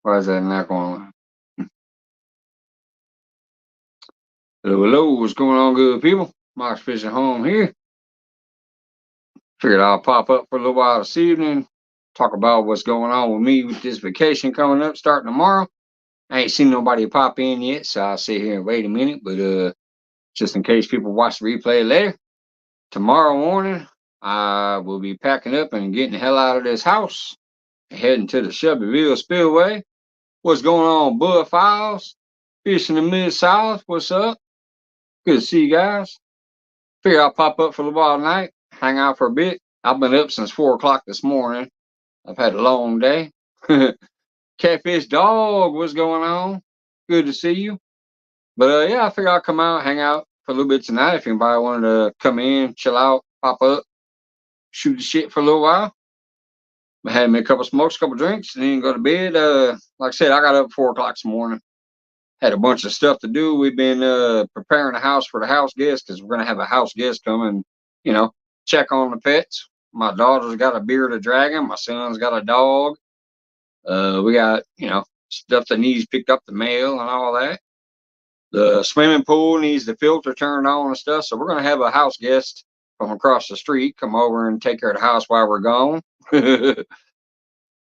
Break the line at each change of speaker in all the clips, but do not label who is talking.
Why is that not going on? Hello, hello, what's going on, good people? Mark's Fishing Home here. Figured I'll pop up for a little while this evening, talk about what's going on with me with this vacation coming up starting tomorrow. I ain't seen nobody pop in yet, so I'll sit here and wait a minute. But just in case people watch the replay later, tomorrow morning I will be packing up and getting the hell out of this house and heading to the Shelbyville Spillway. What's going on, Bud Files? Fish in the Mid-South, what's up? Good to see you guys. Figure I'll pop up for a little while tonight, hang out for a bit. I've been up since 4 o'clock this morning. I've had a long day. Catfish Dog, what's going on? Good to see you. But yeah, I figure I'll come out, hang out for a little bit tonight. If anybody wanted to come in, chill out, pop up, shoot the shit for a little while. I had me a couple smokes, a couple drinks, and then go to bed. Like I said, I got up at 4 o'clock this morning. Had a bunch of stuff to do. We've been preparing the house for the house guest because we're going to have a house guest come and, check on the pets. My daughter's got a bearded dragon. My son's got a dog. We got, stuff that needs picked up the mail and all that. The swimming pool needs the filter turned on and stuff. So we're going to have a house guest from across the street come over and take care of the house while we're gone.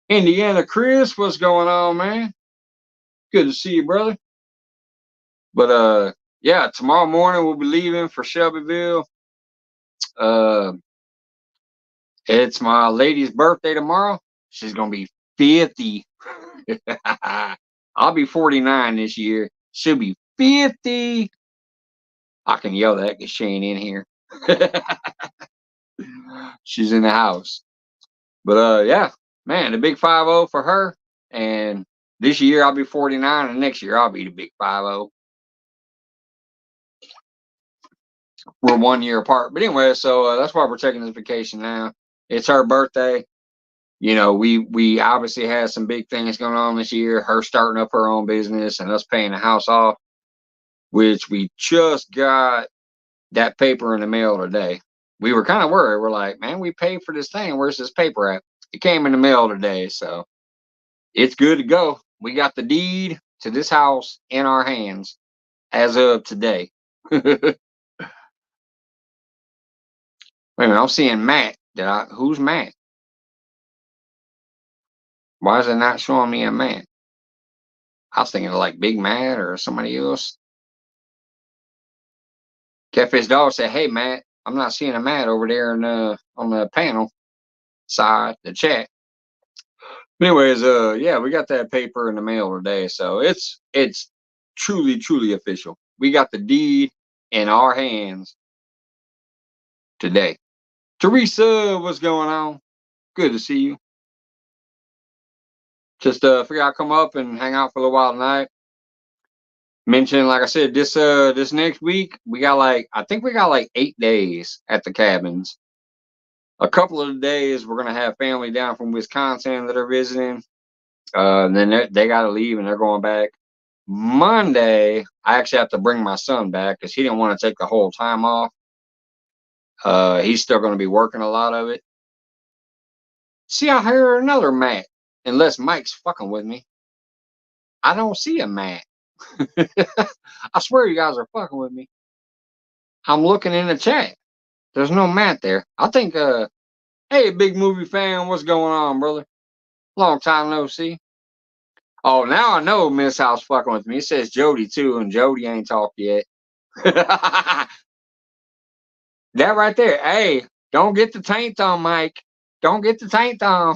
Indiana Chris, what's going on, man? Good to see you, brother. But yeah, tomorrow morning we'll be leaving for Shelbyville. It's my lady's birthday tomorrow. She's gonna be 50. I'll be 49 this year. She'll be 50. I can yell that because she ain't in here. She's in the house. But yeah, man, the big 50 for her. And this year I'll be 49, and next year I'll be the big 50. We're 1 year apart. But anyway, so that's why we're taking this vacation now. It's her birthday. We obviously had some big things going on this year. Her starting up her own business and us paying the house off, which we just got that paper in the mail today. We were kind of worried. We're like, man, we paid for this thing. Where's this paper at? It came in the mail today, so it's good to go. We got the deed to this house in our hands as of today. Wait a minute, I'm seeing Matt. Who's Matt? Why is it not showing me a Matt? I was thinking of like Big Matt or somebody else. Catfish Dog said, "Hey Matt, I'm not seeing a Matt over there on the panel side, the chat." Anyways, yeah, we got that paper in the mail today, so it's truly official. We got the deed in our hands today. Teresa, what's going on? Good to see you. Just figure I'll come up and hang out for a little while tonight. Mention, like I said, this next week I think we got like 8 days at the cabins. A couple of the days we're gonna have family down from Wisconsin that are visiting. Then they got to leave and they're going back Monday. I actually have to bring my son back because he didn't want to take the whole time off. He's still going to be working a lot of it. See, I hear another Matt. Unless Mike's fucking with me, I don't see a Matt. I swear you guys are fucking with me. I'm looking in the chat. There's no Matt there. I think, hey, big movie fan, what's going on, brother? Long time no see. Oh, now I know Miss House fucking with me. It says Jody too, and Jody ain't talked yet. That right there. Hey, don't get the taint on, Mike. Don't get the taint on.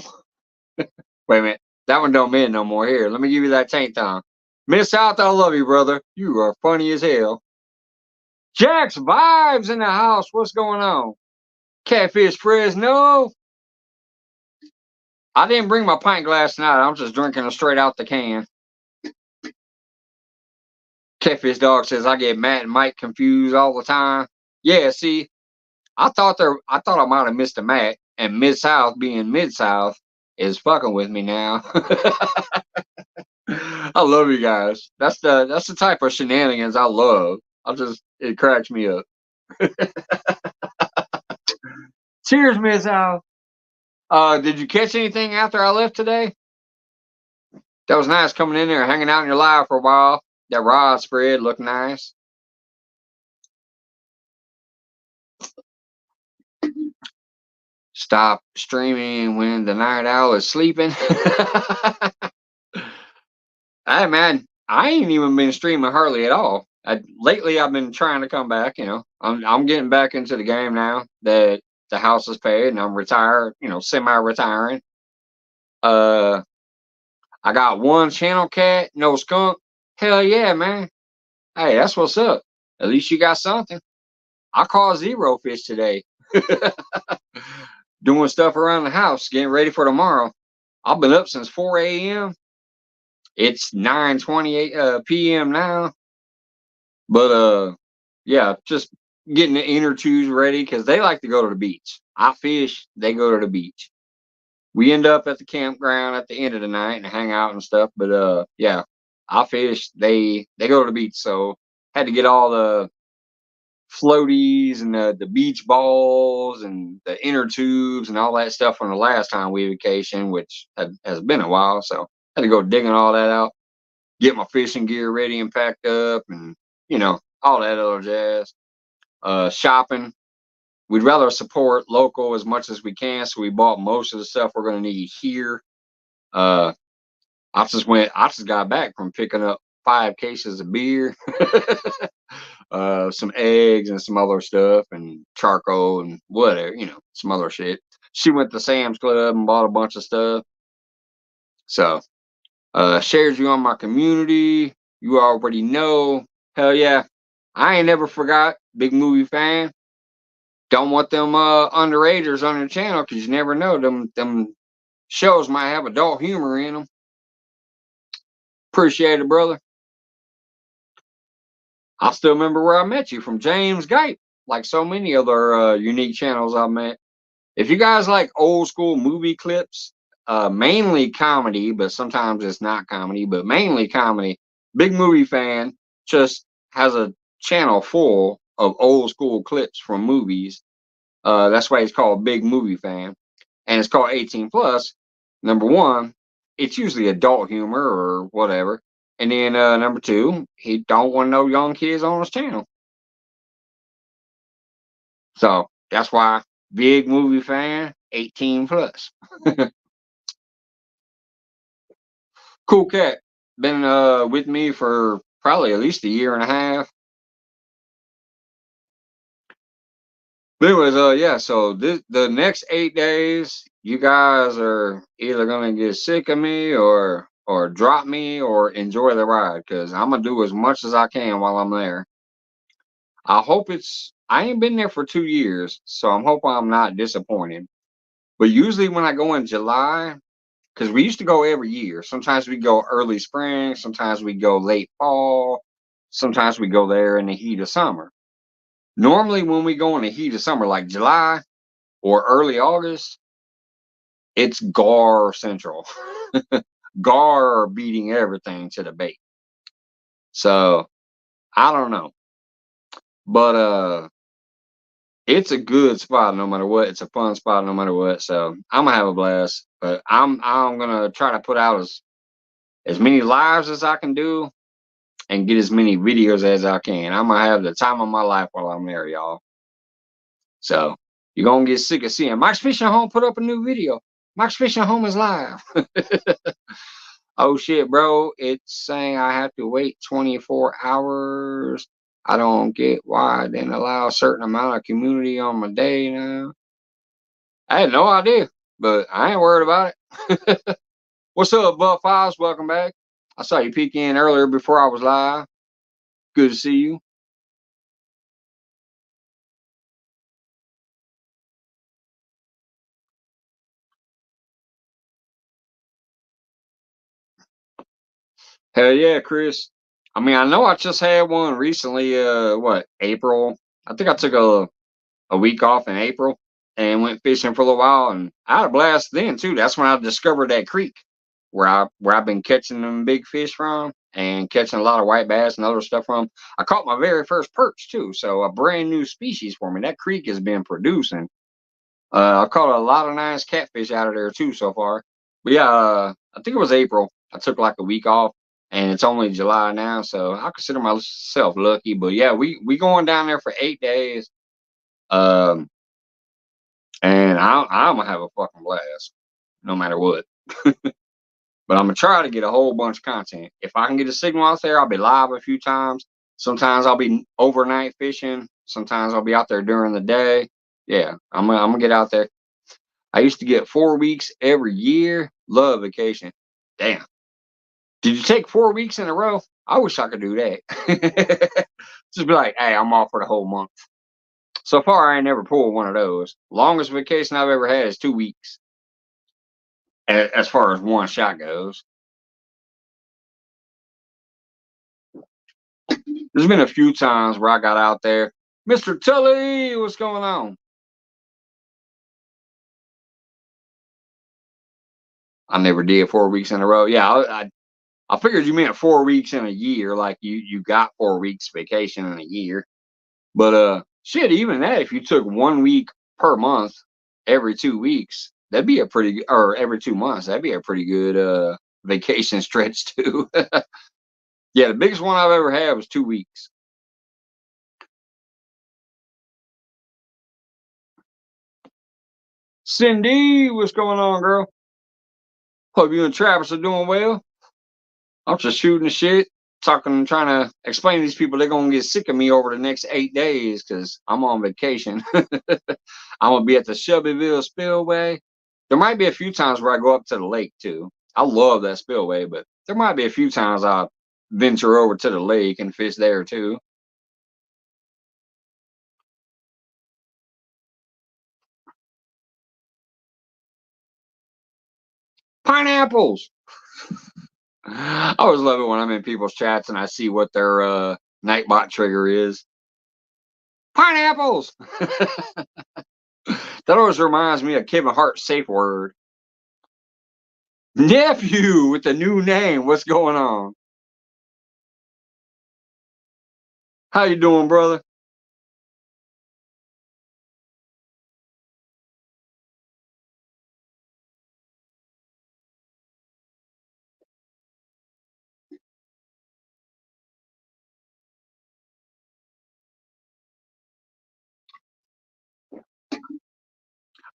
Wait a minute. That one don't mean no more. Here, let me give you that taint on. Miss South, I love you, brother. You are funny as hell. Jack's Vibes in the house. What's going on? Catfish Fresno. I didn't bring my pint glass tonight. I'm just drinking it straight out the can. Catfish Dog says I get Matt and Mike confused all the time. Yeah, see, I thought I might have missed a Matt, and Mid South being Mid South is fucking with me now. I love you guys. That's the type of shenanigans I love. It cracks me up. Cheers, Miss South. Did you catch anything after I left today? That was nice coming in there, hanging out in your live for a while. That rod spread looked nice. Stop streaming when the night owl is sleeping. Hey man, I ain't even been streaming hardly at all. Lately, I've been trying to come back. You know, I'm getting back into the game now that the house is paid and I'm retired. You know, semi-retiring. Uh, I got one channel cat, no skunk. Hell yeah, man. Hey, that's what's up. At least you got something. I caught zero fish today. Doing stuff around the house, getting ready for tomorrow. I've been up since 4 a.m. It's 9:28 p.m. now. But yeah, just getting the inner tubes ready because they like to go to the beach. I fish, they go to the beach. We end up at the campground at the end of the night and hang out and stuff. But yeah, I fish, they go to the beach. So had to get all the floaties and the beach balls and the inner tubes and all that stuff from the last time we vacationed, which has been a while. So had to go digging all that out, get my fishing gear ready and packed up, and you know all that other jazz. Shopping, we'd rather support local as much as we can, so we bought most of the stuff we're going to need here. Uh, I just got back from picking up 5 cases of beer, some eggs and some other stuff and charcoal and whatever, you know, some other shit. She went to Sam's Club and bought a bunch of stuff. So, shared you on my community. You already know. Hell yeah. I ain't never forgot. Big movie fan. Don't want them underagers on your channel because you never know. Them shows might have adult humor in them. Appreciate it, brother. I still remember where I met you from James Gipe, like so many other unique channels I met. If you guys like old school movie clips, mainly comedy, but sometimes it's not comedy, but mainly comedy, big movie fan, just has a channel full of old school clips from movies. That's why it's called Big Movie Fan. And it's called 18 plus. Number one, it's usually adult humor or whatever. And then number two, he don't want no young kids on his channel. So that's why Big Movie Fan, 18 plus. Cool cat. Been with me for probably at least a year and a half. But anyways, yeah, so the next 8 days, you guys are either gonna get sick of me or drop me or enjoy the ride because I'm gonna do as much as I can while I'm there. I ain't been there for 2 years, so I'm hoping I'm not disappointed. But usually when I go in July, because we used to go every year. Sometimes we go early spring, sometimes we go late fall, sometimes we go there in the heat of summer. Normally, when we go in the heat of summer, like July or early August, it's gar central. Gar beating everything to the bait. So I don't know, but it's a good spot no matter what. It's a fun spot no matter what. So I'm gonna have a blast. But I'm gonna try to put out as many lives as I can do and get as many videos as I can. I'm gonna have the time of my life while I'm there, y'all. So you're gonna get sick of seeing Mike's Fishing Home put up a new video. Mike's Fishing Home is live. Oh shit, bro. It's saying I have to wait 24 hours. I don't get why I didn't allow a certain amount of community on my day now. I had no idea, but I ain't worried about it. What's up, Buff Files? Welcome back. I saw you peek in earlier before I was live. Good to see you. Hell yeah, Chris. I mean, I know I just had one recently, what, April? I think I took a week off in April and went fishing for a little while and I had a blast then too. That's when I discovered that creek where I've been catching them big fish from and catching a lot of white bass and other stuff from. I caught my very first perch too, so a brand new species for me. That creek has been producing. I caught a lot of nice catfish out of there too so far. But yeah, I think it was April. I took like a week off, and it's only July now, so I consider myself lucky. But yeah, we going down there for 8 days. Um, and I'm gonna have a fucking blast, no matter what. But I'm gonna try to get a whole bunch of content. If I can get a signal out there, I'll be live a few times. Sometimes I'll be overnight fishing. Sometimes I'll be out there during the day. Yeah, I'm gonna get out there. I used to get 4 weeks every year. Love vacation. Damn. Did you take 4 weeks in a row? I wish I could do that. Just be like, hey, I'm off for the whole month. So far, I ain't never pulled one of those. Longest vacation I've ever had is 2 weeks, as far as one shot goes. There's been a few times where I got out there. Mr. Tully, what's going on? I never did 4 weeks in a row. Yeah, I figured you meant 4 weeks in a year, like you got 4 weeks vacation in a year. But shit, even that, if you took 1 week per month every 2 weeks, that'd be a pretty, or every 2 months, that'd be a pretty good vacation stretch too. Yeah, the biggest one I've ever had was 2 weeks. Cindy, what's going on, girl? Hope you and Travis are doing well. I'm just shooting the shit, talking, trying to explain to these people they're gonna get sick of me over the next 8 days because I'm on vacation. I'm gonna be at the Shelbyville Spillway. There might be a few times where I go up to the lake too. I love that spillway, but there might be a few times I venture over to the lake and fish there too. Pineapples. I always love it when I'm in people's chats and I see what their Nightbot trigger is. Pineapples. That always reminds me of Kevin Hart's safe word. Nephew with the new name. What's going on? How you doing, brother?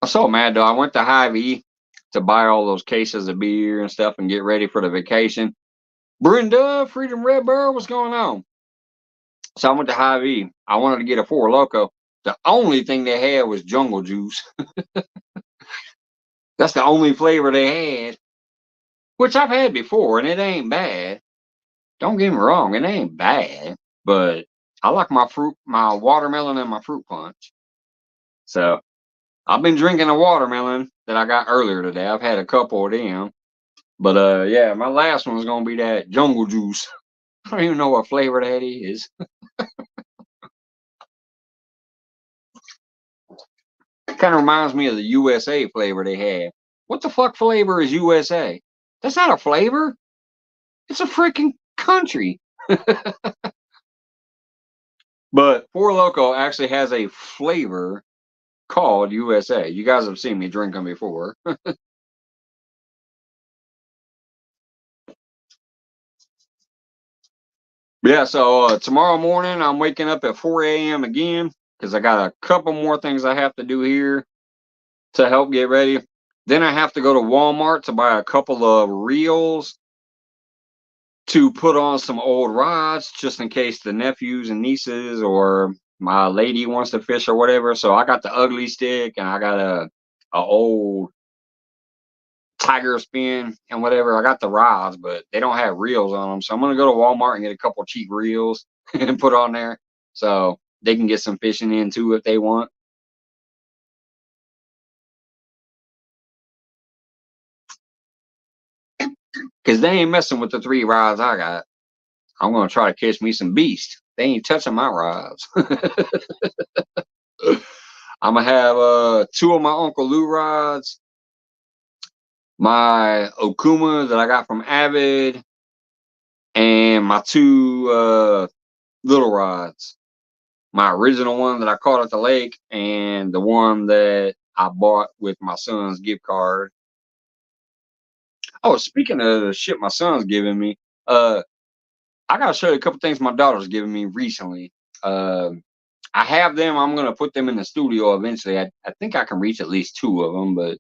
I'm so mad though. I went to Hy-Vee to buy all those cases of beer and stuff and get ready for the vacation. Brenda, Freedom Red Burr, what's going on? So I went to Hy-Vee. I wanted to get a Four Loco. The only thing they had was jungle juice. That's the only flavor they had, which I've had before, and it ain't bad. Don't get me wrong, it ain't bad, but I like my fruit, my watermelon, and my fruit punch. So I've been drinking a watermelon that I got earlier today. I've had a couple of them, but yeah, my last one's gonna be that jungle juice. I don't even know what flavor that is. It kind of reminds me of the USA flavor they had. What the fuck flavor is USA? That's not a flavor. It's a freaking country. But Four Loco actually has a flavor called USA. You guys have seen me drink them before. Yeah, so tomorrow morning I'm waking up at 4 a.m. again because I got a couple more things I have to do here to help get ready. Then I have to go to Walmart to buy a couple of reels to put on some old rods just in case the nephews and nieces or my lady wants to fish or whatever. So I got the ugly stick and I got a old tiger spin and whatever. I got the rods, but they don't have reels on them. So I'm gonna go to Walmart and get a couple cheap reels and put on there so they can get some fishing in too if they want. Cause they ain't messing with the three rods I got. I'm gonna try to catch me some beast. They ain't touching my rods. I'm gonna have two of my Uncle Lou rods, my Okuma that I got from Avid, and my two little rods. My original one that I caught at the lake, and the one that I bought with my son's gift card. Oh, speaking of the shit my son's giving me, uh, I gotta show you a couple things my daughter's giving me recently. Um, I have them. I'm gonna put them in the studio eventually. I think I can reach at least two of them, but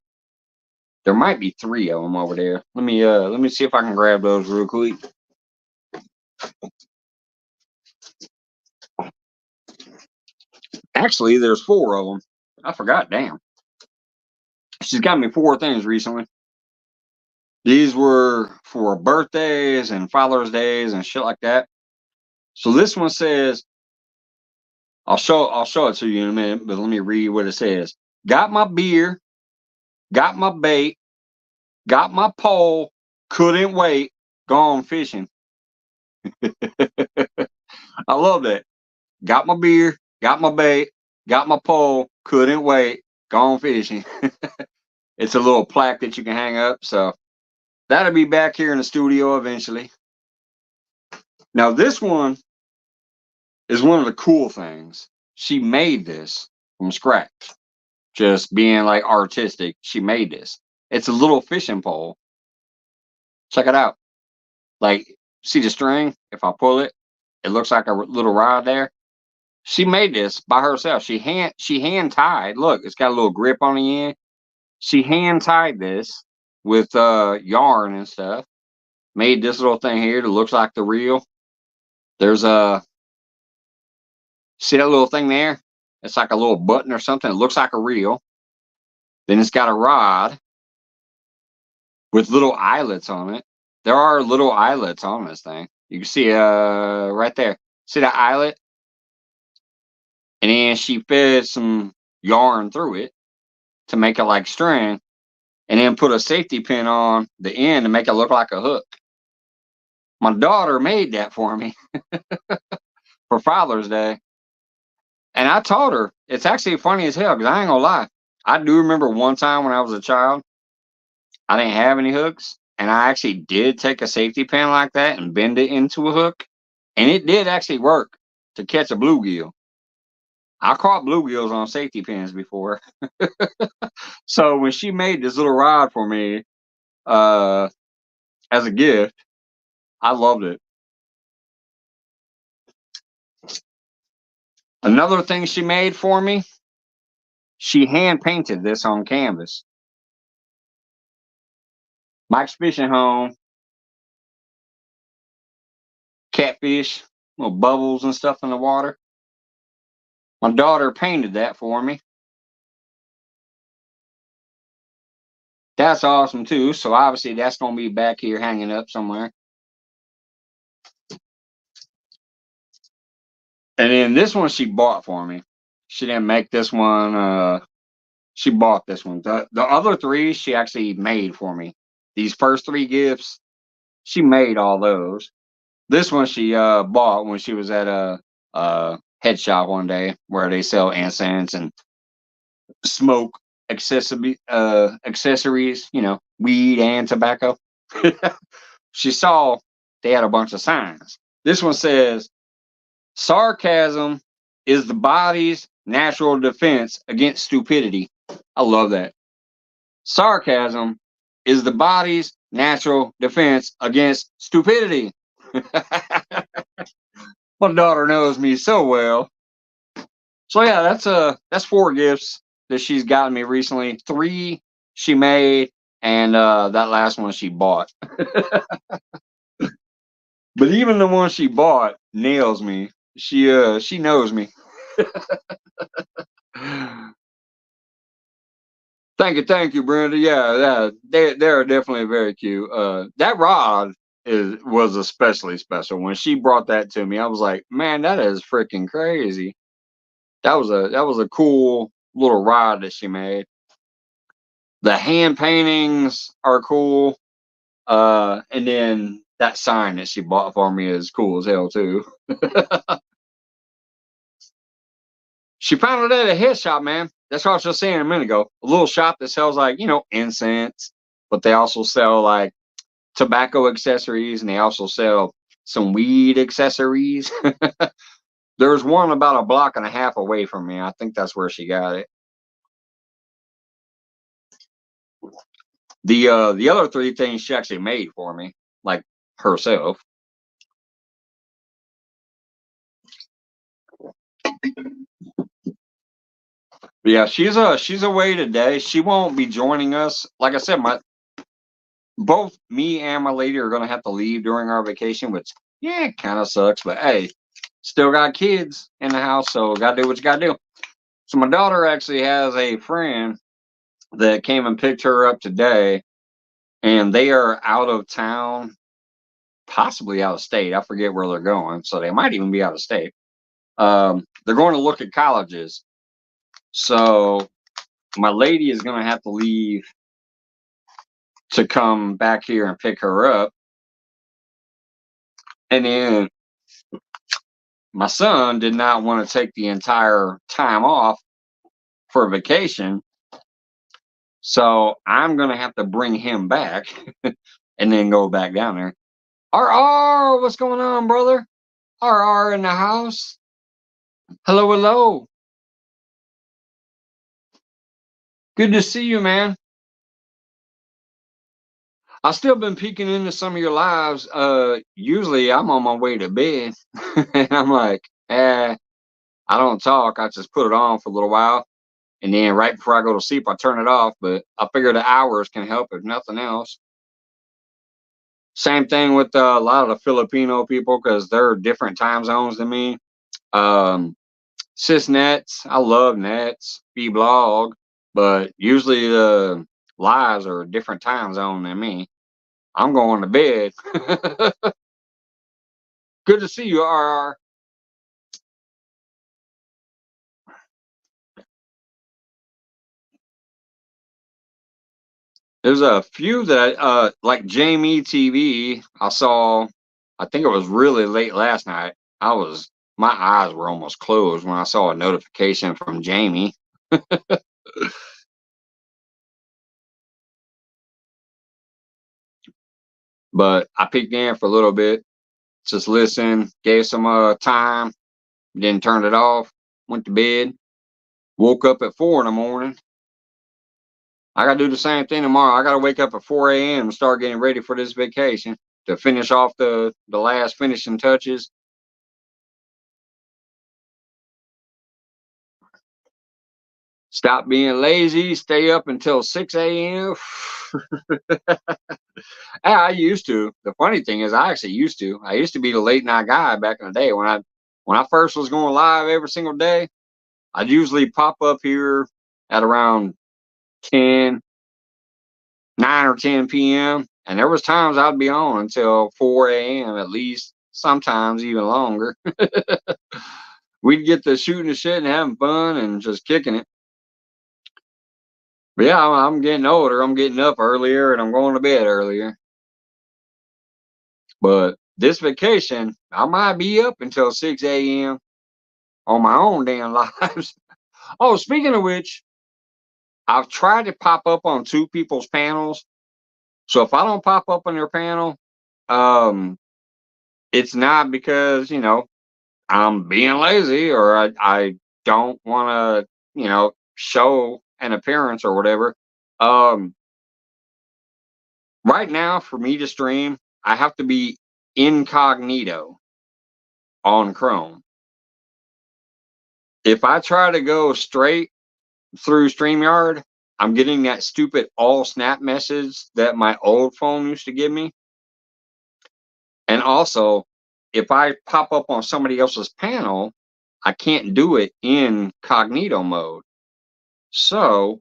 there might be three of them over there. Let me see if I can grab those real quick. Actually, there's four of them. I forgot. Damn. She's got me four things recently. These were for birthdays and Father's Days and shit like that. So this one says, I'll show it to you in a minute, but let me read what it says. Got my beer, got my bait, got my pole, couldn't wait, gone fishing. I love that. Got my beer, got my bait, got my pole, couldn't wait, gone fishing. It's a little plaque that you can hang up. So that'll be back here in the studio eventually. Now, this one is one of the cool things. She made this from scratch, just being like artistic. She made this. It's a little fishing pole. Check it out. Like, see the string? If I pull it, it looks like a little rod there. She made this by herself. She hand tied. Look, it's got a little grip on the end. She hand tied this with yarn and stuff. Made this little thing here that looks like the reel. There's a see that little thing there? It's like a little button or something. It looks like a reel. Then it's got a rod with little eyelets on it. There are little eyelets on this thing. You can see right there. See that eyelet? And then she fed some yarn through it to make it like string, and then put a safety pin on the end to make it look like a hook. My daughter made that for me for Father's Day. And I told her, it's actually funny as hell because I ain't gonna lie. I do remember one time when I was a child, I didn't have any hooks, and I actually did take a safety pin like that and bend it into a hook, and it did actually work to catch a bluegill. I caught bluegills on safety pins before. So when she made this little rod for me uh, as a gift, I loved it. Another thing she made for me, she hand painted this on canvas. Mike's Fishing Home, catfish, little bubbles and stuff in the water. My daughter painted that for me. That's awesome too. So obviously that's gonna be back here hanging up somewhere. And then this one she bought for me. She didn't make this one. She bought this one. The other three she actually made for me. These first three gifts, she made all those. This one she bought when she was at a head shop one day where they sell incense and smoke accessories, you know, weed and tobacco. She saw they had a bunch of signs. This one says, sarcasm is the body's natural defense against stupidity. I love that. Sarcasm is the body's natural defense against stupidity. My daughter knows me so well. So yeah, that's four gifts that she's gotten me recently. Three she made, and that last one she bought. But even the one she bought nails me. She knows me. Thank you, Brenda. Yeah, they're definitely very cute. That rod was especially special. When she brought that to me, I was like, man, that is freaking crazy. That was a cool little rod that she made. The hand paintings are cool. And then that sign that she bought for me is cool as hell too. She found it at a head shop, man. That's what I was just saying a minute ago. A little shop that sells like, you know, incense, but they also sell like tobacco accessories, and they also sell some weed accessories. There's one about a block and a half away from me. I think that's where she got it. The other three things she actually made for me, like herself. Yeah, she's away today. She won't be joining us. Like I said, both me and my lady are gonna have to leave during our vacation, which yeah, kind of sucks. But hey, still got kids in the house, so gotta do what you gotta do. So my daughter actually has a friend that came and picked her up today, and they are out of town, possibly out of state. I forget where they're going, so they might even be out of state. They're going to look at colleges. So my lady is going to have to leave to come back here and pick her up. And then my son did not want to take the entire time off for vacation. So I'm going to have to bring him back and then go back down there. RR, what's going on, brother? RR in the house. Hello, hello. Good to see you, man. I've still been peeking into some of your lives. Usually I'm on my way to bed, and I'm like, I don't talk. I just put it on for a little while, and then right before I go to sleep, I turn it off. But I figure the hours can help if nothing else. Same thing with a lot of the Filipino people because they're different time zones than me. Um, Nets, I love Nets, B-Blog, but usually the lives are a different time zone than me. I'm going to bed. Good to see you, RR. There's a few that like Jamie TV. I saw. I think it was really late last night. My eyes were almost closed when I saw a notification from Jamie. But I peeked in for a little bit, just listened, gave some time, then turned it off, went to bed, woke up at 4 in the morning. I gotta do the same thing tomorrow. I gotta wake up at 4 a.m. and start getting ready for this vacation to finish off the last finishing touches. Stop being lazy, stay up until 6 a.m. I used to. The funny thing is I actually used to. I used to be the late night guy back in the day when I first was going live every single day. I'd usually pop up here at around 10, 9 or 10 p.m. And there was times I'd be on until 4 a.m. at least, sometimes even longer. We'd get to shooting the shit and having fun and just kicking it. But yeah, I'm getting older. I'm getting up earlier and I'm going to bed earlier. But this vacation, I might be up until 6 a.m. on my own damn lives. Oh, speaking of which, I've tried to pop up on two people's panels. So if I don't pop up on their panel, um, it's not because, I'm being lazy or I don't want to, show an appearance or whatever. Um, right now, for me to stream, I have to be incognito on Chrome. If I try to go straight through StreamYard, I'm getting that stupid all snap message that my old phone used to give me. And also, if I pop up on somebody else's panel, I can't do it in cognito mode. So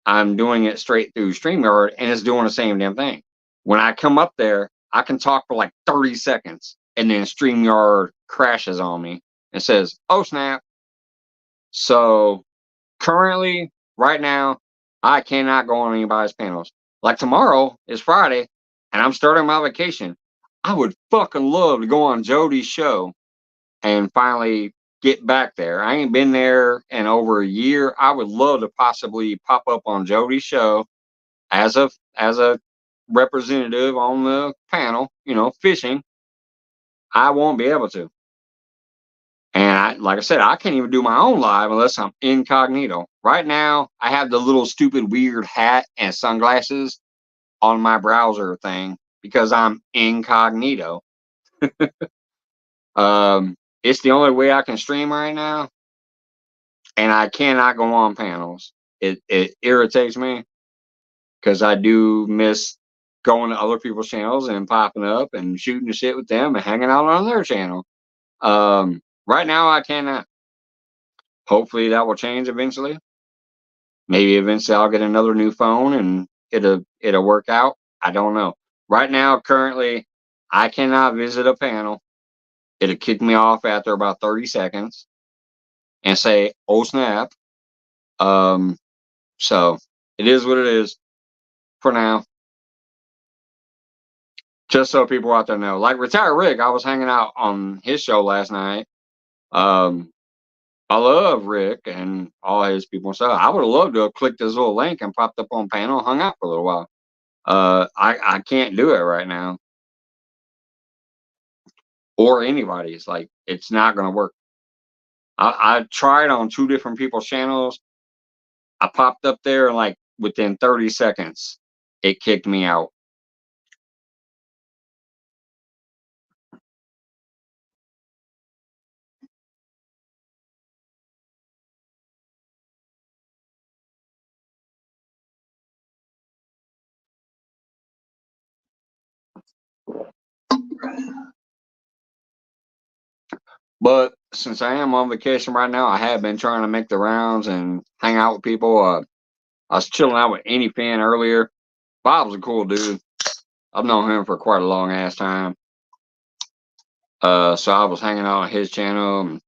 I'm doing it straight through StreamYard and it's doing the same damn thing. When I come up there, I can talk for like 30 seconds and then StreamYard crashes on me and says, oh snap. So currently, right now, I cannot go on anybody's panels. Like tomorrow is Friday and I'm starting my vacation. I would fucking love to go on Jody's show and finally get back there. I ain't been there in over a year. I would love to possibly pop up on Jody's show as a representative on the panel, fishing. I won't be able to. And like I said, I can't even do my own live unless I'm incognito. Right now, I have the little stupid weird hat and sunglasses on my browser thing because I'm incognito. It's the only way I can stream right now, and I cannot go on panels. It irritates me because I do miss going to other people's channels and popping up and shooting the shit with them and hanging out on their channel. Right now I cannot. Hopefully that will change eventually. Maybe eventually I'll get another new phone and it'll work out. I don't know. Right now, currently, I cannot visit a panel. It'll kick me off after about 30 seconds and say, "Oh snap." So it is what it is for now. Just so people out there know. Like Retired Rick, I was hanging out on his show last night. I love Rick and all his people and stuff. I would have loved to have clicked this little link and popped up on panel, hung out for a little while. I can't do it right now. Or anybody's. Like, it's not gonna work. I tried on 2 different people's channels. I popped up there and like within 30 seconds, it kicked me out. But since I am on vacation right now, I have been trying to make the rounds and hang out with people. I was chilling out with Any Fan earlier. Bob's a cool dude. I've known him for quite a long ass time. So I was hanging out on his channel and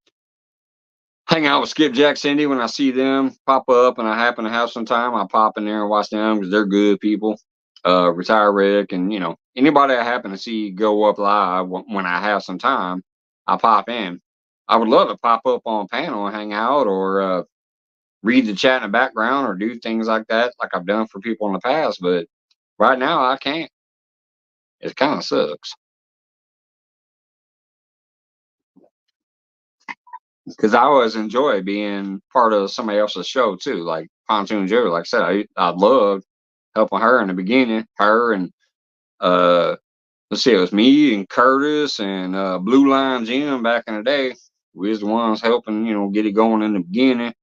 hang out with Skipjack Cindy when I see them pop up and I happen to have some time. I pop in there and watch them because they're good people. Retire Rick and anybody I happen to see go up live when I have some time, I pop in. I would love to pop up on panel and hang out or read the chat in the background or do things like that, like I've done for people in the past. But right now I can't. It kind of sucks. Because I always enjoy being part of somebody else's show too, like Pontoon Joe. Like I said, I loved helping her in the beginning. Her and let's see, it was me and Curtis and Blue Line Jim back in the day. We was the ones helping, get it going in the beginning.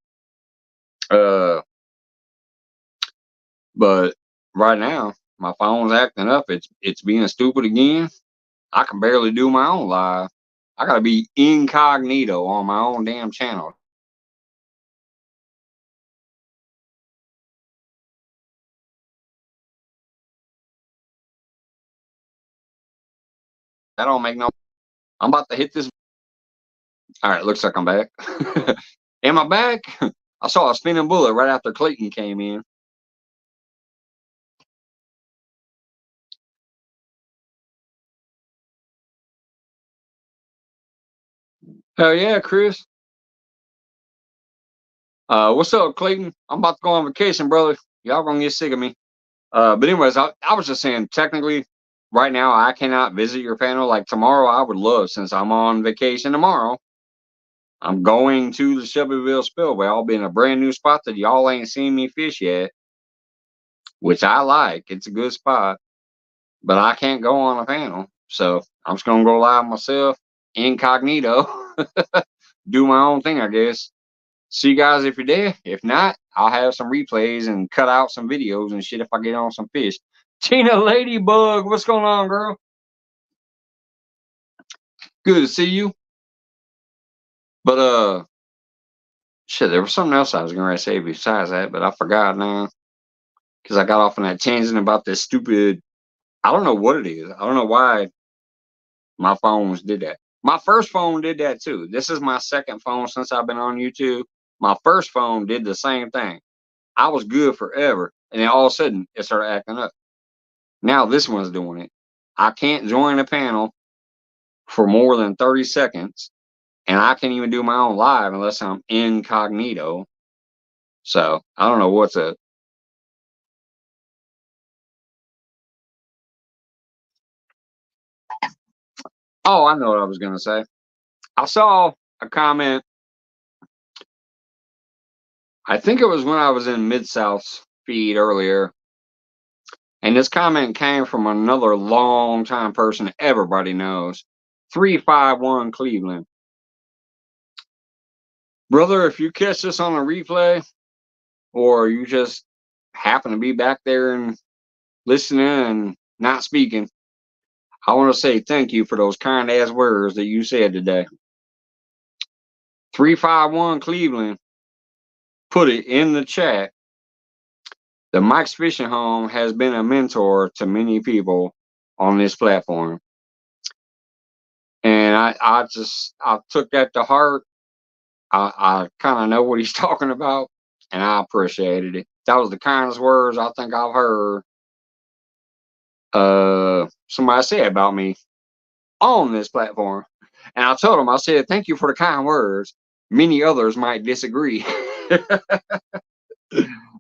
Uh, but right now, my phone's acting up. It's being stupid again. I can barely do my own live. I gotta be incognito on my own damn channel. That don't make no. I'm about to hit this. All right, looks like I'm back. Am I back? I saw a spinning bullet right after Clayton came in. Hell yeah, Chris. What's up, Clayton? I'm about to go on vacation, brother. Y'all gonna get sick of me. But anyways, I was just saying, technically, right now I cannot visit your panel. Like tomorrow, I would love, since I'm on vacation tomorrow. I'm going to the Shelbyville Spillway. I'll be in a brand new spot that y'all ain't seen me fish yet, which I like. It's a good spot, but I can't go on a panel, so I'm just gonna go live myself, incognito, do my own thing, I guess. See you guys if you're there. If not, I'll have some replays and cut out some videos and shit if I get on some fish. Tina Ladybug, what's going on, girl? Good to see you. But shit, there was something else I was gonna say besides that, but I forgot now. Because I got off on that tangent about this stupid, I don't know what it is. I don't know why my phones did that. My first phone did that too. This is my second phone since I've been on YouTube. My first phone did the same thing. I was good forever, and then all of a sudden it started acting up. Now this one's doing it. I can't join a panel for more than 30 seconds, and I can't even do my own live unless I'm incognito. So I don't know what's up. Oh, I know what I was gonna say. I saw a comment. I think it was when I was in Mid South's feed earlier, And this comment came from another long-time person everybody knows. 351 Cleveland. Brother, if you catch this on a replay, or you just happen to be back there and listening and not speaking, I want to say thank you for those kind ass words that you said today. 351 Cleveland put it in the chat. The Mike's Fishing Home has been a mentor to many people on this platform. And I took that to heart. I kind of know what he's talking about, and I appreciated it. That was the kindest words I think I've heard somebody say about me on this platform. And I told him, I said, thank you for the kind words. Many others might disagree.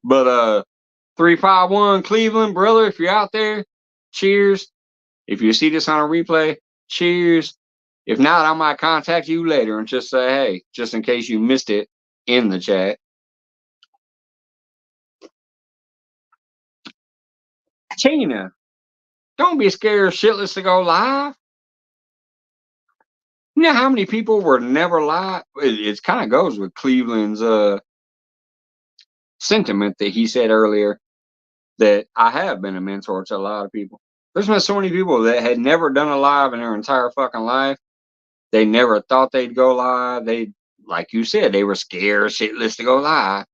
But 351 Cleveland, brother, if you're out there, cheers. If you see this on a replay, cheers. If not, I might contact you later and just say, hey, just in case you missed it in the chat. Tina, don't be scared shitless to go live. You know how many people were never live? It kind of goes with Cleveland's sentiment that he said earlier, that I have been a mentor to a lot of people. There's been so many people that had never done a live in their entire fucking life. They never thought they'd go live. They, like you said, they were scared shitless to go live.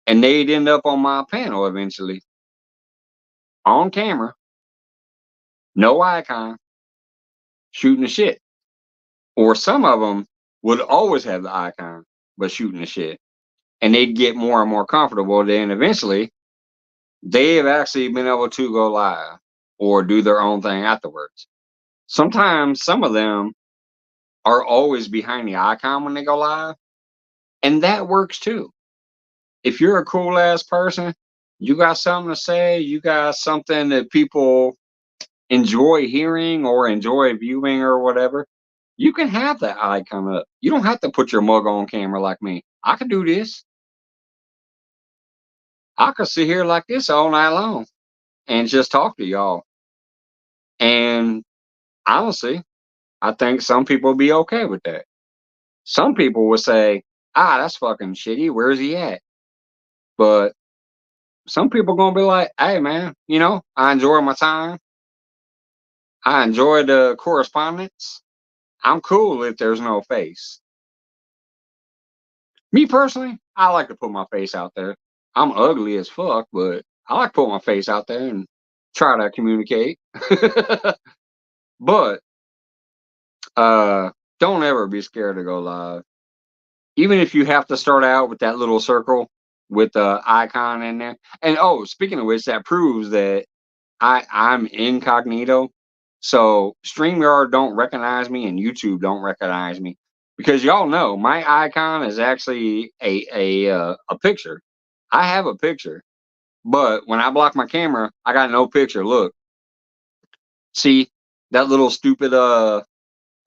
And they'd end up on my panel eventually. On camera. No icon. Shooting the shit. Or some of them would always have the icon, but shooting the shit. And they'd get more and more comfortable. Then eventually, they have actually been able to go live or do their own thing afterwards. Sometimes some of them are always behind the icon when they go live, and that works too. If you're a cool ass person, you got something to say, you got something that people enjoy hearing or enjoy viewing or whatever, you can have that icon up. You don't have to put your mug on camera like me. I can do this. I could sit here like this all night long and just talk to y'all. And honestly, I think some people will be okay with that. Some people will say, that's fucking shitty. Where's he at? But some people gonna be like, hey man, I enjoy my time. I enjoy the correspondence. I'm cool if there's no face. Me personally, I like to put my face out there. I'm ugly as fuck, but I like to put my face out there and try to communicate. But don't ever be scared to go live. Even if you have to start out with that little circle with the icon in there. And speaking of which, that proves that I'm incognito. So StreamYard don't recognize me and YouTube don't recognize me. Because y'all know my icon is actually a picture. I have a picture. But when I block my camera, I got no picture. Look. See that little stupid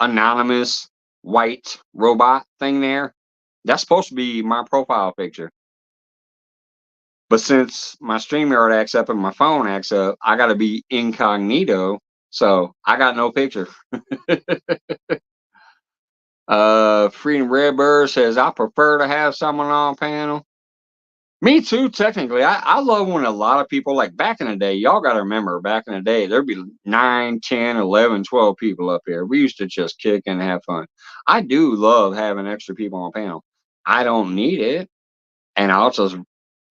anonymous white robot thing there? That's supposed to be my profile picture. But since my StreamYard acts up and my phone acts up, I got to be incognito. So I got no picture. Freedom Redbird says, I prefer to have someone on panel. Me too, technically. I love when a lot of people, like back in the day, y'all got to remember, back in the day, there'd be 9, 10, 11, 12 people up here. We used to just kick and have fun. I do love having extra people on panel. I don't need it, and I'll just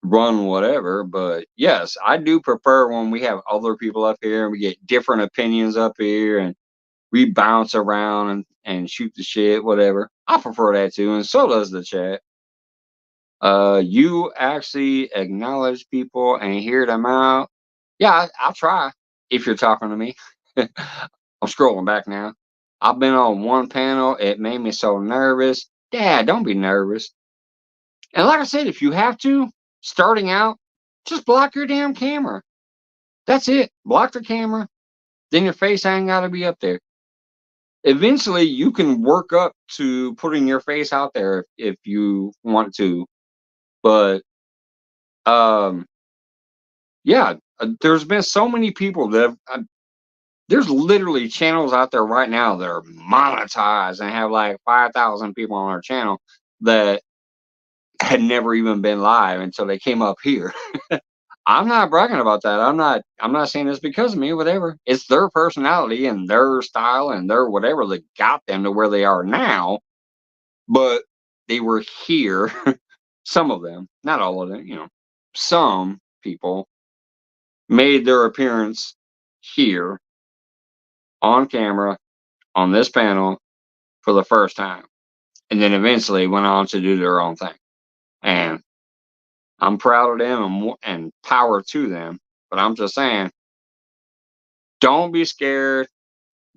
run whatever. But yes, I do prefer when we have other people up here and we get different opinions up here and we bounce around and shoot the shit, whatever. I prefer that too, and so does the chat. You actually acknowledge people and hear them out. Yeah, I'll try if you're talking to me. I'm scrolling back now. I've been on one panel. It made me so nervous. Dad, don't be nervous. And like I said, if you have to, starting out, just block your damn camera. That's it. Block the camera. Then your face ain't got to be up there. Eventually, you can work up to putting your face out there if you want to. But, yeah, there's been so many people that there's literally channels out there right now that are monetized and have like 5,000 people on their channel that had never even been live until they came up here. I'm not bragging about that. I'm not saying it's because of me, whatever. It's their personality and their style and their whatever that got them to where they are now. But they were here. Some of them, not all of them, some people made their appearance here on camera on this panel for the first time. And then eventually went on to do their own thing. And I'm proud of them and power to them. But I'm just saying, don't be scared.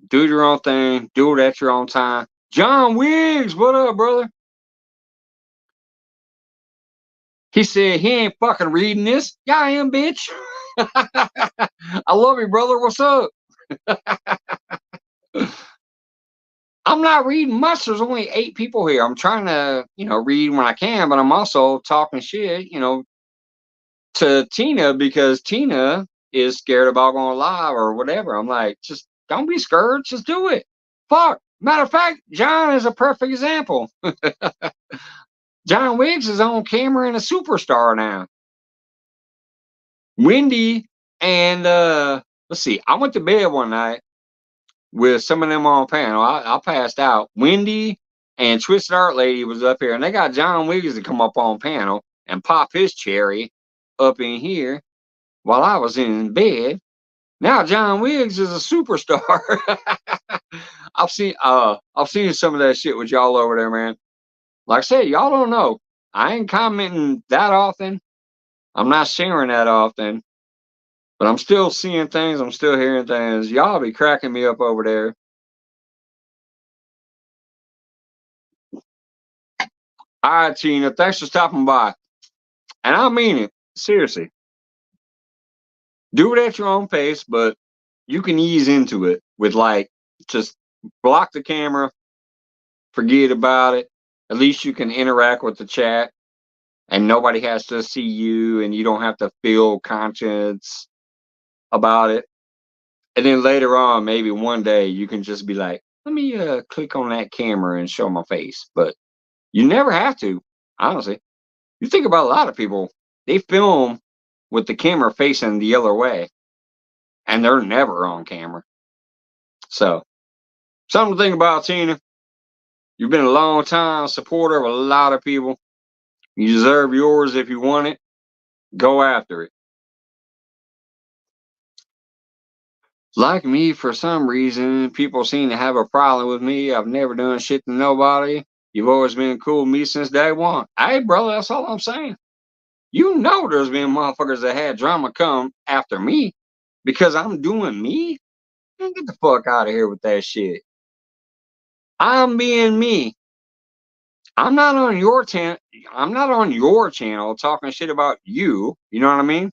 Do your own thing. Do it at your own time. John Wiggs, what up, brother? He said he ain't fucking reading this. Yeah, I am, bitch. I love you, brother. What's up? I'm not reading much. There's only 8 people here. I'm trying to, read when I can, but I'm also talking shit, to Tina because Tina is scared about going live or whatever. I'm like, just don't be scared. Just do it. Fuck. Matter of fact, John is a perfect example. John Wiggs is on camera and a superstar now. Wendy and let's see, I went to bed one night with some of them on panel. I passed out. Wendy and Twisted Art Lady was up here, and they got John Wiggs to come up on panel and pop his cherry up in here while I was in bed. Now John Wiggs is a superstar. I've seen some of that shit with y'all over there, man. Like I said, y'all don't know. I ain't commenting that often. I'm not sharing that often. But I'm still seeing things. I'm still hearing things. Y'all be cracking me up over there. All right, Tina. Thanks for stopping by. And I mean it. Seriously. Do it at your own pace, but you can ease into it with like just block the camera, forget about it. At least you can interact with the chat and nobody has to see you and you don't have to feel conscience about it. And then later on, maybe one day you can just be like, let me click on that camera and show my face. But you never have to, honestly. You think about a lot of people, they film with the camera facing the other way and they're never on camera. So, something to think about, Tina. You've been a long time supporter of a lot of people. You deserve yours if you want it. Go after it. Like me, for some reason, people seem to have a problem with me. I've never done shit to nobody. You've always been cool with me since day one. Hey, brother, that's all I'm saying. You know there's been motherfuckers that had drama come after me because I'm doing me. Man, get the fuck out of here with that shit. I'm being me. I'm not on your I'm not on your channel talking shit about you. You know what I mean?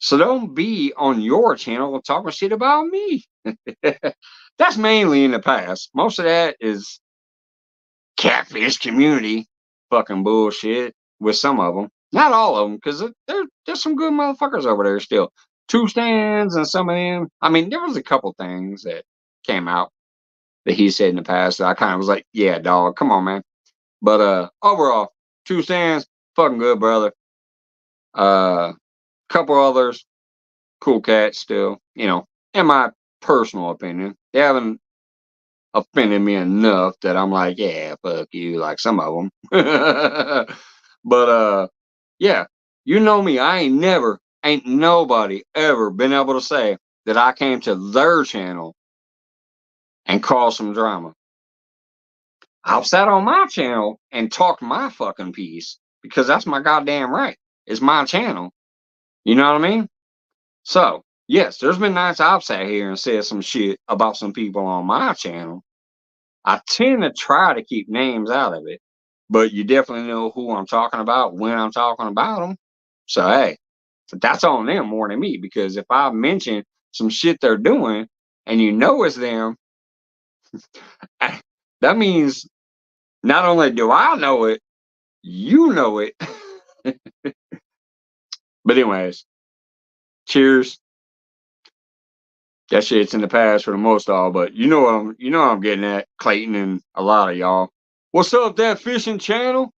So don't be on your channel talking shit about me. That's mainly in the past. Most of that is catfish community fucking bullshit with some of them. Not all of them, because there's some good motherfuckers over there still. Two stands and some of them. I mean, there was a couple things that came out that he said in the past that I kind of was like, yeah, dog, come on, man. But overall, two stands, fucking good, brother. Couple others, cool cats still, in my personal opinion. They haven't offended me enough that I'm like, yeah, fuck you, like some of them. But yeah, you know me. Ain't nobody ever been able to say that I came to their channel and caused some drama. I've sat on my channel and talked my fucking piece because that's my goddamn right. It's my channel. You know what I mean? So, yes, there's been nights I've sat here and said some shit about some people on my channel. I tend to try to keep names out of it, but you definitely know who I'm talking about when I'm talking about them. So, hey, that's on them more than me because if I mention some shit they're doing and you know it's them, that means not only do I know it, you know it. But anyways, Cheers. That shit's in the past for the most all, but you know what I'm getting at, Clayton and a lot of y'all. What's up, that fishing channel?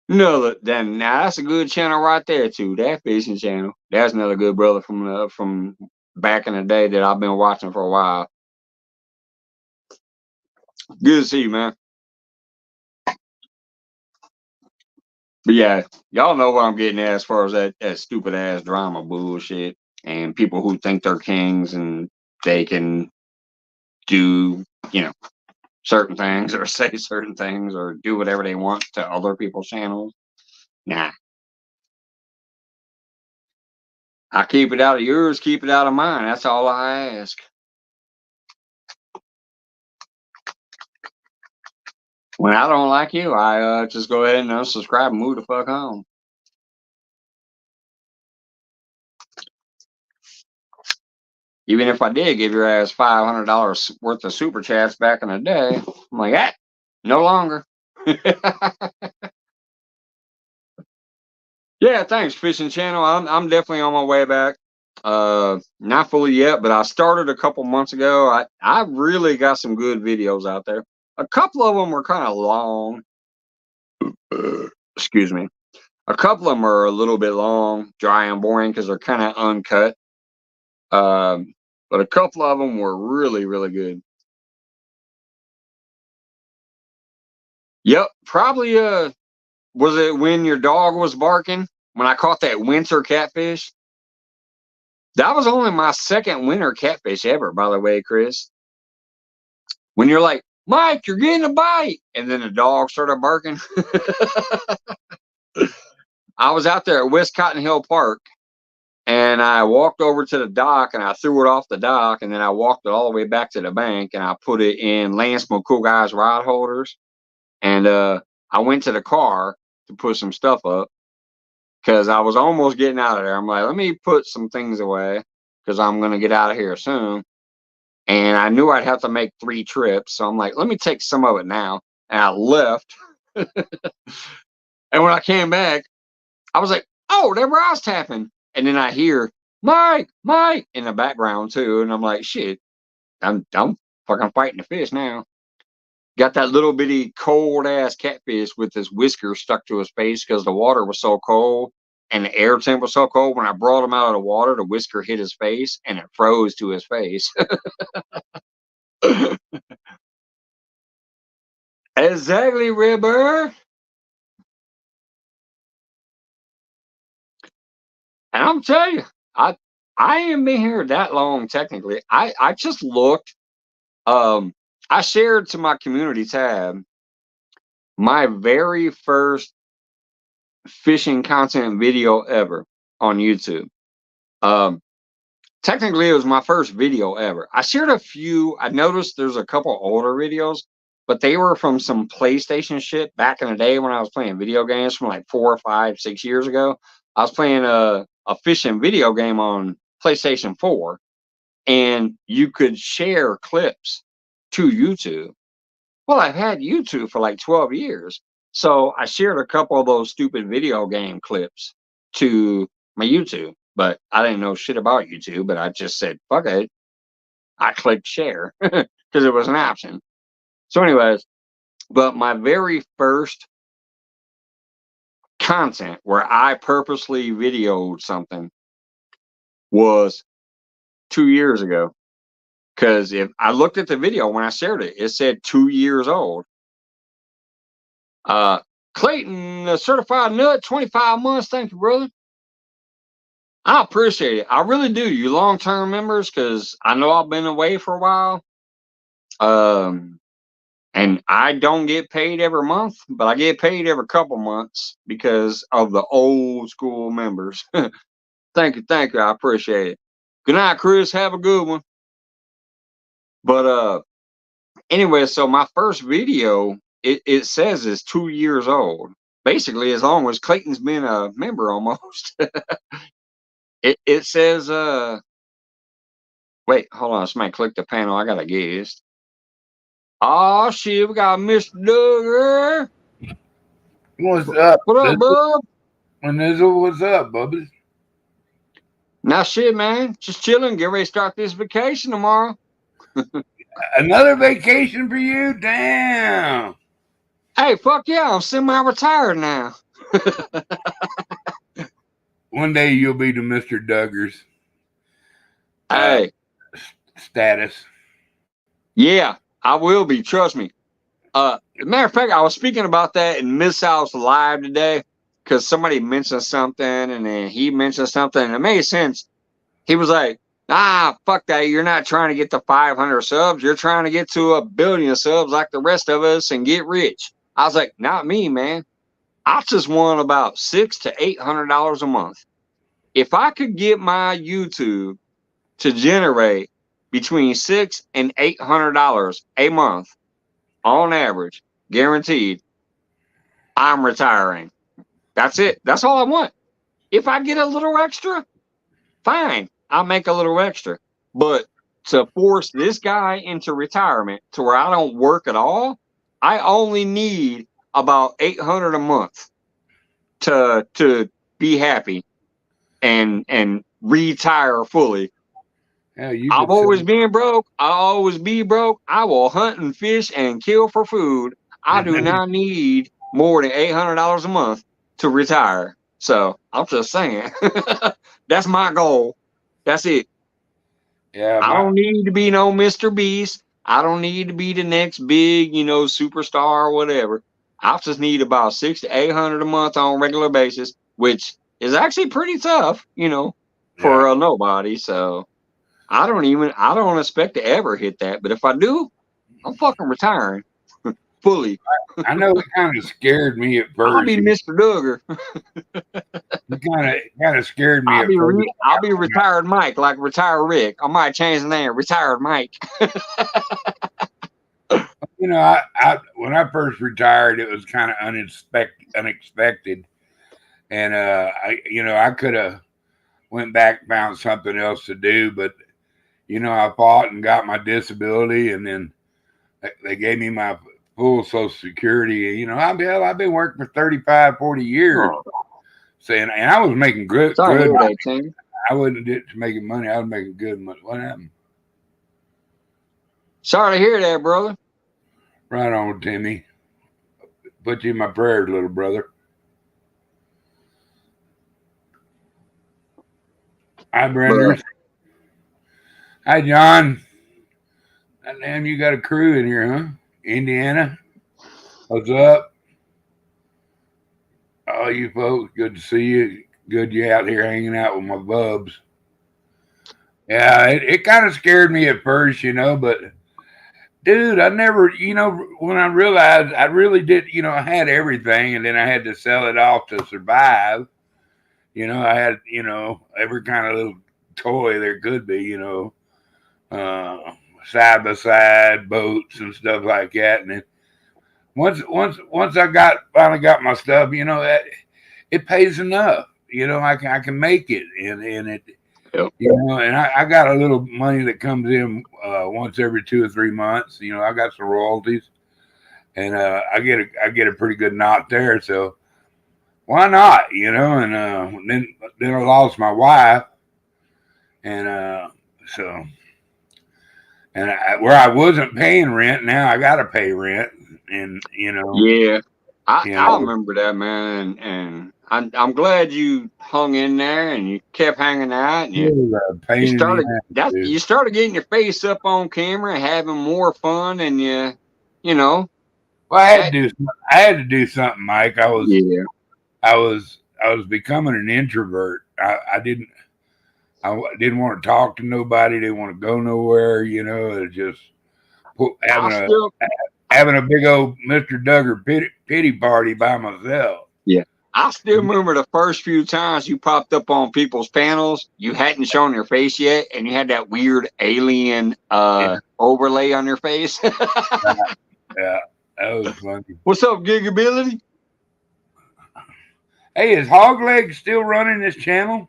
No, then now that's a good channel right there too. That fishing channel. That's another good brother from back in the day that I've been watching for a while. Good to see you, man. But yeah, y'all know what I'm getting at as far as that stupid ass drama bullshit and people who think they're kings and they can do, certain things or say certain things or do whatever they want to other people's channels. Nah. I keep it out of yours, keep it out of mine. That's all I ask. When I don't like you, I just go ahead and unsubscribe and move the fuck on. Even if I did give your ass $500 worth of super chats back in the day, I'm like, no longer. Yeah, thanks, Fishing Channel. I'm definitely on my way back. Not fully yet, but I started a couple months ago. I really got some good videos out there. A couple of them were kind of long. Excuse me. A couple of them are a little bit long, dry and boring because they're kind of uncut. But a couple of them were really, really good. Yep, probably was it when your dog was barking when I caught that winter catfish? That was only my second winter catfish ever, by the way, Chris. When you're like, Mike, you're getting a bite, and then the dog started barking. I was out there at West Cotton Hill Park, and I walked over to the dock, and I threw it off the dock, and then I walked it all the way back to the bank, and I put it in Lance McCool rod holders, and I went to the car to put some stuff up because I was almost getting out of there. I'm like, let me put some things away because I'm going to get out of here soon. And I knew I'd have to make 3 trips. So I'm like, let me take some of it now. And I left. And when I came back, I was like, oh, that brass tapping. And then I hear Mike in the background too. And I'm like, shit, I'm fucking fighting the fish now. Got that little bitty cold ass catfish with his whisker stuck to his face because the water was so cold and the air temp was so cold. When I brought him out of the water, the whisker hit his face and it froze to his face. Exactly, Ribber. And I'm telling you, I ain't been here that long technically. I just looked. I shared to my community tab my very first fishing content video ever on YouTube. Technically, it was my first video ever. I shared a few. I noticed there's a couple older videos, but they were from some PlayStation shit back in the day when I was playing video games from like 4 or 5, 6 years ago. I was playing a fishing video game on PlayStation 4, and you could share clips to YouTube. Well, I've had YouTube for like 12 years. So I shared a couple of those stupid video game clips to my YouTube, but I didn't know shit about YouTube, but I just said, fuck it. I clicked share because it was an option. So anyways, but my very first content where I purposely videoed something was 2 years ago. Because if I looked at the video when I shared it, it said 2 years old. Clayton, a certified nut, 25 months. Thank you, brother. I appreciate it. I really do. You long-term members, because I know I've been away for a while. And I don't get paid every month, but I get paid every couple months because of the old school members. Thank you. I appreciate it. Good night, Chris. Have a good one. But anyway, so my first video, it says is 2 years old. Basically, as long as Clayton's been a member almost. It says wait, hold on, somebody click the panel. I got a guest. Oh shit, we got Mr. Duggar.
What's up?
What up, bub?
What's up, Bubba?
Now shit, man. Just chilling. Get ready to start this vacation tomorrow.
Another vacation for you? Damn.
Hey, fuck yeah, I'm semi-retired now.
One day you'll be the Mr. Duggars uh,
Hey,
status.
yeah, I will be. Trust me. As a matter of fact, I was speaking about that in Miss House Live today because somebody mentioned something and then he mentioned something and it made sense. He was like, fuck that. You're not trying to get to 500 subs. You're trying to get to 1 billion subs like the rest of us and get rich. I was like, not me, man. I just want about $600 to $800 a month. If I could get my YouTube to generate between $600 and $800 a month on average, guaranteed, I'm retiring. That's it. That's all I want. If I get a little extra, fine. I'll make a little extra. But to force this guy into retirement to where I don't work at all, I only need about 800 a month to be happy and retire fully.
Yeah, you
I've
could
always
sell.
been broke. I'll always be broke. I will hunt and fish and kill for food. I do not need more than $800 a month to retire. So I'm just saying, that's my goal. That's it.
Yeah,
I don't need to be no Mr. Beast. I don't need to be the next big, superstar or whatever. I just need about 600 to 800 a month on a regular basis, which is actually pretty tough,
yeah.
for a nobody. So I don't expect to ever hit that. But if I do, I'm fucking retiring fully.
I know it kind of scared me at
I'll
first.
be Mr. Duggar.
You kind of scared me at first.
I'll be retired Mike, like retired Rick. I might change the name, retired Mike.
You know, I when I first retired, it was kind of unexpected, and I could have went back, found something else to do, but I fought and got my disability, and then they gave me my full Social Security. I've been working for 35, 40 years,
Oh,
saying, and I was making good.
sorry to hear that, Tim.
I wasn't making money. I was making good money. What happened?
Sorry to hear that, brother.
Right on, Timmy. Put you in my prayers, little brother. Hi, Brenders. Hi, John. Damn, you got a crew in here, huh? Indiana. What's up? Oh, you folks, good to see you. Good you out here hanging out with my bubs. Yeah, it kind of scared me at first, but dude, I never, when I realized I really did, I had everything and then I had to sell it off to survive. I had, every kind of little toy there could be, side by side boats and stuff like that. And then once I finally got my stuff, it pays enough. I can make it, and it,
Yep.
and I got a little money that comes in once every 2 or 3 months. I got some royalties, and I get a pretty good knot there. So why not? And then I lost my wife, and so. And where I wasn't paying rent, now I got to pay rent, and
Yeah, I remember that, man, and I'm glad you hung in there and you kept hanging out and you started getting your face up on camera, having more fun, and you know
Well,
that,
I had to do something, Mike.
yeah.
I was becoming an introvert. I didn't want to talk to nobody. Didn't want to go nowhere. Just having a big old Mr. Duggar pity party by myself.
Yeah. I still remember the first few times you popped up on people's panels. You hadn't shown your face yet, and you had that weird alien overlay on your face.
Yeah, that was funny.
What's up, Gigability?
Hey, is Hogleg still running this channel?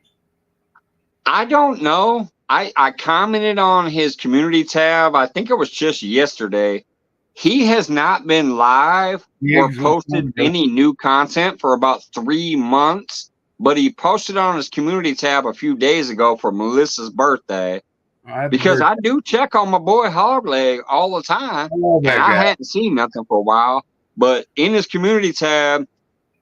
I don't know. I commented on his community tab. I think it was just yesterday. He has not been live or posted any new content for about 3 months. but he posted on his community tab a few days ago for Melissa's birthday. Because I do check on my boy Hogleg all the time, and I hadn't seen nothing for a while. But in his community tab,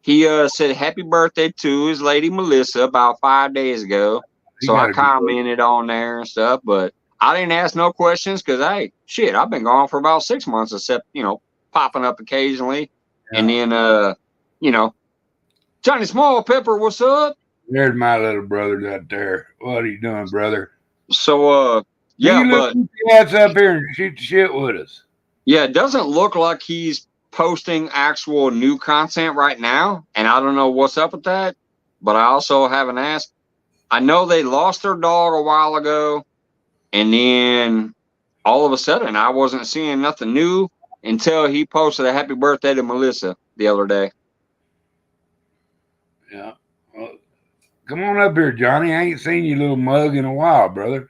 he said happy birthday to his lady Melissa about 5 days ago. So I commented on there and stuff, but I didn't ask no questions because, hey, shit, I've been gone for about 6 months, except, popping up occasionally. Yeah. And then, Johnny Small Pepper, what's up?
There's my little brother out there. What are you doing, brother?
So, yeah, but
ass up here and shoot the shit with us.
Yeah, it doesn't look like he's posting actual new content right now, and I don't know what's up with that. But I also haven't asked. I know they lost their dog a while ago, and then all of a sudden I wasn't seeing nothing new until he posted a happy birthday to Melissa the other day.
Yeah. Well, come on up here, Johnny. I ain't seen you little mug in a while, brother.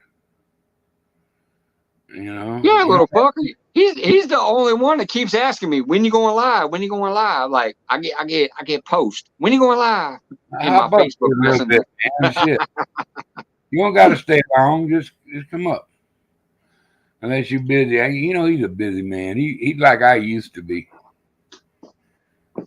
Yeah, little fucker. He's the only one that keeps asking me, when you going live? When you going live? Like I get post. When you going live? In my Facebook Messenger.
Shit. You don't gotta stay long, just come up. Unless you're busy. He's a busy man. He's like I used to be.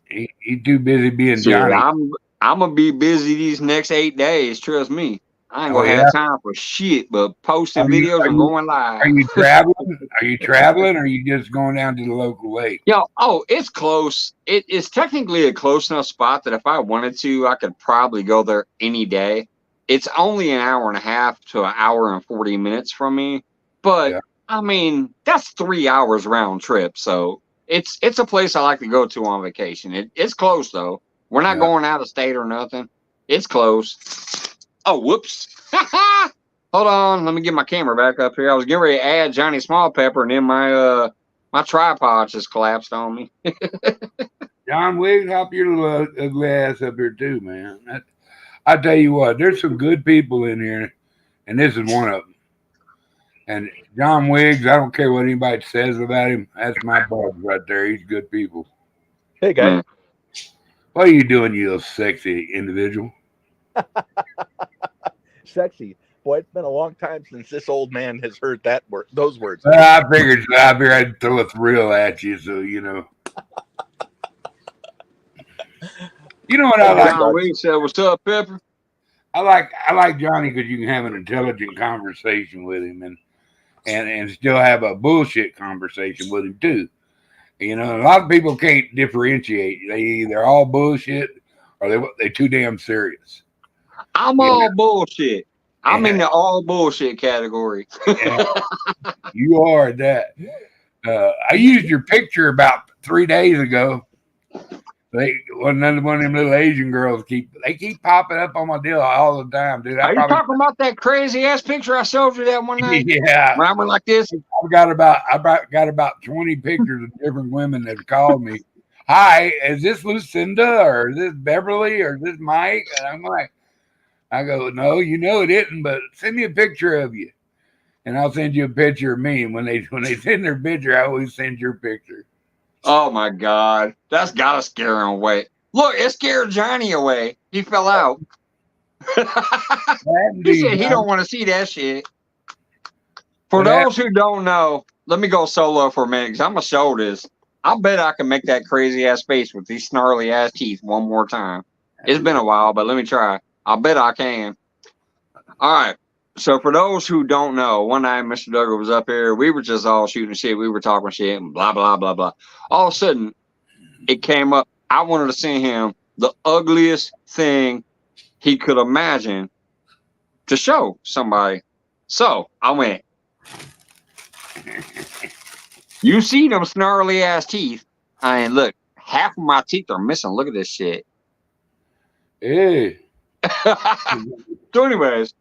He's too busy being Johnny.
I'm gonna be busy these next 8 days, trust me. I ain't gonna have time for shit, but posting videos and going live.
Are you traveling? Or are you just going down to the local lake?
It's close. It's technically a close enough spot that if I wanted to, I could probably go there any day. It's only an hour and a half to an hour and 40 minutes from me. But I mean, that's 3 hours round trip. So it's a place I like to go to on vacation. It's close though. We're not going out of state or nothing. It's close. Oh, whoops. Hold on. Let me get my camera back up here. I was getting ready to add Johnny Small Pepper, and then my tripod just collapsed on me.
John Wiggs, hop your little ugly ass up here too, man. I tell you what, there's some good people in here, and this is one of them. And John Wiggs, I don't care what anybody says about him. That's my boss right there. He's good people.
Hey, guys.
What are you doing, you little sexy individual?
Sexy. Boy, it's been a long time since this old man has heard those words.
I figured I'd throw a thrill at you, so you know. You know what I like?
John Wiggs said, "What's up, Pepper?"
I like Johnny because you can have an intelligent conversation with him and still have a bullshit conversation with him too. A lot of people can't differentiate. They either all bullshit or they too damn serious.
I'm all bullshit. I'm in the all bullshit category.
You are that. I used your picture about 3 days ago. One of them little Asian girls keep popping up on my deal all the time, dude.
Are you talking about that crazy ass picture I showed you that one night?
Yeah,
when I went like this.
I got about 20 pictures of different women that called me. Hi, is this Lucinda or is this Beverly or is this Mike? And I'm like, I go, no, it isn't, but send me a picture of you, and I'll send you a picture of me. And when they send their picture, I always send your picture.
Oh my God, that's gotta scare him away. Look, it scared Johnny away. He fell out. He said he don't want to see that shit. For those who don't know, let me go solo for a minute because I'm gonna show this. I bet I can make that crazy ass face with these snarly ass teeth one more time. It's been a while, but let me try. I bet I can. All right. So for those who don't know, one night Mr. Duggar was up here. We were just all shooting shit. We were talking shit and blah, blah, blah, blah. All of a sudden, it came up. I wanted to send him the ugliest thing he could imagine to show somebody. So I went, you see them snarly ass teeth? Look, half of my teeth are missing. Look at this shit.
Hey.
So anyways,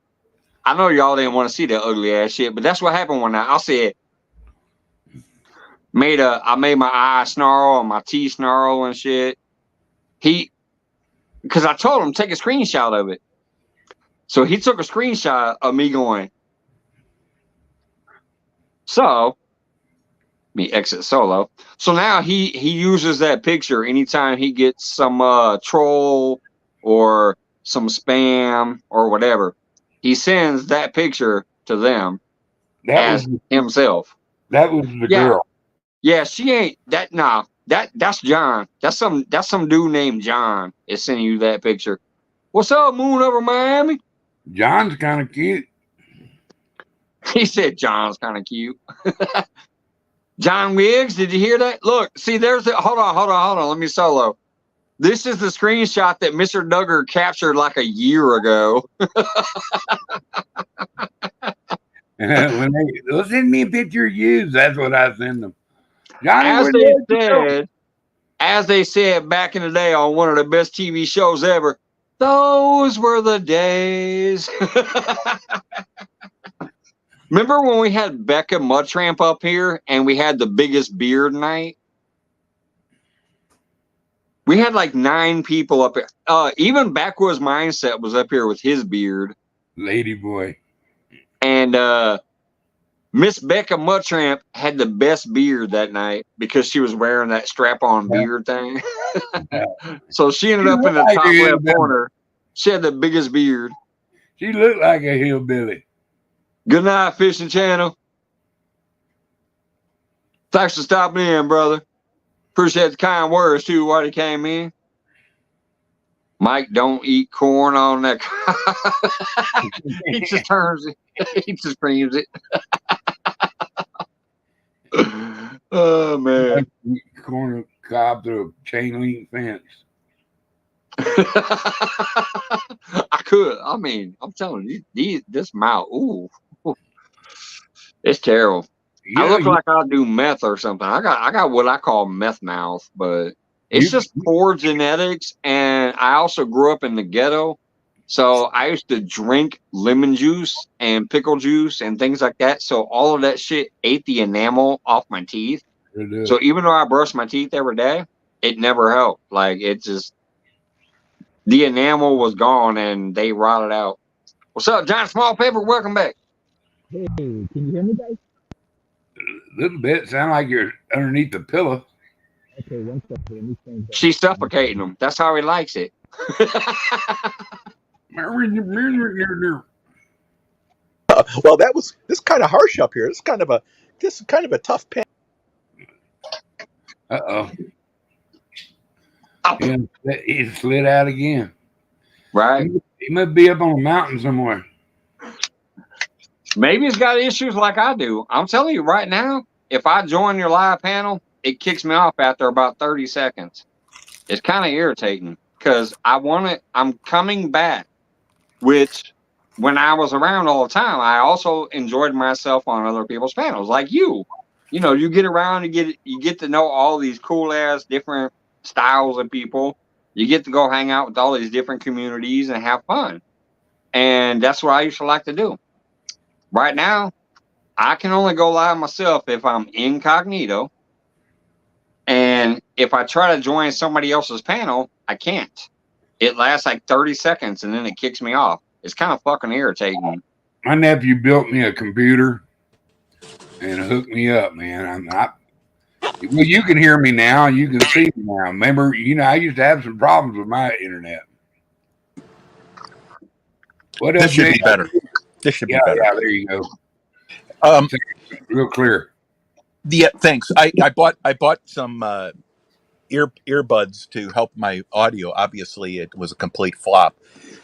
I know y'all didn't want to see that ugly ass shit, but that's what happened one night. I said, I made my eye snarl and my teeth snarl and shit. Because I told him take a screenshot of it. So he took a screenshot of me going. So, me exit solo. So now he uses that picture anytime he gets some troll or some spam or whatever, he sends that picture to them as himself.
That was the
Yeah.
girl.
Yeah, she ain't that. Nah, that's John. That's some dude named John is sending you that picture. What's up, moon over Miami?
John's kind of cute.
He said John's kind of cute. John Wiggs, did you hear that? Look, see, there's the. Hold on. Let me solo. This is the screenshot that Mr. Duggar captured like a year ago.
When they'll send me a picture of you, that's what I send them. Johnny,
as they said back in the day on one of the best TV shows ever, those were the days. Remember when we had Becca Mudtramp up here and we had the biggest beard night? We had like 9 people up here. Even Backwoods Mindset was up here with his beard.
Lady boy.
And Miss Becca Mudtramp had the best beard that night because she was wearing that strap-on beard thing. So she ended up in the top left corner. She had the biggest beard.
She looked like a hillbilly.
Good night, Fishing Channel. Thanks for stopping in, brother. Appreciate the kind words, too, while he came in. Mike, don't eat corn on that. He just turns it. He just screams it. Oh, man.
Corn cob through a chain link fence.
I could. I mean, I'm telling you, this mouth, ooh, it's terrible.
Yeah,
I look like I'll do meth or something. I got what I call meth mouth, but it's just poor genetics. And I also grew up in the ghetto, so I used to drink lemon juice and pickle juice and things like that. So all of that shit ate the enamel off my teeth. So even though I brush my teeth every day, it never helped. Like it just. The enamel was gone and they rotted out. What's up, John Small Paper? Welcome back.
Hey, can you hear me, guys?
A little bit. Sound like you're underneath the pillow.
Okay, one second. Let me change that.
She's suffocating him. That's how he likes it.
Well, this kind of harsh up here. This is kind of a tough pen.
Uh-oh. Yeah, he slid out again.
Right.
He must be up on a mountain somewhere.
Maybe he's got issues like I do. I'm telling you right now, if I join your live panel, it kicks me off after about 30 seconds. It's kind of irritating because I'm coming back, which when I was around all the time, I also enjoyed myself on other people's panels like you. You know, you get around, you get to know all these cool ass different styles of people. You get to go hang out with all these different communities and have fun. And that's what I used to like to do. Right now, I can only go live myself if I'm incognito. And if I try to join somebody else's panel, I can't. It lasts like 30 seconds and then it kicks me off. It's kind of fucking irritating.
My nephew built me a computer and hooked me up, man. Well, you can hear me now. You can see me now. Remember, I used to have some problems with my internet.
This should be better. This should be better.
Yeah, there you go. Real clear.
Yeah, thanks. I bought some earbuds to help my audio. Obviously, it was a complete flop.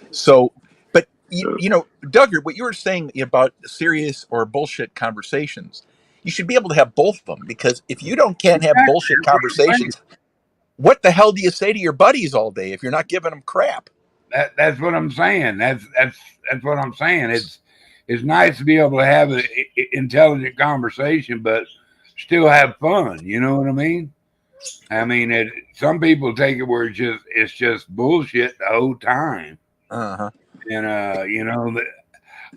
So, but you know, Duggar, what you were saying about serious or bullshit conversations, you should be able to have both of them, because if you can't have bullshit conversations, what the hell do you say to your buddies all day if you're not giving them crap?
That's what I'm saying. That's what I'm saying. It's nice to be able to have an intelligent conversation, but still have fun. You know what I mean? I mean, some people take it where it's just bullshit the whole time.
Uh-huh.
And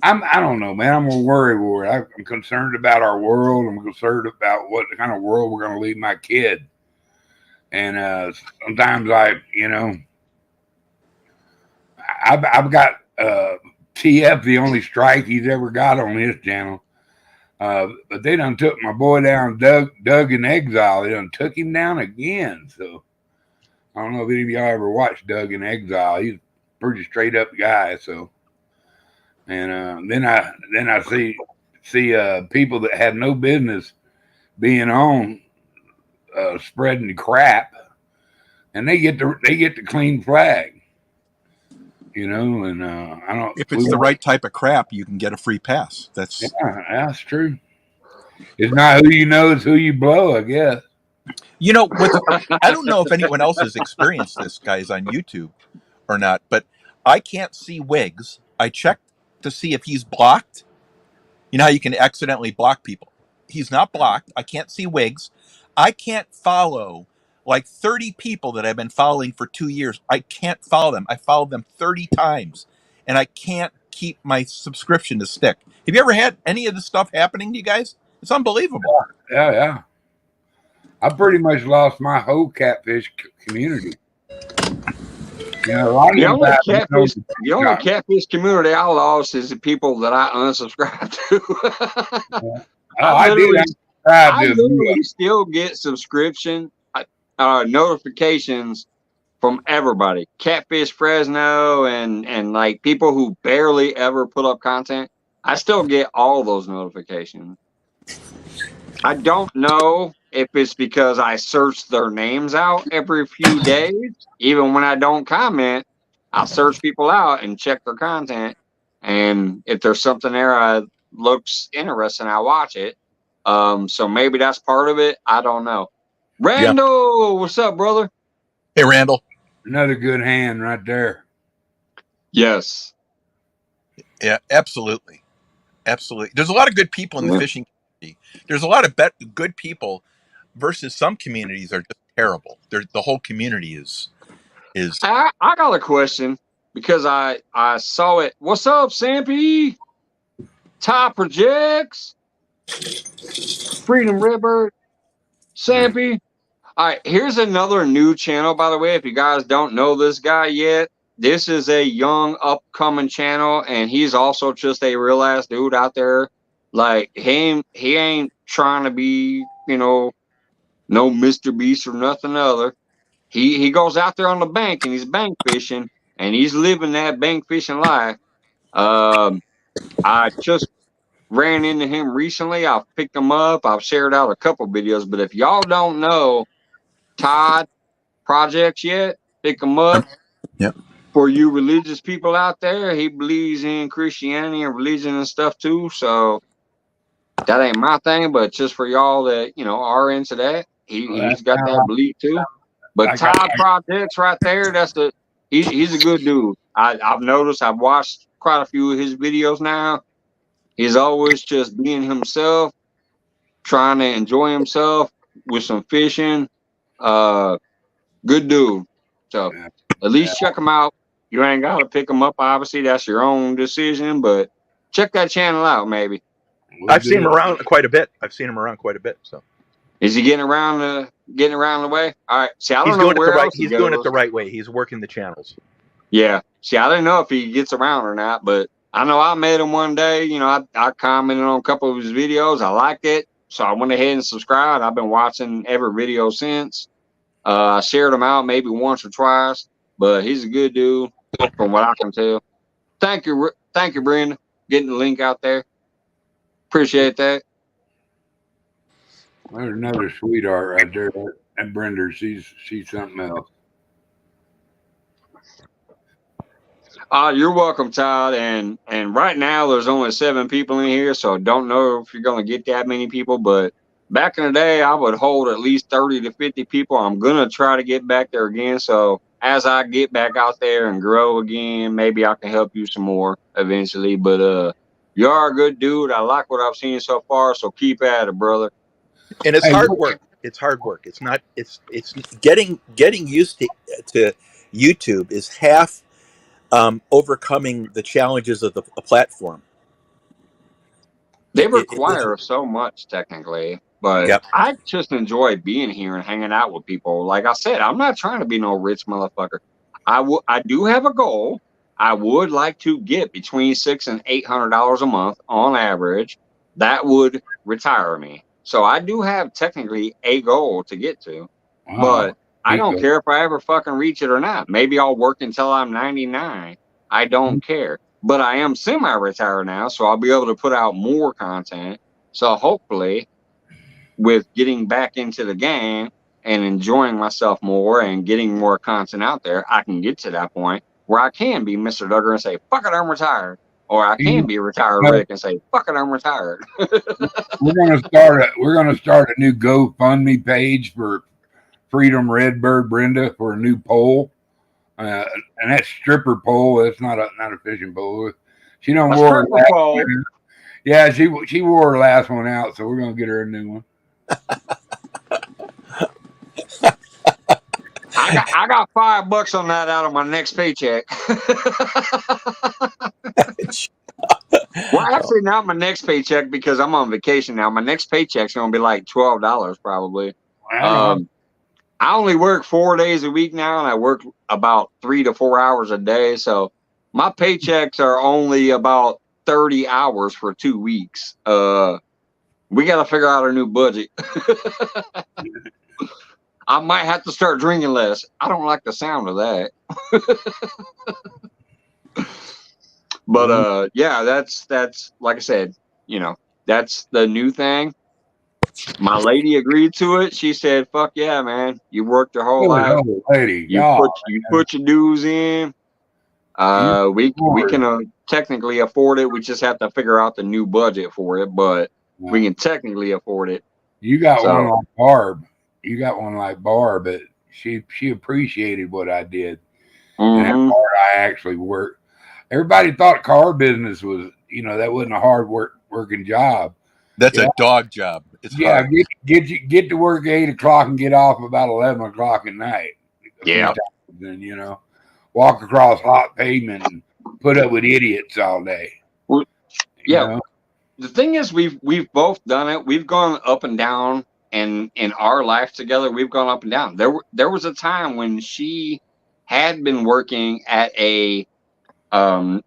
I don't know, man. I'm a worry ward. I'm concerned about our world. I'm concerned about what kind of world we're going to leave my kid. And sometimes I've got TF, the only strike he's ever got on his channel. But they done took my boy down, Doug in Exile. They done took him down again. So I don't know if any of y'all ever watched Doug in Exile. He's pretty straight up guy. So, and then I see people that have no business being on spreading crap, and they get the clean flag, you know. And I don't.
If it's the right type of crap, you can get a free pass. That's
that's true. It's not who you know, it's who you blow, I guess.
You know what? I don't know if anyone else has experienced this, guys, on YouTube or not, but I can't see Wiggs. I checked to see if he's blocked. You know how you can accidentally block people? He's not blocked. I can't see Wiggs. I can't follow like 30 people that I've been following for 2 years. I can't follow them. I followed them 30 times, and I can't keep my subscription to stick. Have you ever had any of this stuff happening to you guys? It's unbelievable.
Yeah. I pretty much lost my whole catfish community. You know, a lot of
the only catfish community I lost is the people that I unsubscribed to. I literally still get subscription notifications from everybody. Catfish Fresno and like people who barely ever put up content. I still get all those notifications. I don't know if it's because I search their names out every few days. Even when I don't comment, I search people out and check their content. And if there's something there that looks interesting, I watch it. So maybe that's part of it. I don't know. Randall, what's up, brother?
Hey, Randall.
Another good hand right there.
Yes.
Yeah, absolutely. Absolutely. There's a lot of good people in the fishing community. There's a lot of good people versus some communities are just terrible. The whole community is.
I got a question because I saw it. What's up, Sampy? Ty Projects, Freedom Redbird, Sampy. All right, here's another new channel, by the way. If you guys don't know this guy yet, this is a young, upcoming channel, and he's also just a real ass dude out there. Like he ain't trying to be, you know, no Mr. Beast or nothing other. He goes out there on the bank and he's bank fishing and he's living that bank fishing life. I just ran into him recently. I've picked him up. I've shared out a couple videos, but if y'all don't know Todd Projects yet, pick him up.
Yep.
For you religious people out there, he believes in Christianity and religion and stuff too. So that ain't my thing, but just for y'all that, you know, are into that, he's got that belief too. But Todd Projects right there, he's a good dude. I've noticed, I've watched quite a few of his videos now. He's always just being himself, trying to enjoy himself with some fishing. Good dude. So at least check him out. You ain't got to pick him up. Obviously, that's your own decision, but check that channel out, maybe.
I've seen him around quite a bit. So
is he getting around the way? All right. See, I don't know
where
else
he's doing it the right way. He's working the channels.
Yeah. See, I didn't know if he gets around or not, but I know I met him one day. You know, I commented on a couple of his videos. I liked it, so I went ahead and subscribed. I've been watching every video since. I shared him out maybe once or twice, but he's a good dude from what I can tell. Thank you, Brenda, getting the link out there. Appreciate that.
There's another sweetheart right there. And Brenda, she's something else.
You're welcome, Todd. And right now there's only 7 people in here, so don't know if you're going to get that many people. But back in the day, I would hold at least 30 to 50 people. I'm going to try to get back there again. So as I get back out there and grow again, maybe I can help you some more eventually. But you are a good dude. I like what I've seen so far. So keep at it, brother.
And it's hard work. It's hard work. It's not. It's getting used to YouTube is half overcoming the challenges of the platform.
They require so much technically, but I just enjoy being here and hanging out with people. Like I said, I'm not trying to be no rich motherfucker. I do have a goal. I would like to get between $600 and $800 a month on average. That would retire me. So I do have technically a goal to get to, but I don't care if I ever fucking reach it or not. Maybe I'll work until I'm 99. I don't care. But I am semi-retired now, so I'll be able to put out more content. So hopefully, with getting back into the game and enjoying myself more and getting more content out there, I can get to that point where I can be Mr. Duggar and say, fuck it, I'm retired. Or I can be retired Rick and say, fuck it, I'm retired.
We're gonna start a new GoFundMe page for Freedom Redbird Brenda for a new pole. And that stripper pole, that's not a fishing pole. She don't wore her pole. Yeah, she wore her last one out, so we're gonna get her a new one.
I got $5 on that out of my next paycheck. Well, actually, not my next paycheck because I'm on vacation now. My next paycheck's gonna be like $12 probably. I only work 4 days a week now, and I work about 3 to 4 hours a day. So my paychecks are only about 30 hours for 2 weeks. We got to figure out a new budget. I might have to start drinking less. I don't like the sound of that. But yeah, that's like I said, you know, that's the new thing. My lady agreed to it. She said, "Fuck yeah, man! You worked your whole life.
Lady,
you put your dues in. We can technically afford it. We just have to figure out the new budget for it, but we can technically afford it."
You got one like Barb. You got one like Barb, but she appreciated what I did. And that part I actually worked. Everybody thought car business was, you know, that wasn't a hard working job.
That's a dog job. It's hard.
Get to work at 8 o'clock and get off about 11 o'clock at night.
Yeah.
And, you know, walk across hot pavement and put up with idiots all day.
Well, yeah.
You know?
The thing is, we've both done it. We've gone up and down, and in our life together, we've gone up and down. There was a time when she had been working at a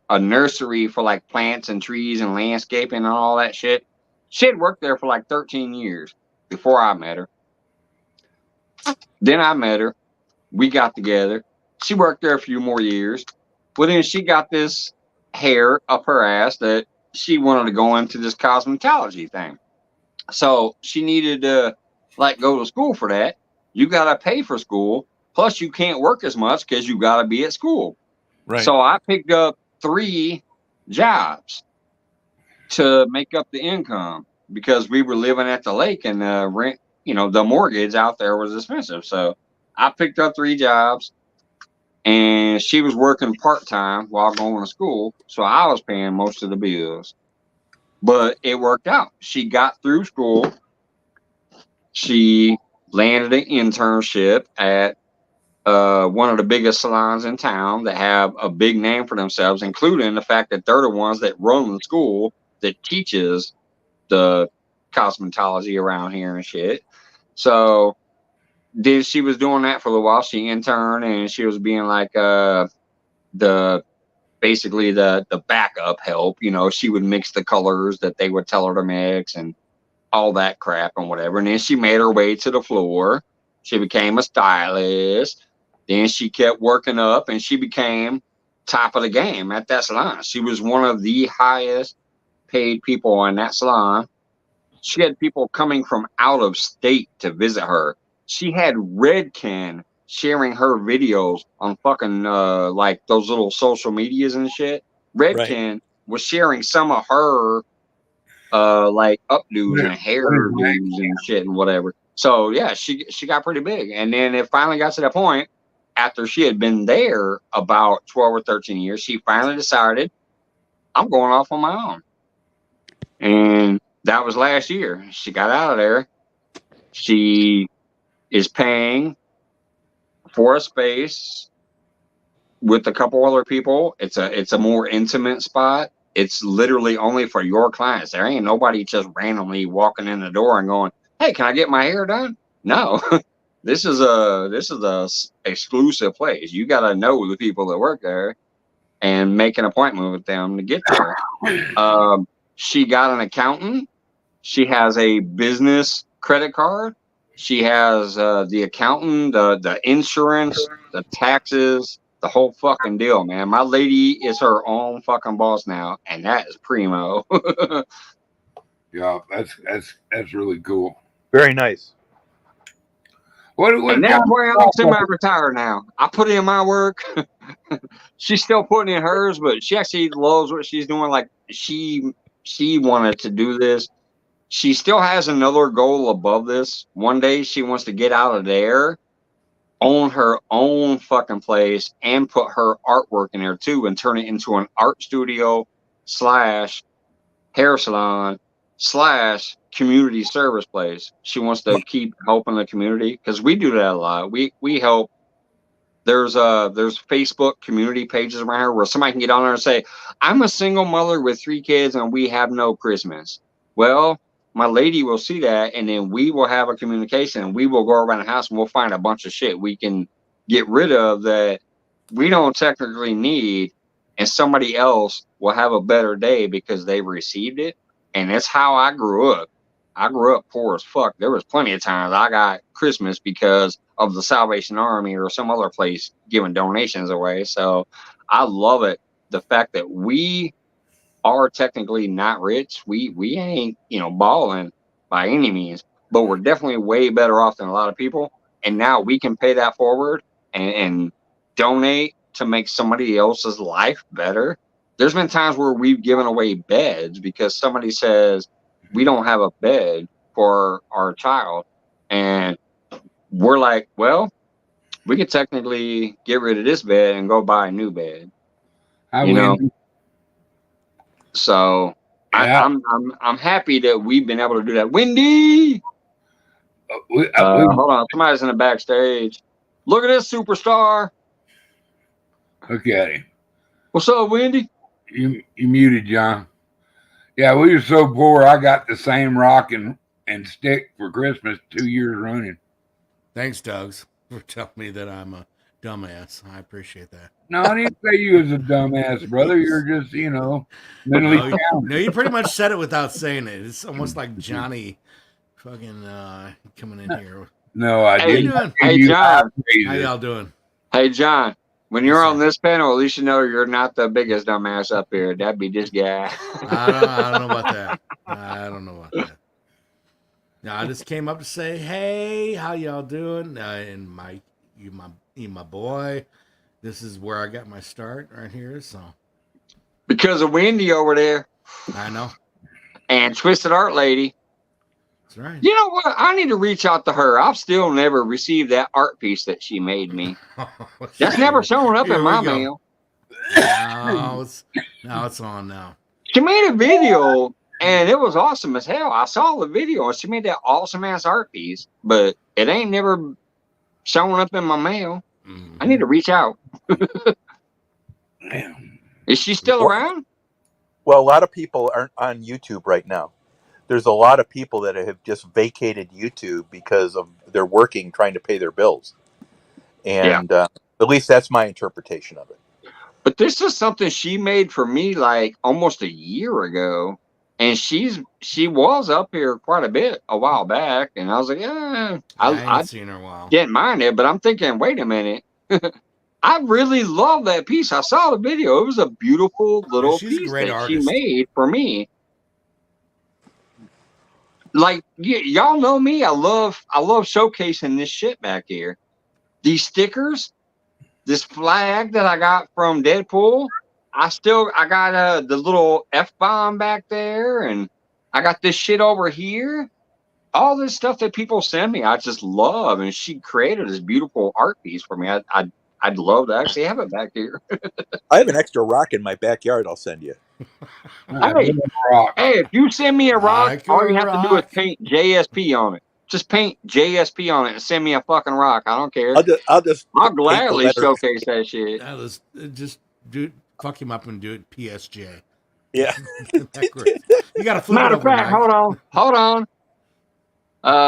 nursery for like plants and trees and landscaping and all that shit. She had worked there for like 13 years before I met her. Then I met her. We got together. She worked there a few more years. But then she got this hair up her ass that she wanted to go into this cosmetology thing. So she needed to like go to school for that. You got to pay for school. Plus you can't work as much because you got to be at school.
Right.
So I picked up 3 jobs to make up the income because we were living at the lake and the rent, you know, the mortgage out there was expensive. So I picked up 3 jobs and she was working part-time while going to school. So I was paying most of the bills, but it worked out. She got through school. She landed an internship at one of the biggest salons in town that have a big name for themselves, including the fact that they're the ones that run the school that teaches the cosmetology around here and shit. So she was doing that for a little while. She interned and she was being like basically the backup help. You know, she would mix the colors that they would tell her to mix and all that crap and whatever. And then she made her way to the floor. She became a stylist. Then she kept working up and she became top of the game at that salon. She was one of the highest paid people in that salon. She had people coming from out of state to visit her. She had Redken sharing her videos on fucking like those little social medias and shit. Redken was sharing some of her like updos and hairdos and shit and whatever. So yeah, she got pretty big. And then it finally got to the point after she had been there about 12 or 13 years, she finally decided, I'm going off on my own. And that was last year. She got out of there. She is paying for a space with a couple other people. It's a more intimate spot. It's literally only for your clients. There ain't nobody just randomly walking in the door and going, "Hey, can I get my hair done?" No. This is a exclusive place. You got to know the people that work there and make an appointment with them to get there. She got an accountant. She has a business credit card. She has the accountant, the insurance, the taxes, the whole fucking deal, man. My lady is her own fucking boss now, and that is primo.
Yeah, that's really cool.
Very nice.
What
And that's
John?
where I'm semi-retired now. I put in my work. She's still putting in hers, but she actually loves what she's doing. Like she wanted to do this. She still has another goal above this. One day she wants to get out of there, own her own fucking place, and put her artwork in there too, and turn it into an art studio slash hair salon slash community service place. She wants to keep helping the community because we do that a lot. We help. There's Facebook community pages around here where somebody can get on there and say, I'm a single mother with 3 kids and we have no Christmas. Well, my lady will see that, and then we will have a communication, and we will go around the house and we'll find a bunch of shit we can get rid of that we don't technically need, and somebody else will have a better day because they received it. And that's how I grew up. I grew up poor as fuck. There was plenty of times I got Christmas because of the Salvation Army or some other place giving donations away. So I love it. The fact that we are technically not rich. We ain't, balling by any means, but we're definitely way better off than a lot of people. And now we can pay that forward and donate to make somebody else's life better. There's been times where we've given away beds because somebody says we don't have a bed for our child. And we're like, well, we could technically get rid of this bed and go buy a new bed. So
Yeah.
I'm happy that we've been able to do that. Wendy, hold on, somebody's in the backstage. Look at this superstar.
Look at him.
What's up, Wendy?
You muted, John. Yeah, we were so poor. I got the same rock and stick for Christmas 2 years running.
Thanks, Doug's, for telling me that I'm a dumbass. I appreciate that.
No, I didn't say you was a dumbass, brother. You're just, mentally challenged.
No, you pretty much said it without saying it. It's almost like Johnny fucking coming in here.
No, I didn't.
Hey, John.
How y'all doing?
Hey, John. When you're on this panel, at least you know you're not the biggest dumbass up here. That'd be this guy.
I don't know about that. I don't know about that. No, I just came up to say, hey, how y'all doing? And my boy, this is where I got my start right here. So
because of Wendy over there.
I know.
And Twisted Art Lady.
That's right.
You know what? I need to reach out to her. I've still never received that art piece that she made me. That's never shown up in my mail.
No, it's on now.
She made a video, and it was awesome as hell. I saw the video, and she made that awesome-ass art piece, but it ain't never shown up in my mail. Mm-hmm. I need to reach out. Is she still around?
Well, a lot of people aren't on YouTube right now. There's a lot of people that have just vacated YouTube because of they're working, trying to pay their bills. And at least that's my interpretation of it.
But this is something she made for me like almost a year ago. And she was up here quite a bit a while back. And I was like, I
haven't seen her in a while.
Didn't mind it, but I'm thinking, wait a minute. I really love that piece. I saw the video. It was a beautiful little piece that she made for me. Like y'all know me, I love showcasing this shit back here. These stickers, this flag that I got from Deadpool. I got the little F-bomb back there, and I got this shit over here. All this stuff that people send me, I just love. And she created this beautiful art piece for me. I'd love to actually have it back here.
I have an extra rock in my backyard. I'll send you.
Hey, if you send me a rock, all you have to do is paint JSP on it. Just paint JSP on it and send me a fucking rock. I don't care. I'll gladly showcase that shit.
Just fuck him up and do it PSJ.
Yeah.
You gotta flip
Matter
it over.
Matter of fact, hold on.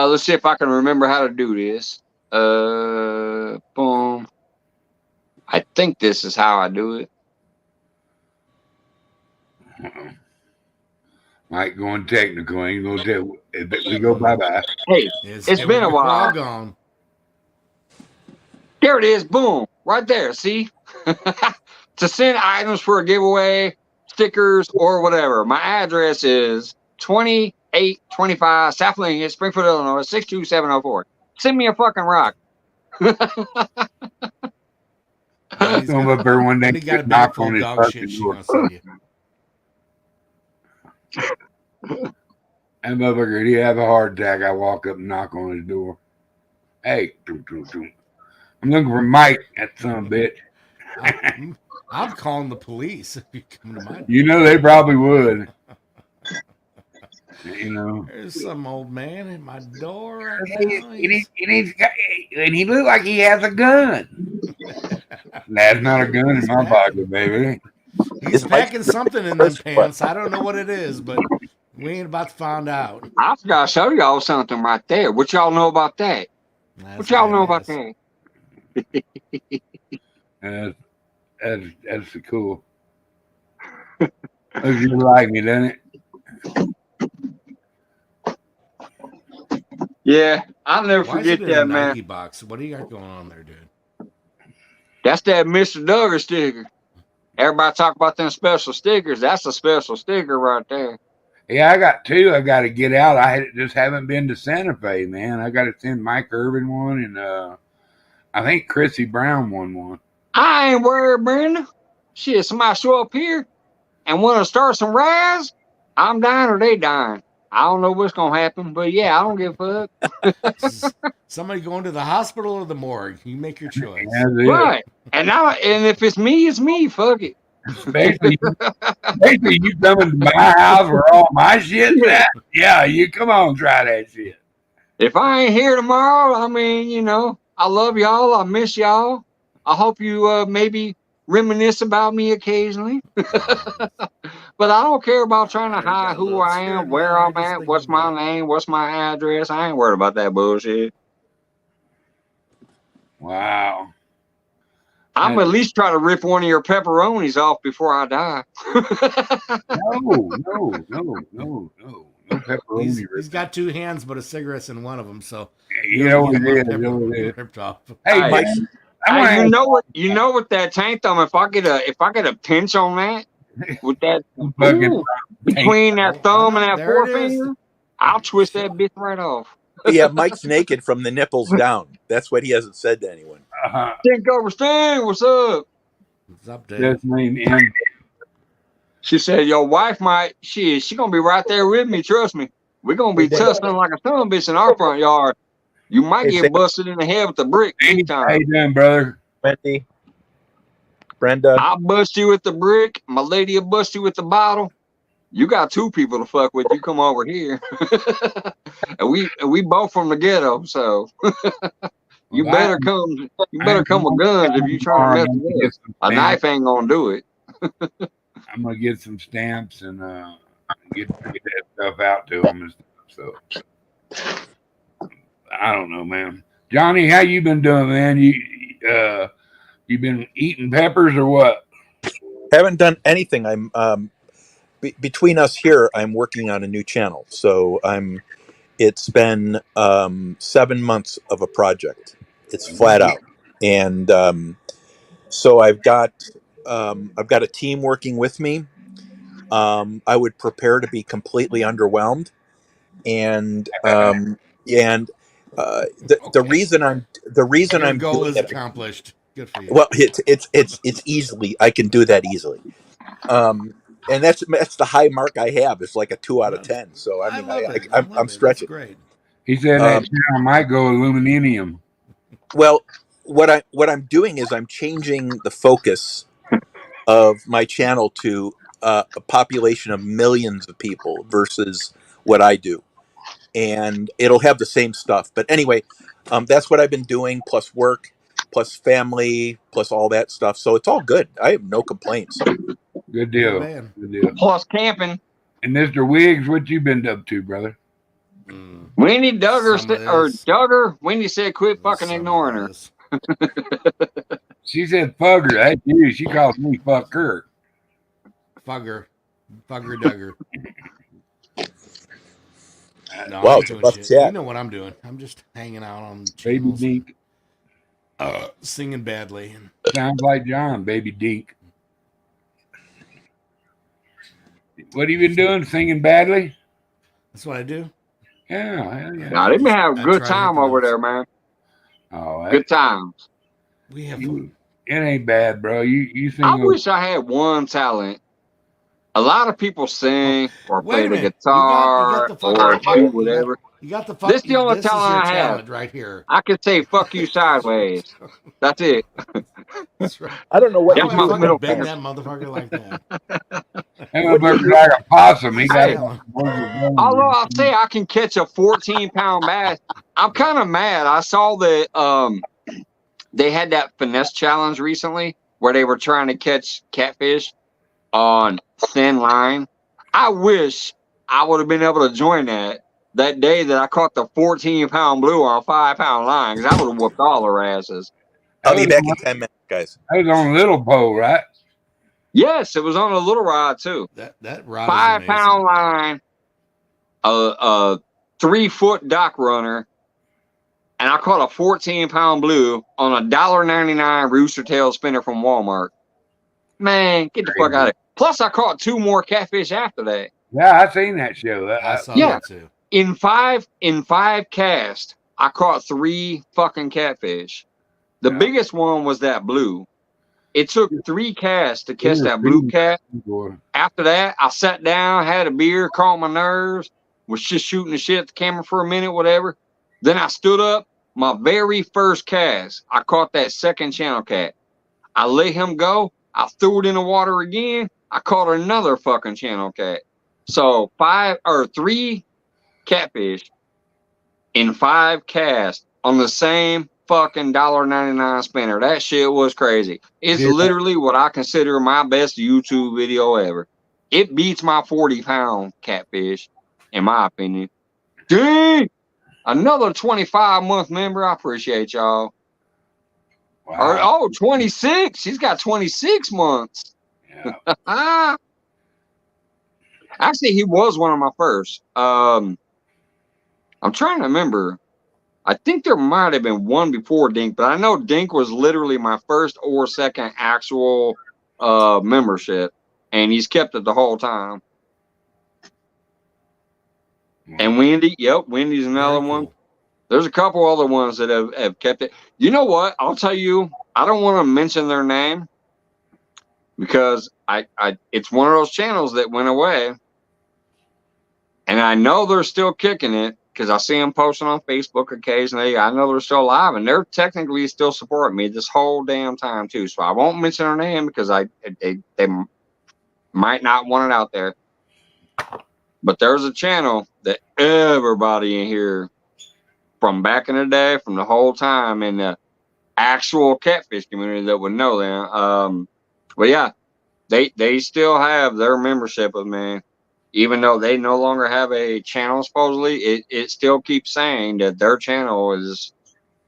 Let's see if I can remember how to do this. Boom. I think this is how I do it.
Mike going technical. Ain't gonna tell. We go bye-bye.
Hey, it's been a
We're all
while.
gone.
There it is. Boom. Right there. See? To send items for a giveaway, stickers, or whatever. My address is 2825 South Lincoln, Springfield, Illinois, 62704. Send me a fucking rock.
He's
Come up there one day,
he got a bag
knock
full
on
of
his
dog shit.
fucking
She
door.
gonna send you.
That motherfucker, he have a heart attack. I walk up and knock on his door. Hey, I'm looking for Mike, that son of a bitch.
I'm calling the police if you come to my door.
You know, they probably would. You know.
There's some old man at my door right
And
now.
he looked like he has a gun. That's not a gun in my pocket, baby.
He's
It's Mike-
packing something in them pants. I don't know what it is, but we ain't about to find out.
I forgot to show y'all something right there. What y'all know about that? What y'all know about that?
That's cool. Looks just like me, doesn't it?
Yeah, I'll never
Why
forget
is it in a
that, man.
Nike box? What do you got going on there, dude?
That's that Mr. Duggar sticker. Everybody talk about them special stickers. That's a special sticker right there.
Yeah, I got two. I got to get out. Just haven't been to Santa Fe, man. I got to send Mike Irvin one, and I think Chrissy Brown won one.
I ain't worried, Brenda. Shit, somebody show up here and want to start some rise. I'm dying or they dying. I don't know what's gonna happen, but yeah, I don't give a fuck.
Somebody going to the hospital or the morgue? You make your choice.
That's it.
Right. And if it's me, it's me. Fuck it.
Basically, you coming to my house where all my shit's at? Yeah, you come on, try that shit.
If I ain't here tomorrow, I mean, you know, I love y'all. I miss y'all. I hope you maybe reminisce about me occasionally. But I don't care about trying to hide who I am, where I'm at, what's my name, what's my address. I ain't worried about that bullshit.
Wow.
I'm at least try to rip one of your pepperonis off before I die.
No pepperoni.
He's got two hands, but a cigarette's in one of them. So
You know what it is.
ripped off.
Hey,
Mike,
Hey, you know what that tank thumb, if I get a pinch on that with that between that thumb and that
There it is.
forefinger, I'll twist that bitch right off.
yeah, Mike's naked from the nipples down. That's what he hasn't said to anyone.
Stink over Sting, what's up?
What's up, Dave?
That's name M.
She said, your wife might, she gonna be right there with me, trust me. We're gonna be tussling like a son bitch in our front yard. You might get busted in the head with a brick big time.
How you doing, brother?
Wendy, Brenda.
I'll bust you with the brick. My lady will bust you with the bottle. You got two people to fuck with. You come over here. and we both from the ghetto, so you better come with guns if you trying to mess with us. A knife ain't gonna do it.
I'm gonna get some stamps and get that stuff out to them and stuff. So I don't know, man. Johnny, how you been doing, man? You been eating peppers or what?
Haven't done anything. I'm between us here. I'm working on a new channel, so It's been 7 months of a project. It's flat out, and so I've got a team working with me. I would prepare to be completely underwhelmed, and the reason I'm
goal
doing
is
it,
accomplished. Good for you.
well, it's easily, I can do that easily, and that's the high mark I have. It's like a 2 out of 10. So I mean, I'm stretching.
That's great.
He said that channel might go aluminum.
Well, what I'm doing is I'm changing the focus of my channel to a population of millions of people versus what I do, and it'll have the same stuff. But anyway, that's what I've been doing, plus work, plus family, plus all that stuff. So it's all good. I have no complaints.
Good deal.
Man.
Good deal.
Plus camping.
And Mr. Wiggs, what you been up to, brother?
Wendy Duggar, Wendy said quit fucking ignoring her.
She said fugger. That's you. She calls me fucker.
Fugger Duggar. No,
Wow,
I ain't
it's a
doing
rough
shit.
chat.
You know what I'm doing. I'm just hanging out on
Baby
channels,
Dink.
singing badly.
Sounds like John, Baby Dink. What have you been doing? Singing badly?
That's what I do.
Yeah, hell yeah.
Now, they been having a
I
good
try to hit
time
the
over
notes.
there, man.
Oh,
Good times.
We have
it ain't bad, bro. You
I
sing.
wish I had one talent. A lot of people sing or
Wait
play
a
the
minute. You got
guitar
the
or
fucking
do whatever.
you got the fuck.
This the only
This is
talent
your
I have.
talent right here.
I can say "fuck you" sideways. That's it.
That's right.
I don't know what
How
you
That's
do I
do
my
with
middle
fucking
that.
bend
finger.
that motherfucker like that?
That
What do you
motherfucker's
do?
like a possum. He got
Hey,
it.
although I'll say I can catch a 14-pound bass, I'm kind of mad. I saw that they had that finesse challenge recently where they were trying to catch catfish on thin line. I wish I would have been able to join that day that I caught the 14-pound blue on a 5-pound line, because I would have whooped all their asses.
I'll be back in 10 minutes, guys.
That was on Little Pole, right?
Yes, it was on a little rod too.
That rod is
5-pound
amazing.
line, a 3-foot dock runner, and I caught a 14-pound blue on a $1.99 rooster tail spinner from Walmart. Man, get the fuck out of it. Plus, I caught 2 more catfish after that.
Yeah, I seen that show.
I saw
Yeah.
that too.
In five casts, I caught 3 fucking catfish. The
Yeah.
biggest one was that blue. It took 3 casts to catch
They were
that blue
feeding
cat.
people.
After that, I sat down, had a beer, calmed my nerves, was just shooting the shit at the camera for a minute, whatever. Then I stood up. My very first cast, I caught that second channel cat. I let him go. I threw it in the water again. I caught another fucking channel cat. So 3 catfish in 5 casts on the same fucking $1.99 spinner. That shit was crazy. It's
Yeah.
literally what I consider my best YouTube video ever. It beats my 40-pound catfish, in my opinion. Dang! Another 25-month member. I appreciate y'all.
Wow.
Or 26. He's got 26 months.
Yeah.
Actually, he was one of my first. I'm trying to remember. I think there might have been one before Dink, but I know Dink was literally my first or second actual membership, and he's kept it the whole time. And Wendy, yep, Wendy's another one.
Cool.
There's a couple other ones that have kept it. You know what? I'll tell you, I don't want to mention their name because I it's one of those channels that went away. And I know they're still kicking it because I see them posting on Facebook occasionally. I know they're still alive, and they're technically still supporting me this whole damn time too. So I won't mention their name because they might not want it out there. But there's a channel that everybody in here from back in the day, from the whole time in the actual catfish community that would know them. But yeah, they still have their membership with me. Even though they no longer have a channel, supposedly, it still keeps saying that their channel is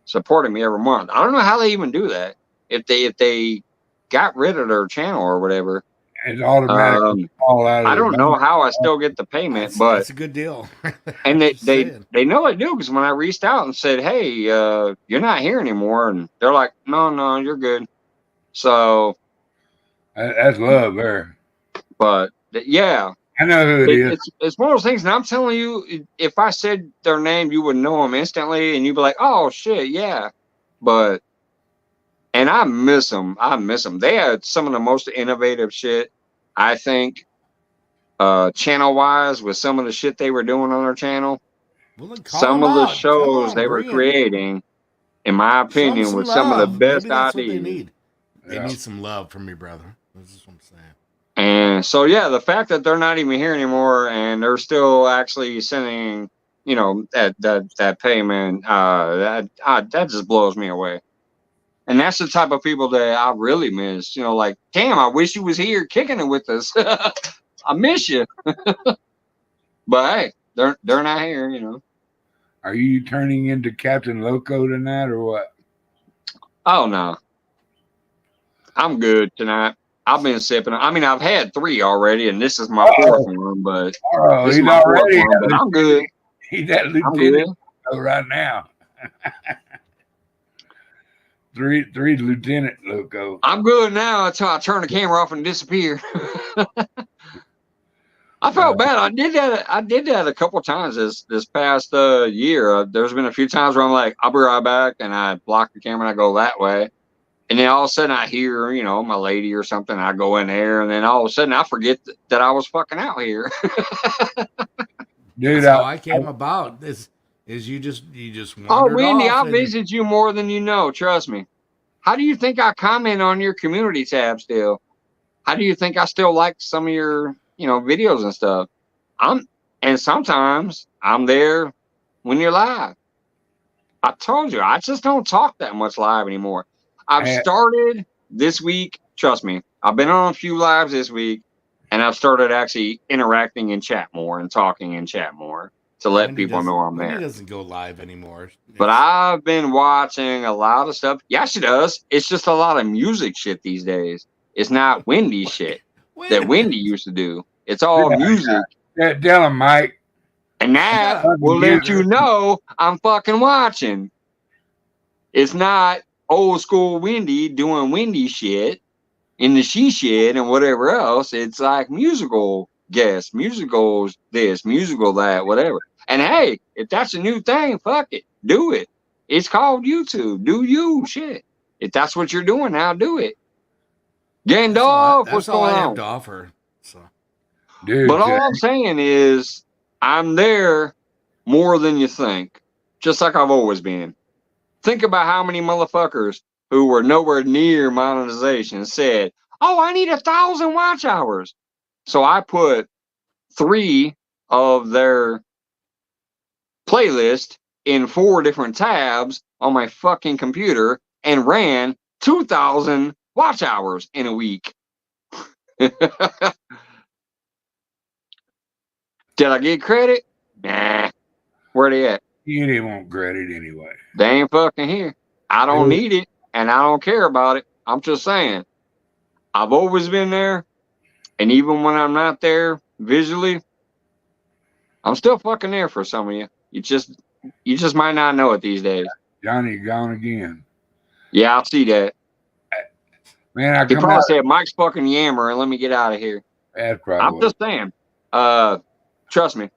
supporting me every month. I don't know how they even do that. If they got rid of their channel or whatever,
It's automatically all out of
I
their
don't know how I still get the payment. But
That's a good deal.
and
Just
they
saying.
know I do, because when I reached out and said, "Hey, you're not here anymore," and they're like, "No, you're good." So,
That's love there.
but yeah.
I know who it is.
It's one of those things, and I'm telling you, if I said their name, you would know them instantly, and you'd be like, "Oh shit, yeah." But and I miss them. They had some of the most innovative shit, I think, channel wise, with some of the shit they were doing on their channel.
Well, then call
Some
them
of the
out. Come
shows
on,
they were
bring 'em.
creating, in my
Show 'em
opinion,
some
with some of the
love.
best
Maybe that's
ideas.
what they need. They
Yeah.
need some love from me, brother. This is what I'm saying.
And so, yeah, the fact that they're not even here anymore and they're still actually sending, that payment, that just blows me away. And that's the type of people that I really miss. Like, damn, I wish you was here kicking it with us. I miss you. But hey, they're not here.
Are you turning into Captain Loco tonight or what?
Oh no, I'm good tonight. I've been sipping. I mean, I've had 3 already, and this is my 4th one. But
Oh,
this is
he's
my 4th
already.
one. But I'm good.
He's that
I'm
lieutenant
good.
right now. three lieutenant loco.
I'm good now until I turn the camera off and disappear. I felt bad. I did that a couple times this past year. There's been a few times where I'm like, I'll be right back, and I block the camera and I go that way. And then all of a sudden I hear, my lady or something. I go in there, and then all of a sudden I forget that I was fucking out here.
Dude,
That's how I came about. Is you just
Oh,
wandered
Wendy,
off
I'll
and
visit you more than you know. Trust me. How do you think I comment on your community tab still? How do you think I still like some of your, videos and stuff? And sometimes I'm there when you're live. I told you, I just don't talk that much live anymore. I've started this week. Trust me, I've been on a few lives this week, and I've started actually interacting in chat more and talking in chat more to let
Wendy
people know I'm
Wendy
there.
doesn't go live anymore.
But I've been watching a lot of stuff. Yeah, she does. It's just a lot of music shit these days. It's not Wendy shit that Wendy used to do. It's all music.
Tell him, Mike.
And that will let you know I'm fucking watching. It's not old school Wendy doing Wendy shit in the she shit and whatever else. It's like musical guests, musical this, musical that, whatever. And hey, if that's a new thing, fuck it. Do it. It's called YouTube. Do you shit. If that's what you're doing now, do it. Gandalf, what's going on?
That's all I have to offer. So.
Dude,
but all I'm saying is I'm there more than you think. Just like I've always been. Think about how many motherfuckers who were nowhere near monetization said, oh, I need 1,000 watch hours. So I put 3 of their playlist in 4 different tabs on my fucking computer and ran 2,000 watch hours in a week. Did I get credit? Nah. Where they at?
You didn't want credit anyway.
They ain't fucking here. I don't need it, and I don't care about it. I'm just saying. I've always been there, and even when I'm not there visually, I'm still fucking there for some of you. You just might not know it these days.
Johnny gone again.
Yeah, I'll see that.
Man,
he probably said Mike's fucking yammer and let me get out of here.
That's probably.
I'm just saying. Trust me.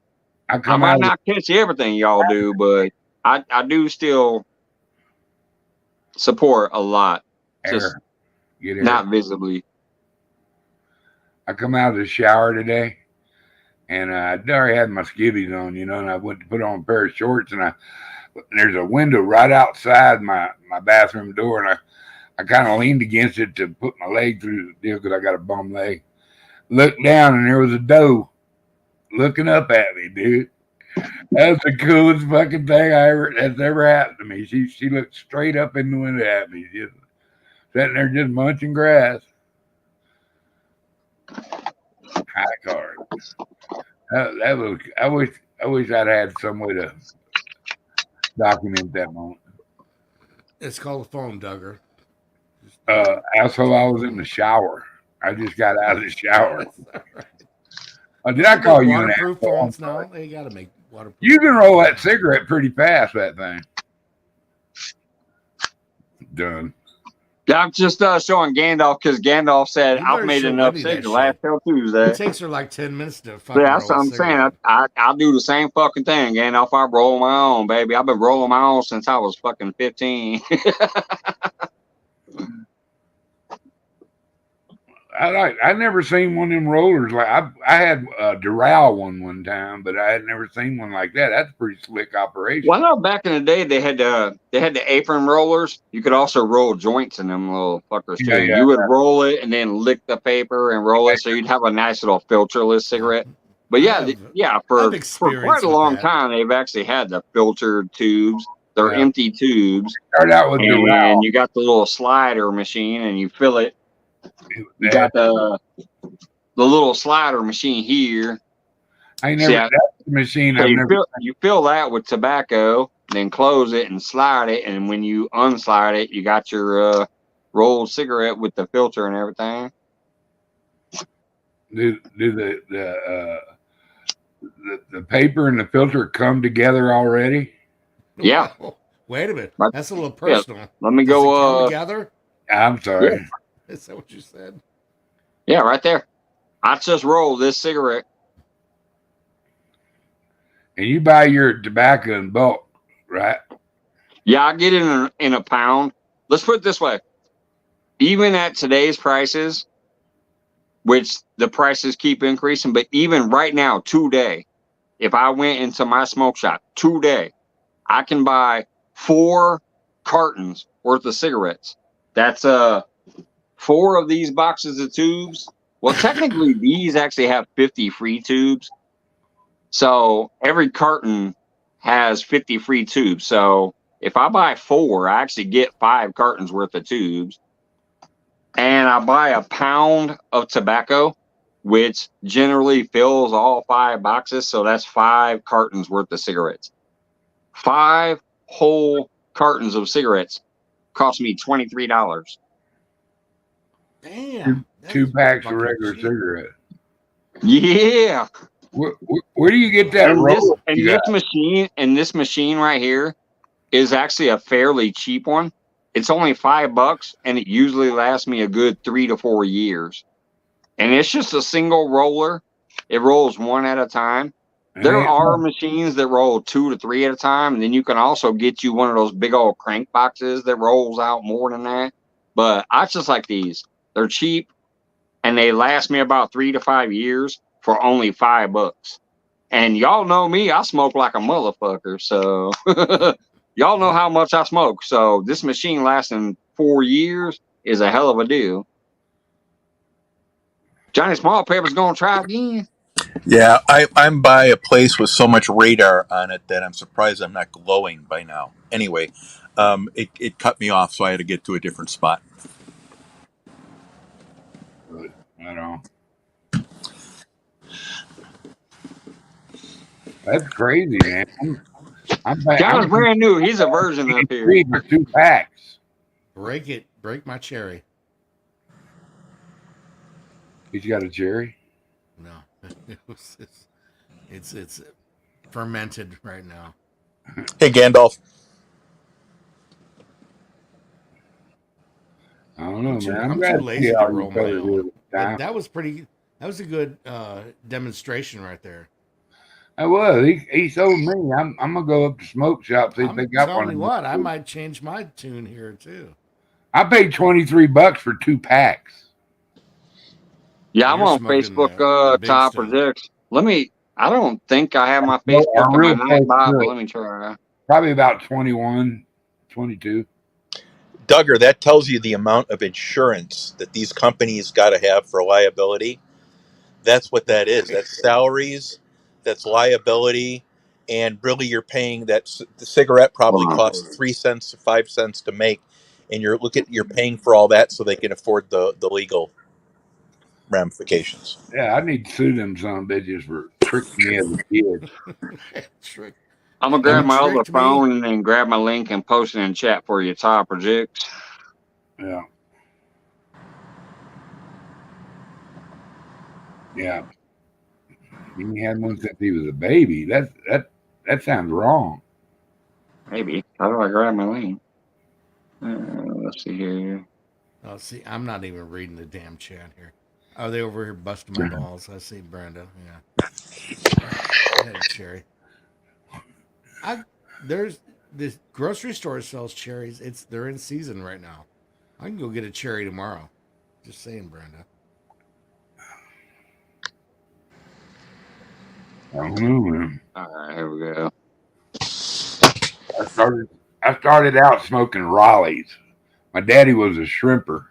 I might not catch everything y'all do, but I do still support a lot. Just not visibly.
I come out of the shower today, and I already had my skivvies on, and I went to put on a pair of shorts, and there's a window right outside my bathroom door, and I kind of leaned against it to put my leg through the deal because I got a bum leg. Looked down, and there was a doe looking up at me, dude. That's the coolest fucking thing that's ever happened to me. She looked straight up in the window at me, just sitting there just munching grass. High card. That was. I wish I'd had some way to document that moment.
It's called a phone, Duggar.
Asshole, I was in the shower. I just got out of the shower. Did I call you an
waterproof phones now? They gotta make waterproof.
You can roll that cigarette pretty fast, that thing. Done.
Yeah, I'm just showing Gandalf because Gandalf said I've made enough cigarettes last till Tuesday.
It takes her like 10 minutes to fucking
Yeah, that's what I'm saying. I'll do the same fucking thing, Gandalf. I roll my own, baby. I've been rolling my own since I was fucking 15.
I never seen one of them rollers like I had a Doral one time, but I had never seen one like that. That's a pretty slick operation.
Well, I know back in the day they had the apron rollers. You could also roll joints in them little fuckers too.
Yeah,
you would roll it and then lick the paper and roll it, so you'd have a nice little filterless cigarette. But for quite a long time they've actually had the filtered tubes. They're empty tubes.
Start out with Doral.
And you got the little slider machine, and you fill it. You got the little slider machine here.
I never that's the machine.
So you fill that with tobacco, then close it and slide it, and when you unslide it, you got your rolled cigarette with the filter and everything.
Do the the paper and the filter come together already?
Yeah.
Well, wait a minute.
But-
That's a little
Yeah,
personal.
let me
Does it come
go.
together?
I'm sorry.
Yeah.
Is that what you said?
Yeah, right there. I just rolled this cigarette.
And you buy your tobacco in bulk, right?
Yeah, I get it in a pound. Let's put it this way. Even at today's prices, which the prices keep increasing, but even right now, today, if I went into my smoke shop today, I can buy 4 cartons worth of cigarettes. That's 4 of these boxes of tubes. Well, technically, these actually have 50 free tubes. So every carton has 50 free tubes. So if I buy 4, I actually get 5 cartons worth of tubes. And I buy a pound of tobacco, which generally fills all 5 boxes. So that's 5 cartons worth of cigarettes. 5 whole cartons of cigarettes cost me $23.
Damn.
Two
that's
packs of
fucking
regular
cheap.
cigarette.
Yeah.
Where do you get that
And
roll? you got?
this machine right here is actually a fairly cheap one. It's only $5 and it usually lasts me a good 3 to 4 years. And it's just a single roller. It rolls 1 at a time. There are machines that roll 2 to 3 at a time, and then you can also get you one of those big old crank boxes that rolls out more than that. But I just like these. They're cheap, and they last me about 3 to 5 years for only $5. And y'all know me, I smoke like a motherfucker, so y'all know how much I smoke. So this machine lasting 4 years is a hell of a deal. Johnny Small Pepper's gonna try again.
Yeah, I'm by a place with so much radar on it that I'm surprised I'm not glowing by now. Anyway, it cut me off, so I had to get to a different spot.
I don't. That's crazy, man.
John's brand new. He's a virgin up here.
3 for 2 packs.
Break my cherry.
He's got a cherry.
No, it's fermented right now.
Hey, Gandalf.
I don't know, man.
I'm
glad
too
to
lazy
see
to
how you
roll my
fellas do
own.
it.
But that was pretty. That was a good demonstration right there.
I was. He told me I'm gonna go up to smoke shop see if they got one.
Tell me what, I might change my tune here too.
I paid $23 for 2 packs.
Yeah, I'm
You're
on
smoking
Facebook.
the big
Top
stuff.
Projects. I don't think I have my
No,
Facebook
I'm
in my
real close
Nightbot,
to
but
it.
let me try.
Probably about 21, 22.
Duggar, that tells you the amount of insurance that these companies got to have for liability. That's what that is. That's salaries, that's liability, and really you're paying that. The cigarette probably
Hold on.
costs 3 cents to 5 cents to make, and you're paying for all that so they can afford the legal ramifications.
Yeah, I need to sue them son bitches for tricking me as a kid.
Trick.
I'm gonna grab
You
my other
tricked me.
phone and then grab my link and post it in chat for you. Top Projects.
Yeah. Yeah. He had one since he was a baby. That sounds wrong.
Maybe. How do I grab my link? Let's see here.
Oh, see, I'm not even reading the damn chat here. Oh, they over here busting my balls. I see Brenda. Yeah. Hey, cherry. There's this grocery store sells cherries. They're in season right now. I can go get a cherry tomorrow. Just saying, Brenda.
I don't know, man.
All right, here we go.
I started out smoking Raleighs. My daddy was a shrimper,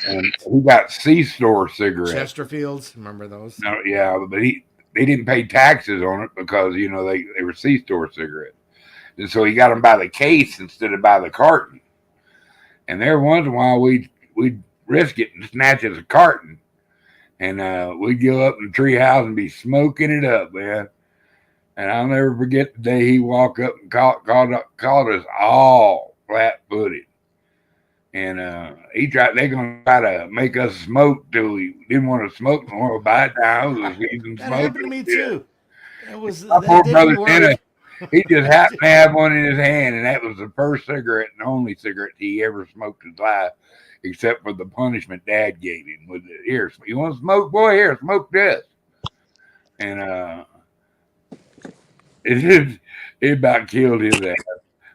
and he got C-store cigarettes.
Chesterfields, remember those?
No, yeah, but they didn't pay taxes on it because they were C-store cigarettes, and so he got them by the case instead of by the carton. And every once in a while we'd risk it and snatch us a carton, and we'd go up in the tree house and be smoking it up, man. And I'll never forget the day he walked up and called us all flat-footed. And they're going to try to make us smoke till we didn't want to smoke no more. By the time it was even
That happened to me too.
My poor brother Dennis, he just happened to have one in his hand, and that was the first cigarette and only cigarette he ever smoked in his life, except for the punishment Dad gave him. With it, here, you want to smoke, boy? Here, smoke this. And it about killed his ass.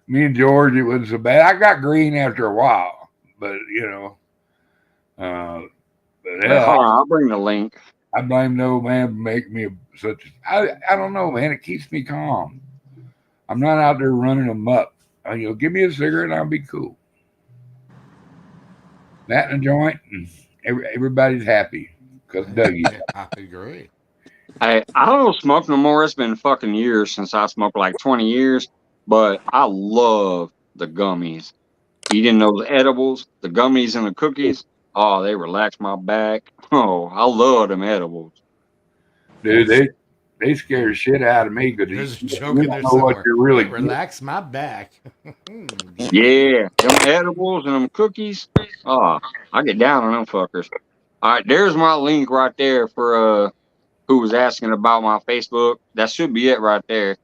Me and George, it wasn't so bad. I got green after a while, but but hell,
Hold on, I'll bring the link.
I blame the old man for making me such. I don't know, man. It keeps me calm. I'm not out there running them up. Give me a cigarette, and I'll be cool. That and a joint, and everybody's happy because Dougie.
I agree.
I don't smoke no more. It's been fucking years since I smoked, like 20 years. But I love the gummies. Eating those edibles, the gummies and the cookies. Oh, they relax my back. Oh, I love them edibles.
Dude, they scare the shit out of me because
There's a
you
joke
don't
in there
know what
somewhere.
you're really
Relax my back.
Yeah, them edibles and them cookies. Oh, I get down on them fuckers. All right, there's my link right there for who was asking about my Facebook. That should be it right there.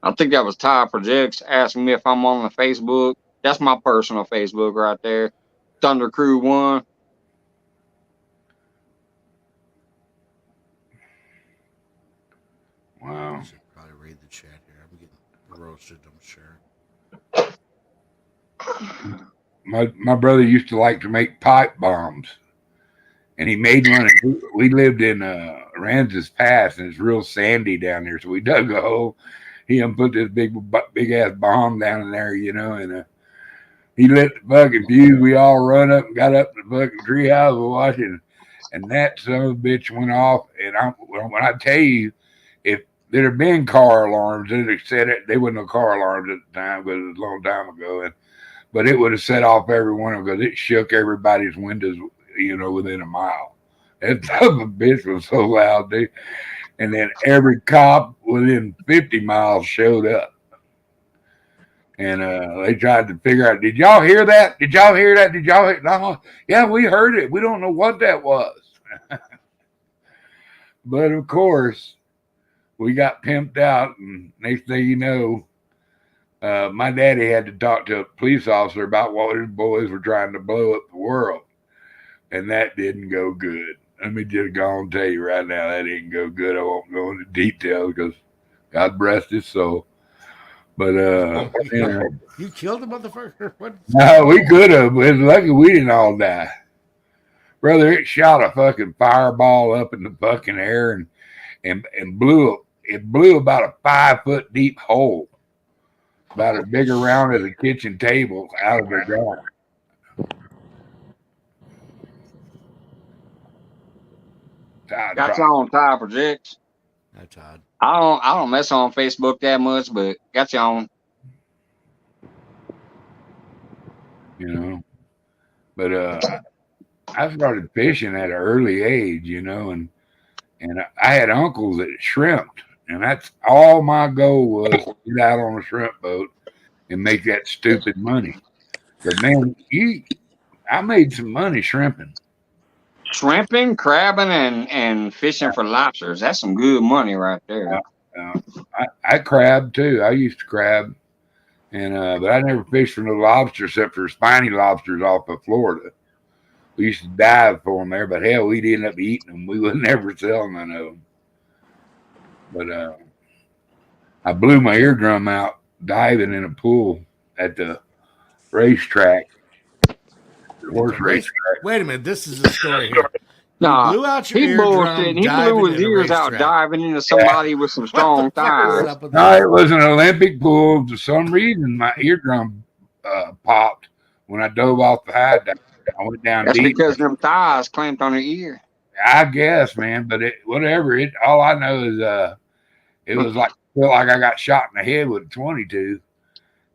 I think that was Ty Projects asking me if I'm on the Facebook. That's my personal Facebook right there. Thunder Crew 1.
Wow.
I should probably read the chat here. I'm getting roasted, I'm sure.
My brother used to like to make pipe bombs, and he made one. We lived in Aransas Pass, and it's real sandy down there. So we dug a hole. He put this big ass bomb down in there, and he lit the fucking fuse. We all run up and got up in the fucking treehouse watching, and that son of a bitch went off. And when I tell you, if there had been car alarms, they'd have said it. They wasn't no car alarms at the time, but it was a long time ago. But it would have set off every one of them because it shook everybody's windows, within a mile. That son of a bitch was so loud, dude. And then every cop within 50 miles showed up. And they tried to figure out, did y'all hear that? Did y'all hear that? Did y'all hear that? No, yeah, we heard it. We don't know what that was. But, of course, we got pimped out. And next thing you know, my daddy had to talk to a police officer about what his boys were trying to blow up the world. And that didn't go good. Let me just go and tell you right now, that didn't go good. I won't go into detail because God bless his soul. But
you killed the motherfucker. What?
No, we could have. It's lucky we didn't all die, brother. It shot a fucking fireball up in the fucking air and blew. It blew about a 5-foot deep hole, about as big around as a kitchen table, out of the ground.
Got you on Ty Projects.
Hi, Todd.
I don't mess on Facebook that much, but got you on.
But I started fishing at an early age, and I had uncles that shrimped, and that's all my goal was, to get out on a shrimp boat and make that stupid money. But man, I made some money shrimping.
Shrimping, crabbing, and fishing for lobsters. That's some good money right there.
I crabbed too. I used to crab, and but I never fished for no lobsters except for spiny lobsters off of Florida. We used to dive for them there, but hell, we'd end up eating them. We would never sell none of them. But I blew my eardrum out diving in a pool at the racetrack. Horse racetrack.
Wait a minute, this is a story here.
Nah,
blew out your
he
eardrum
bullshit. He blew his ears out diving into somebody with some strong thighs.
No, it was an Olympic pool. For some reason, my eardrum popped when I dove off the high dive. I went down
That's
deep.
because them thighs clamped on her ear.
I guess, man, but whatever. All I know is it was like felt like I got shot in the head with a 22.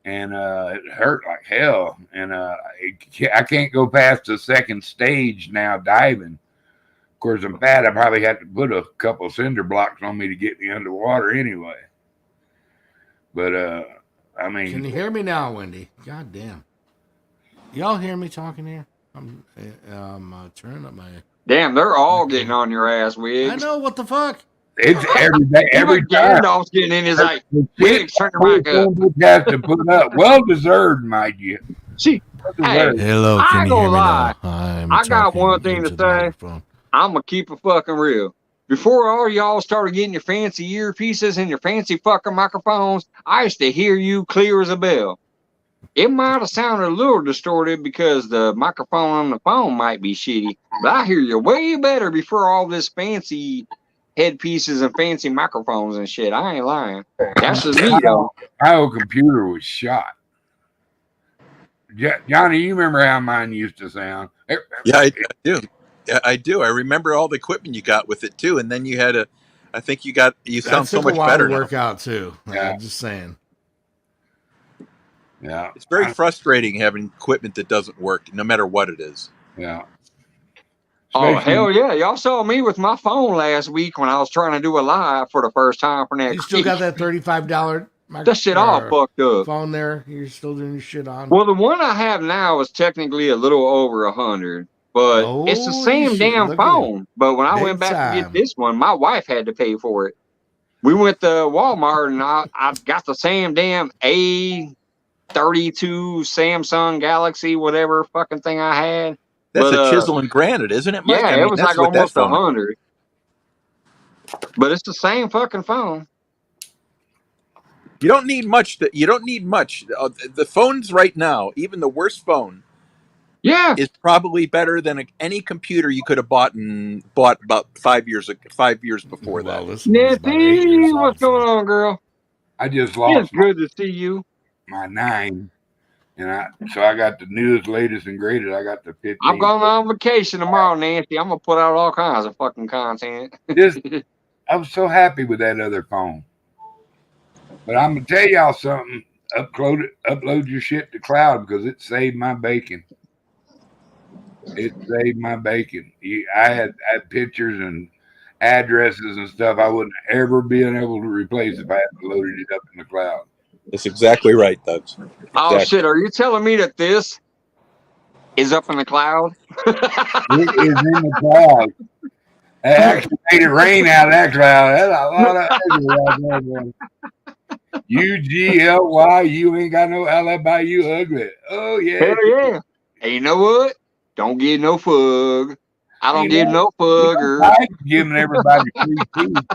And it hurt like hell. And I can't go past the second stage now diving. Of course, I'm bad. I probably had to put a couple cinder blocks on me to get me underwater anyway. But, I mean.
Can you hear me now, Wendy? God damn. Y'all hear me talking here? I'm turning up my.
Damn, they're all getting on your ass, Wiggs.
I know, what the fuck?
It's every day, every
Even
time.
Gandalf's getting in. He's like,
The
Phoenix, turn your mic up.
Bitch has to put up. Well deserved, mind you.
See,
Well
hey,
deserved.
Hello,
I
can
ain't
you hear
gonna
me
lie.
now? I'm
I got
talking
one thing
into
to
the
say.
microphone.
I'm gonna keep it fucking real. Before all y'all started getting your fancy earpieces and your fancy fucking microphones, I used to hear you clear as a bell. It might have sounded a little distorted because the microphone on the phone might be shitty, but I hear you way better before all this fancy headpieces and fancy microphones and shit. I ain't lying. That's just me though.
My old computer was shot. Johnny, you remember how mine used to sound?
Yeah, I do. Yeah, I do. I remember all the equipment you got with it too, and then you had a. I think you
That
sound so
took a
much
while
better
to
now.
work out too.
Yeah.
Just saying.
Yeah.
It's very frustrating having equipment that doesn't work, no matter what it is.
Yeah.
Oh
Especially,
hell yeah! Y'all saw me with my phone last week when I was trying to do a live for the first time for that.
You still got that $35
That shit all fucked up.
phone there? You're still doing your shit on?
Well, the one I have now is technically a little over 100, but it's the
Oh, you
same
should
damn
look at it.
phone. But when I
Big
went back to get
time.
this one, my wife had to pay for it. We went to Walmart and I got the same damn A32 Samsung Galaxy, whatever fucking thing I had.
That's
But
a chisel and granite, isn't it, Mike?
yeah,
I
it
mean,
was
that's
like
what that
almost
phone is.
100. But it's the same fucking phone.
You don't need much. You don't need much. The phones right now, even the worst phone,
Yeah.
is probably better than any computer you could have bought about 5 years before
Well,
that.
this one's about 8 years
Nancy,
old.
what's going on, girl?
I just
It's
lost
good to see you.
my 9. And so I got the newest, latest, and greatest. I got the 15.
I'm going on vacation tomorrow, Nancy. I'm gonna put out all kinds of fucking content.
I was so happy with that other phone. But I'm gonna tell y'all something. Upload your shit to cloud because it saved my bacon. It saved my bacon. I had pictures and addresses and stuff I wouldn't ever been able to replace if I had loaded it up in the cloud.
That's exactly right, Doug.
Oh shit! Are you telling me that this is up in the cloud?
It is in the cloud. I actually made it rain out of that cloud. That's a lot of UGLY, you ain't got no alibi, you ugly. Oh yeah.
Hell yeah. Hey, you know what? Don't get no fug. I don't give no fugger.
Biden's giving everybody free food.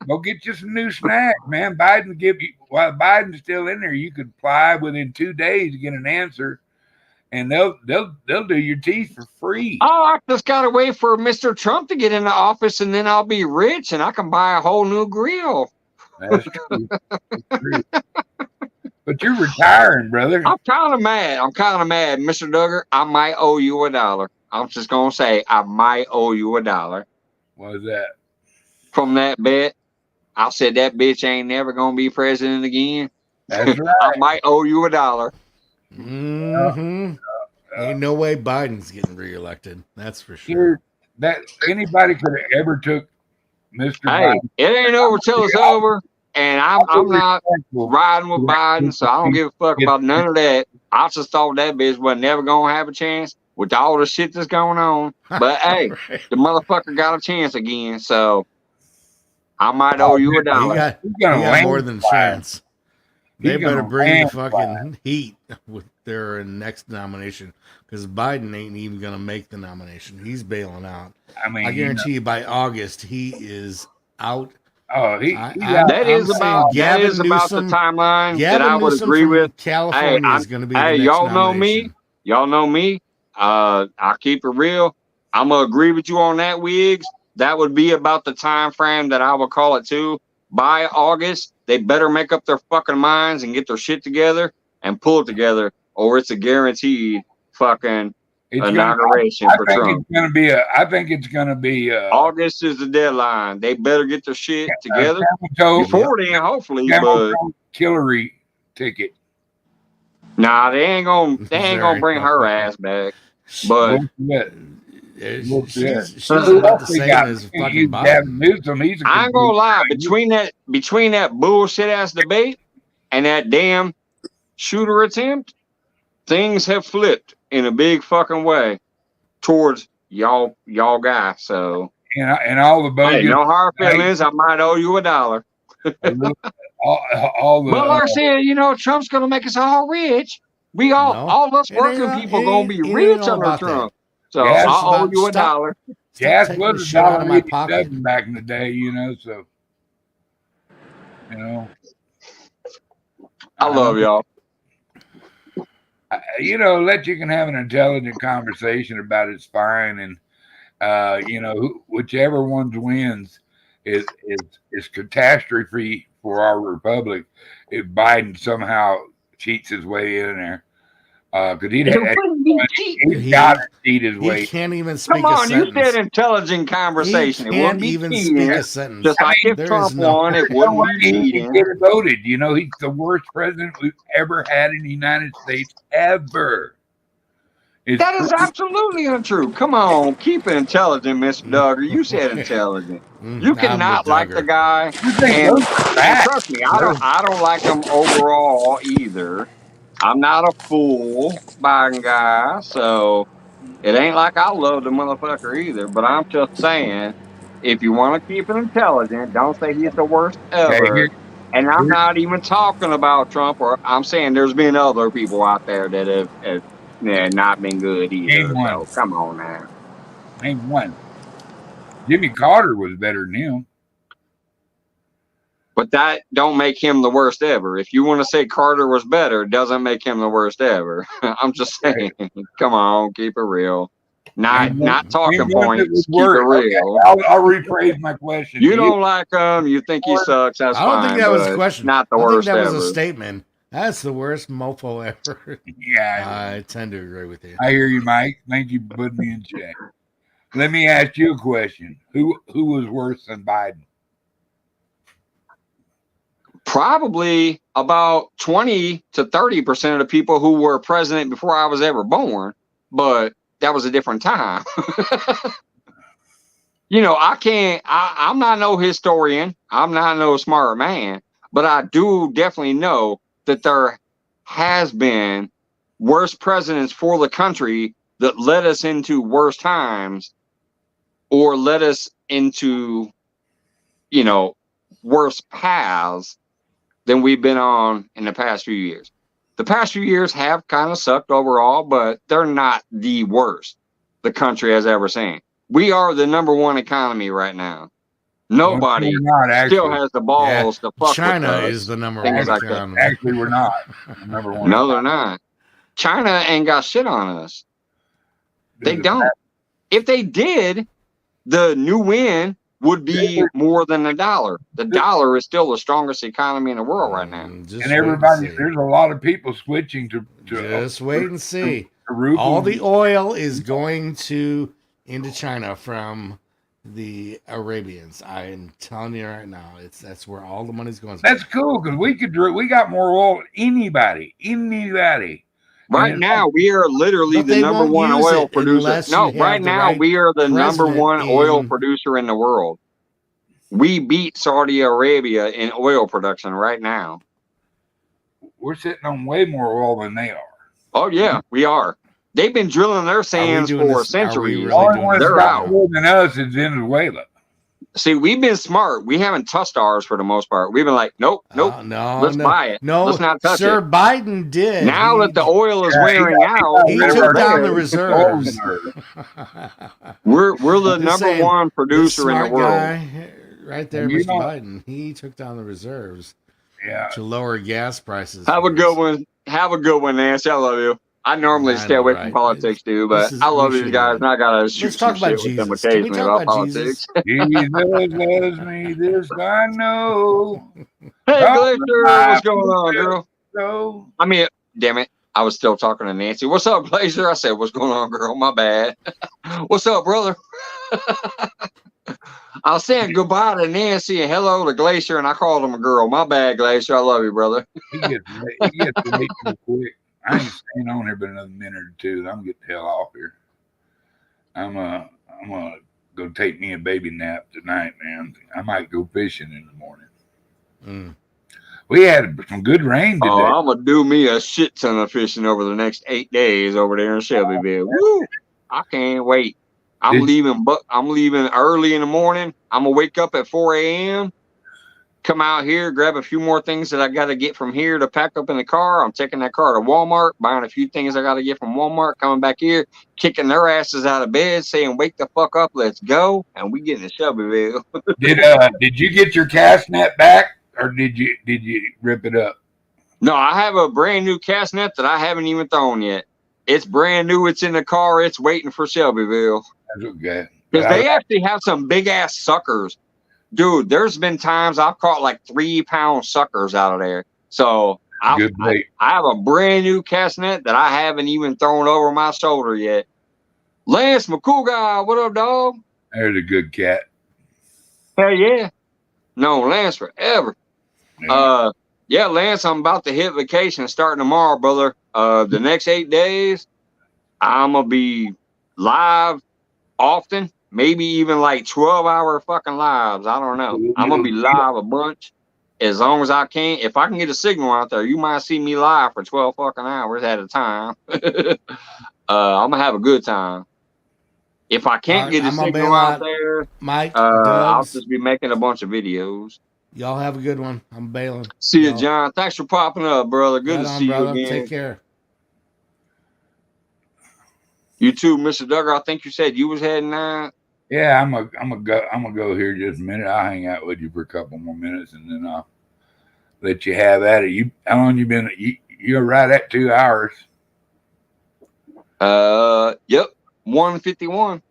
Go get you some new snacks, man. While Biden's still in there, you could apply within 2 days to get an answer, and they'll do your teeth for free.
Oh, I just gotta wait for Mr. Trump to get into office, and then I'll be rich, and I can buy a whole new grill.
That's true. That's true. But you're retiring, brother.
I'm kind of mad. Mr. Duggar. I might owe you $1. I'm just gonna say I might owe you $1.
What was that?
From that bet. I said that bitch ain't never gonna be president again.
That's right.
I might owe you $1.
Mm-hmm. Ain't no way Biden's getting reelected. That's for sure.
That anybody could have ever took Mr.
Hey,
Biden.
it ain't over till it's over, and I'm not riding with Biden, so I don't give a fuck about none of that. I just thought that bitch was never gonna have a chance with all the shit that's going on. But hey,
Right.
the motherfucker got a chance again, so I might owe you $1.
He got more than a chance. They better bring the fucking heat with their next nomination because Biden ain't even going to make the nomination. He's bailing out.
I mean,
I guarantee you by August, he is out.
Oh,
that is about the timeline that I would agree with.
California is going to be the
hey,
next
y'all
nomination.
know me. I keep it real. I'm gonna agree with you on that, Wiggs. That would be about the time frame that I would call it too. By August, they better make up their fucking minds and get their shit together and pull it together, or it's a guaranteed fucking inauguration for Trump.
I think it's gonna be
August is the deadline. They better get their shit together before then, hopefully. But
Hillary ticket.
Nah, they ain't gonna bring her ass back. But
she's about the same as fucking Biden.
I ain't gonna lie, between that bullshit ass debate and that damn shooter attempt, things have flipped in a big fucking way towards y'all guy. So
and all the
Hey,
bogus,
no hard feelings. I might owe you $1.
all the
But like I said, you know, Trump's gonna make us all rich. We all us
it ain't
working
all-
people
it
gonna
ain't-
be
it ain't
rich
all
under
about
Trump.
that.
So
Gas-
I'll owe
About
you
stop-
$1.
gas
taking
was
the shit out of my pocket.
$1.87 back in the day, you know. So, you know,
I love y'all.
You know, let you can have an intelligent conversation about it's fine, and you know, whichever one wins is catastrophe for our republic if Biden somehow cheats his way in there. Because he's got to cheat his
He
way.
can't even speak
Come
a
on, you
sentence.
said intelligent conversation. It
He
wouldn't
can't
be
even
cheating.
speak a sentence.
Just like if
there
Trump
is no-
won, it
No
wouldn't
way
be
he
cheating.
can get voted. You know, he's the worst president we've ever had in the United States ever.
That is absolutely untrue. Come on, keep it intelligent, Mr. Duggar. You said intelligent. You
I'm
cannot
the
like the
Duggar.
guy, and trust me, I don't like him overall either. I'm not a fool Biden guy, so it ain't like I love the motherfucker either. But I'm just saying, if you want to keep it intelligent, don't say he's the worst
Okay,
ever. And I'm not even talking about Trump, or I'm saying there's been other people out there that have not been good either.
Name one.
So come on now.
Name one. Jimmy Carter was better than him.
But that don't make him the worst ever. If you want to say Carter was better, it doesn't make him the worst ever. I'm just saying. Come on, keep it real. Not talking points. Keep it real.
Okay, I'll rephrase my question.
You don't like him. You think he sucks. That's
I don't
fine.
think that was a
but
question.
Not the
I
worst
think that was
ever.
a statement. That's the worst mofo ever.
Yeah,
I tend to agree with you.
I hear you, Mike. Thank you for putting me in check. Let me ask you a question. Who was worse than Biden?
Probably about 20 to 30% of the people who were president before I was ever born, but that was a different time. You know, I'm not no historian. I'm not no smart man, but I do definitely know that there has been worse presidents for the country that led us into worse times or led us into, you know, worse paths than we've been on in the past few years. The past few years have kind of sucked overall, but they're not the worst the country has ever seen. We are the #1 economy right now. Nobody still has the balls to fuck
China
with us.
is the #1
like
economy.
Actually, we're not number one.
No, they're not. China ain't got shit on us. They don't. If they did, the new win would be more than $1. The dollar is still the strongest economy in the world right now.
And everybody, there's a lot of people switching to
just wait and see.
ruble.
All the oil is going into China from the Arabians. I'm telling you right now, that's where all the money's going.
That's cool because we got more oil than anybody.
Right now, we are literally the #1 oil producer. No, right now we are the #1 oil producer in the world. We beat Saudi Arabia in oil production right now.
We're sitting on way more oil than they are.
Oh yeah, we are. They've been drilling their sands for centuries.
The only one that's got
out.
more than us is Venezuela.
See, we've been smart. We haven't touched ours for the most part. We've been like, nope. Let's buy it.
No,
let's not touch
Sir
it.
Biden did.
Now that the oil is wearing out,
he took down the reserves.
We're the #1 producer in the world.
Guy, right there, Mr. Biden. He took down the reserves.
Yeah.
To lower gas prices.
Have a good one. Have a good one, Nancy. I love you. I normally stay away from politics too, but I love these guys, and I gotta shoot some shit with them occasionally about politics.
Jesus loves me, this I know.
Hey, Glacier, what's going on, girl? I mean, damn it, I was still talking to Nancy. What's up, Glacier? I said, what's going on, girl? My bad. What's up, brother? I was saying goodbye to Nancy and hello to Glacier, and I called him a girl. My bad, Glacier. I love you, brother.
He gets late real quick. I ain't staying on here but another minute or two. I'm gonna get the hell off here. I'm gonna go take me a baby nap tonight, man. I might go fishing in the morning. We had some good rain today.
Oh, I'm gonna do me a shit ton of fishing over the next 8 days over there in Shelbyville. Woo! I can't wait. I'm leaving early in the morning. I'm gonna wake up at 4 a.m. Come out here, grab a few more things that I got to get from here to pack up in the car. I'm taking that car to Walmart, buying a few things I got to get from Walmart, coming back here, kicking their asses out of bed, saying, wake the fuck up, let's go. And we getting to Shelbyville.
Did you get your cast net back, or did you rip it up?
No, I have a brand new cast net that I haven't even thrown yet. It's brand new. It's in the car. It's waiting for Shelbyville.
That's okay.
Because they actually have some big ass suckers. Dude, there's been times I've caught like 3-pound suckers out of there. So I have a brand new cast net that I haven't even thrown over my shoulder yet. Lance, my cool guy, what up, dog?
There's a good cat.
Hell yeah. No, Lance forever.
Yeah.
Lance, I'm about to hit vacation starting tomorrow, brother. The next 8 days, I'm gonna be live often. Maybe even like 12-hour fucking lives. I don't know. I'm going to be live a bunch as long as I can. If I can get a signal out there, you might see me live for 12 fucking hours at a time. I'm going to have a good time. If I can't get a signal out there,
Mike,
I'll just be making a bunch of videos.
Y'all have a good one. I'm bailing.
See you, John. Thanks for popping up, brother. Good to see you again.
Take care.
You too, Mr. Duggar. I think you said you was heading out.
Yeah, I'm gonna go here just a minute. I'll hang out with you for a couple more minutes, and then I'll let you have at it. How long you been? You're right at 2 hours.
Yep, 1:51.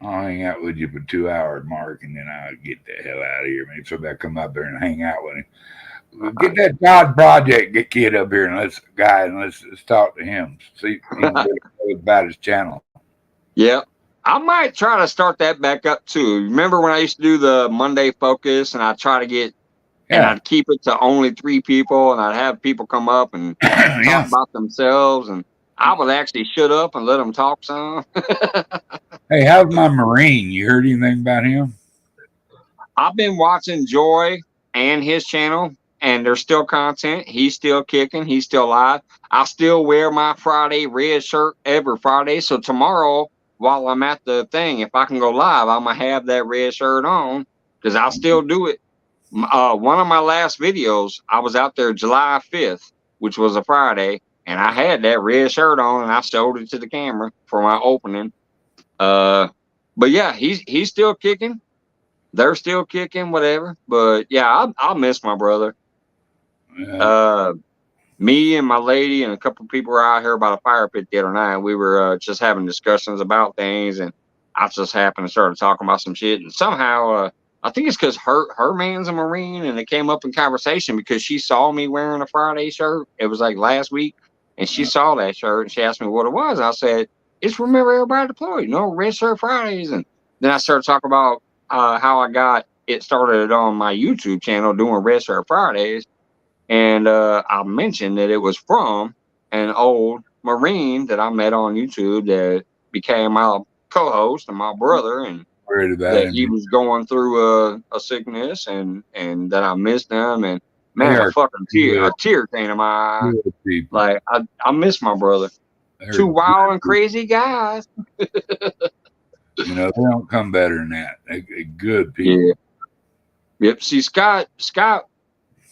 I'll hang out with you for 2 hours, Mark, and then I'll get the hell out of here. Maybe somebody come up there and hang out with him. Get that God Project kid up here and let's talk to him. See about his channel.
Yeah. I might try to start that back up too. Remember when I used to do the Monday Focus and I'd try to get and I'd keep it to only 3 people and I'd have people come up and talk about themselves, and I would actually shut up and let them talk some.
Hey, how's my Marine? You heard anything about him?
I've been watching Joy and his channel, and there's still content. He's still kicking. He's still live. I still wear my Friday red shirt every Friday. So tomorrow, while I'm at the thing, if I can go live, I'm going to have that red shirt on because I'll still do it. One of my last videos, I was out there July 5th, which was a Friday, and I had that red shirt on, and I showed it to the camera for my opening. But yeah, he's still kicking. They're still kicking, whatever. But yeah, I'll miss my brother.
Yeah.
Me and my lady and a couple of people were out here by the fire pit the other night. We were just having discussions about things, and I just happened to start talking about some shit. And somehow, I think it's because her man's a Marine, and it came up in conversation because she saw me wearing a Friday shirt. It was like last week, and she saw that shirt, and she asked me what it was. I said, it's Remember Everybody Deployed, Red Shirt Fridays. And then I started talking about how I got it started on my YouTube channel doing Red Shirt Fridays. And I mentioned that it was from an old Marine that I met on YouTube that became my co-host and my brother, and that he was going through a sickness, and that I missed him, and man, a tear came to my eye. Like I miss my brother. Two wild and crazy guys.
They don't come better than that. They're good people.
Yeah. Yep. See, Scott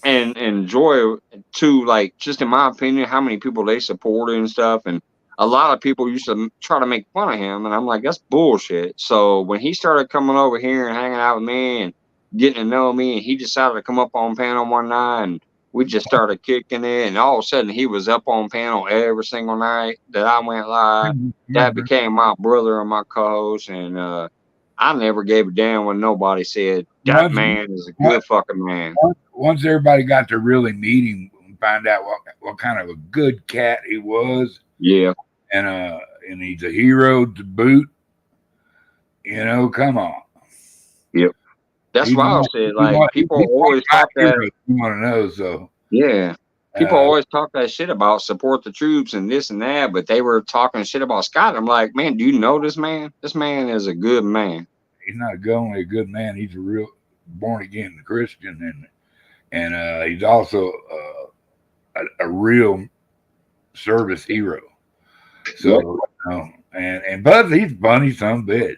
and Joy too, like, just in my opinion, how many people they supported and stuff, and a lot of people used to try to make fun of him, and I'm like, that's bullshit. So when he started coming over here and hanging out with me and getting to know me, and he decided to come up on panel one night, and we just started kicking it, and all of a sudden he was up on panel every single night that I went live. That became my brother and my co-host, and I never gave a damn when nobody said that man is a good fucking man.
Once everybody got to really meet him and find out what kind of a good cat he was,
yeah,
and he's a hero to boot. Come on.
Yep. That's why I said, like, people always talk that.
You want to know, so
yeah. People always talk that shit about support the troops and this and that, but they were talking shit about Scott. I'm like, man, do you know this man? This man is a good man.
He's not only a good man; he's a real born again Christian, and he's also a real service hero. So And Buzz, he's a funny son of a bitch.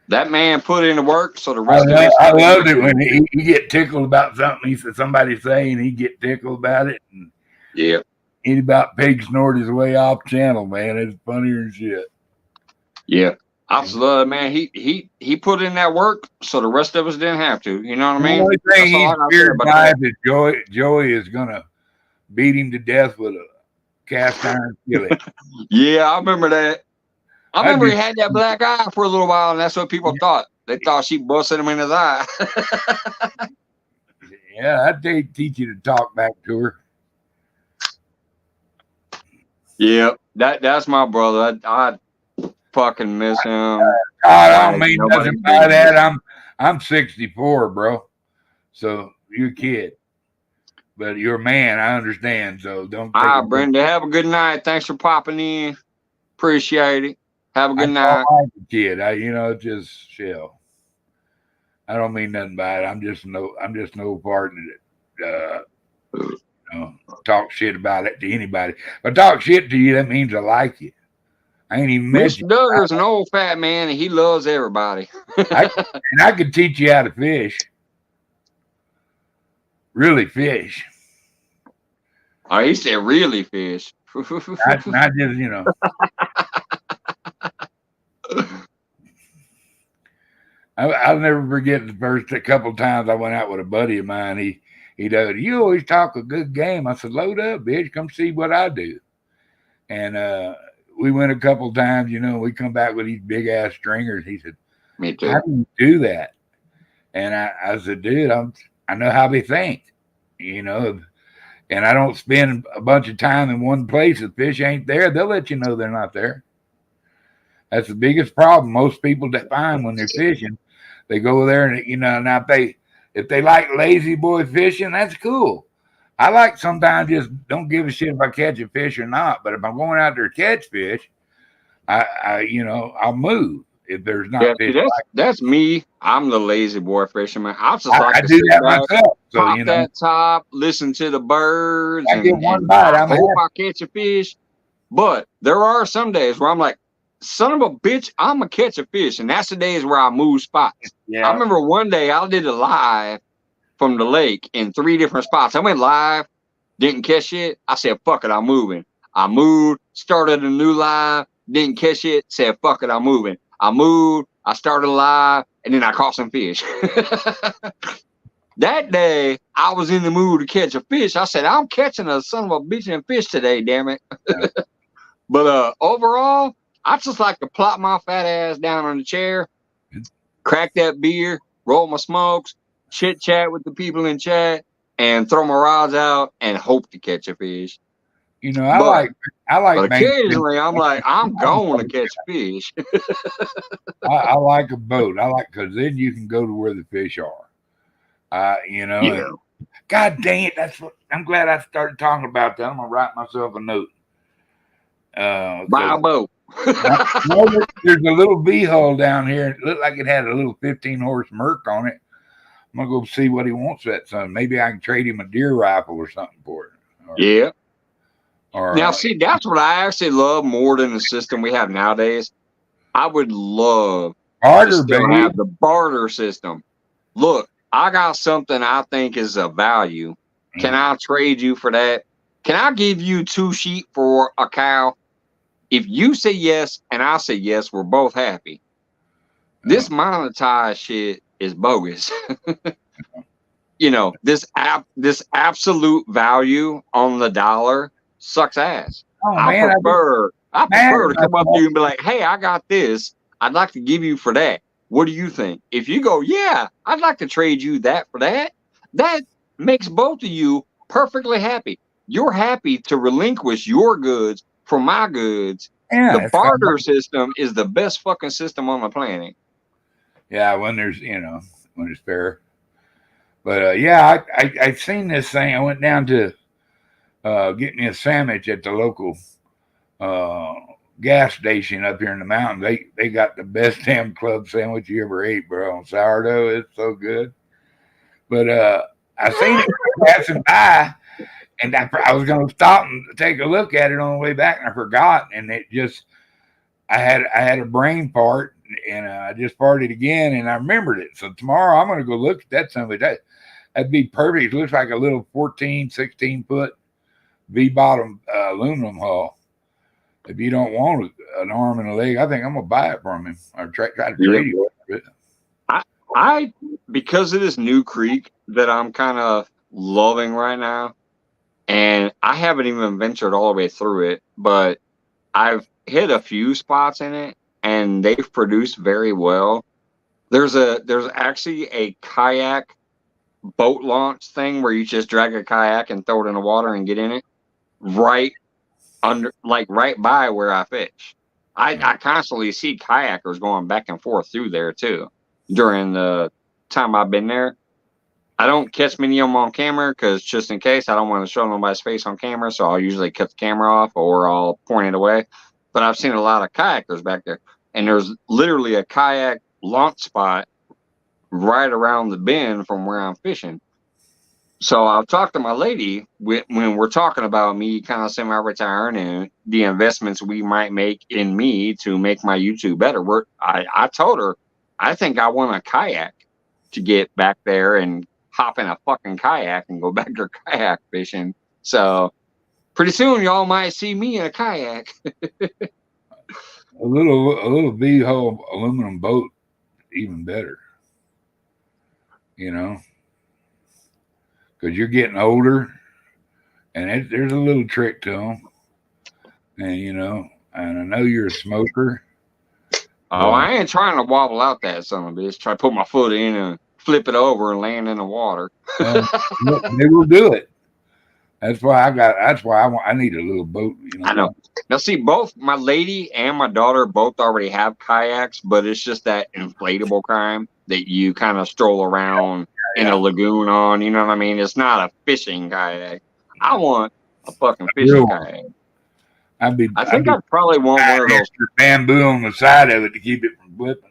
That man put in the work, so the rest of us.
I loved it when he get tickled about something. He said somebody saying he get tickled about it. And
yeah.
he about pig snored his way off channel, man. It's funnier than shit.
Yeah. I just love it, man. He put in that work, so the rest of us didn't have to. You know what I mean?
The only thing he's feared
about
by is Joey is gonna beat him to death with a cast iron skillet.
Yeah, I remember that. I remember he had that black eye for a little while, and that's what people thought. They thought she busted him in his eye.
Yeah, I'd teach you to talk back to her.
Yeah, that's my brother. I fucking miss him.
God, I don't mean nothing by that. I'm 64, bro. So you're a kid. But you're a man, I understand. So don't.
All right, Brenda. Have a good night. Thanks for popping in. Appreciate it. Have a good night.
I'm a kid. Just chill. I don't mean nothing by it. I'm just no part in it. Talk shit about it to anybody. If I talk shit to you, that means I like you. I ain't even met you.
Mr. Duggar's an old fat man, and he loves everybody.
I could teach you how to fish. Really fish.
Oh, he said really fish.
not just, I'll never forget the first couple times I went out with a buddy of mine. He does, you always talk a good game. I said, load up, bitch. Come see what I do. And we went a couple times, we come back with these big ass stringers. He said,
me too.
How do you do that? And I said, dude, I know how they think, and I don't spend a bunch of time in one place. If fish ain't there, they'll let you know they're not there. That's the biggest problem most people that find when they're fishing. They go there and, now if they like lazy boy fishing, that's cool. I like sometimes just don't give a shit if I catch a fish or not. But if I'm going out there to catch fish, I'll move if there's not fish.
That's me. I'm the lazy boy fisherman. I just
I do that myself. So
pop that top, listen to the birds.
I get one bite.
I hope I catch a fish. But there are some days where I'm like, son of a bitch, I'm going to catch a fish. And that's the days where I move spots. Yeah. I remember one day I did a live from the lake in 3 different spots. I went live, didn't catch it. I said, fuck it, I'm moving. I moved, started a new live, didn't catch it, said, fuck it, I'm moving. I moved, I started live, and then I caught some fish. That day, I was in the mood to catch a fish. I said, I'm catching a son of a bitch and fish today, damn it. But overall, I just like to plop my fat ass down on the chair, crack that beer, roll my smokes, chit chat with the people in chat, and throw my rods out and hope to catch a fish.
I like.
But occasionally, I'm like, I'm going to catch fish.
I like a boat. Because then you can go to where the fish are.
Yeah.
God dang it! I'm glad I started talking about that. I'm gonna write myself a note.
Buy a boat.
There's a little V-hull down here. It looked like it had a little 15-horse Merc on it. I'm gonna go see what he wants that son. Maybe I can trade him a deer rifle or something for it.
Yeah. Now, see, that's what I actually love more than the system we have nowadays. I would love to still have the barter system. Look, I got something I think is of value. Can I trade you for that? Can I give you 2 sheep for a cow? If you say yes and I say yes, we're both happy. This monetized shit is bogus. This absolute value on the dollar sucks ass. I prefer to come up to you and be like, hey, I got this. I'd like to give you for that. What do you think? If you go, yeah, I'd like to trade you that for that, that makes both of you perfectly happy. You're happy to relinquish your goods for my goods. Yeah, the barter system is the best fucking system on the planet.
Yeah, when there's fair. But yeah, I've seen this thing. I went down to get me a sandwich at the local gas station up here in the mountains. They got the best damn club sandwich you ever ate, bro. On sourdough, it's so good. But I seen it passing by, and I was going to stop and take a look at it on the way back, and I forgot. And I had a brain fart, and I just farted again, and I remembered it. So tomorrow I'm going to go look at that somebody. That'd be perfect. It looks like a little 14, 16 foot V-bottom aluminum hull. If you don't want an arm and a leg, I think I'm gonna buy it from him or try to trade you for it.
I because of this new creek that I'm kind of loving right now, and I haven't even ventured all the way through it, but I've hit a few spots in it, and they've produced very well. There's actually a kayak boat launch thing where you just drag a kayak and throw it in the water and get in it right under, like right by where I fish. I constantly see kayakers going back and forth through there too during the time I've been there. I don't catch many of them on camera because just in case I don't want to show nobody's face on camera, so I'll usually cut the camera off or I'll point it away. But I've seen a lot of kayakers back there, and there's literally a kayak launch spot right around the bend from where I'm fishing. So I've talked to my lady when we're talking about me kind of semi-retiring and the investments we might make in me to make my YouTube better. I told her, I think I want a kayak to get back there and hop in a fucking kayak and go back to kayak fishing. So pretty soon y'all might see me in a kayak.
A little V-hull aluminum boat, even better. You know. Because you're getting older, and there's a little trick to them. And, you know, and I know you're a smoker.
Oh, I ain't trying to wobble out that son of a bitch. Try to put my foot in and flip it over and land in the water.
They will do it. That's why I need a little boat. You know?
I know. Now, see, both my lady and my daughter both already have kayaks, but it's just that inflatable kind that you kind of stroll around in a lagoon on. You know what I mean? It's not a fishing kayak. I want a fucking fishing kayak. I think I'd probably want one of those
bamboo on the side of it to keep it from flipping.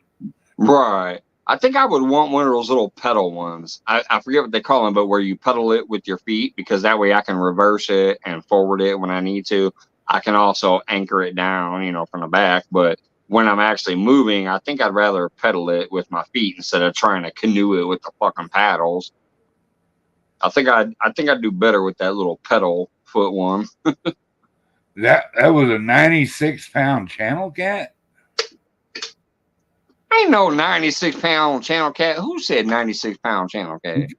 Right. I think I would want one of those little pedal ones. I forget what they call them, but where you pedal it with your feet, because that way I can reverse it and forward it when I need to. I can also anchor it down, you know, from the back. But when I'm actually moving, I think I'd rather pedal it with my feet instead of trying to canoe it with the fucking paddles. I think I'd do better with that little pedal foot one.
That was a 96-pound channel cat?
Ain't no 96-pound channel cat. Who said 96-pound channel cat?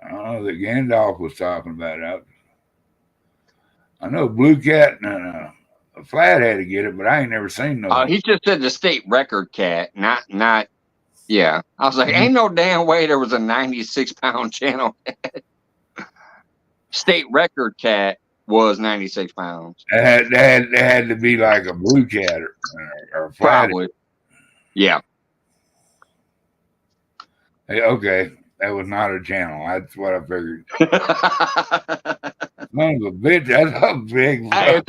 I don't know that Gandalf was talking about it. I know Blue Cat and a Flathead to get it, but I ain't never seen no.
He just said the state record cat, not. Yeah, I was like, ain't no damn way there was a 96-pound channel cat. State record cat was 96 pounds.
It had to be like a blue cat or a flathead.
Probably. Yeah.
Hey, okay, that was not a channel. That's what I figured. Son of a bitch, that's a big.
Hey,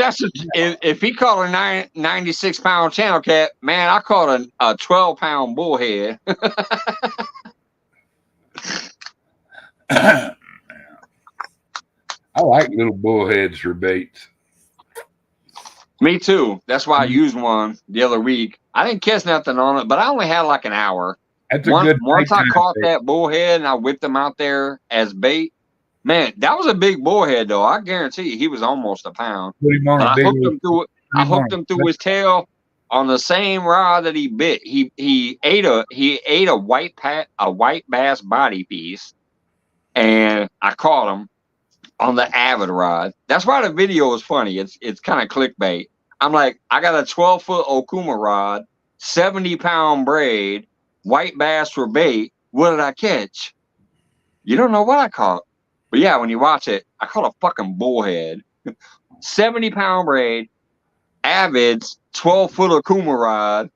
if he called a 96-pound channel cat, man, I called a 12-pound bullhead.
I like little bullheads for baits.
Me too. That's why I used one the other week. I didn't catch nothing on it, but I only had like an hour.
That's a good.
Once I caught that bullhead and I whipped him out there as bait, man, that was a big bullhead though. I guarantee you, he was almost a pound. I hooked him through his tail on the same rod that he bit. He ate a white bass body piece, and I caught him on the Avid rod. That's why the video is funny. It's kind of clickbait. I'm like, I got a 12-foot Okuma rod, 70-pound braid, white bass for bait. What did I catch? You don't know what I caught. But yeah, when you watch it, I caught a fucking bullhead. 70-pound braid, Avid's 12-foot Okuma rod,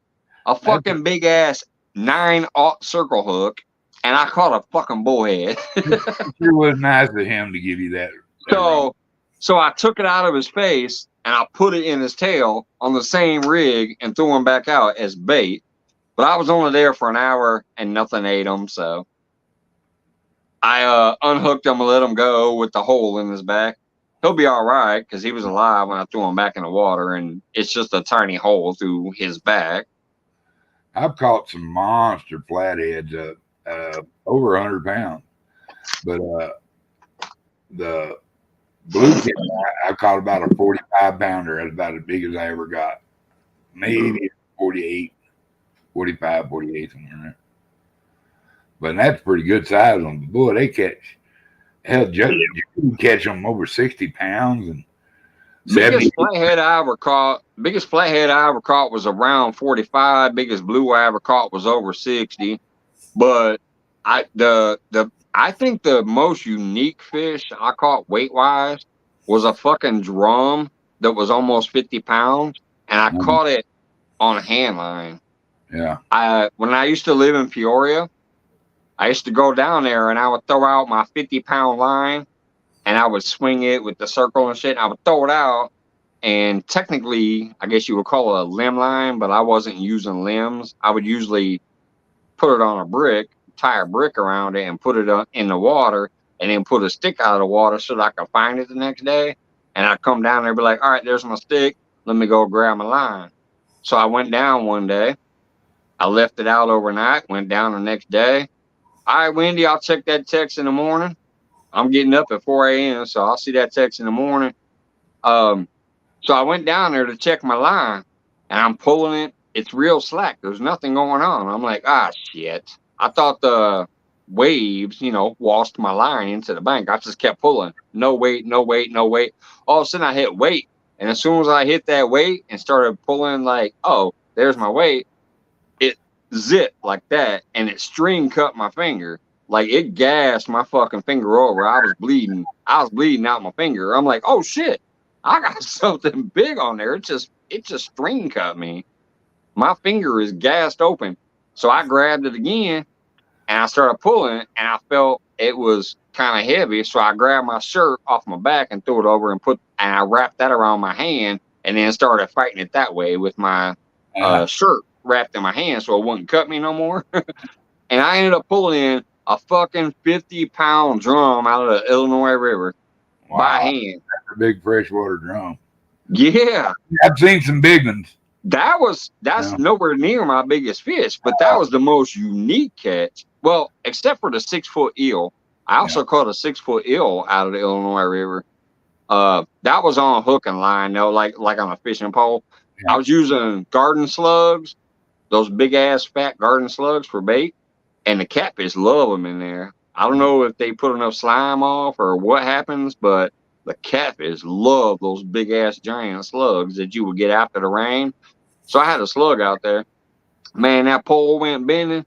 a fucking big ass 9/0 circle hook, and I caught a fucking bullhead.
It sure was nice of him to give you that.
So I took it out of his face and I put it in his tail on the same rig and threw him back out as bait. But I was only there for an hour and nothing ate him. So I unhooked him and let him go with the hole in his back. he'll be all right because he was alive when I threw him back in the water, and it's just a tiny hole through his back.
I've caught some monster flatheads, over 100 pounds, but the bluefin, I caught about a 45 pounder. That's about as big as I ever got. Maybe 48, 45, 48, somewhere in there. But that's pretty good size on them. Boy, they catch. Hell, you can catch them over 60 pounds and 70.
Biggest flathead I ever caught was around 45. Biggest blue I ever caught was over 60. But I think the most unique fish I caught weight wise was a fucking drum that was almost 50 pounds, and I caught it on a hand line.
Yeah.
When I used to live in Peoria, I used to go down there and I would throw out my 50-pound line and I would swing it with the circle and shit. I would throw it out, and technically, I guess you would call it a limb line, but I wasn't using limbs. I would usually put it on a brick, tie a brick around it, and put it in the water, and then put a stick out of the water so that I could find it the next day. And I'd come down there and be like, all right, there's my stick. Let me go grab my line. So I went down one day. I left it out overnight, went down the next day. All right, Wendy, I'll check that text in the morning. I'm getting up at 4 a.m., so I'll see that text in the morning. So I went down there to check my line, and I'm pulling it. It's real slack. There's nothing going on. I'm like, shit. I thought the waves, washed my line into the bank. I just kept pulling. No weight, no weight, no weight. All of a sudden, I hit weight. And as soon as I hit that weight and started pulling like, oh, there's my weight, it zipped like that, and it string cut my finger. Like, it gassed my fucking finger over. I was bleeding out my finger. I'm like, oh shit, I got something big on there. It just string cut me. My finger is gassed open. So I grabbed it again and I started pulling it, and I felt it was kind of heavy. So I grabbed my shirt off my back and threw it over and I wrapped that around my hand, and then started fighting it that way with my shirt wrapped in my hand so it wouldn't cut me no more. And I ended up pulling in a fucking 50-pound drum out of the Illinois River by hand.
That's a big freshwater drum.
Yeah.
I've seen some big ones.
That's nowhere near my biggest fish, but that was the most unique catch. Well, except for the 6-foot eel. I also caught a 6-foot eel out of the Illinois River. That was on a hook and line, though, like on a fishing pole. Yeah. I was using garden slugs, those big ass fat garden slugs for bait. And the catfish love them in there. I don't know if they put enough slime off or what happens, but the catfish love those big ass giant slugs that you would get after the rain. So I had a slug out there. Man, that pole went bending,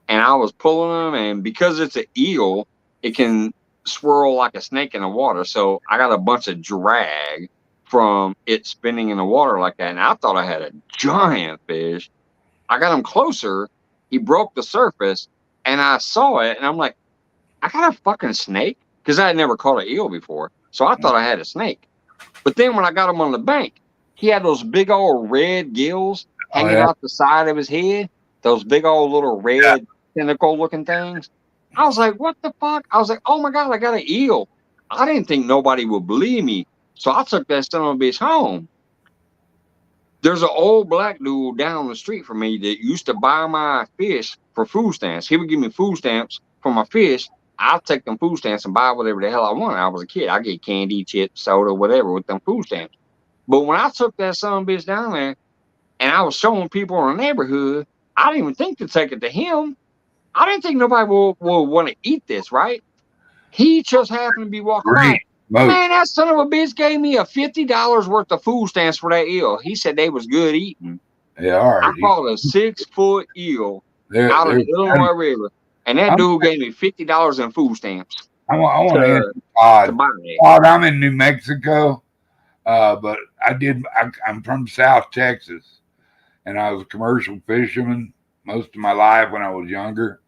and I was pulling them. And because it's an eel, it can swirl like a snake in the water. So I got a bunch of drag from it spinning in the water like that. And I thought I had a giant fish. I got him closer. He broke the surface. And I saw it, and I'm like, I got a fucking snake? Because I had never caught an eel before. So I thought I had a snake. But then when I got him on the bank, he had those big old red gills hanging out the side of his head. Those big old little red tentacle-looking things. I was like, what the fuck? I was like, oh, my God, I got an eel. I didn't think nobody would believe me. So I took that son of a bitch home. There's an old black dude down the street from me that used to buy my fish for food stamps. He would give me food stamps for my fish. I'll take them food stamps and buy whatever the hell I wanted. I was a kid. I get candy, chips, soda, whatever with them food stamps. But when I took that son of a bitch down there and I was showing people in the neighborhood, I didn't even think to take it to him. I didn't think nobody will want to eat this, right? He just happened to be walking by. Man, that son of a bitch gave me a $50 worth of food stamps for that eel. He said they was good eating.
Yeah, all right.
I caught a 6-foot eel out of the Illinois River, and that dude gave me $50 in food stamps.
I want to answer Todd. I'm in New Mexico, but I'm from South Texas, and I was a commercial fisherman most of my life when I was younger,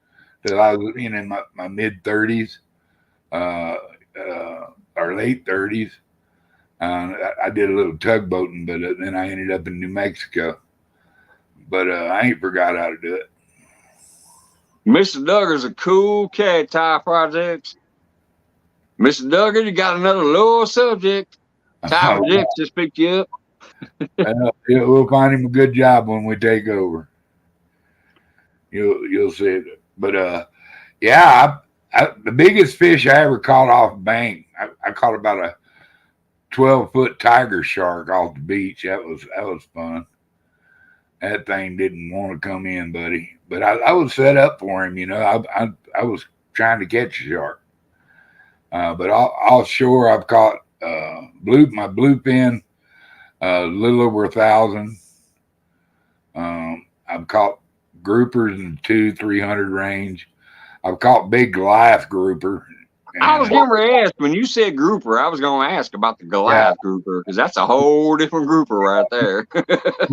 till I was in my mid 30s. Or late 30s. I did a little tugboating, but then I ended up in New Mexico. But I ain't forgot how to do it.
Mr. Duggar's a cool cat, Ty Projects. Mr. Duggar, you got another little subject. Time for Dick to pick you up.
We'll find him a good job when we take over. You'll see it. But yeah, the biggest fish I ever caught off bank, I caught about a 12-foot tiger shark off the beach. That was fun. That thing didn't want to come in, buddy. But I was set up for him, you know. I was trying to catch a shark. But offshore, I've caught my bluefin, a little over 1,000. I've caught groupers in 200-300 range. I've caught big Goliath grouper.
I was going to ask, when you said grouper, I was going to ask about the Goliath grouper, because that's a whole different grouper right there.
We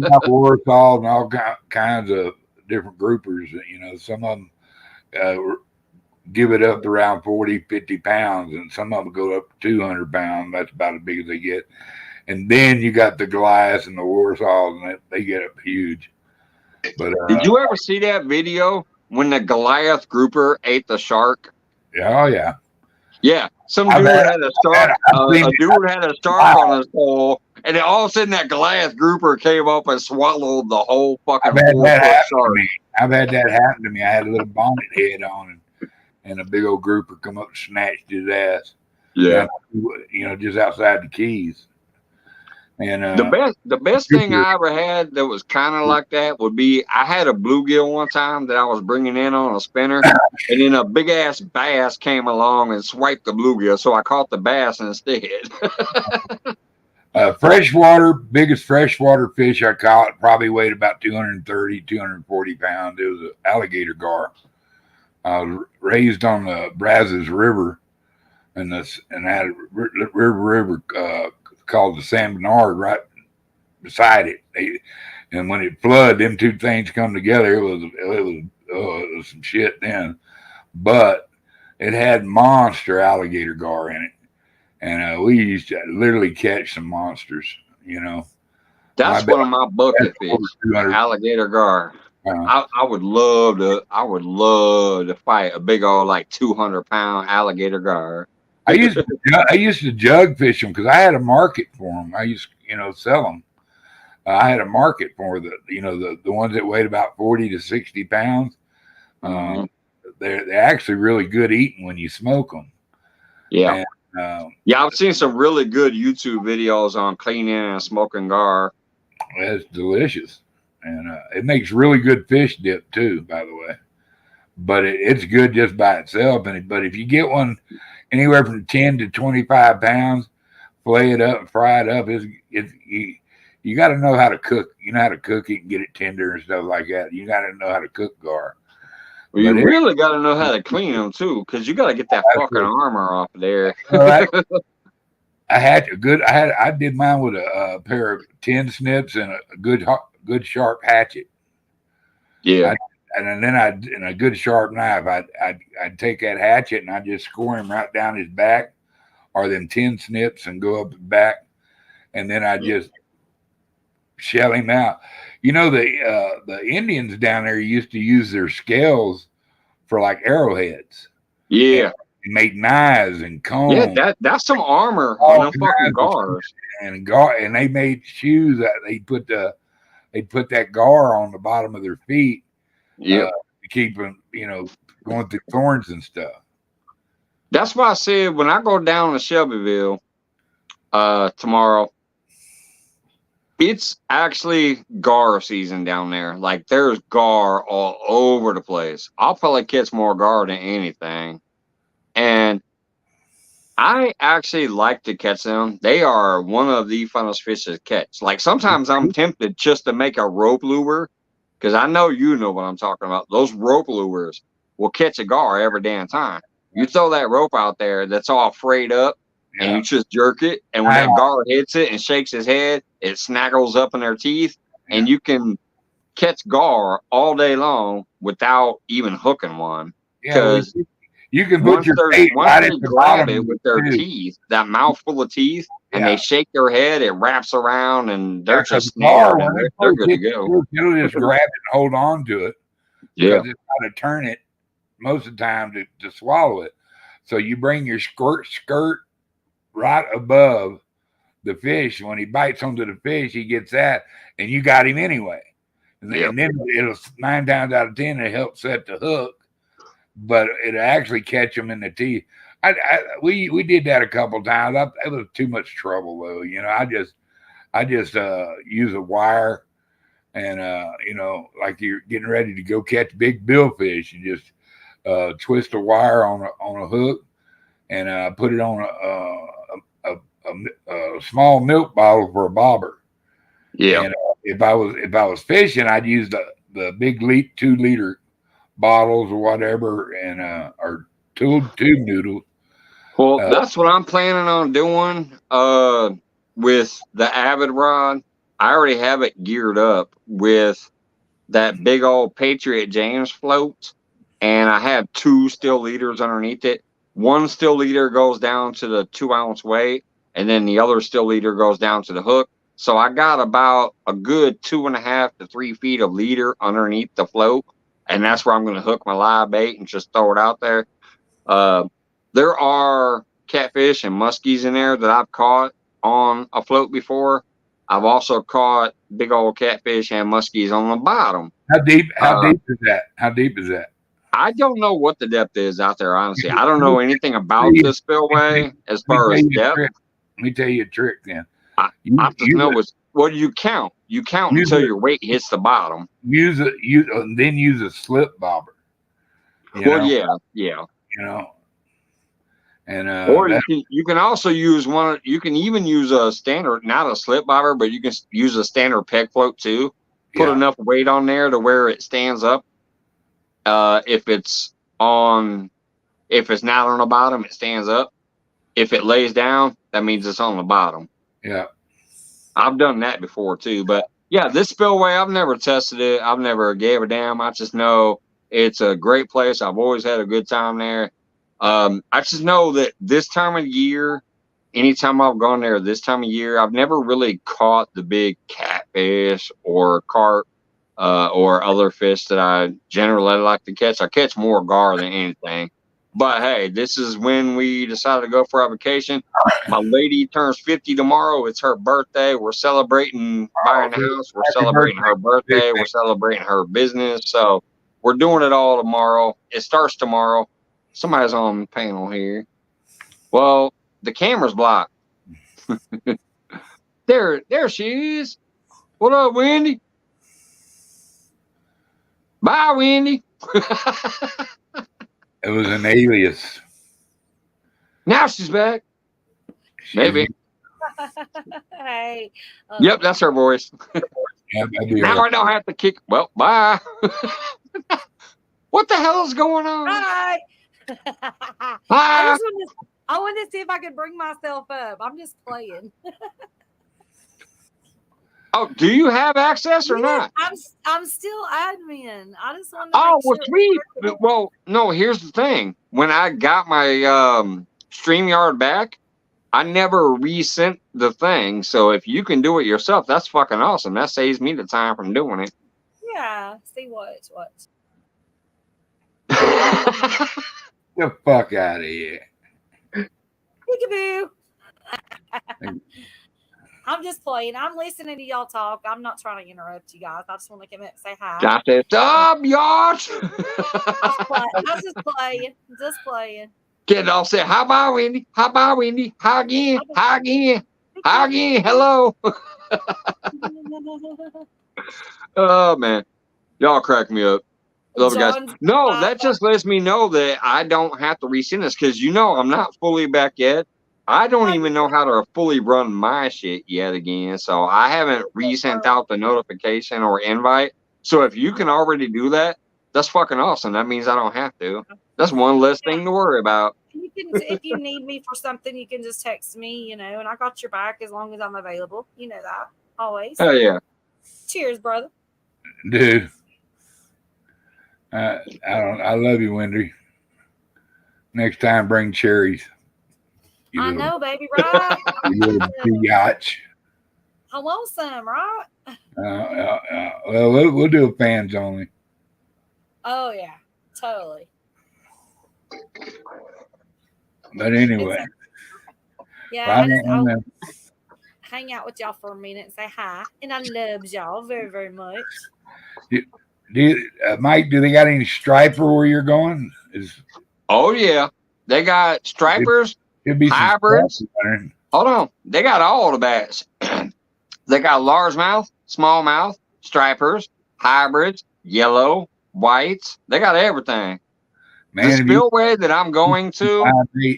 got Warsaw and all kinds of different groupers. You know, some of them give it up to around 40, 50 pounds, and some of them go up to 200 pounds. That's about as big as they get. And then you got the Goliaths and the Warsaws, and they get up huge. But
did you ever see that video when the Goliath grouper ate the shark?
Oh yeah.
Yeah, some dude had a shark. A dude had a shark on his pole, and then all of a sudden that Goliath grouper came up and swallowed the whole fucking 4-foot shark.
I've had that happen to me. I had a little bonnet head on, and a big old grouper come up and snatched his ass.
Yeah,
you know, just outside the Keys. And
the best thing I ever had that was kind of like that would be, I had a bluegill one time that I was bringing in on a spinner, and then a big ass bass came along and swiped the bluegill, so I caught the bass instead.
Freshwater, biggest freshwater fish I caught probably weighed about 230, 240 pounds. It was an alligator gar. I was raised on the Brazos River, and that river called the San Bernard right beside it. And when it flooded, them two things come together. It was some shit then, but it had monster alligator gar in it, and we used to literally catch some monsters. You know,
that's one of my bucket fish, alligator gar. I would love to fight a big old like 200-pound alligator gar.
I used to jug fish them because I had a market for them. I used to sell them. I had a market for the ones that weighed about 40 to 60 pounds. They're actually really good eating when you smoke them.
Yeah. And, I've seen some really good YouTube videos on cleaning and smoking gar.
It's delicious, and it makes really good fish dip too, by the way. But it's good just by itself. But if you get one anywhere from 10 to 25 pounds, flay it up and fry it up. You got to know how to cook. You know how to cook it and get it tender and stuff like that. You got to know how to cook gar.
Well, you really got to know how to clean them too, because you got to get that fucking armor off of there.
I did mine with a pair of tin snips and a good sharp hatchet.
Yeah.
And then in a good sharp knife, I'd take that hatchet and I'd just score him right down his back, or them tin snips, and go up the back, and then I'd just shell him out. You know, the Indians down there used to use their scales for like arrowheads.
Yeah,
and make knives and combs.
Yeah, that's some armor on them fucking gars.
And they made shoes that they'd put that gar on the bottom of their feet.
Yeah,
to keep them, going through thorns and stuff.
That's why I said when I go down to Shelbyville tomorrow, it's actually gar season down there. Like, there's gar all over the place. I'll probably catch more gar than anything. And I actually like to catch them. They are one of the funnest fish to catch. Like, sometimes I'm tempted just to make a rope lure, because I know you know what I'm talking about. Those rope lures will catch a gar every damn time. You throw that rope out there that's all frayed up, and you just jerk it, and when that gar hits it and shakes his head, it snaggles up in their teeth, and you can catch gar all day long without even hooking one. Because
you can put your bait right at the
grab it with their teeth, that mouthful of teeth, and they shake their head, it wraps around, and they're just snared. They're good to go.
You'll just grab it and hold on to it.
Yeah.
Because it's got to turn it most of the time to swallow it. So you bring your skirt right above the fish. When he bites onto the fish, he gets that, and you got him anyway.
Yep.
And then it'll 9 times out of 10 it helps set the hook, but it'll actually catch him in the teeth. We did that a couple times. It was too much trouble though. You know, I just use a wire, and you know, like you're getting ready to go catch big billfish, you just twist a wire on a hook and put it on a small milk bottle for a bobber.
Yeah.
And if I was fishing, I'd use the big 2-liter bottles or whatever, and or tube noodles.
Well, that's what I'm planning on doing with the Avid rod. I already have it geared up with that big old Patriot James float, and I have 2 still leaders underneath it. One still leader goes down to the 2-ounce weight, and then the other still leader goes down to the hook. So I got about a good 2.5 to 3 feet of leader underneath the float, and that's where I'm going to hook my live bait and just throw it out there. There are catfish and muskies in there that I've caught on a float before. I've also caught big old catfish and muskies on the bottom.
How deep is that? How deep is that?
I don't know what the depth is out there, honestly. I don't know anything about this spillway as far as depth.
Let me tell you a trick then.
I just know what do you count? You count until your weight hits the bottom.
Then use a slip bobber.
Well, yeah.
You know. And
or you can also use one. You can even use a standard, not a slip bobber, but you can use a standard peg float too. Put enough weight on there to where it stands up. If it's not on the bottom, it stands up. If it lays down, that means it's on the bottom.
Yeah,
I've done that before too. But yeah, this spillway, I've never tested it. I've never gave a damn. I just know it's a great place. I've always had a good time there. I just know that this time of year, anytime I've gone there this time of year, I've never really caught the big catfish or carp or other fish that I generally like to catch. I catch more gar than anything. But hey, this is when we decided to go for our vacation. My lady turns 50 tomorrow. It's her birthday. We're celebrating buying a house. We're celebrating her birthday. We're celebrating her business. So we're doing it all tomorrow. It starts tomorrow. Somebody's on the panel here. Well, the camera's blocked. There she is. What up, Wendy? Bye, Wendy.
it was an alias.
Now she's back. Maybe.
Hey.
Yep, that's her voice.
Yeah,
now I don't have to kick. Well, bye. What the hell is going on?
Hi.
Hi.
I wanted to see if I could bring myself up. I'm just playing.
Oh, do you have access or not?
I'm still admin. I just want to.
Oh, well, sweet. Well, no. Here's the thing. When I got my StreamYard back, I never resent the thing. So if you can do it yourself, that's fucking awesome. That saves me the time from doing it.
Yeah. See what?
The fuck out of here.
Peekaboo. I'm just playing. I'm listening to y'all talk. I'm not trying to interrupt you guys. I just want to come in and say hi.
Got this up, yacht.
I was just playing.
Kid all say, how about Wendy? How about Wendy? How again? How again? How again? Hello. Oh man. Y'all crack me up. Love you guys. No, that just lets me know that I don't have to resend this because I'm not fully back yet. I don't even know how to fully run my shit yet again. So I haven't resent out the notification or invite. So if you can already do that, that's fucking awesome. That means I don't have to. That's one less thing to worry about.
You can, if you need me for something, you can just text me, and I got your back as long as I'm available. You know that. Always.
Oh yeah.
Cheers, brother.
Dude. I love you, Wendy. Next time, bring cherries.
I know, baby, right?
You little biatch.
I want some, right?
Well, we'll do a fans only.
Oh yeah, totally.
But anyway,
Yeah,
well,
I'll hang out with y'all for a minute and say hi. And I love y'all very, very much.
Mike, do they got any striper where you're going?
Oh yeah, they got stripers,
It'd be some
hybrids.
striper running.
Hold on, they got all the bats. They got largemouth, smallmouth, stripers, hybrids, yellow, whites. They got everything.
Man,
The
if you
spillway that I'm going to
find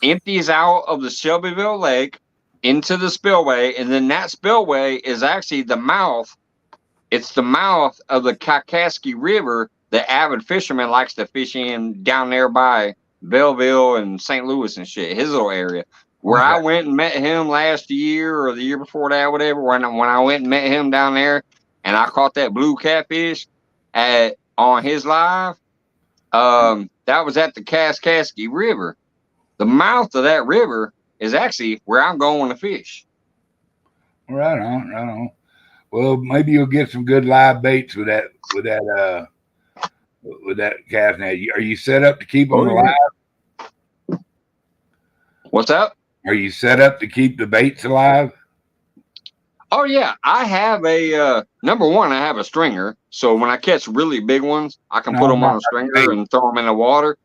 empties out of the Shelbyville Lake into the spillway, and then that spillway is actually the mouth. It's the mouth of the Kalkaski River that avid fisherman likes to fish in down there by Belleville and St. Louis and shit, his little area. Where I went and met him last year or the year before that, whatever, when I went and met him down there and I caught that blue catfish on his live, that was at the Kalkaski River. The mouth of that river is actually where I'm going to fish.
Right on. Well, maybe you'll get some good live baits with that cast net. Are you set up to keep them alive?
What's up?
Are you set up to keep the baits alive?
Oh yeah, I have a number one. I have a stringer, so when I catch really big ones, I can put them on a stringer and throw them in the water,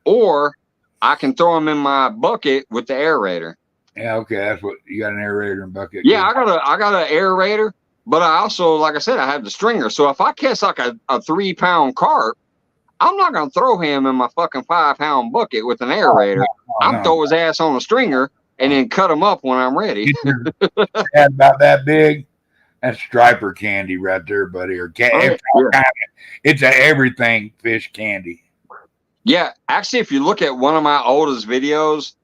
or I can throw them in my bucket with the aerator.
Yeah, okay, that's what you got, an aerator and bucket.
Yeah, I got an aerator, but I also, like I said, I have the stringer. So if I catch like a 3-pound carp, I'm not gonna throw him in my fucking 5-pound bucket with an aerator. I'm throw his ass on a stringer and then cut him up when I'm ready.
About that big, that's striper candy right there, buddy. Or it's a everything fish candy.
Yeah, actually, if you look at one of my oldest videos,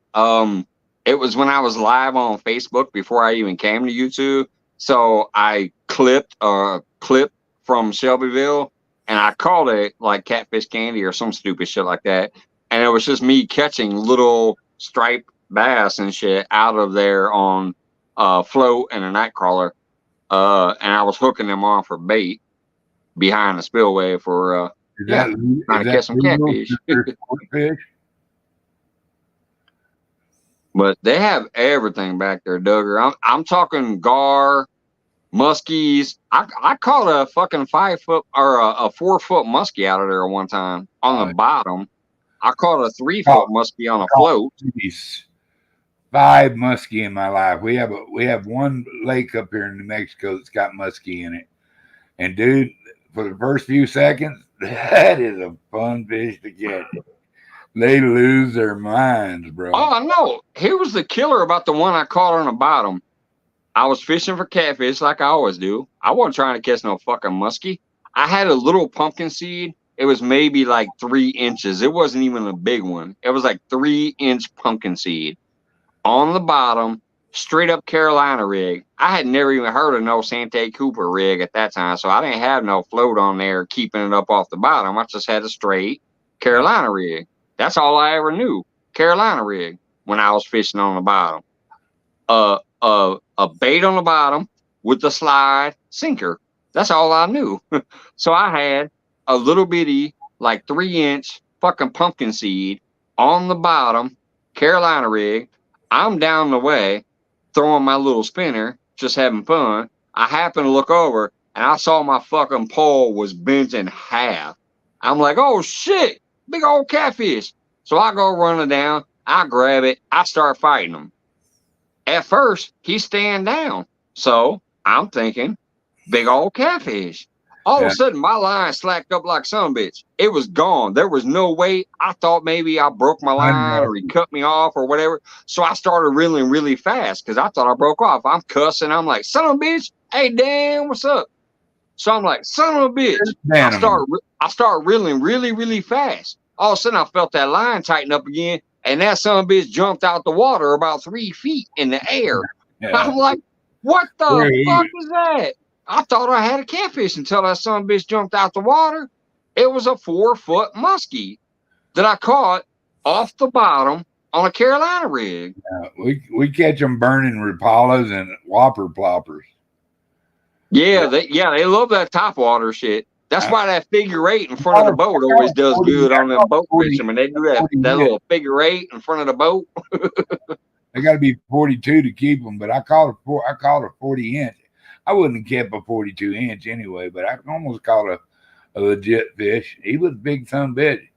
it was when I was live on Facebook before I even came to YouTube. So I clipped a clip from Shelbyville and I called it like catfish candy or some stupid shit like that. And it was just me catching little striped bass and shit out of there on float and a night crawler. And I was hooking them on for bait behind the spillway for trying to catch some catfish. But they have everything back there, Duggar. I'm talking gar, muskies. I caught a fucking 5-foot or a 4-foot muskie out of there one time on the bottom. I caught a 3-foot muskie on a float.
5 muskie in my life. We have one lake up here in New Mexico that's got muskie in it. And dude, for the first few seconds, that is a fun fish to catch. They lose their minds, bro.
Oh, no. Here was the killer about the one I caught on the bottom. I was fishing for catfish like I always do. I wasn't trying to catch no fucking muskie. I had a little pumpkin seed. It was maybe like 3 inches. It wasn't even a big one. It was like 3-inch pumpkin seed on the bottom, straight up Carolina rig. I had never even heard of no Sante Cooper rig at that time, so I didn't have no float on there keeping it up off the bottom. I just had a straight Carolina rig. That's all I ever knew, Carolina rig, when I was fishing on the bottom. A bait on the bottom with the slide sinker. That's all I knew. So I had a little bitty, like 3-inch fucking pumpkin seed on the bottom, Carolina rig. I'm down the way, throwing my little spinner, just having fun. I happened to look over, and I saw my fucking pole was bent in half. I'm like, oh, shit, big old catfish. So I go running down. I grab it. I start fighting him. At first, he's staying down. So I'm thinking, big old catfish. All of a sudden, my line slacked up like some bitch. It was gone. There was no weight. I thought maybe I broke my line or he cut me off or whatever. So I started reeling really fast because I thought I broke off. I'm cussing. I'm like, son of a bitch. Hey, Dan, what's up? So I'm like, son of a bitch. I start reeling really, really fast. All of a sudden, I felt that line tighten up again. And that son of a bitch jumped out the water about 3 feet in the air. Yeah. I'm like, what the fuck is that? I thought I had a catfish until that son of a bitch jumped out the water. It was a 4-foot muskie that I caught off the bottom on a Carolina rig.
Yeah, we catch them burning Rapalas and whopper ploppers.
Yeah, they love that top water shit. That's why that figure eight in front of the boat always does good on them boat fishermen. They do that little figure eight in front of the boat.
They got to be 42 to keep them, but I caught a 40 inch. I wouldn't have kept a 42 inch anyway, but I almost caught a legit fish. He was a big son of a bitch.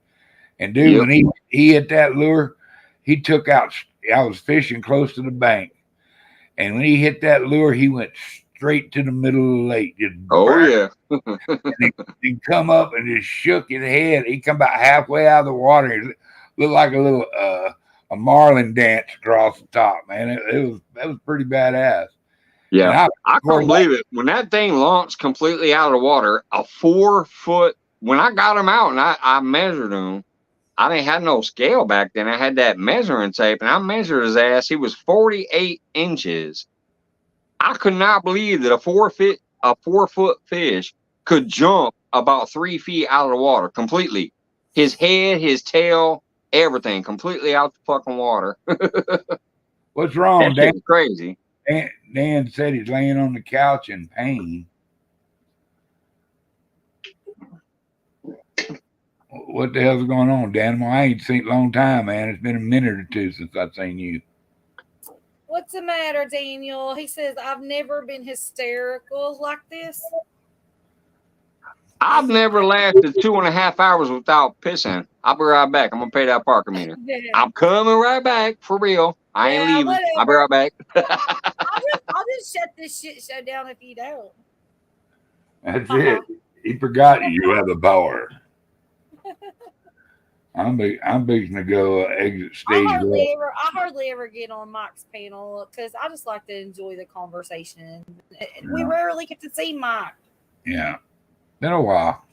And dude, when he hit that lure, he took out. I was fishing close to the bank, and when he hit that lure, he went straight to the middle of the lake. Just
yeah.
and he come up and just shook his head. He come about halfway out of the water. It looked like a little a marlin dance across the top, man. That was pretty badass.
Yeah, I couldn't believe it. When that thing launched completely out of the water, a 4 foot, when I got him out and I measured him, I didn't have no scale back then. I had that measuring tape, and I measured his ass. He was 48 inches. I could not believe that a 4 foot fish could jump about 3 feet out of the water completely. His head, his tail, everything completely out the fucking water.
What's wrong, Dan?
Crazy.
Dan said he's laying on the couch in pain. What the hell's going on, Danimal? I ain't seen a long time, man. It's been a minute or two since I've seen you.
What's the matter, Daniel? He says, I've never been hysterical like this.
I've never lasted 2.5 hours without pissing. I'll be right back. I'm going to pay that parking meter. Yeah. I'm coming right back, for real. I ain't leaving. Whatever. I'll be right back.
I'll just shut this shit show down if you don't.
That's it. He forgot you have the power. I'm fixing to go exit stage.
I hardly ever get on Mike's panel because I just like to enjoy the conversation. We rarely get to see Mike.
Yeah. Been a while.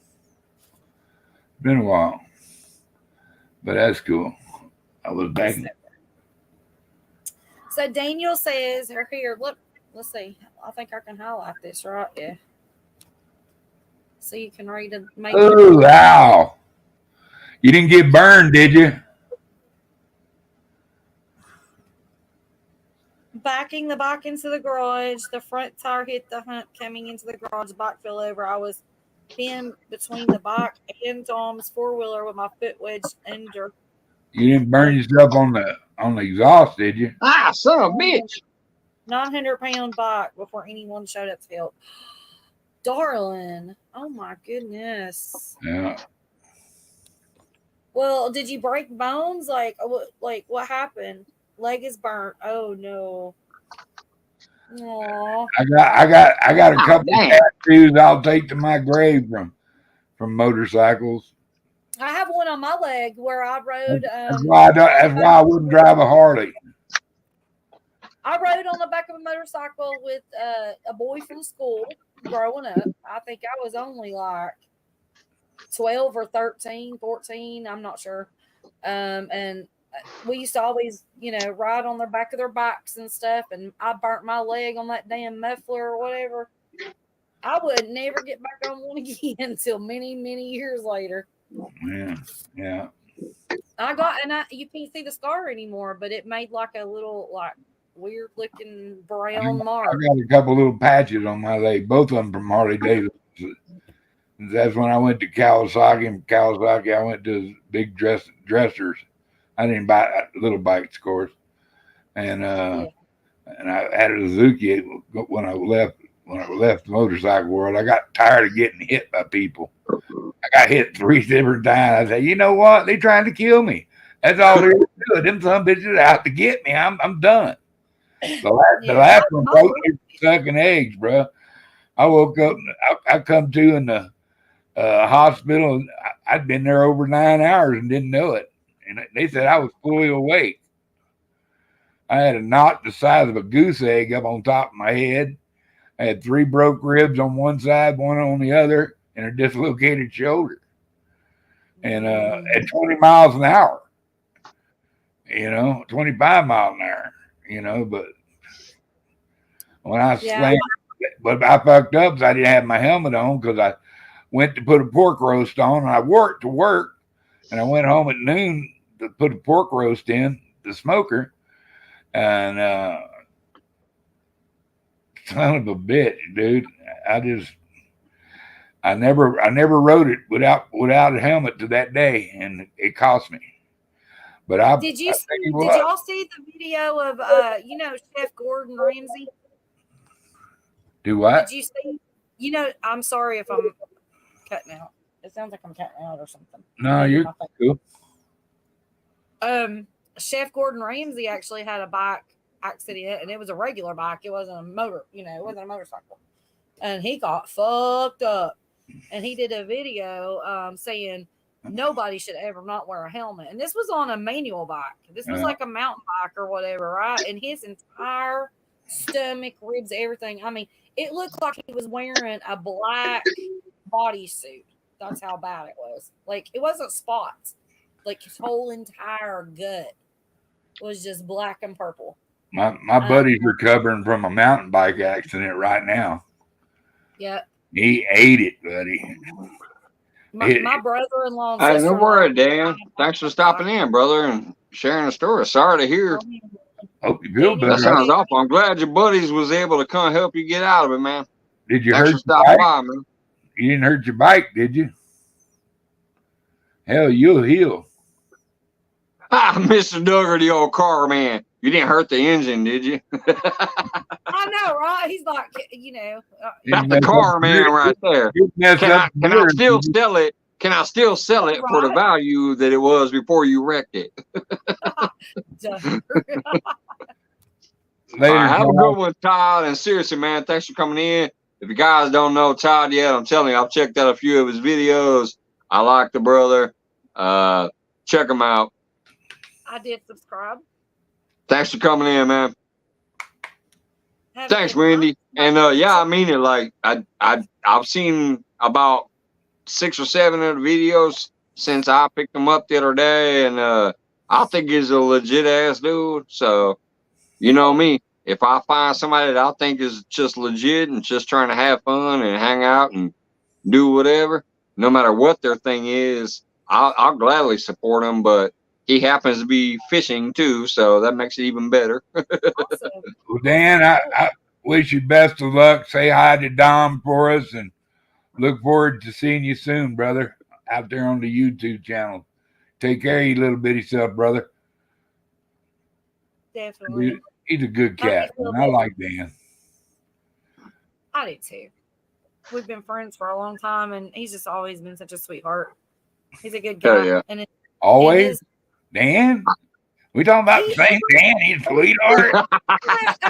But that's cool. I was back.
So Daniel says, here, look, let's see. I think I can highlight this, right? Yeah. So you can read it.
Oh, wow. You didn't get burned, did you?
Backing the bike into the garage. The front tire hit the hump coming into the garage. The bike fell over. I was pinned between the bike and Tom's four-wheeler with my foot wedged under.
You didn't burn yourself on the exhaust, did you?
Ah, son of a bitch.
900-pound bike before anyone showed up to help. Darling. Oh, my goodness.
Yeah.
Well, did you break bones? Like what happened? Leg is burnt. Oh no. Aww.
I got a couple of tattoos I'll take to my grave from motorcycles.
I have one on my leg where I rode.
That's why I wouldn't drive a Harley.
I rode on the back of a motorcycle with a boy from school growing up. I think I was only like 12 or 13, 14, I'm not sure. And we used to always, ride on the back of their bikes and stuff. And I burnt my leg on that damn muffler or whatever. I would never get back on one again until many, many years later.
Yeah.
You can't see the scar anymore, but it made like a little, weird looking brown mark.
I got a couple little patches on my leg, both of them from Harley Davidson. That's when I went to Kawasaki. And Kawasaki, I went to big dressers. I didn't buy little bikes, of course. And I had a Suzuki when I left the motorcycle world. I got tired of getting hit by people. I got hit 3 different times. I said, you know what? They trying to kill me. That's all they're doing. Them some bitches out to get me. I'm done. The last one broke me sucking eggs, bro. I woke up. I come to in the hospital. I'd been there over 9 hours and didn't know it. And they said I was fully awake. I had a knot the size of a goose egg up on top of my head. I had 3 broke ribs on one side, one on the other, and a dislocated shoulder. And at 20 miles an hour, 25 miles an hour, but when I slammed, but I fucked up because I didn't have my helmet on because I went to put a pork roast on, and I worked to work, and I went home at noon to put a pork roast in the smoker, and son of a bitch, dude, I never rode it without a helmet to that day, and it cost me. But
Did you
I
see,
tell you
did
what,
y'all see the video of Chef Gordon Ramsay?
do what?
Did you see? I'm sorry if I'm cutting out. It sounds like I'm cutting out or something.
No,
Maybe
you're
my
cool.
Chef Gordon Ramsay actually had a bike accident, and it was a regular bike. It wasn't a it wasn't a motorcycle. And he got fucked up. And he did a video saying nobody should ever not wear a helmet. And this was on a manual bike. This was like a mountain bike or whatever, right? And his entire stomach, ribs, everything. I mean, it looked like he was wearing a black bodysuit. That's how bad it was. Like, it wasn't spots. Like, his whole entire gut was just black and purple.
My buddy's recovering from a mountain bike accident right now.
Yeah.
He ate it, buddy.
My brother-in-law and
Hey, no
sister-in-law.
worry, Dan. Thanks for stopping in, brother, and sharing the story. Sorry to hear.
Hope you feel
That
better.
sounds awful. I'm glad your buddies was able to come help you get out of it, man.
Did you
Thanks
hurt
for
your
stopping
bike?
by, man.
You didn't hurt your bike, did you? Hell, you'll heal.
Ah, Mr. Duggar, the old car man. You didn't hurt the engine, did you?
I know, right? He's like,
That's the car man right there. Can I still sell it? Can I still sell it for the value that it was before you wrecked it?
Later,
have a good one, Todd. And seriously, man, thanks for coming in. If you guys don't know Todd yet, I'm telling you, I've checked out a few of his videos. I like the brother. Check him out.
I did subscribe.
Thanks for coming in, man.
Have
Thanks, Wendy. And yeah, I mean it. Like I've seen about 6 or 7 of the videos since I picked them up the other day, and I think he's a legit ass dude. So, you know me, if I find somebody that I think is just legit and just trying to have fun and hang out and do whatever, no matter what their thing is, I'll gladly support them. But he happens to be fishing too, so that makes it even better.
Awesome.
Well, Dan, I wish you best of luck. Say hi to Dom for us, and look forward to seeing you soon, brother, out there on the YouTube channel. Take care of your little bitty self, brother.
Definitely.
He's a good cat. I like Dan.
I do too. We've been friends for a long time, and he's just always been such a sweetheart. He's a good guy.
Yeah.
And
always, Dan. We talking about the same Dan. He's a sweetheart.
Okay, so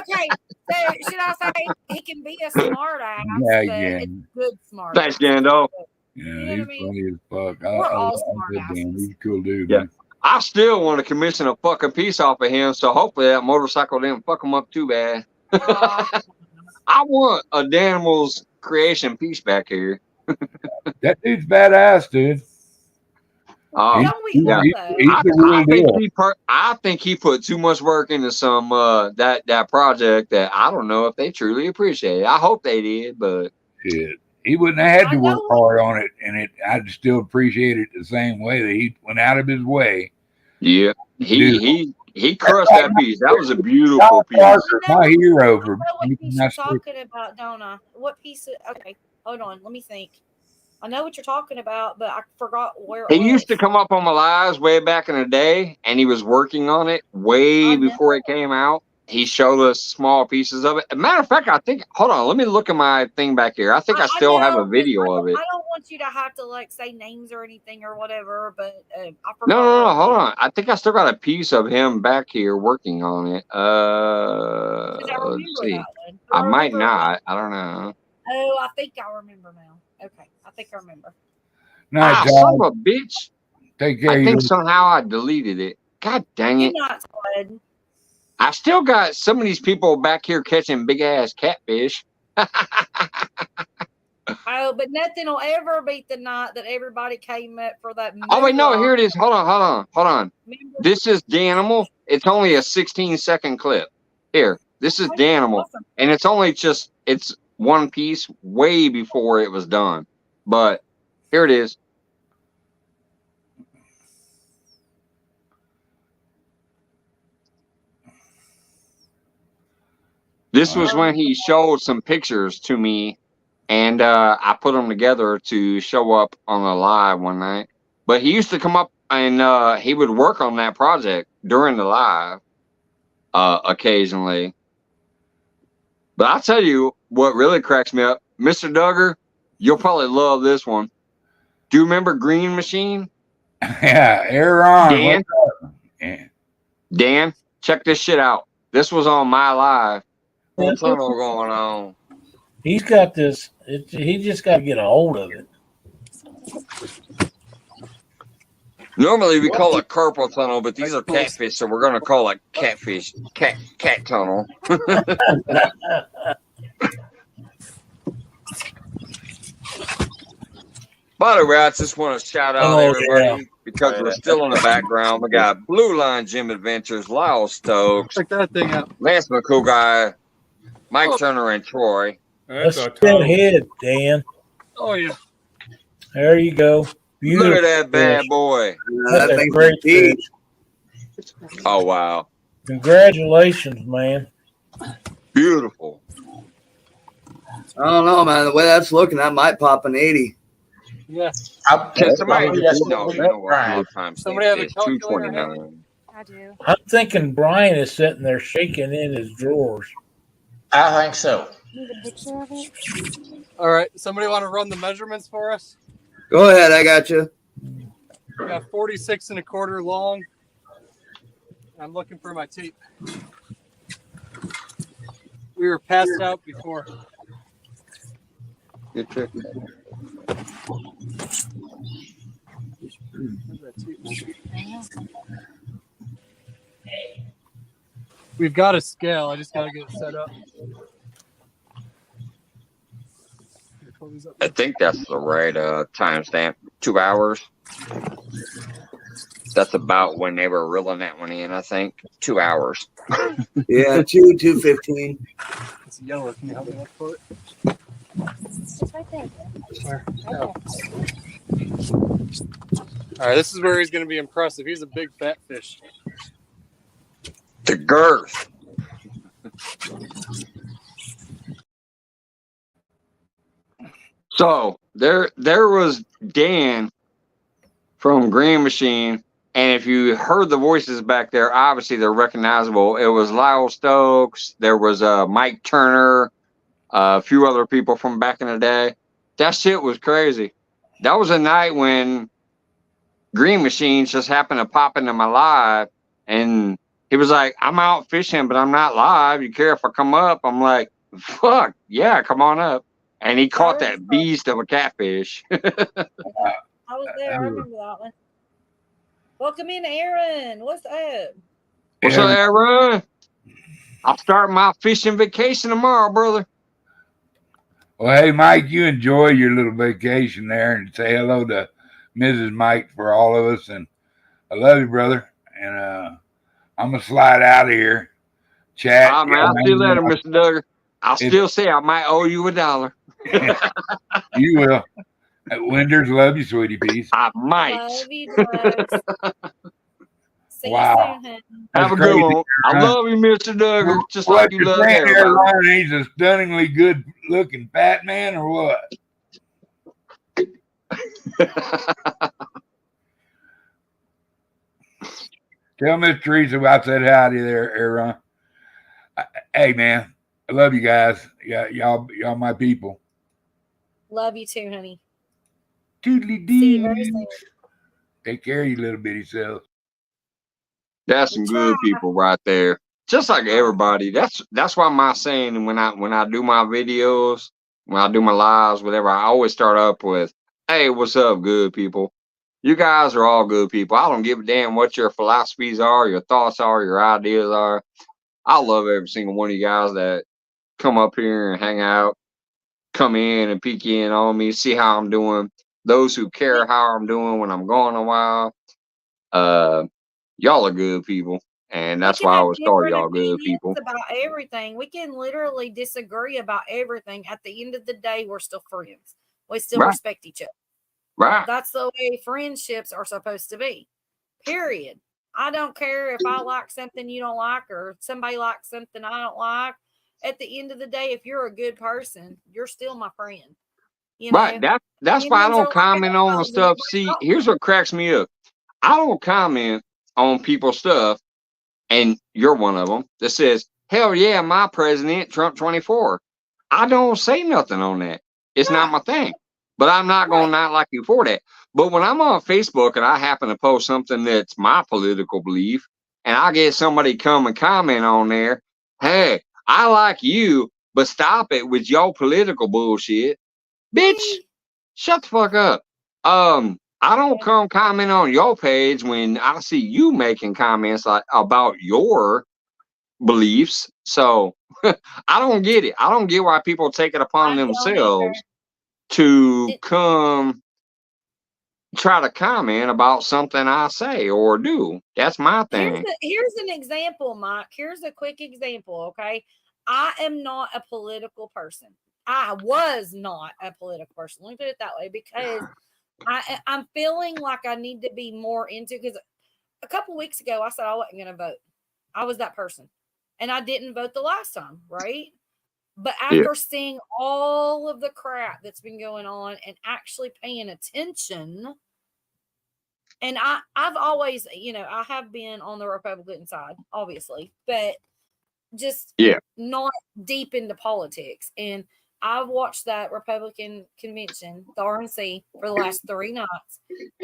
should I say he can be a smart ass?
Yeah,
but
yeah.
it's good smart.
Thanks, Gando.
Yeah,
You know
he's
what I mean?
funny as fuck.
We're all
I
smart
good Dan.
asses.
He's a cool dude.
Yeah.
Man.
I still want to commission a fucking piece off of him, so hopefully that motorcycle didn't fuck him up too bad. I want a Danimal's creation piece back here.
That dude's badass, dude.
Don't we all though?
He's the real deal.
I think he put too much work into some that project that I don't know if they truly appreciate it. I hope they did, but
shit, he wouldn't have had to work hard on it, and I'd still appreciate it the same way that he went out of his way.
Yeah, he crushed that piece. That was a beautiful piece.
My hero for
what piece you're talking about, don't I? What piece? Okay, hold on. Let me think. I know what you're talking about, but I forgot where.
He used to come up on my lives way back in the day, and he was working on it way before it came out. He showed us small pieces of it. As a matter of fact, I think. Hold on, let me look at my thing back here. I think I still have a video of it.
I don't want you to have to like say names or anything or whatever, but I forgot.
No, hold on. I think I still got a piece of him back here working on it. Let's see. I might not. I don't know.
Oh, I think I remember now. Okay, I think I remember.
Nice,
son of a bitch.
Take care.
I think somehow I deleted it. God dang it.
You're not good.
I still got some of these people back here catching big ass catfish.
Oh, but nothing will ever beat the night that everybody came up for that.
Oh wait, no, here it is. Hold on. Remember? This is Danimal. It's only a 16-second clip. Here, this is Danimal, awesome. And it's one piece way before it was done. But here it is. This was when he showed some pictures to me And I put them together to show up on a live one night. But he used to come up and he would work on that project during the live occasionally. But I'll tell you what really cracks me up. Mr. Duggar, you'll probably love this one. Do you remember Green Machine?
Yeah, Aaron.
Dan?
What's up? Yeah.
Dan, check this shit out. This was on my live. What's going on?
He's got this. He just got to get a hold of it.
Normally we call it carpal tunnel, but these are catfish, so we're gonna call it catfish, cat tunnel. By the way, I just want to shout out everybody because we're still in the background. We got Blue Line Gym Adventures, Lyle Stokes,
Check that thing out.
Lance McCool, Mike Turner, and Troy.
Let's get ahead, Dan.
Oh yeah.
There you go. Beautiful.
Look at that bad boy.
That's a great fish.
Oh wow.
Congratulations, man.
Beautiful.
I don't know, man. The way that's looking, that might pop an 80.
Yeah.
Can somebody know what our time
Somebody have a
is?
calculator?
2:29.
I do.
I'm thinking Brian is sitting there shaking in his drawers.
I think so.
Need a picture of it?
All right. Somebody want to run the measurements for us?
Go ahead, I got you.
We got 46 and a quarter long. I'm looking for my tape. We were passed out before.
Good trick.
We've got a scale. I just got to get it set up.
I think that's the right timestamp. 2 hours. That's about when they were reeling that one in, I think. 2 hours.
Yeah, 2:15.
It's yellow. Can you help me look for it?
It's right there.
Where?
Right there.
All right. This is where he's going to be impressive. He's a big fat fish.
The girth. So there was Dan from Green Machine, and if you heard the voices back there, obviously they're recognizable. It was Lyle Stokes, there was Mike Turner, a few other people from back in the day. That shit was crazy. That was a night when Green Machines just happened to pop into my live, and he was like, "I'm out fishing, but I'm not live. You care if I come up?" I'm like, "Fuck yeah, come on up." And he caught that beast of a catfish.
I was there. I remember that one. Welcome in, Aaron. What's up?
What's up, Aaron? I'll start my fishing vacation tomorrow, brother.
Well, hey, Mike, you enjoy your little vacation there, and say hello to Mrs. Mike for all of us. And I love you, brother. And I'm gonna slide out of here. Chat.
All right, man. I'll see you later, Mr. Duggar. I'll still say I might owe you $1.
You will. Winders, love you, sweetie peas.
I might.
Love you, Doug. See
Wow.
you soon, honey.
Have a
That's
good one.
crazy,
I
Aaron.
love you, Mr. Duggar, just
What
like you
you're
love
saying there,
everybody.
Ron, he's a stunningly good-looking fat man, or what? Tell Miss Teresa I said hi to you there, Aaron. Hey, man, I love you guys. Yeah, y'all my people.
Love you too, honey.
Toodly
See you very
dee.
soon.
Take care of you little bitty self.
That's some good people right there. Just like everybody. That's why my saying when I do my videos, when I do my lives, whatever, I always start up with, "Hey, what's up, good people? You guys are all good people. I don't give a damn what your philosophies are, your thoughts are, your ideas are. I love every single one of you guys that come up here and hang out, come in and peek in on me, see how I'm doing. Those who care how I'm doing when I'm gone a while. Y'all are good people. And that's why I always call y'all good people.
About everything. We can literally disagree about everything. At the end of the day, we're still friends. We still respect each other.
Right.
That's the way friendships are supposed to be. Period. I don't care if I like something you don't like or somebody likes something I don't like. at the end of the day, if you're a good person, you're still my friend. You know,
Right. That's why I
opinions are
don't
like
comment on the
headphones and
stuff.
everybody
See,
talks.
here's what cracks me up. I don't comment on people's stuff, and you're one of them that says, "Hell yeah, my president, Trump 24." I don't say nothing on that. It's not
Right,
my thing. But I'm not
right.
going to not like you for that. But when I'm on Facebook and I happen to post something that's my political belief, and I get somebody come and comment on there, "Hey, I like you, but stop it with your political bullshit." Bitch,
Me,
shut the fuck up. I don't come comment on your page when I see you making comments like about your beliefs. So I don't get it. I don't get why people take it upon
I don't either.
themselves to come try to comment about something I say or do. That's my thing.
Here's an example, Mike. Here's a quick example, okay? I am not a political person. I was not a political person. Let me put it that way, because I'm feeling like I need to be more into, because a couple weeks ago I said I wasn't going to vote. I was that person. And I didn't vote the last time, right? But after seeing all of the crap that's been going on and actually paying attention, and I've always, I have been on the Republican side, obviously, but just not deep into politics. And I've watched that Republican convention, the RNC, for the last 3 nights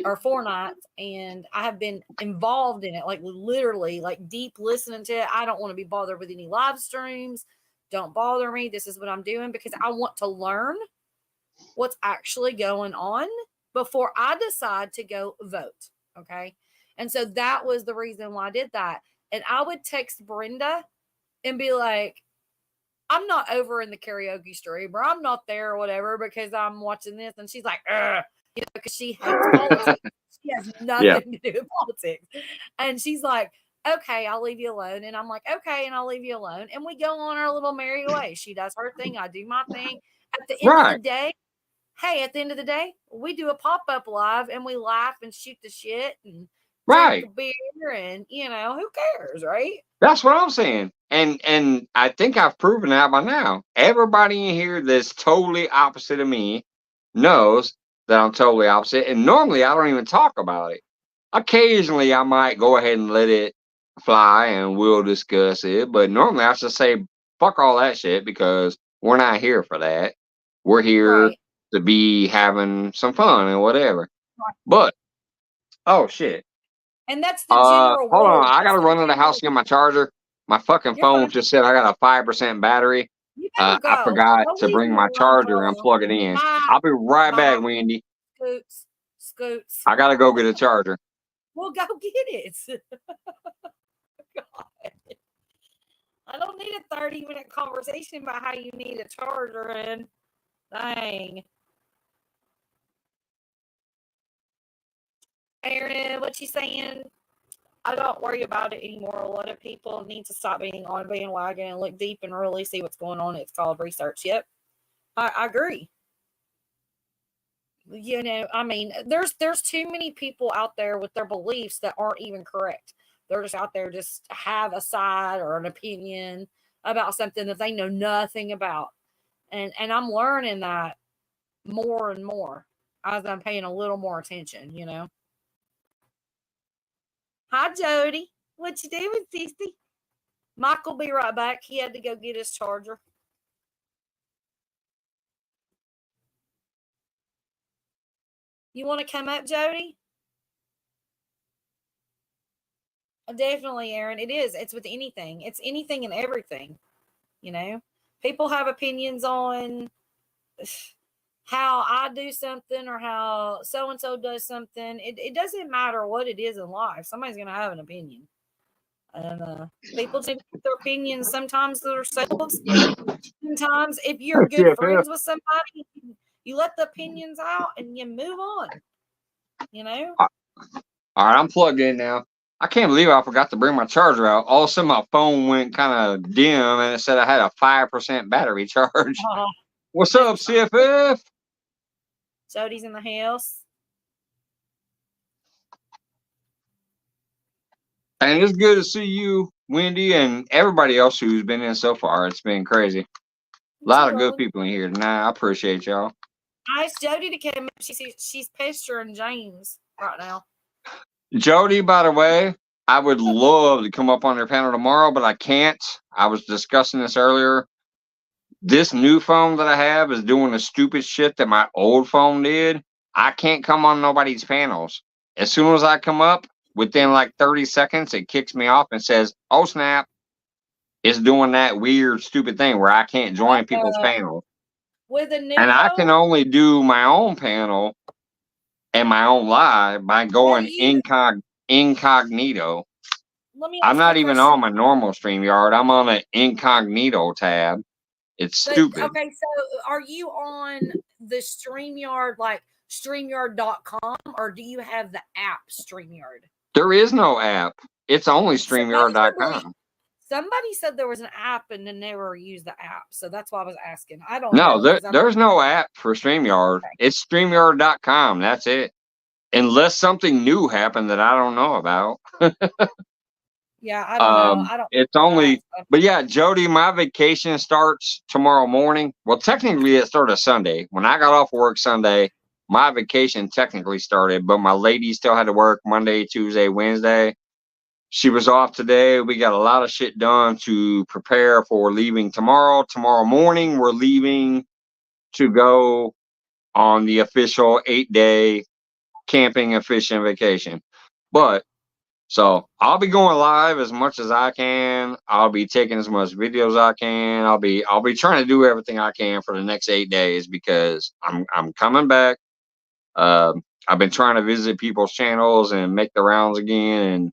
or 4 nights, and I have been involved in it, like literally, like deep listening to it. I don't want to be bothered with any live streams. Don't bother me. This is what I'm doing because I want to learn what's actually going on before I decide to go vote. Okay. And so that was the reason why I did that. And I would text Brenda and be like, I'm not over in the karaoke stream, or I'm not there or whatever because I'm watching this. And she's like, because she hates politics. She has nothing to do with politics. And she's like, okay, I'll leave you alone. And I'm like, okay, and I'll leave you alone. And we go on our little merry way. She does her thing. I do my thing. At the end of the day, at the end of the day, we do a pop-up live and we laugh and shoot the shit and drink a beer and, who cares, right?
That's what I'm saying. And I think I've proven that by now. Everybody in here that's totally opposite of me knows that I'm totally opposite. And normally I don't even talk about it. Occasionally I might go ahead and let it fly and we'll discuss it. But normally I should say, fuck all that shit, because we're not here for that. We're here to be having some fun and whatever. But, oh shit.
And that's the general
hold on.
rule.
I gotta run to the house and get my charger. My fucking phone just said I got a 5% battery. I forgot to bring my charger and plug it in. I'll be right back, Wendy.
Scoots.
I gotta go get a charger.
Well, go get it. God. I don't need a 30-minute conversation about how you need a charger and dang. Aaron, what you saying? I don't worry about it anymore. A lot of people need to stop being on a bandwagon and look deep and really see what's going on. It's called research. Yep. I agree. I mean, there's too many people out there with their beliefs that aren't even correct. They're just out there just have a side or an opinion about something that they know nothing about. And I'm learning that more and more as I'm paying a little more attention, Hi, Jody. What you doing, sissy? Mike will be right back. He had to go get his charger. You want to come up, Jody? Definitely, Aaron. It is. It's with anything. It's anything and everything. People have opinions on how I do something or how so-and-so does something. It doesn't matter what it is in life. Somebody's going to have an opinion. And people take their opinions sometimes to themselves. Sometimes if you're good friends with somebody, you let the opinions out and you move on. All
right, I'm plugged in now. I can't believe I forgot to bring my charger out. All of a sudden my phone went kind of dim and it said I had a 5% battery charge. What's up, CFF?
Jody's in the house.
And it's good to see you, Wendy, and everybody else who's been in so far. It's been crazy. A lot of good people in here tonight. I appreciate y'all.
Ask Jody to come up. She's pestering James right now.
Jody, by the way, I would love to come up on their panel tomorrow, but I can't. I was discussing this earlier. This new phone that I have is doing the stupid shit that my old phone did. I can't come on nobody's panels. As soon as I come up, within like 30 seconds, it kicks me off and says, oh, snap. It's doing that weird, stupid thing where I can't join people's panels.
With a new
and I can only do my own panel and my own live by going incognito. I'm not even on my normal StreamYard. I'm on an incognito tab. It's stupid.
Okay, so are you on the StreamYard, like StreamYard.com, or do you have the app StreamYard?
There is no app. It's only StreamYard.com.
Somebody said there was an app and then never used the app. So that's why I was asking. I don't
know.
No,
there's no app for StreamYard. Okay. It's StreamYard.com. That's it. Unless something new happened that I don't know about.
Yeah, I don't know. I don't.
It's only, but yeah, Jody, my vacation starts tomorrow morning. Well, technically it started Sunday. When I got off work Sunday, my vacation technically started, but my lady still had to work Monday, Tuesday, Wednesday. She was off today. We got a lot of shit done to prepare for leaving tomorrow. Tomorrow morning, we're leaving to go on the official 8-day camping and fishing vacation. But so I'll be going live as much as I can. I'll be taking as much videos as I can. I'll be trying to do everything I can for the next 8 days because I'm coming back. I've been trying to visit people's channels and make the rounds again and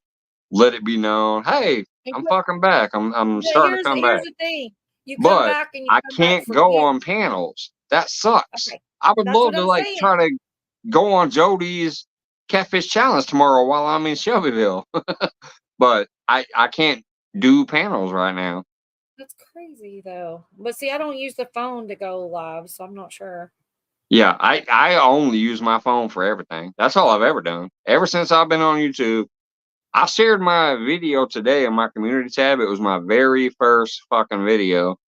let it be known, hey, I'm fucking back. I'm starting to come back.
Here's the thing. You come
but
back and you
I can't go on panels. That sucks. Okay. I would love to try to go on Jody's Catfish Challenge tomorrow while I'm in Shelbyville. But I can't do panels right now.
That's crazy though. But see, I don't use the phone to go live, so I'm not sure.
Yeah, I only use my phone for everything. That's all I've ever done. Ever since I've been on YouTube. I shared my video today in my community tab. It was my very first fucking video.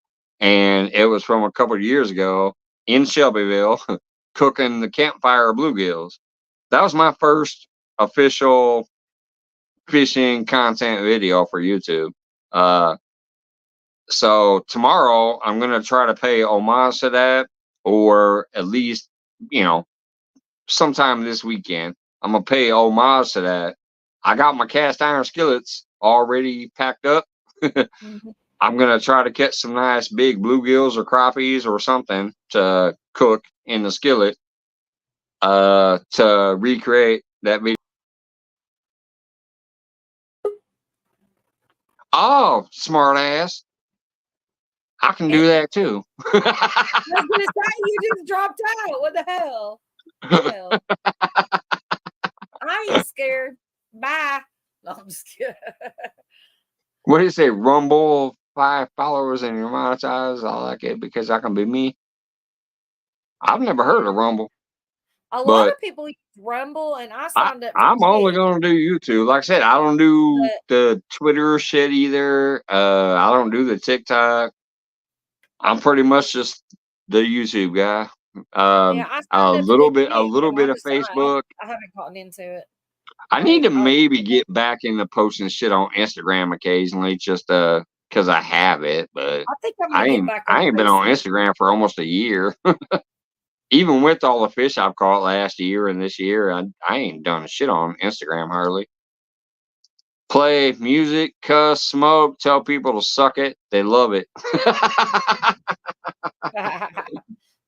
And it was from a couple of years ago in Shelbyville cooking the campfire bluegills. That was my first official fishing content video for YouTube. So tomorrow I'm going to try to pay homage to that, or at least, sometime this weekend, I'm going to pay homage to that. I got my cast iron skillets already packed up. I'm going to try to catch some nice big bluegills or crappies or something to cook in the skillet to recreate that video. Oh, smart ass. I can do that too.
I was going to say, you just dropped out. What the hell? I ain't scared. Bye. No, I'm just kidding.
What do you say? Rumble 5 followers and you're monetized. I like it because I can be me. I've never heard of Rumble.
A lot of people use Rumble, and I signed up.
I'm only going to do YouTube. Like I said, I don't do the Twitter shit either. I don't do the TikTok. I'm pretty much just the YouTube guy. A little bit of Facebook.
I haven't gotten into it.
I need to maybe get back into posting shit on Instagram occasionally, just because I have it. But I ain't been on Instagram for almost a year. Even with all the fish I've caught last year and this year, I ain't done shit on Instagram hardly. Play music, cuss, smoke, tell people to suck it. They love it.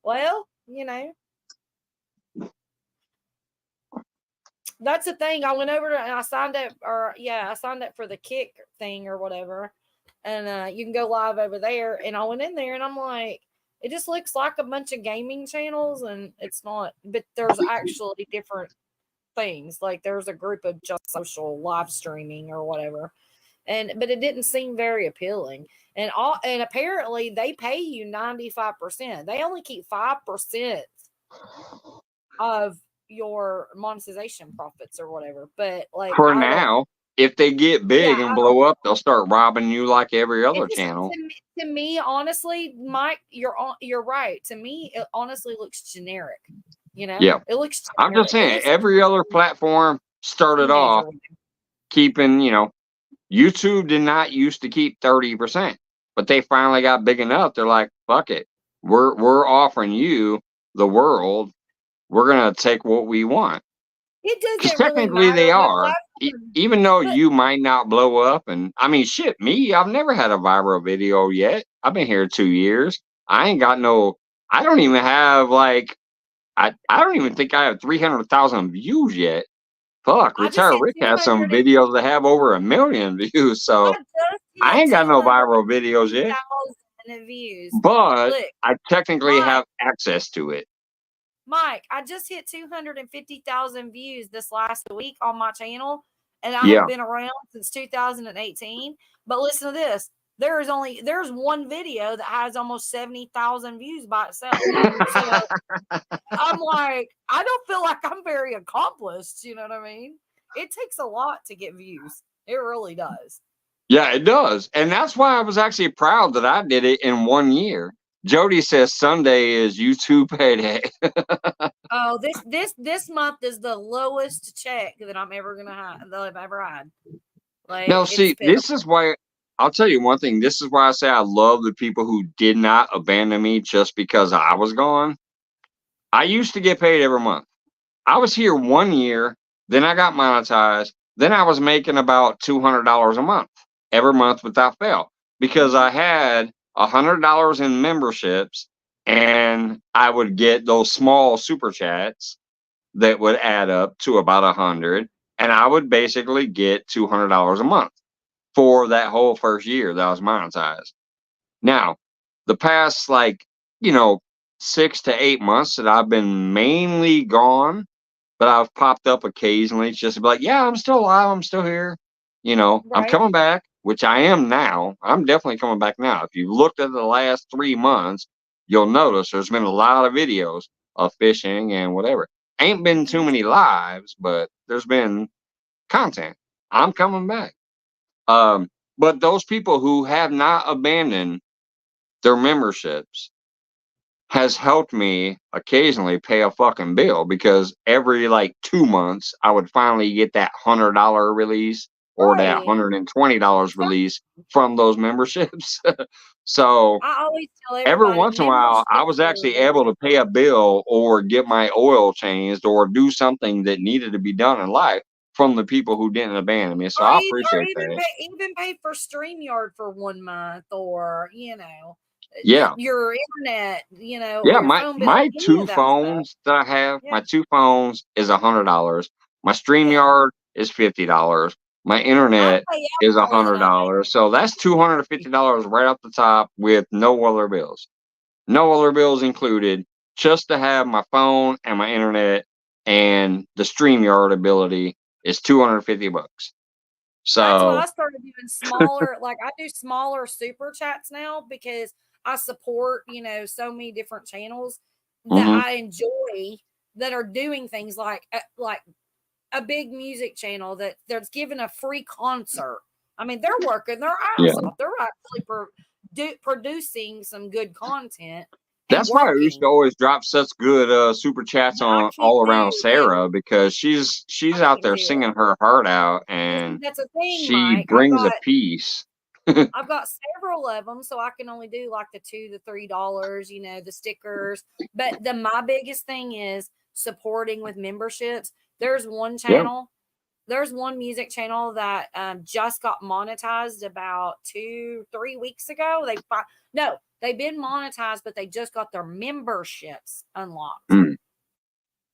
Well, that's the thing. I went over and I signed up, I signed up for the Kick thing or whatever. And you can go live over there. And I went in there and I'm like, it just looks like a bunch of gaming channels, and it's not. But there's actually different things. Like there's a group of just social live streaming or whatever. But it didn't seem very appealing. And apparently they pay you 95%. They only keep 5% of your monetization profits or whatever. But like
for now, if they get big
Yeah,
and blow up, they'll start robbing you like every other
it just
channel.
to me, honestly, Mike, you're right. To me, it honestly looks generic. You know,
Yeah.
it looks generic.
I'm just saying, every other platform started off keeping, you know, YouTube did not used to keep 30%, but they finally got big enough. They're like, fuck it. We're offering you the world. We're going to take what we want.
It
Because
doesn't really
technically
matter
they
what
are.
platform,
Even though
but
you might not blow up. And I mean, shit, me, I've never had a viral video yet. I've been here 2 years. I ain't got no, I don't even have like, I don't even think I have 300,000 views yet. Fuck,
I just
Retired
hit
Rick has some
250,000
videos that have over 1 million views. So I ain't got no viral videos yet.
views.
But
Look,
I technically
Mike,
have access to it.
Mike, I just hit 250,000 views this last week on my channel, and I
Yeah.
have been around since 2018. But listen to this. There's one video that has almost 70,000 views by itself. So I'm like, I don't feel like I'm very accomplished. You know what I mean? It takes a lot to get views. It really does.
Yeah, it does. And that's why I was actually proud that I did it in 1 year. Jody says Sunday is YouTube payday.
Oh, this month is the lowest check that I'm ever gonna have that I've ever had. Like,
Now,
it's
see,
pitiful.
this is why I'll tell you one thing. This is why I say I love the people who did not abandon me just because I was gone. I used to get paid every month. I was here 1 year, then I got monetized, then I was making about $200 a month every month without fail because I had $100 in memberships, and I would get those small super chats that would add up to about 100, and I would basically get $200 a month for that whole first year that I was monetized. Now, the past, like, 6 to 8 months that I've been mainly gone, but I've popped up occasionally just to be like, yeah, I'm still alive, I'm still here. I'm
Right.
coming back, which I am now. I'm definitely coming back now. If you looked at the last 3 months, you'll notice there's been a lot of videos of fishing and whatever. Ain't been too many lives, but there's been content. I'm coming back. But those people who have not abandoned their memberships has helped me occasionally pay a fucking bill, because every like 2 months I would finally get that $100 release or that
Right.
$120 release from those memberships. So
I always tell
every
everybody,
once in a while I was actually able to pay a bill or get my oil changed or do something that needed to be done in life from the people who didn't abandon me. So I appreciate that.
even pay for StreamYard for 1 month, or
Yeah.
your internet,
Yeah,
your
my
phone bill,
my
any
two
of that
phones that I have,
Yeah.
my 2 phones is $100. My StreamYard is $50. My internet
pay
is
out more than I
$100. So that's $250 right off the top with no other bills. No other bills included, just to have my phone and my internet, and the StreamYard ability is $250.
That's why
So
I started doing smaller, like I do smaller super chats now, because I support, so many different channels that
Mhm.
I enjoy that are doing things like a big music channel that's giving a free concert. I mean, they're working their ass
Yeah.
off. They're actually producing some good content.
That's why I used to always drop such good super chats on all around Sarah, because she's out there singing her heart out, and
That's a thing,
she
Mike.
brings a peace.
I've got several of them, so I can only do like the $2 to $3, the stickers. But my biggest thing is supporting with memberships. There's one channel, there's one music channel that just got monetized about 2-3 weeks ago. They've been monetized, but they just got their memberships unlocked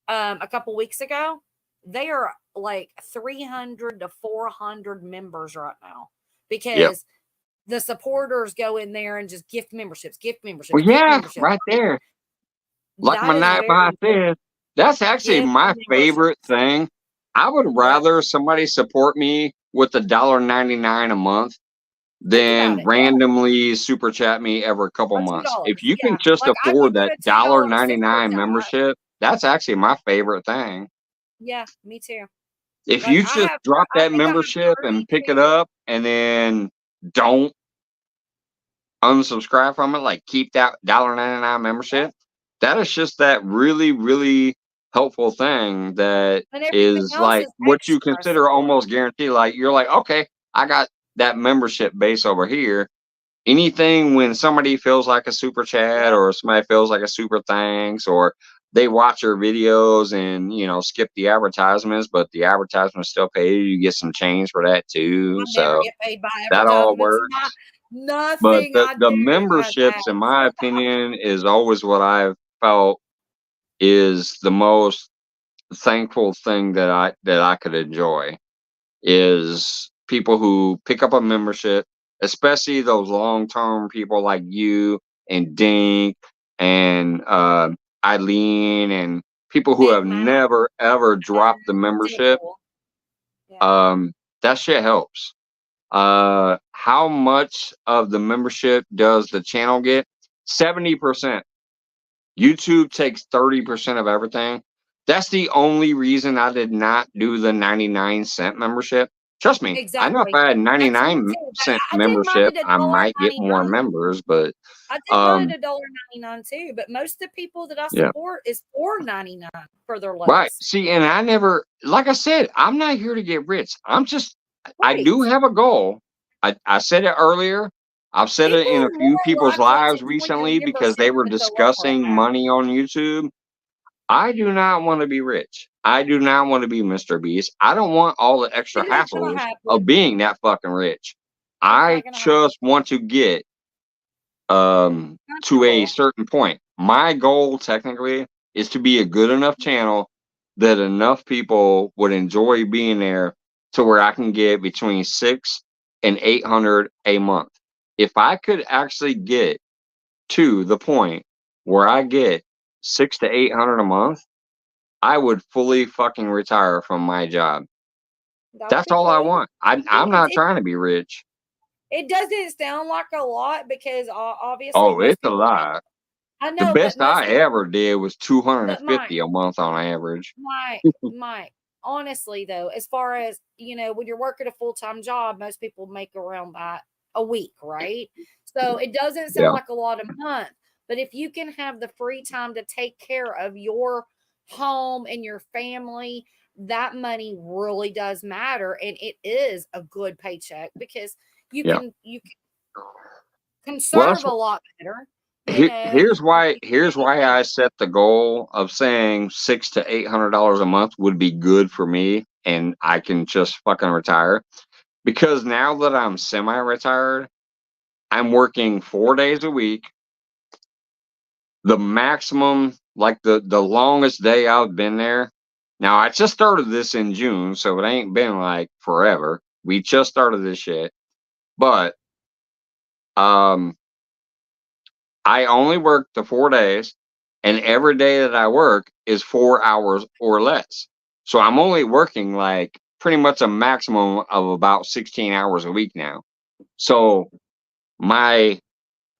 a couple weeks ago. They are like 300 to 400 members right now, because the supporters go in there and just gift memberships.
Well, yeah, right there. Like my night by said, that's actually my favorite thing. I would rather somebody support me with $1.99 a month than randomly super chat me every couple months. If you can just afford that $1.99 membership, that's actually my favorite thing.
Yeah, me too.
If
Like
you
I
just
have,
drop
I
that
think I have
membership and pick it
32.
up and then don't unsubscribe from it, like keep that $1.99 membership, that is just that really, really helpful thing that
And everything
is
else
like
is
what you
extra.
consider
So
almost guaranteed. Like you're like, okay, I got that membership base over here. Anything when somebody feels like a super chat
yep.
or somebody feels like a super thanks or they watch your videos and skip the advertisements, but the advertisements still pay you, you get some change for that too.
I never
So
get paid by
that all
advertisements.
works. But
Nothing
the
I
the
do has
memberships, in
ads.
my opinion, is always what I've felt is the most thankful thing that I could enjoy is people who pick up a membership, especially those long-term people like you and Dink and Eileen and people who
Big
have
Mouth
never ever dropped the
and
membership.
Deadpool. Yeah.
That shit helps. How much of the membership does the channel get? 70%. YouTube takes 30% of everything. That's the only reason I did not do the 99-cent membership. Trust me, I know if
Exactly.
I had
That's me
99
too. But
cent
I did mine
membership,
at
I might get more
$1.99.
members, but
I did mine
um
at $1.99 too. But most of the people that I
yeah.
support is $4.99 for their
Right.
lowest.
See, and I never, like I said, I'm not here to get rich. I
Right.
do have a goal. I said it earlier. I've said it
People
in
are
a few
more
people's
likely
lives
to join your
recently because
membership
they were
with the lower
discussing
amount.
money on YouTube. I do not want to be rich. I do not want to be Mr. Beast. I don't want all the extra
It ain't gonna
hassles
happen.
of being that fucking rich.
It's not
I
gonna happen.
just want to get to a
Comfortable.
certain point. My goal technically is to be a good enough channel that enough people would enjoy being there to where I can get between 6 and 800 a month. If I could actually get to the point where I get 6 to 800 a month, I would fully fucking retire from my job.
That would
That's
be
all I
good.
want. I'm not trying to be rich.
It doesn't sound like a lot because obviously
Oh,
most
it's a
people make.
lot.
I
The
know, but
best
most
I
people.
ever did was
But Mike,
250 a month on average.
Mike. Honestly, though, as far as when you're working a full time job, most people make around that a week, right? So it doesn't sound
Yeah.
like a lot a month. But if you can have the free time to take care of your home and your family, that money really does matter, and it is a good paycheck because you
Yeah.
can
Well,
conserve a lot better.
here's why
You
I set the goal of saying $600 to $800 a month would be good for me and I can just fucking retire. Because now that I'm semi-retired, I'm working 4 days a week. The maximum, like the longest day I've been there. Now I just started this in June, so it ain't been like forever. We just started this shit. But um I only work the 4 days, and every day that I work is 4 hours or less. So I'm only working like pretty much a maximum of about 16 hours a week now. So my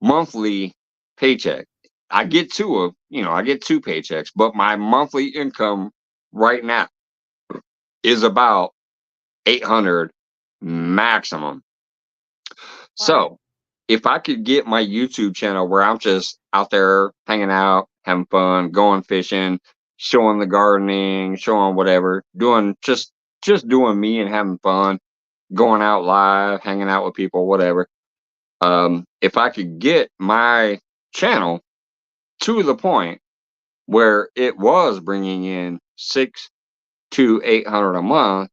monthly paycheck, I get I get two paychecks, but my monthly income right now is about 800 maximum. So if I could get my YouTube channel where I'm just out there hanging out, having fun, going fishing, showing the gardening, showing whatever, doing just doing me and having fun, going out live, hanging out with people, whatever. If I could get my channel to the point where it was bringing in 6 to 800 a month,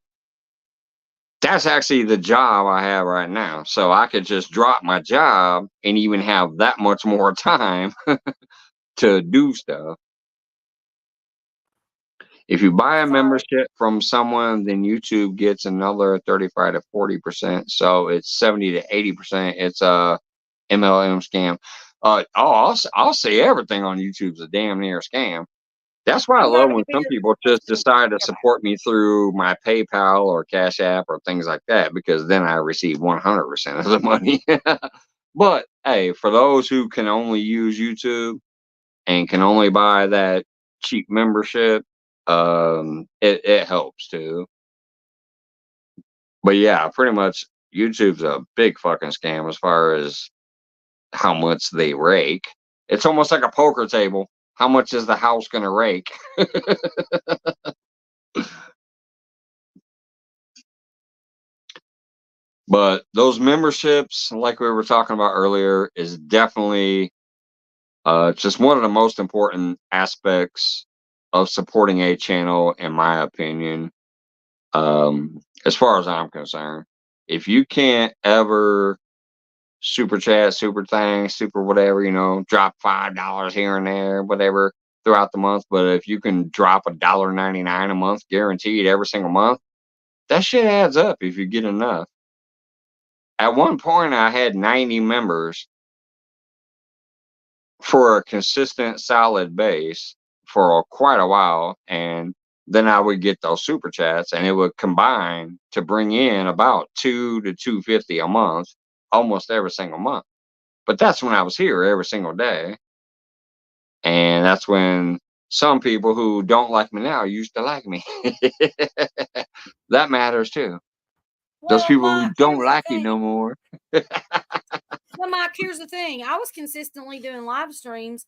that's actually the job I have right now. So I could just drop my job and even have that much more time to do stuff. If you buy a membership from someone, then YouTube gets another 35 to 40%. So it's 70 to 80%. It's a MLM scam. I'll say everything on YouTube's a damn near scam. That's why I
I'm
love
not
when
gonna be
some people just decide to support me through my PayPal or Cash App or things like that, because then I receive 100% of the money. But hey, for those who can only use YouTube and can only buy that cheap membership, it helps too. But yeah, pretty much YouTube's a big fucking scam as far as how much they rake. It's almost like a poker table. How much is the house gonna rake? But those memberships, like we were talking about earlier, is definitely just one of the most important aspects of supporting a channel, in my opinion. As far as I'm concerned, if you can't ever super chat, super thanks, super whatever, drop $5 here and there, whatever throughout the month. But if you can drop $1.99 a month guaranteed every single month, that shit adds up if you get enough. At one point, I had 90 members for a consistent, solid base for quite a while, and then I would get those super chats, and it would combine to bring in about $200 to $250 a month, almost every single month. But that's when I was here every single day, and that's when some people who don't like me now used to like me. That matters too. Those
Well,
people who
Mike,
don't
here's the
like you
thing.
no more.
Well, Mike, here's the thing. I was consistently doing live streams,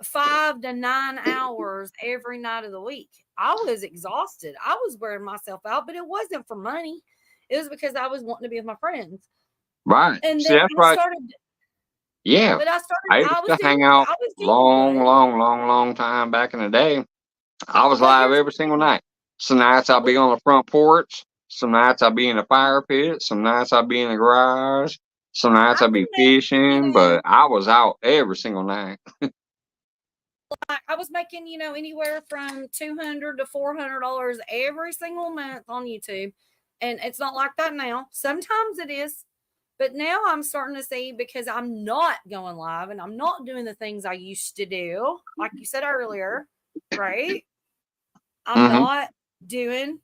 5 to 9 hours every night of the week. I was exhausted. I was wearing myself out, but it wasn't for money. It was because I was wanting to be with my friends.
Right.
And
See,
then
that's
I
right.
started.
Yeah.
But
I used to hang out
I was doing
long time back in the day. I was
But
live
here's
every single night. Some nights I'll be on the front porch. Some nights I'll be in the fire pit. Some nights I'll be in the garage. Some nights I'll be fishing. But I was out every single night.
I was making, anywhere from $200 to $400 every single month on YouTube. And it's not like that now. Sometimes it is. But now I'm starting to see, because I'm not going live and I'm not doing the things I used to do, like you said earlier, right? I'm not doing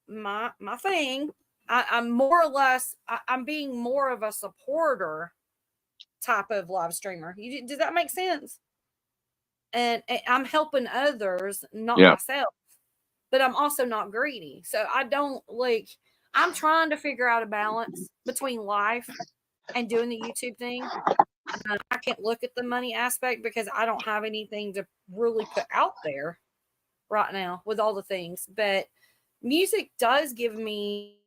my thing. I'm more or less, I'm being more of a supporter type of live streamer. Does that make sense? And I'm helping others, not myself. But I'm also not greedy. So I don't I'm trying to figure out a balance between life and doing the YouTube thing. I can't look at the money aspect because I don't have anything to really put out there right now with all the things. But music does give me,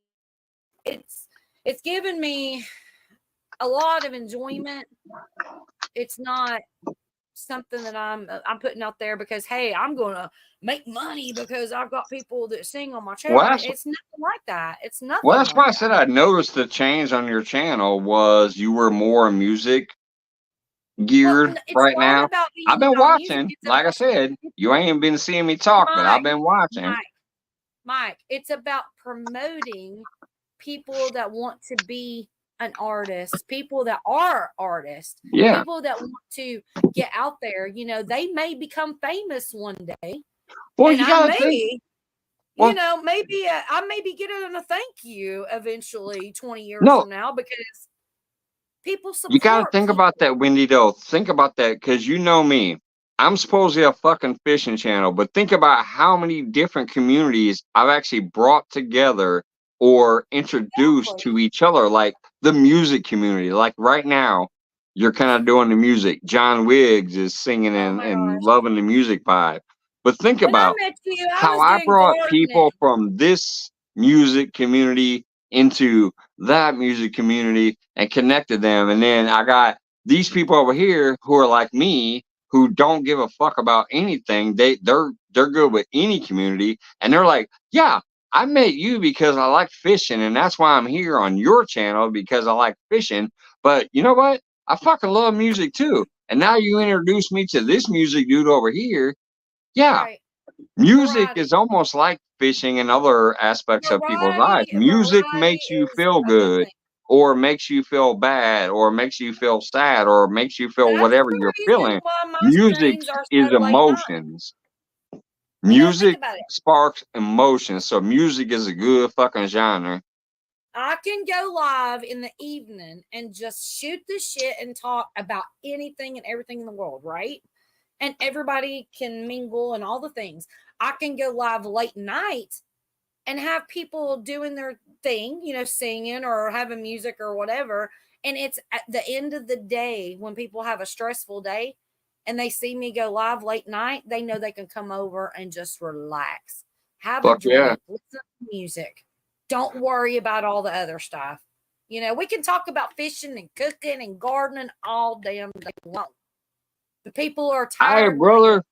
it's given me a lot of enjoyment. It's not something that I'm putting out there because, hey, I'm gonna make money because I've got people that sing on my channel.
Well,
It's nothing like that. It's nothing.
Well, that's
like
why I
that.
said I noticed the change on your channel was you were more music geared right now. I've been watching. Like I said, you ain't been seeing me talk, but I've been watching.
Mike, it's about promoting people that want to be an artist, people that are artists, people that want to get out there. They may become famous one day.
Well,
and
you gotta think.
Maybe I may be getting a thank you eventually 20 years from now because people support.
You gotta think about that, Wendy, though. Think about that, because you know me. I'm supposedly a fucking fishing channel, but think about how many different communities I've actually brought together or introduced to each other, like the music community. Like right now, you're kind of doing the music. John Wiggs is singing and loving the music vibe. But think about how I brought people from this music community into that music community and connected them. And then I got these people over here who are like me, who don't give a fuck about anything. They're good with any community. And they're like, yeah, I met you because I like fishing. And that's why I'm here on your channel, because I like fishing. But you know what? I fucking love music too. And now you introduce me to this music dude over here. Yeah. Music is almost like fishing and other aspects of people's lives. Music makes you feel good, or makes you feel bad, or makes you feel sad, or makes you feel whatever you're feeling. Music is emotions. Music sparks emotions. So music is a good fucking genre.
I can go live in the evening and just shoot the shit and talk about anything and everything in the world, right? And everybody can mingle and all the things. I can go live late night and have people doing their thing, singing or having music or whatever. And it's at the end of the day when people have a stressful day and they see me go live late night, they know they can come over and just relax, have a
Fuck
drink,
yeah.
listen to music. Don't worry about all the other stuff. We can talk about fishing and cooking and gardening all damn day long. The people are
Hey,
tired.
brother.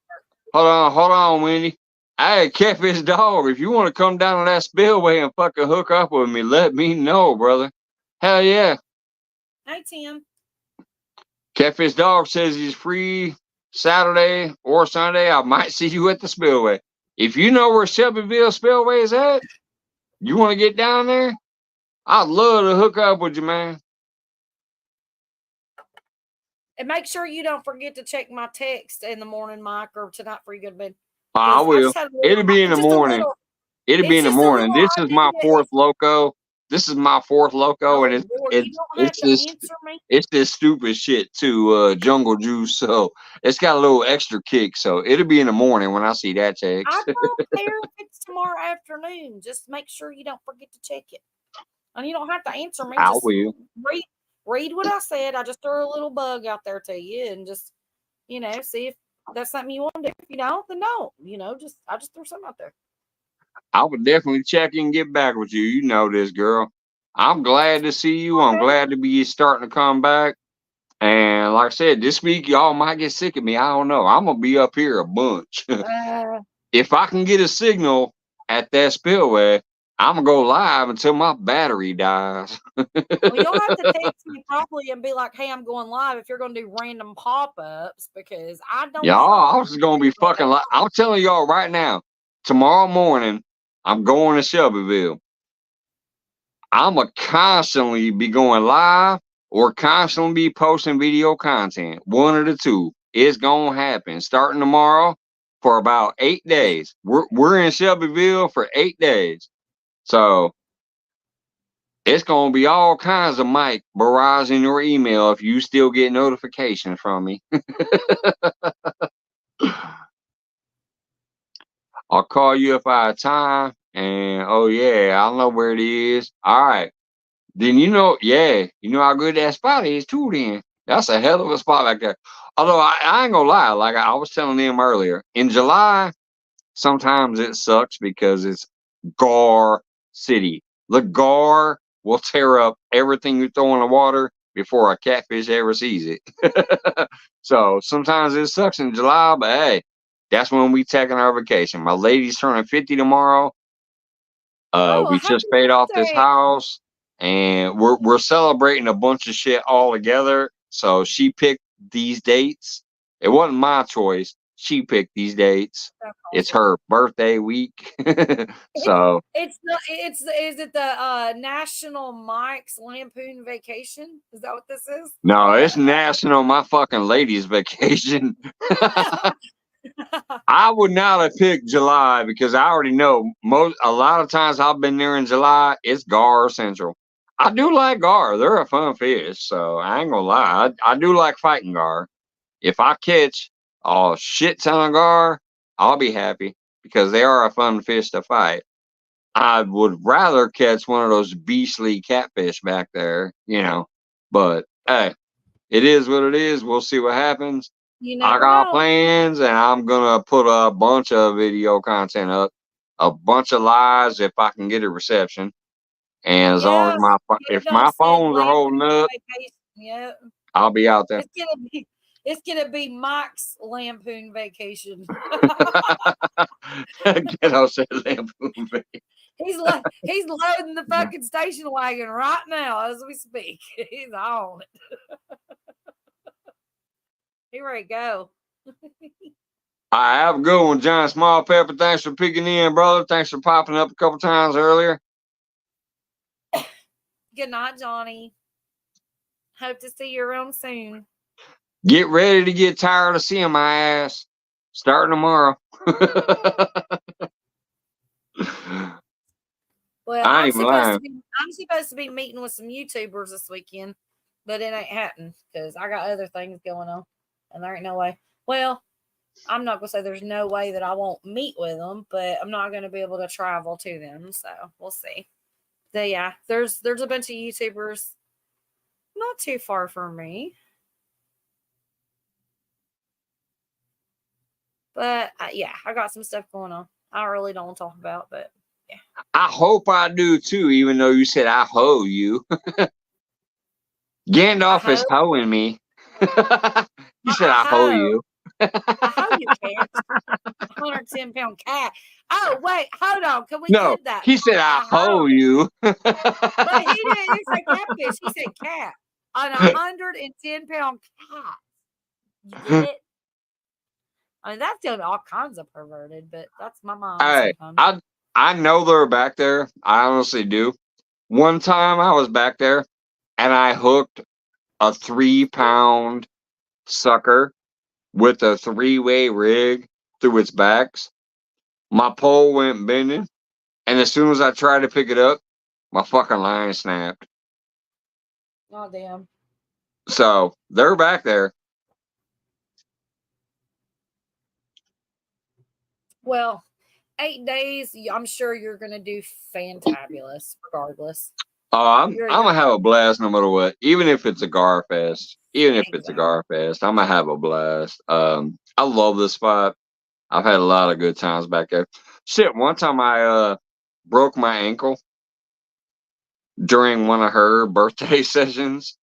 Hold on, Wendy. Hey, Catfish Dog, if you want to come down to that spillway and fucking hook up with me, let me know, brother. Hell yeah.
Hey, Tim.
Catfish Dog says he's free Saturday or Sunday. I might see you at the spillway. If you know where Shelbyville Spillway is at, you want to get down there? I'd love to hook up with you, man.
And make sure you don't forget to check my text in the morning, Mike, or tonight before you go to bed.
I will. It'll be in the morning. It'll be in the morning. This is my fourth loco. This is my fourth loco, and it's this stupid shit too, Jungle Juice. So it's got a little extra kick. So it'll be in the morning when I see that text.
I don't care if it's tomorrow afternoon. Just make sure you don't forget to check it. And you don't have to answer me.
I
just
will.
Read what I said. I just threw a little bug out there to you and just, see if that's something you want to do. If you don't, then don't. I just threw something out there.
I would definitely check in and get back with you. You know this, girl. I'm glad to see you. I'm glad to be starting to come back. And like I said, this week y'all might get sick of me. I don't know. I'm gonna be up here a bunch. If I can get a signal at that spillway, I'm gonna go live until my battery dies.
Well, you'll have to text me probably and be like, "Hey, I'm going live." If you're gonna do random pop-ups, because I don't.
Y'all, I was gonna be fucking live. I'm telling y'all right now. Tomorrow morning, I'm going to Shelbyville. I'm gonna constantly be going live or constantly be posting video content. One of the two. It's gonna happen. Starting tomorrow for about 8 days. We're in Shelbyville for 8 days. So it's gonna be all kinds of Mike barrage in your email if you still get notifications from me. I'll call you if I have time. And oh yeah, I know where it is. All right. Then you know how good that spot is too. Then that's a hell of a spot back there. Although I ain't gonna lie, like I was telling them earlier, in July, sometimes it sucks because it's Gar City. The Gar will tear up everything you throw in the water before a catfish ever sees it. So sometimes it sucks in July, but hey, that's when we taking our vacation. My lady's turning 50 tomorrow. We just paid off this house, and we're celebrating a bunch of shit all together. So she picked these dates. It wasn't my choice. She picked these dates. It's her birthday week. So
is it the National Mike's Lampoon Vacation? Is that what this is?
no, it's national my fucking lady's vacation. I would not have picked July because I already know a lot of times I've been there in July, it's Gar Central. I do like Gar. They're a fun fish, so I ain't gonna lie. I do like fighting Gar. If I catch a shit ton of Gar, I'll be happy because they are a fun fish to fight. I would rather catch one of those beastly catfish back there, but hey, it is what it is. We'll see what happens. I got plans, and I'm gonna put a bunch of video content up, a bunch of lives if I can get a reception, and as long as my phones are holding up, I'll be out there.
It's gonna be Mike's Lampoon Vacation.
Ghetto said Lampoon Vacation.
He's loading the fucking station wagon right now as we speak. He's on it. Here we go.
I have a good one, John Small Pepper. Thanks for picking in, brother. Thanks for popping up a couple times earlier.
Good night, Johnny. Hope to see you around soon.
Get ready to get tired of seeing my ass. Starting tomorrow.
Well, I'm supposed to be meeting with some YouTubers this weekend, but it ain't happening because I got other things going on, and there ain't no way. Well, I'm not gonna say there's no way that I won't meet with them, but I'm not gonna be able to travel to them. So we'll see. But yeah, there's a bunch of YouTubers not too far from me. But yeah, I got some stuff going on. I really don't want to talk about, but yeah.
I hope I do too, even though you said I hoe you. Gandalf is hoeing me. You said I hoe you.
I hoe you, cat. 110-pound cat. Oh, wait, hold on. Can we
No,
get that?
he said I hoe you.
But he didn't say catfish. He said cat. On 110-pound cat. You get it? I mean, that's doing all kinds of perverted, but that's my mom.
Hey, I know they're back there. I honestly do. One time I was back there and I hooked a 3-pound sucker with a 3-way rig through its backs. My pole went bending, and as soon as I tried to pick it up, my fucking line snapped.
Oh, damn.
So they're back there.
Well, 8 days, I'm sure you're going to do fantabulous regardless.
Oh, I'm gonna have a blast no matter what. Even if it's a Gar Fest. Even if it's a Gar Fest, I'm gonna have a blast. I love this spot. I've had a lot of good times back there. Shit, one time I broke my ankle during one of her birthday sessions,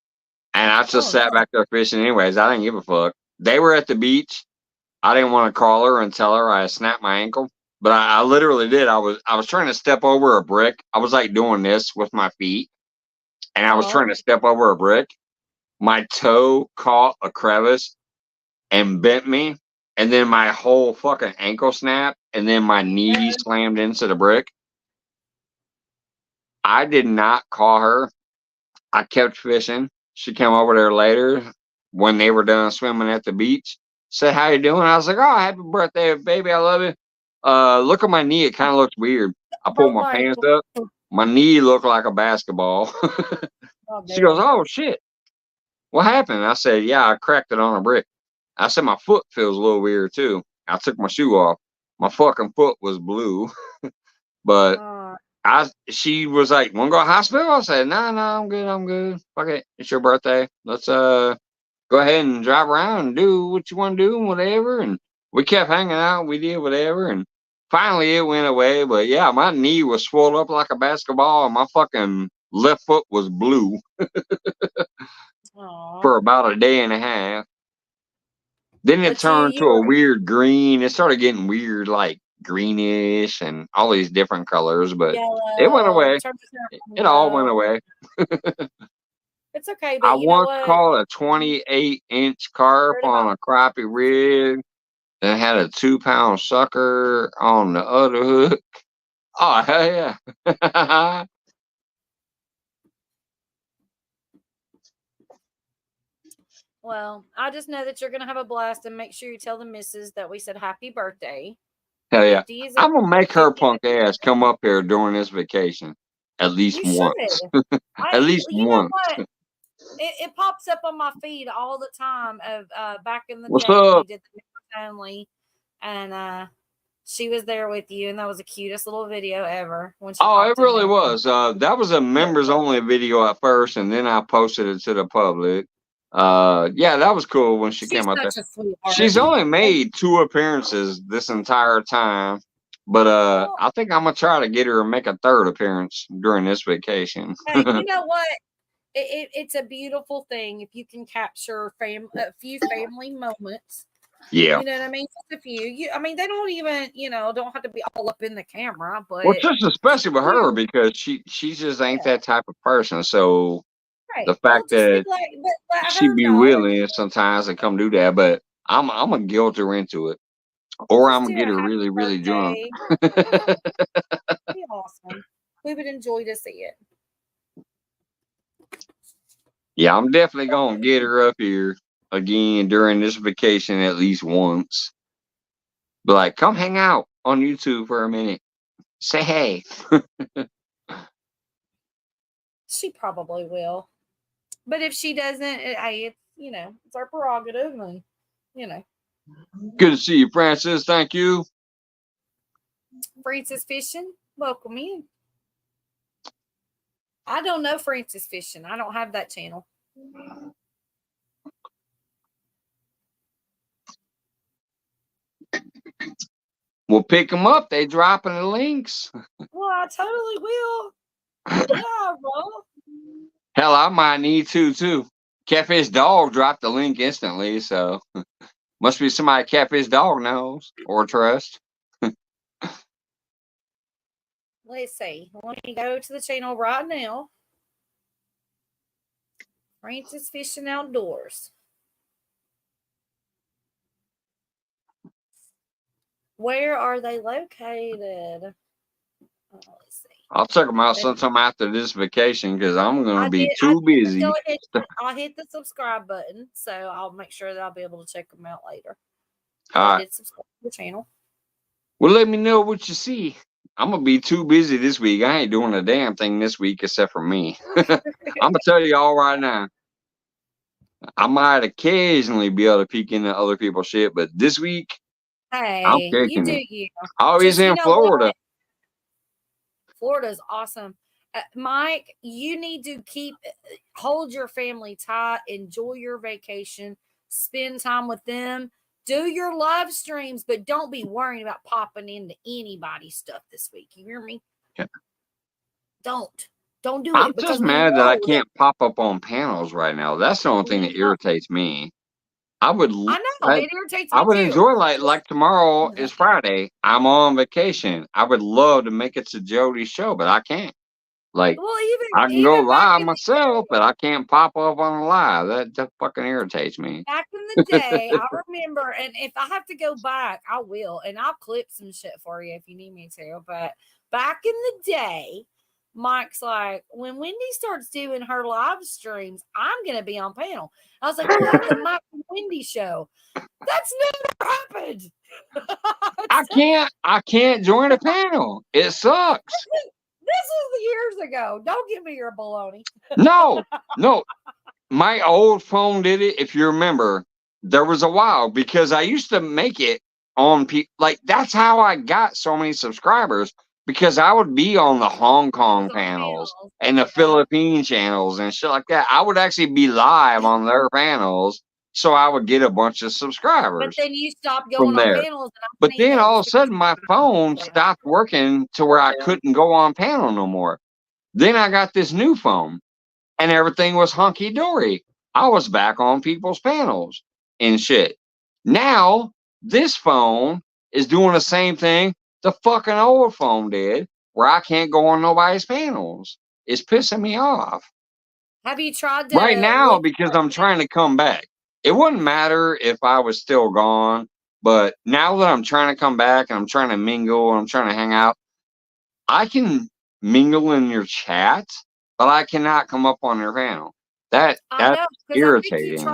and I just sat back there fishing anyways. I didn't give a fuck. They were at the beach. I didn't want to call her and tell her I snapped my ankle, but I literally did. I was trying to step over a brick. I was like doing this with my feet, and I was trying to step over a brick. My toe caught a crevice and bent me, and then my whole fucking ankle snapped, and then my knee slammed into the brick. I did not call her. I kept fishing. She came over there later when they were done swimming at the beach. Said, "How you doing?" I was like, "Oh, happy birthday, baby. I love you." Look at my knee. It kind of looks weird. I pulled my pants up. My knee looked like a basketball. She goes, "Oh, shit. What happened?" I said, "Yeah, I cracked it on a brick." I said, "My foot feels a little weird, too." I took my shoe off. My fucking foot was blue. But she was like, "Want to go to the hospital?" I said, "No, I'm good. I'm good. Fuck it. It's your birthday. Let's go ahead and drive around and do what you want to do and whatever." And we kept hanging out. We did whatever. And finally it went away. But yeah, my knee was swelled up like a basketball and my fucking left foot was blue for about a day and a half. Then it turned to a weird green. It started getting weird, like greenish and all these different colors, but it went away. It all went away.
It's okay, but
I
you know
once
what?
caught a 28-inch carp on a crappie rig that had a 2-pound sucker on the other hook. Oh, hell yeah.
Well, I just know that you're going to have a blast, and make sure you tell the missus that we said happy birthday.
Hell yeah. I'm going to make her punk ass come up here during this vacation. At least once. At least once.
Know what? It pops up on my feed all the time of back in the
What's
day
up?
we did the family, and she was there with you, and that was the cutest little video ever. When she
it really was. That was a members only video at first, and then I posted it to the public. Yeah, that was cool when she came out there. She's only made 2 appearances this entire time, but I think I'm gonna try to get her to make a 3rd appearance during this vacation.
Hey, you know what? It's a beautiful thing if you can capture a few family moments.
Yeah.
You know what I mean? Just a few. I mean, they don't even, don't have to be all up in the camera, but
well, just especially with her because she just ain't that type of person. So the fact that she be willing sometimes to come do that, but I'm gonna guilt her into it, or I'm gonna get her really, really drunk.
Be awesome. We would enjoy to see it.
Yeah, I'm definitely gonna get her up here again during this vacation at least once. But like, come hang out on YouTube for a minute. Say hey.
She probably will. But if she doesn't, hey, it's our prerogative, and
Good to see you, Francis. Thank you.
Francis Fishing, welcome in. I don't know Francis Fishing. I don't have that channel.
We'll pick them up. They dropping the links.
Well, I totally will. Yeah, bro.
Hell, I might need to too. Catfish Dog dropped the link instantly, so must be somebody Catfish Dog knows or trust.
Let's see. Let me go to the channel right now. Francis Fishing Outdoors. Where are they located? Let's see.
I'll check them out sometime after this vacation because I'm going to be too busy.
I'll hit the subscribe button, so I'll make sure that I'll be able to check them out later.
All right.
Did subscribe to the channel.
Well, let me know what you see. I'm going to be too busy this week. I ain't doing a damn thing this week except for me. I'm going to tell you all right now. I might occasionally be able to peek into other people's shit, but this week,
hey,
I'm
you
kicking
do
it.
you.
Always in Florida.
What? Florida's awesome. Mike, you need to hold your family tight, enjoy your vacation, spend time with them, do your live streams, but don't be worrying about popping into anybody's stuff this week. You hear me?
Yeah.
Don't do
I'm
it.
just mad that I can't pop up on panels right now. That's the only thing that irritates me. I know
it irritates me
I would
too.
enjoy like tomorrow is Friday. I'm on vacation. I would love to make it to Jody's show, but I can't. Like, I can go live myself, but I can't pop up on a live. That fucking irritates me.
Back in the day, I remember, and if I have to go back, I will, and I'll clip some shit for you if you need me to. But back in the day, Mike's like, when Wendy starts doing her live streams, I'm gonna be on panel. I was like, we'll have the Mike and Wendy show. That's never happened.
I can't join a panel. It sucks.
This was years ago. Don't give me your baloney.
No. My old phone did it. If you remember, there was a while because I used to make it on like that's how I got so many subscribers because I would be on the Hong Kong panels and the Philippine channels and shit like that. I would actually be live on their panels, so I would get a bunch of subscribers.
But then you stopped going on panels.
But then all of a sudden my phone stopped working to where I couldn't go on panel no more. Then I got this new phone and everything was hunky dory. I was back on people's panels and shit. Now this phone is doing the same thing the fucking old phone did, where I can't go on nobody's panels. It's pissing me off.
Have you tried to
right now because I'm trying to come back? It wouldn't matter if I was still gone, but now that I'm trying to come back and I'm trying to mingle and I'm trying to hang out, I can mingle in your chat, but I cannot come up on your panel. That's irritating.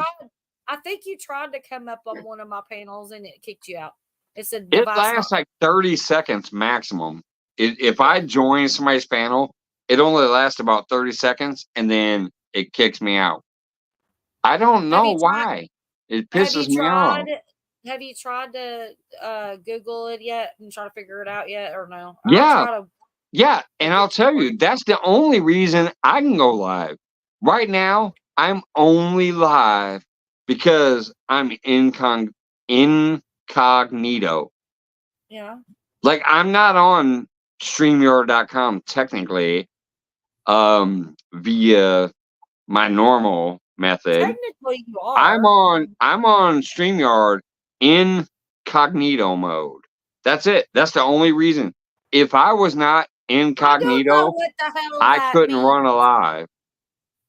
I think you tried to come up on one of my panels and it kicked you out.
It lasts like 30 seconds maximum. If I join somebody's panel, it only lasts about 30 seconds and then it kicks me out. I don't know why. It pisses me off.
Have you tried to Google it yet and try to figure it out yet or no?
Yeah. And I'll tell you, that's the only reason I can go live. Right now, I'm only live because I'm incognito.
Yeah.
Like I'm not on StreamYard.com technically, via my normal method.
Technically you are.
I'm on StreamYard incognito mode. That's it. That's the only reason. If I was not incognito, I couldn't run a live.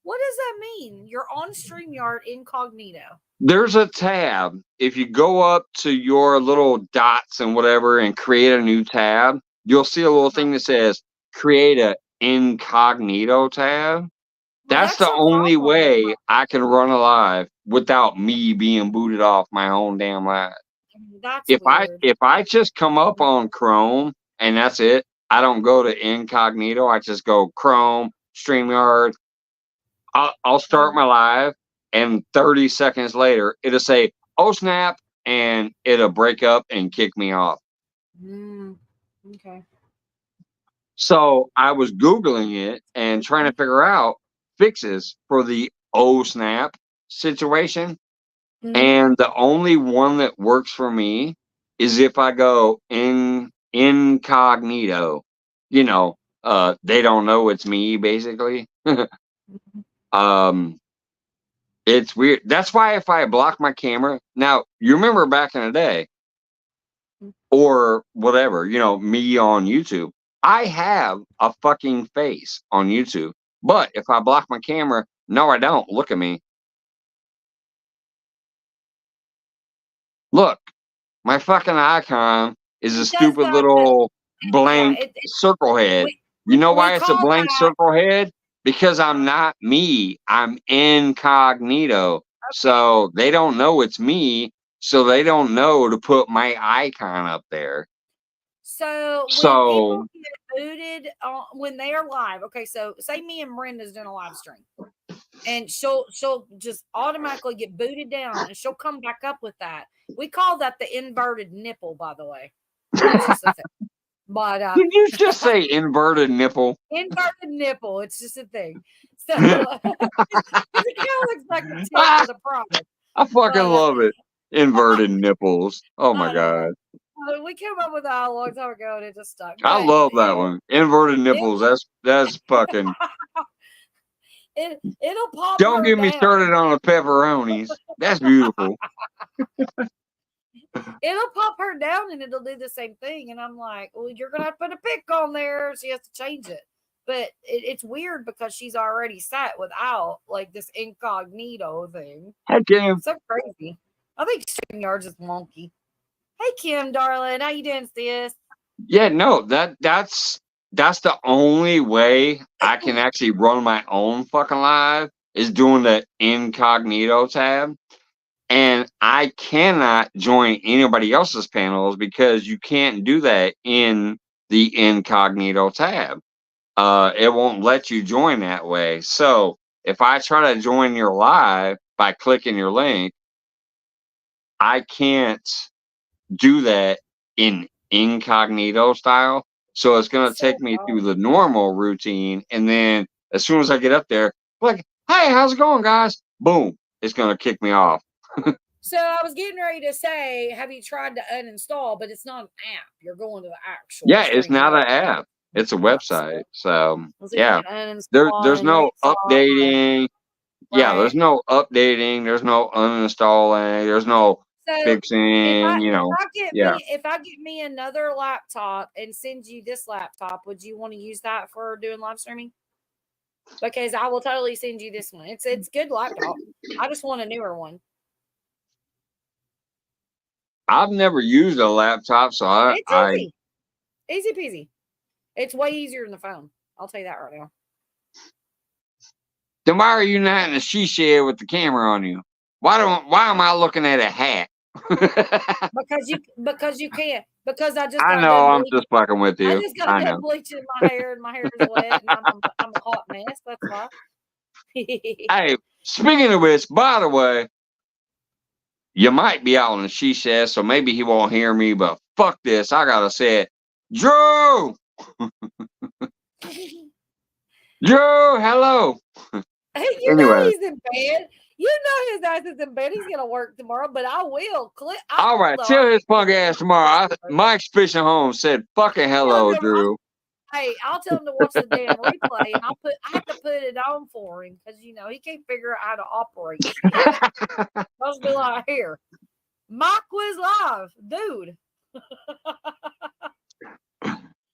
What does that mean? You're on StreamYard incognito.
There's a tab. If you go up to your little dots and whatever and create a new tab, you'll see a little thing that says create a incognito tab. That's the only way I can run a live without me being booted off my own damn live. If I just come up on Chrome and that's it, I don't go to incognito. I just go Chrome, StreamYard. I'll start my live, and 30 seconds later, it'll say, "Oh snap!" and it'll break up and kick me off.
Okay.
So I was Googling it and trying to figure out fixes for the snap situation. And the only one that works for me is if I go incognito. You know, they don't know it's me, basically. It's weird. That's why if I block my camera, now you remember back in the day, or whatever, you know, me on YouTube, I have a fucking face on YouTube. But if I block my camera, no, I don't. Look at me. Look, my fucking icon is a stupid little blank circle head. You know why it's a blank circle head? Because I'm not me. I'm incognito. So they don't know it's me. So they don't know to put my icon up there.
So when people get booted when they are live, okay, so say me and Brenda's doing a live stream, and she'll just automatically get booted down, and she'll come back up with that. We call that the inverted nipple, by the way. That's just a thing. But
did you just say inverted nipple?
Inverted nipple. It's just a thing. So it kind of looks like the tip of the product.
I fucking love it. Inverted nipples. Oh my god.
We came up with that a long time ago, and it just stuck.
I love that one. Inverted nipples. That's fucking.
It'll pop.
Don't get me started on the pepperonis. That's beautiful.
It'll pop her down, and it'll do the same thing. And I'm like, well, you're gonna have to put a pic on there. She has to change it. But it's weird because she's already sat without like this incognito thing.
Hey, Kim.
So crazy. I think StreamYard's is wonky. Hey, Kim, darling, how you doing, sis?
Yeah, no, that's the only way I can actually run my own fucking live is doing the incognito tab. And I cannot join anybody else's panels because you can't do that in the incognito tab. It won't let you join that way. So if I try to join your live by clicking your link, I can't do that in incognito style. So it's going to take me through the normal routine. And then as soon as I get up there, like, hey, how's it going, guys? Boom. It's going to kick me off.
So I was getting ready to say, have you tried to uninstall? But it's not an app. You're going to the actual.
Yeah, it's not an app. It's a website. So yeah, there's no updating. Yeah, there's no updating. There's no uninstalling. There's no fixing.
If I get me another laptop and send you this laptop, would you want to use that for doing live streaming? Because I will totally send you this one. It's good laptop. I just want a newer one.
I've never used a laptop, so
it's easy peasy. It's way easier than the phone. I'll tell you that right now.
Then why are you not in a she shed with the camera on you? Why am I looking at a hat?
because you can't. Because
I know I'm just fucking with you.
I just got done bleaching my hair, and my hair is wet, and I'm a hot mess. That's why.
Hey, speaking of which, by the way, you might be out in the she shed, so maybe he won't hear me. But fuck this, I gotta say it, Drew. Drew, hello.
Hey, you know he's in bed. You know his ass is in bed. He's gonna work tomorrow, but I will click.
All right, tell his punk ass tomorrow. Mike's fishing home said, "Fucking hello, Drew."
Hey, I'll tell him to watch the damn replay, and I have to put it on for him because he can't figure out how to operate. Must be like, here, Mike Quiz Live, dude.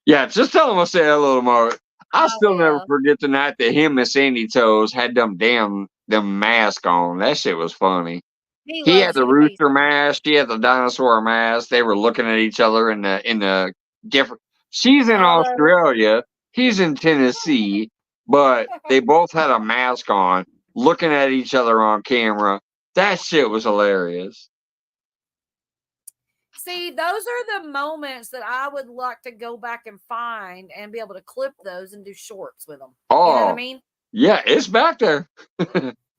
Yeah, just tell him I say hello tomorrow. I'll still never forget the night that him and Sandy Toes had them mask on. That shit was funny. He had the rooster mask. She had the dinosaur mask. They were looking at each other in the different. She's in Australia. He's in Tennessee, but they both had a mask on, looking at each other on camera. That shit was hilarious.
See, those are the moments that I would like to go back and find and be able to clip those and do shorts with them.
Oh,
you know what I mean?
Yeah, it's back there.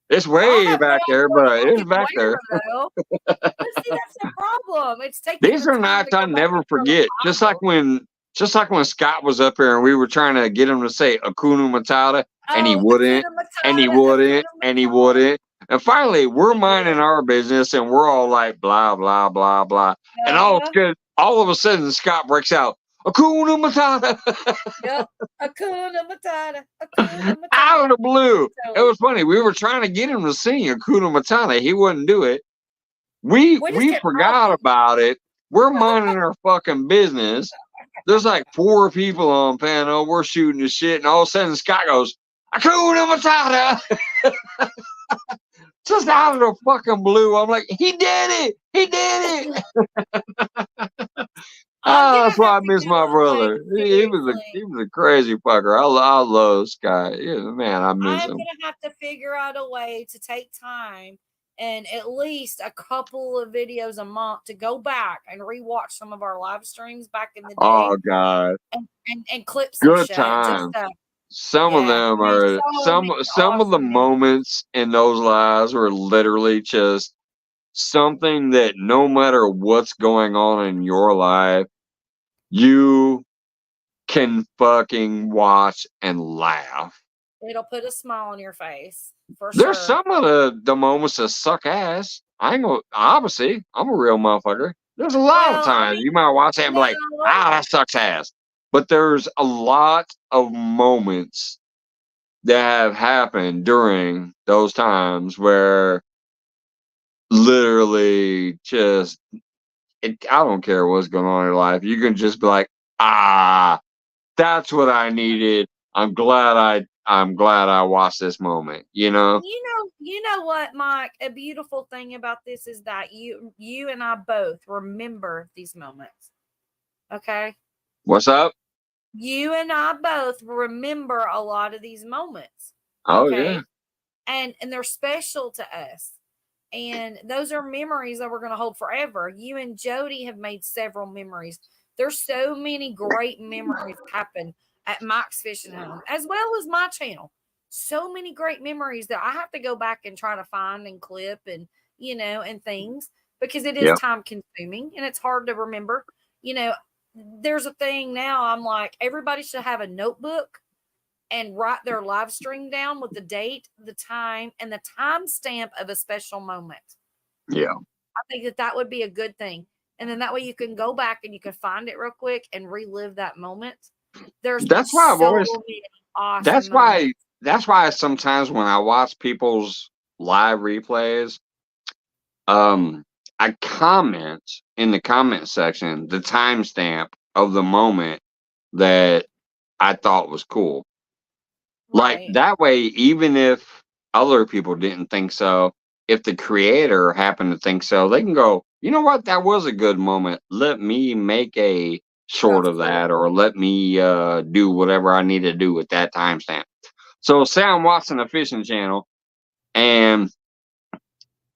It's
I'll
way
have
back
no
there,
idea what
but it's
fucking
back there.
where, though. But see, that's the problem. It's taking
These
the
are
time
nights
to
I
go back
never
and throw the
forget. Just like
Bible.
when Scott was up here and we were trying to get him to say Akuna Matata, and he
Oh,
wouldn't,
Hakuna
and he
Matata,
wouldn't,
Hakuna
and he
Matata.
wouldn't. And finally, we're
He
minding
did.
our business, and we're all like blah blah blah blah. And all
Uh-huh.
good. All of a sudden, Scott breaks out Akuna Matata
Yep. Hakuna Matata. Hakuna Matata.
out of the blue.
So
It was funny. We were trying to get him to sing Akuna Matata. He wouldn't do it. We
just kept
forgot
talking.
about it. We're minding our fucking business. There's like 4 people on panel. We're shooting the shit, and all of a sudden Scott goes, Akuna Matata. Just out of the fucking blue. I'm like, he did it. He did it. That's why I miss my brother. He was a crazy fucker. I love Scott. Yeah, man, I miss
I'm
him.
gonna have to figure out a way to take time and at least a couple of videos a month to go back and rewatch some of our live streams back in the day.
Oh God.
And clip some
Good
shit.
time.
Just
Some of them are some of the moments in those lives were literally just something that no matter what's going on in your life, you can fucking watch and laugh.
it'll put a smile on your face for
There's
sure.
some of the moments that suck ass. I ain't gonna, obviously, I'm a real motherfucker. There's a lot of times you might watch that and be like, that sucks ass. But there's a lot of moments that have happened during those times where literally just I don't care what's going on in your life. You can just be like, that's what I needed. I'm glad I watched this moment, you know?
You know what, Mike? A beautiful thing about this is that you and I both remember these moments. Okay?
What's up?
You and I both remember a lot of these moments.
Oh
okay?
yeah.
And they're special to us. And those are memories that we're going to hold forever. You and Jody have made several memories. There's so many great memories happen at Mike's Fishing Home, as well as my channel. So many great memories that I have to go back and try to find and clip and, and things, because it is time consuming and it's hard to remember. There's a thing now, I'm like, everybody should have a notebook and write their live stream down with the date, the time, and the timestamp of a special moment.
Yeah.
I think that would be a good thing. And then that way you can go back and you can find it real quick and relive that moment.
That's why sometimes when I watch people's live replays, I comment in the comment section the timestamp of the moment that I thought was cool. Like that way, even if other people didn't think so, if the creator happened to think so, they can go, you know what, that was a good moment. Let me make a short of that, or let me do whatever I need to do with that timestamp. So say I'm watching a fishing channel and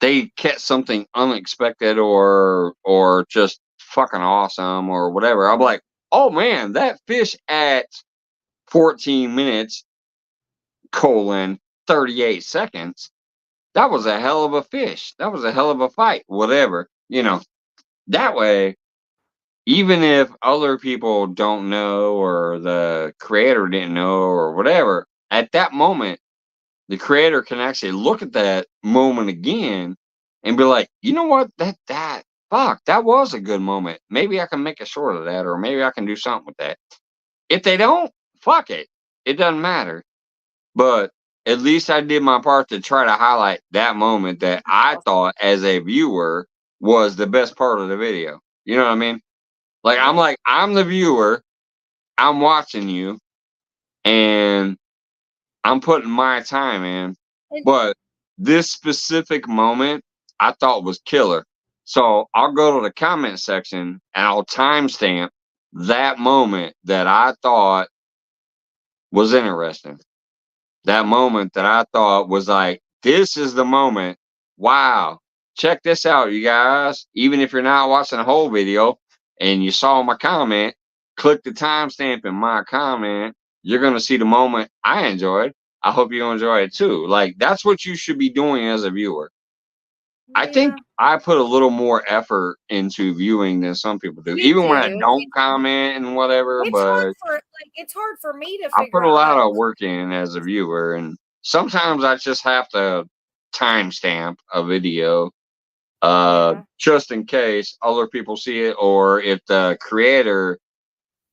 they catch something unexpected or just fucking awesome or whatever. I'm like, oh man, that fish at 14 minutes, 38 seconds, that was a hell of a fish. That was a hell of a fight, whatever. That way, even if other people don't know or the creator didn't know or whatever, at that moment, the creator can actually look at that moment again and be like, you know what, that was a good moment. Maybe I can make a short of that, or maybe I can do something with that. If they don't, fuck it. It doesn't matter. But at least I did my part to try to highlight that moment that I thought as a viewer was the best part of the video. You know what I mean? I'm the viewer, I'm watching you, and I'm putting my time in. But this specific moment I thought was killer. So I'll go to the comment section and I'll timestamp that moment that I thought was interesting. That moment that I thought was like, this is the moment. Wow. Check this out, you guys. Even if you're not watching the whole video and you saw my comment, click the timestamp in my comment. You're going to see the moment I enjoyed. I hope you enjoy it too. Like, that's what you should be doing as a viewer. I think I put a little more effort into viewing than some people do,
You
even when I
do.
don't comment and whatever.
It's
But
hard for it's hard for me to
I
figure
put a
out.
lot
Like,
of work in as a viewer, and sometimes I just have to timestamp a video, just in case other people see it, or if the creator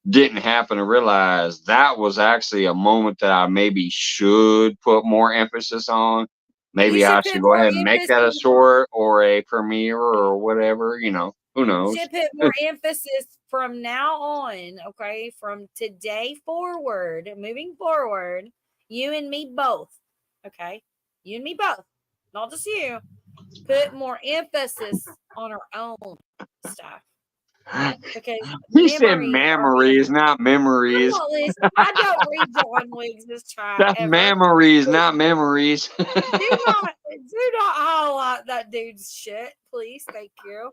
didn't happen to realize that was actually a moment that I maybe should put more emphasis on. Maybe I should go ahead and make that a short or a premiere or whatever, you know, who knows?
You should put more emphasis from now on, okay? From today forward, moving forward, you and me both, okay? You and me both, not just you. Put more emphasis on our own stuff. Okay.
He said memories, not memories.
I don't read John Wiggs' chat.
That's
ever.
memories, not memories.
do not highlight that dude's shit, please. Thank you.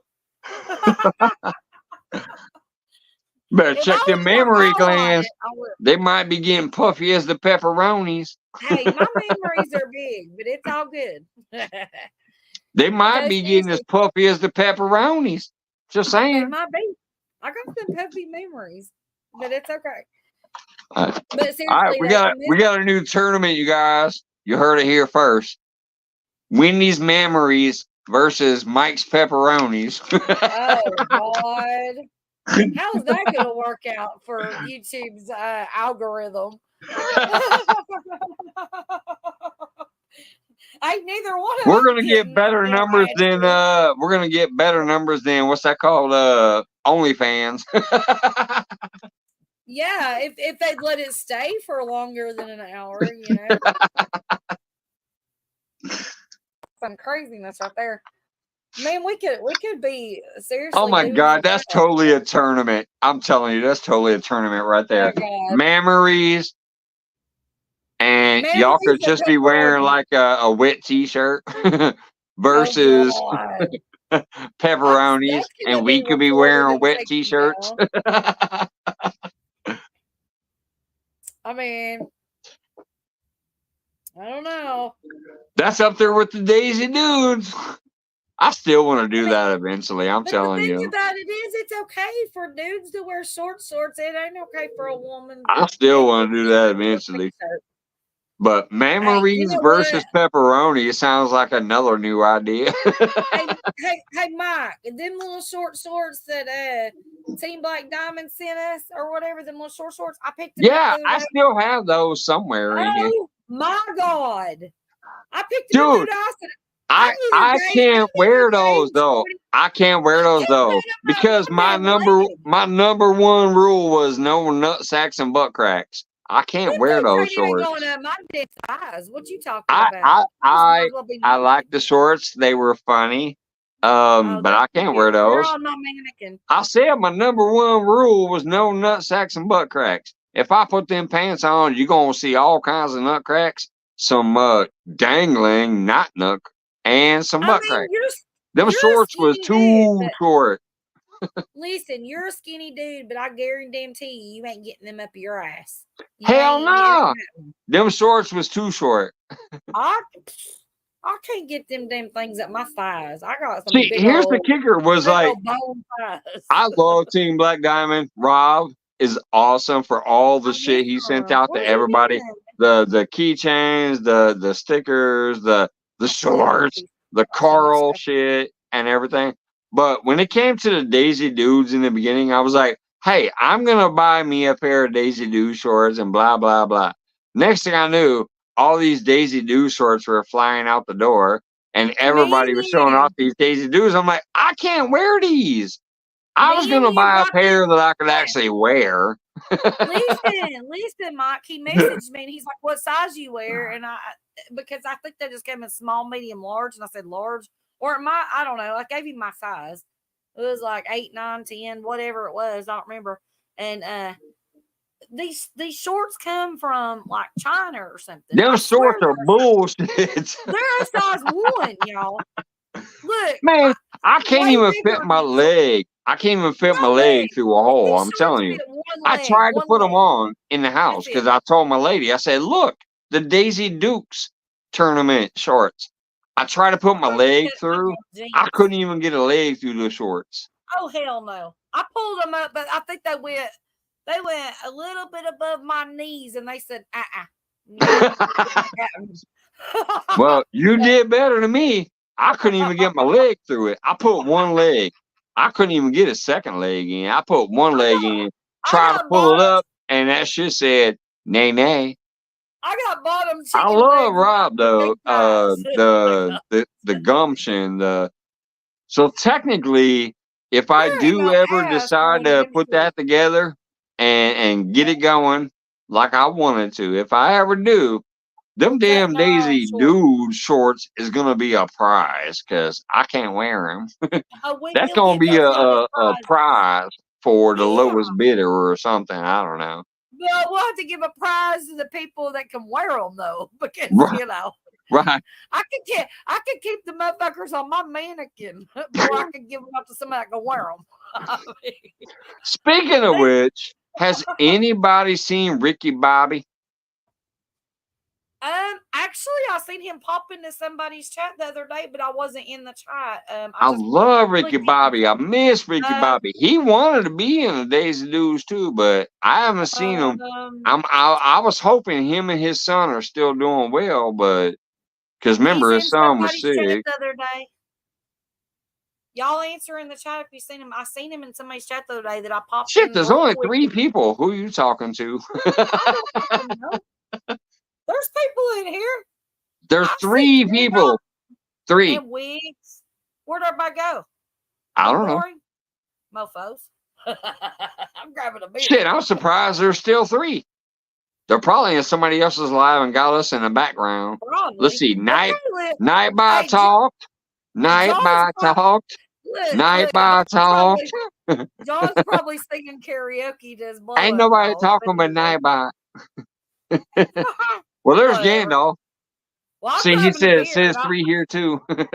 Better check the memory glands. They might be getting puffy as the pepperonis.
Hey, my memories are big, but it's all good.
They might be getting as puffy as the pepperonis. Just saying.
They might be. I got some puffy memories, but it's okay.
But
seriously,
all right, we got a new tournament, you guys. You heard it here first. Wendy's Memories versus Mike's Pepperonis.
Oh God. How's that going to work out for YouTube's algorithm? Neither one of
We're gonna get better numbers than what's that called? OnlyFans.
Yeah, if they'd let it stay for longer than an hour, you know. Some craziness right there. Man, we could be seriously.
Oh my God, that's totally a tournament. I'm telling you, that's totally a tournament right there.
Oh
Memories. And y'all could just be wearing like a wet t-shirt versus pepperonis, and we could be wearing wet t-shirts.
I mean, I don't know.
That's up there with the Daisy Dudes. I still want to do that eventually. I'm telling you.
The thing about it is, it's okay for dudes to wear short shorts. It ain't okay for a woman.
I still want to do that eventually. But memories versus pepperoni, it sounds like another new idea.
hey, Mike, them little short shorts that Team Black Diamond sent us or whatever, them little short shorts, I picked them up.
Yeah, I still have those somewhere in here.
Oh my God. I picked them up.
Dude, I can't wear those though. I can't wear those though because my number one rule was no nut sacks and butt cracks. I can't wear those shorts.
What you talking about?
I like the shorts. They were funny. But I can't wear those. I said my number one rule was no nut sacks and butt cracks. If I put them pants on, you're gonna see all kinds of nut cracks, some dangling nut, and some butt cracks. Them shorts was too short.
Listen, you're a skinny dude, but I guarantee you ain't getting them up your ass.
Hell no. Them shorts was too short.
I can't get them damn things up my thighs. I got some.
See, here's the kicker was like, I love Team Black Diamond. Rob is awesome for all the shit he sent out to everybody. The keychains, the stickers, the shorts, the Carl shit and everything. But when it came to the Daisy Dudes in the beginning, I was like, hey, I'm going to buy me a pair of Daisy Dude shorts and blah, blah, blah. Next thing I knew, all these Daisy Dude shorts were flying out the door and everybody was showing off these Daisy Dudes. I'm like, I can't wear these. I was going to buy a pair that I could actually wear.
Listen, Mike, he messaged me and he's like, what size you wear? And because I think they just came in small, medium, large. And I said large. Or I don't know. I gave you my size. It was like 8, 9, 10, whatever it was. I don't remember. And these shorts come from like China or something.
Them shorts are bullshit.
They're a size 1, y'all. Look,
man, I can't even fit my leg. I can't even fit my leg through a hole. I'm telling you. I tried to put them on in the house because I told my lady, I said, look, the Daisy Dukes tournament shorts. I tried to put my leg through. I couldn't even get a leg through the shorts.
Oh hell no! I pulled them up, but I think they went a little bit above my knees, and they said,
Well, you did better than me. I couldn't even get my leg through it. I put one leg. I couldn't even get a second leg in. I put one leg in, tried to pull it up, and that shit said, nay, nay.
I got bottom chicken.
I love Rob though. The gumption. So technically, if I do ever decide to put that together and get it going like I wanted to, if I ever do, them damn Daisy Dude shorts is gonna be a prize because I can't wear them. That's gonna be a prize for the lowest bidder or something. I don't know.
Well, we'll have to give a prize to the people that can wear them though, because you know.
Right.
I could keep the motherfuckers on my mannequin before I could give them up to somebody that can wear them.
Speaking of which, has anybody seen Ricky Bobby?
Actually, I seen him pop into somebody's chat the other day, but I wasn't in the chat.
I love Ricky Bobby. I miss Ricky Bobby. He wanted to be in the Daisy Dudes too, but I haven't seen him. I was hoping him and his son are still doing well, but because remember his son was sick
the other day. Y'all answer in the chat if you seen him. I seen him in somebody's chat the other day that I popped.
Shit, there's only 3 people. Who are you talking to?
I don't know. There's people in here.
There's 3 people. 3.
And wigs. Where'd everybody go?
I don't know.
Mofos. I'm grabbing a beer.
Shit, I'm surprised there's still 3. They're probably in somebody else's live and got us in the background.
Probably.
Let's see. Nightbot talked. Nightbot talked. Nightbot talked.
John's probably singing karaoke to his blood.
Ain't nobody talking but Nightbot. Well, there's Gandalf.
Well,
see, he says 3 here too.
I'm gonna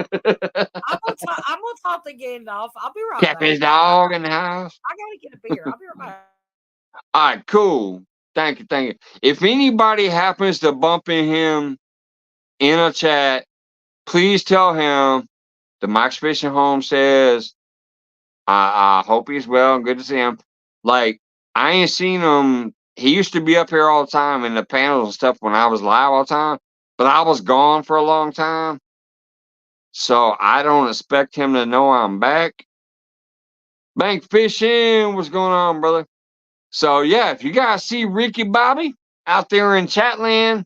talk to Gandalf. I'll be right back.
Kept his dog in the house.
I gotta get a beer. I'll be right back.
All right, cool. Thank you. If anybody happens to bump in him in a chat, please tell him the Mike's Fishing Home says, I hope he's well and good to see him. Like, I ain't seen him. He used to be up here all the time in the panels and stuff when I was live all the time, but I was gone for a long time. So I don't expect him to know I'm back. Bank Fishing, what's going on, brother? So yeah, if you guys see Ricky Bobby out there in Chatland,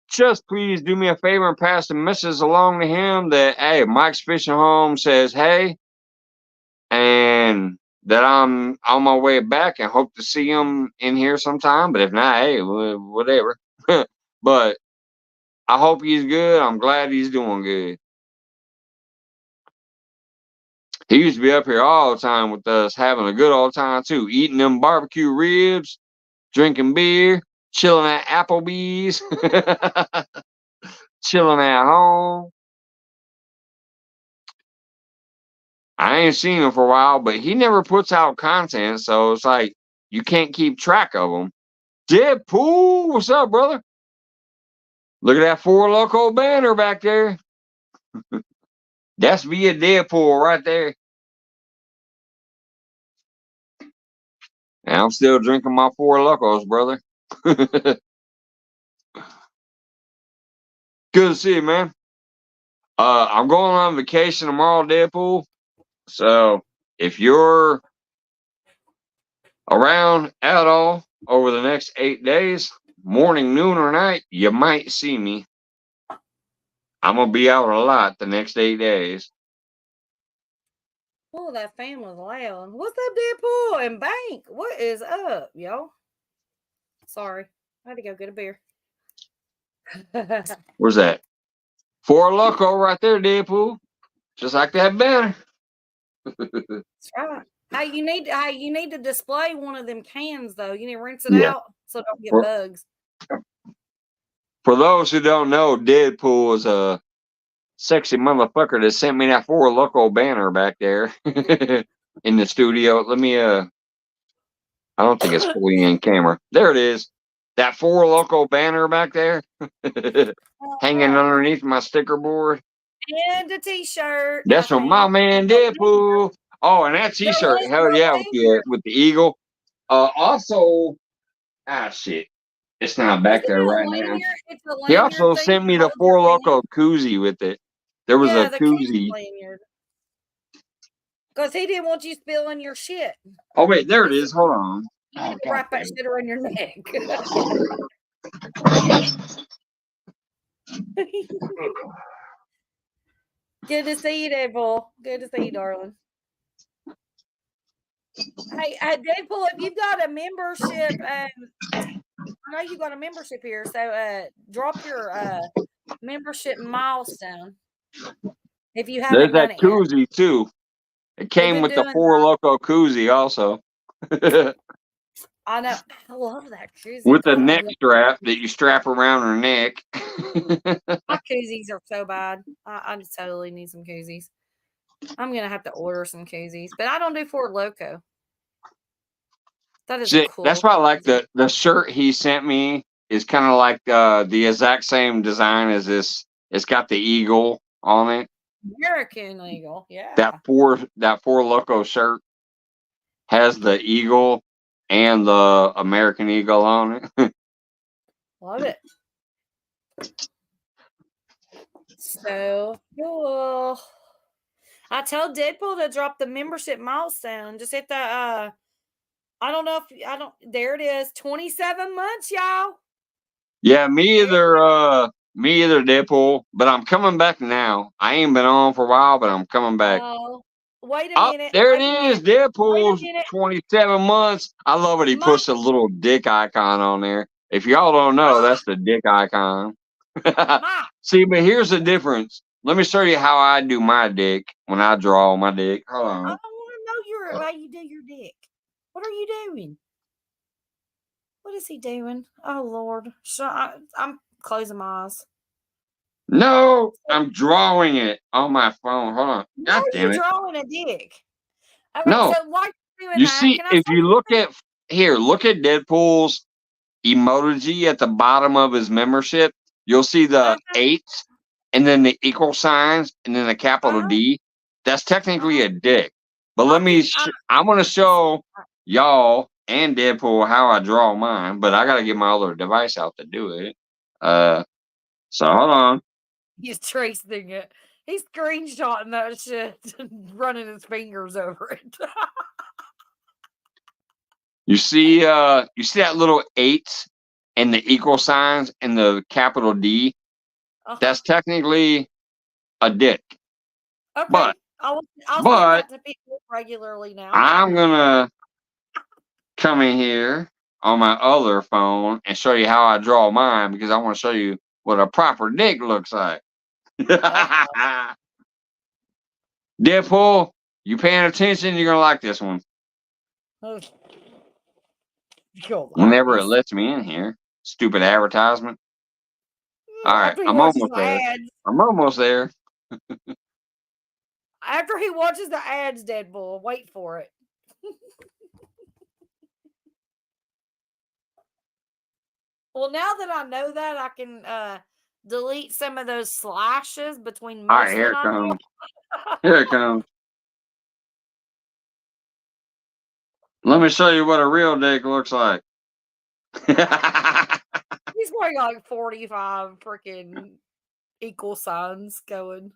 just please do me a favor and pass the message along to him that, hey, Mike's Fishing Home says hey, and that I'm on my way back and hope to see him in here sometime. But if not, hey, whatever. But I hope he's good. I'm glad he's doing good. He used to be up here all the time with us, having a good old time too, eating them barbecue ribs, drinking beer, chilling at Applebee's, chilling at home. I ain't seen him for a while, but he never puts out content, so it's like you can't keep track of him. Deadpool, what's up, brother? Look at that 4 Loco banner back there. That's via Deadpool right there. And I'm still drinking my 4 Locos, brother. Good to see you, man. I'm going on vacation tomorrow, Deadpool. So if you're around at all over the next 8 days, morning, noon, or night, you might see me. I'm going to be out a lot the next 8 days.
Oh, that fan was loud. What's up, Deadpool and Bank? What is up, y'all? Sorry. I had to go get a beer.
Where's that? 4 Loco right there, Deadpool. Just like that banner.
That's right. Hey, you need to display one of them cans though. You need to rinse it out so it don't get bugs.
For those who don't know, Deadpool is a sexy motherfucker that sent me that 4 Loco banner back there in the studio. Let me I don't think it's fully in camera. There it is. that Four Loco banner back there hanging underneath my sticker board.
And a T-shirt.
That's from my man Deadpool. Oh, and that T-shirt, hell yeah, with the eagle. Also, shit, it's not back there right now. He also sent me the Four Loco koozie with it. There was a koozie.
Because he didn't want you spilling your shit.
Oh wait, there it is. Hold on.
Oh, wrap that shit around your neck. Good to see you, Deadpool. Good to see you, darling. Hey, Deadpool, if you've got a membership, I know you got a membership here, so drop your membership milestone. If you haven't
There's
done
that
it
koozie
yet.
too. It came with the Four Loco koozie also.
I know. I love that koozie.
With the neck strap that you strap around her neck.
My koozies are so bad. I just totally need some koozies. I'm going to have to order some koozies. But I don't do Four Loco. That is cool.
That's why I like the shirt he sent me is kind of like the exact same design as this. It's got the eagle on it.
American Eagle, yeah.
That Four Loco shirt has the eagle and the American Eagle on it.
Love it. So cool. I told Deadpool to drop the membership milestone. Just hit the I don't know if there it is. 27 months, y'all.
Yeah, me either, Deadpool. But I'm coming back now. I ain't been on for a while, but I'm coming back.
Oh, wait a minute.
There it is. Deadpool's 27 months. I love it. He puts a little dick icon on there. If y'all don't know, that's the dick icon. See, but here's the difference. Let me show you how I do my dick when I draw my dick. Hold on.
I don't want to know how you do your dick. What are you doing? What is he doing? Oh, Lord. I'm closing my eyes.
No, I'm drawing it on my phone. Hold on. God damn it.
You're drawing a dick. Okay,
no.
So why are you doing
you
that?
see, if you look at Deadpool's emoji at the bottom of his membership, you'll see the 8 and then the equal signs and then the capital D. That's technically a dick. But I'm going to show y'all and Deadpool how I draw mine, but I got to get my other device out to do it. So hold on.
He's tracing it. He's screenshotting that shit and running his fingers over it.
You see that little 8 and the equal signs and the capital D? That's technically a dick.
Okay.
But
I'll send that to people regularly now.
I'm gonna come in here on my other phone and show you how I draw mine because I want to show you what a proper dick looks like. Deadpool, you paying attention? You're gonna like this one. Whenever it lets me in here, stupid advertisement. All right, I'm almost there. I'm almost there.
After he watches the ads, Deadpool, wait for it. Well, now that I know that, I can delete some of those slashes between.
All right, here it comes. Here it comes. Let me show you what a real dick looks like.
He's probably got like 45 freaking equal signs going.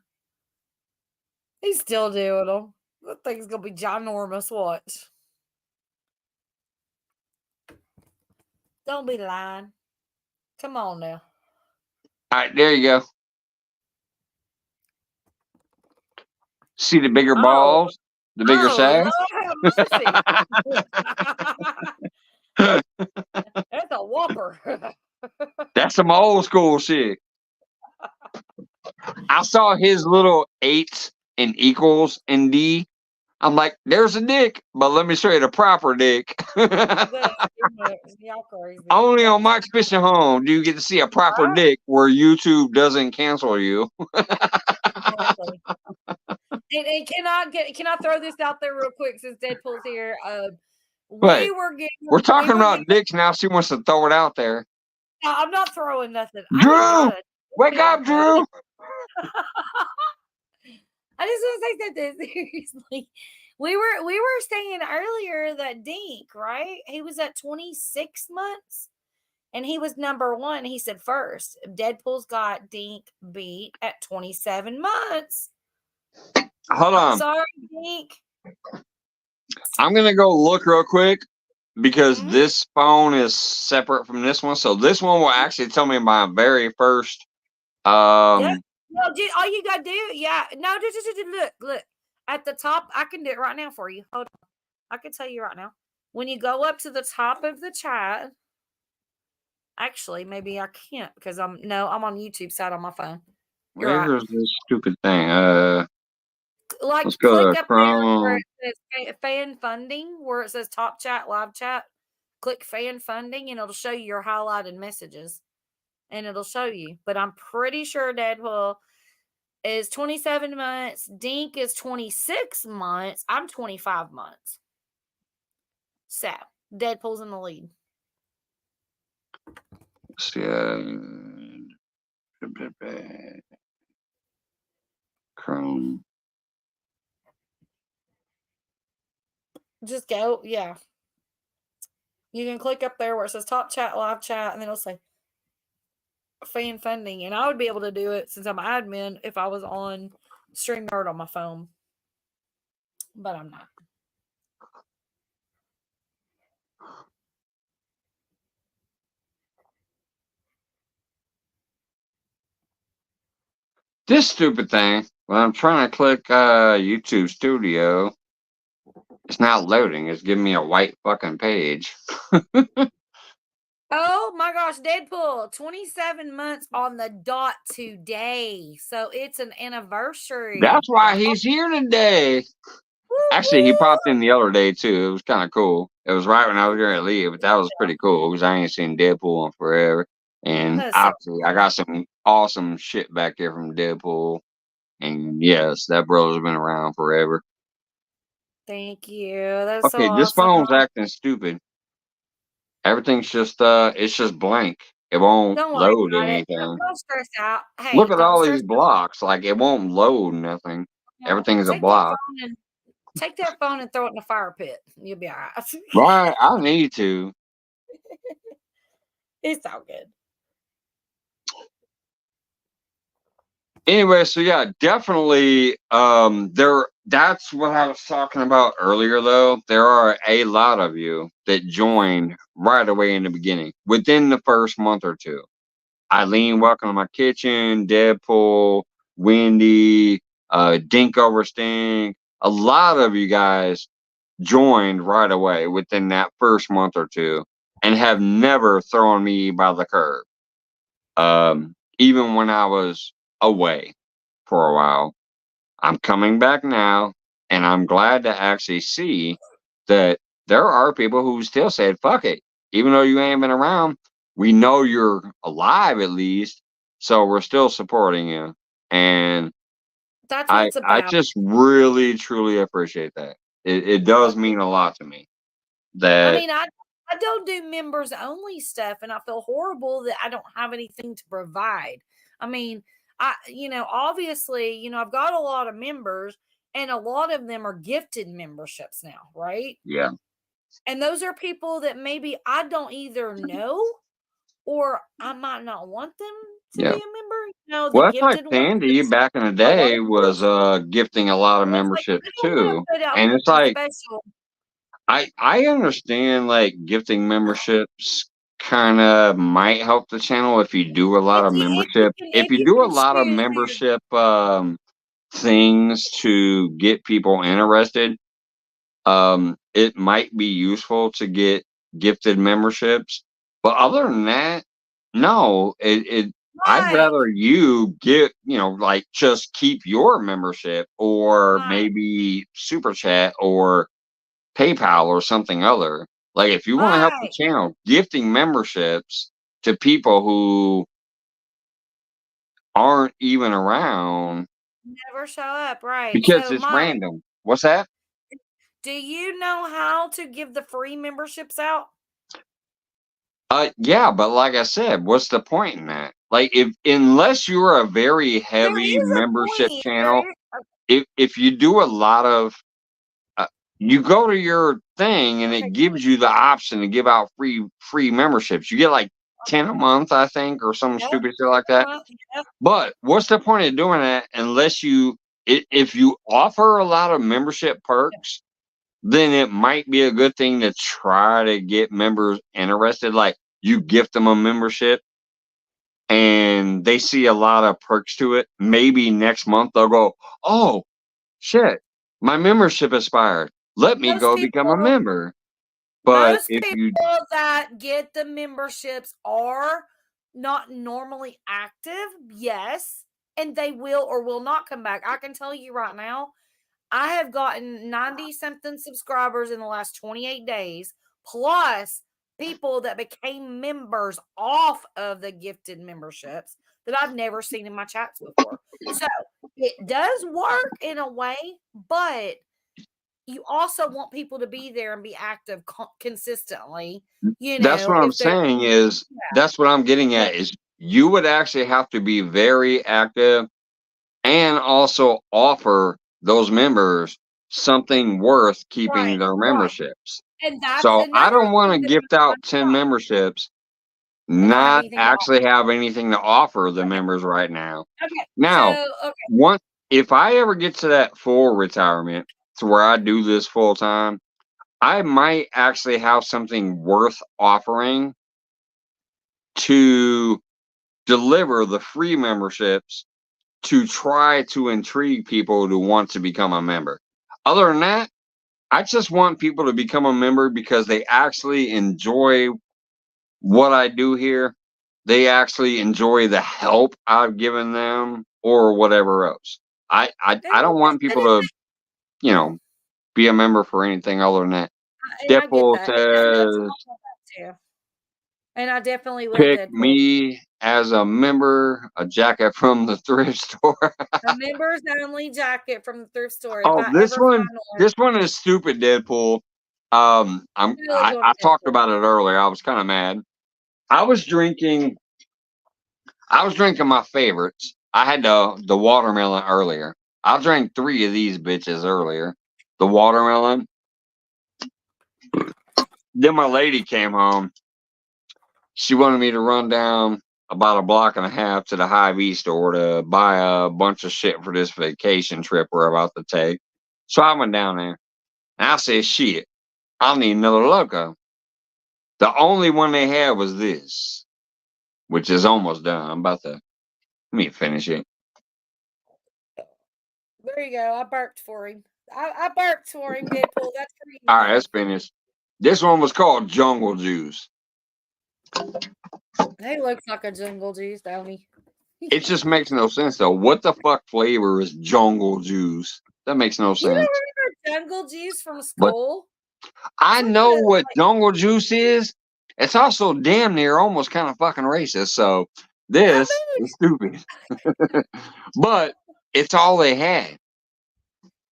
He's still doing them. That thing's gonna be ginormous. Watch. Don't be lying. Come on now.
All right, there you go. See the bigger balls? The bigger size?
That's a whopper.
That's some old school shit. I saw his little 8s and equals in D. I'm like, there's a dick, but let me show you the proper dick. Only on Mike's Fishing Home do you get to see a proper dick where YouTube doesn't cancel you.
Exactly. And can I throw this out there real quick since Deadpool's here?
Wait, we're talking
were
about
getting,
dicks now. She wants to throw it out there.
no, I'm not throwing nothing. I
Drew,
just got it.
wake up, Drew.
I just want to say something seriously. We were saying earlier that Dink, right? He was at 26 months and he was number 1. He said first. Deadpool's got Dink beat at 27 months.
Hold on.
Sorry, Dink.
I'm gonna go look real quick because this phone is separate from this one. So this one will actually tell me my very first
Yeah. No, all you gotta do, no, just look at the top. I can do it right now for you. Hold on, I can tell you right now. When you go up to the top of the chat, actually, maybe I can't because I'm on YouTube side on my phone.
Where's this stupid thing?
Like
let's go
click
to
up there where
Chrome.
it says fan funding, where it says top chat, live chat. Click fan funding, and it'll show you your highlighted messages, and it'll show you. But I'm pretty sure Deadpool is 27 months. Dink is 26 months. I'm 25 months. So Deadpool's in the lead.
See, Chrome.
Just go, yeah. You can click up there where it says top chat, live chat, and then it'll say fan funding. And I would be able to do it since I'm admin if I was on StreamYard on my phone. But I'm not.
This stupid thing. When I'm trying to click YouTube Studio, it's not loading. It's giving me a white fucking page.
Oh my gosh, Deadpool, 27 months on the dot today. So it's an anniversary.
That's why he's here today. Actually, he popped in the other day too. It was kind of cool. It was right when I was going to leave, but that was pretty cool because I ain't seen Deadpool in forever. And obviously, I got some awesome shit back here from Deadpool. And yes, that brother's been around forever.
Thank you. That's so
Okay, this
awesome.
phone's acting stupid. Everything's just it's just blank. It won't load anything.
Don't stress out. Hey,
look at all these blocks. Like it won't load nothing. Everything is a block.
Take that phone and throw it in the fire pit. You'll be all right.
Right, I need to.
It's all good.
Anyway, so yeah, definitely that's what I was talking about earlier though. There are a lot of you that joined right away in the beginning, within the first month or two. Eileen, Welcome to My Kitchen, Deadpool, Wendy, Dink Over Stink. A lot of you guys joined right away within that first month or two and have never thrown me by the curb. Even when I was away for a while. I'm coming back now, and I'm glad to actually see that there are people who still said, fuck it. Even though you ain't been around, we know you're alive at least, so we're still supporting you. And
that's what it's about.
I just really, truly appreciate that. It does mean a lot to me. That
I mean, I don't do members only stuff, and I feel horrible that I don't have anything to provide. I mean, obviously, I've got a lot of members, and a lot of them are gifted memberships now, right?
Yeah.
And those are people that maybe I don't either know or I might not want them to be a member.
Well, that's like Sandy back in the day was gifting a lot of memberships too. And it's like I understand like gifting memberships kind of might help the channel if you do a lot of membership. If you do a lot of membership things to get people interested, it might be useful to get gifted memberships. But other than that, no, I'd rather you get, like just keep your membership or maybe Super Chat or PayPal or something other. Like if you want to help the channel, gifting memberships to people who aren't even around.
Never show up, right?
Because it's random. What's that?
Do you know how to give the free memberships out?
Yeah, but like I said, what's the point in that? Like, unless you're a very heavy membership channel, if you do a lot of, you go to your thing and it gives you the option to give out free memberships. You get like 10 a month, I think, or some stupid shit like that. But what's the point of doing that unless if you offer a lot of membership perks, then it might be a good thing to try to get members interested. Like, you gift them a membership and they see a lot of perks to it. Maybe next month they'll go, oh shit, my membership expired. Let me go become a member. But
most people that get the memberships are not normally active, yes, and they will or will not come back. I can tell you right now, I have gotten 90-something subscribers in the last 28 days, plus people that became members off of the gifted memberships that I've never seen in my chats before. So it does work in a way, but you also want people to be there and be active consistently. You know,
that's what I'm saying is, that's what I'm getting at is you would actually have to be very active and also offer those members something worth keeping their memberships.
And that's
so I don't want to gift out 10 memberships, not actually have anything to offer the members right now. Now, if I ever get to that full retirement to where I do this full time, I might actually have something worth offering to deliver the free memberships to try to intrigue people to want to become a member. Other than that, I just want people to become a member because they actually enjoy what I do here. They actually enjoy the help I've given them or whatever else. I don't want people to, you know, be a member for anything other than that. Deadpool says,
and I definitely will
pick me as a member, a jacket from the thrift store.
A members only jacket from the thrift store.
Oh, this one is stupid, Deadpool. I talked about it earlier. I was kind of mad. I was drinking my favorites. I had the watermelon earlier. I drank 3 of these bitches earlier. The watermelon. Then my lady came home. She wanted me to run down about a block and a half to the Hy-Vee store to buy a bunch of shit for this vacation trip we're about to take. So I went down there and I said, shit, I need another Loco. The only one they had was this, which is almost done. I'm about to, let me finish it.
There you go. I burped for him. I burped for him, Deadpool. That's for you.
All right, that's finished. This one was called Jungle Juice.
He looks like a jungle juice, don't he?
It just makes no sense though. What the fuck flavor is jungle juice? That makes no sense.
You don't remember jungle juice from school?
But I know what jungle juice is. It's also damn near almost kind of fucking racist. So this is stupid. But it's all they had.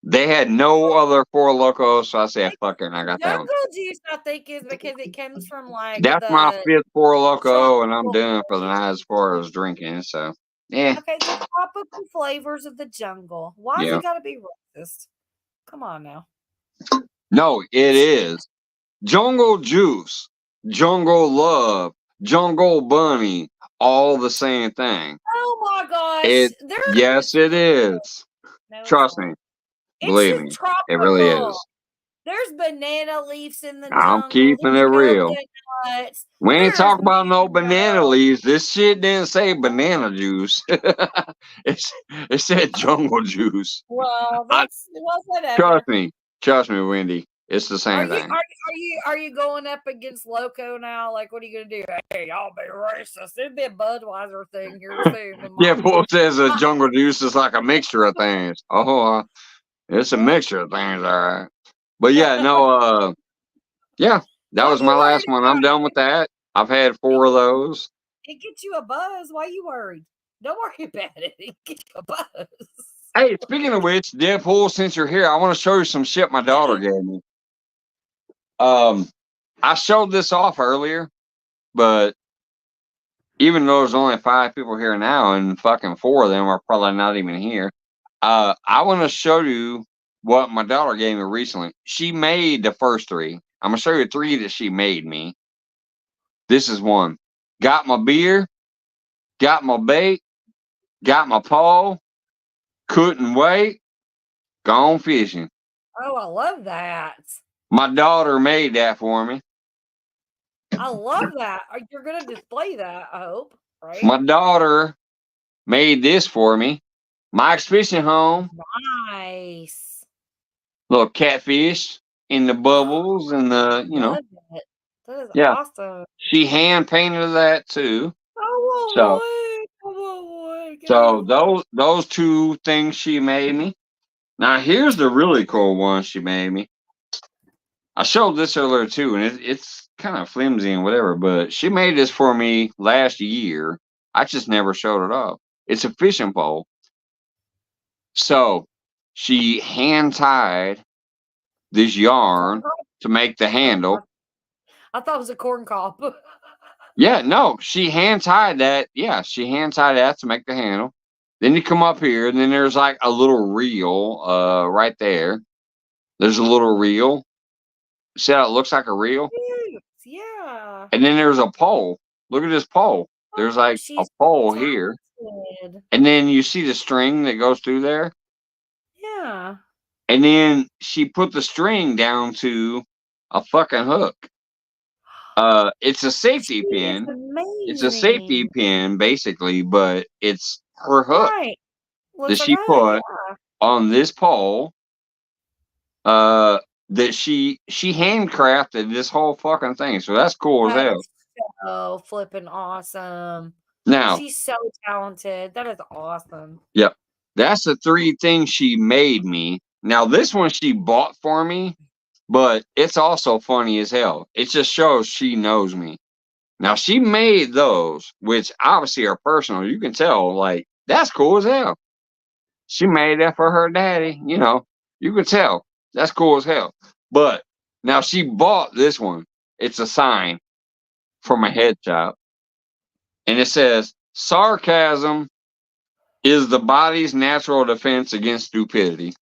They had no other Four Locos, so I said, fuck it, and I got that one.
Jungle juice, I think, is because it comes from like
that's my 5th Four Loco, and I'm done for the night as far as drinking. So yeah.
Okay, the tropical flavors of the jungle. Why is it gotta be racist? Come on now.
No, it is. Jungle Juice, Jungle Love, Jungle Bunny, all the same thing.
Oh my gosh.
Yes, it is. No, trust me. Believe me, it really is.
There's banana leaves in the jungle.
I'm keeping it real. We ain't talking about no banana leaves. This shit didn't say banana juice. It said jungle juice.
Well, that's whatever.
Trust me, Wendy. It's the same thing.
Are you going up against Loco now? Like, what are you gonna do? Hey, y'all be racist. It'd be a Budweiser thing here soon.
Yeah, Paul says a jungle juice is like a mixture of things. It's a mixture of things, all right. But yeah, no, yeah, that was my last one. I'm done with that. I've had 4 of those.
It gets you a buzz. Why are you worried? Don't worry about it. It gets you a buzz.
Hey, speaking of which, Deadpool, since you're here, I want to show you some shit my daughter gave me. I showed this off earlier, but even though there's only 5 people here now, and fucking 4 of them are probably not even here, I want to show you what my daughter gave me recently. She made the first 3. I'm gonna show you 3 that she made me. This is one. Got my beer, got my bait, got my pole, couldn't wait, gone fishing.
Oh, I love that.
My daughter made that for me.
I love that. You're gonna display that, I hope, right?
My daughter made this for me. Mike's Fishing Home.
Nice.
Little catfish in the bubbles and the, you know.
Love it. That is
Yeah.
awesome.
She hand painted that too.
Oh,
So,
boy.
so those 2 things she made me. Now here's the really cool one she made me. I showed this earlier too, and it's kind of flimsy and whatever, but she made this for me last year. I just never showed it off. It's a fishing pole. So she hand tied this yarn to make the handle.
I thought it was a corn cob.
Yeah, no, she hand tied that. Yeah, she hand tied that to make the handle. Then you come up here, and then there's like a little reel right there. There's a little reel. See how it looks like a reel?
Yeah.
And then there's a pole. Look at this pole. There's like a pole here. And then you see the string that goes through there.
Yeah.
And then she put the string down to a fucking hook. It's a safety pin. It's a safety pin, basically, but it's her hook that she put on this pole. That she handcrafted this whole fucking thing. So that's cool as hell.
So flipping awesome.
Now
she's so talented. That is awesome.
Yep. That's the 3 things she made me. Now this one she bought for me, but it's also funny as hell. It just shows she knows me. Now she made those, which obviously are personal. You can tell, like, that's cool as hell. She made that for her daddy, you know. You can tell. That's cool as hell. But now she bought this one. It's a sign for my head shop. And it says, sarcasm is the body's natural defense against stupidity.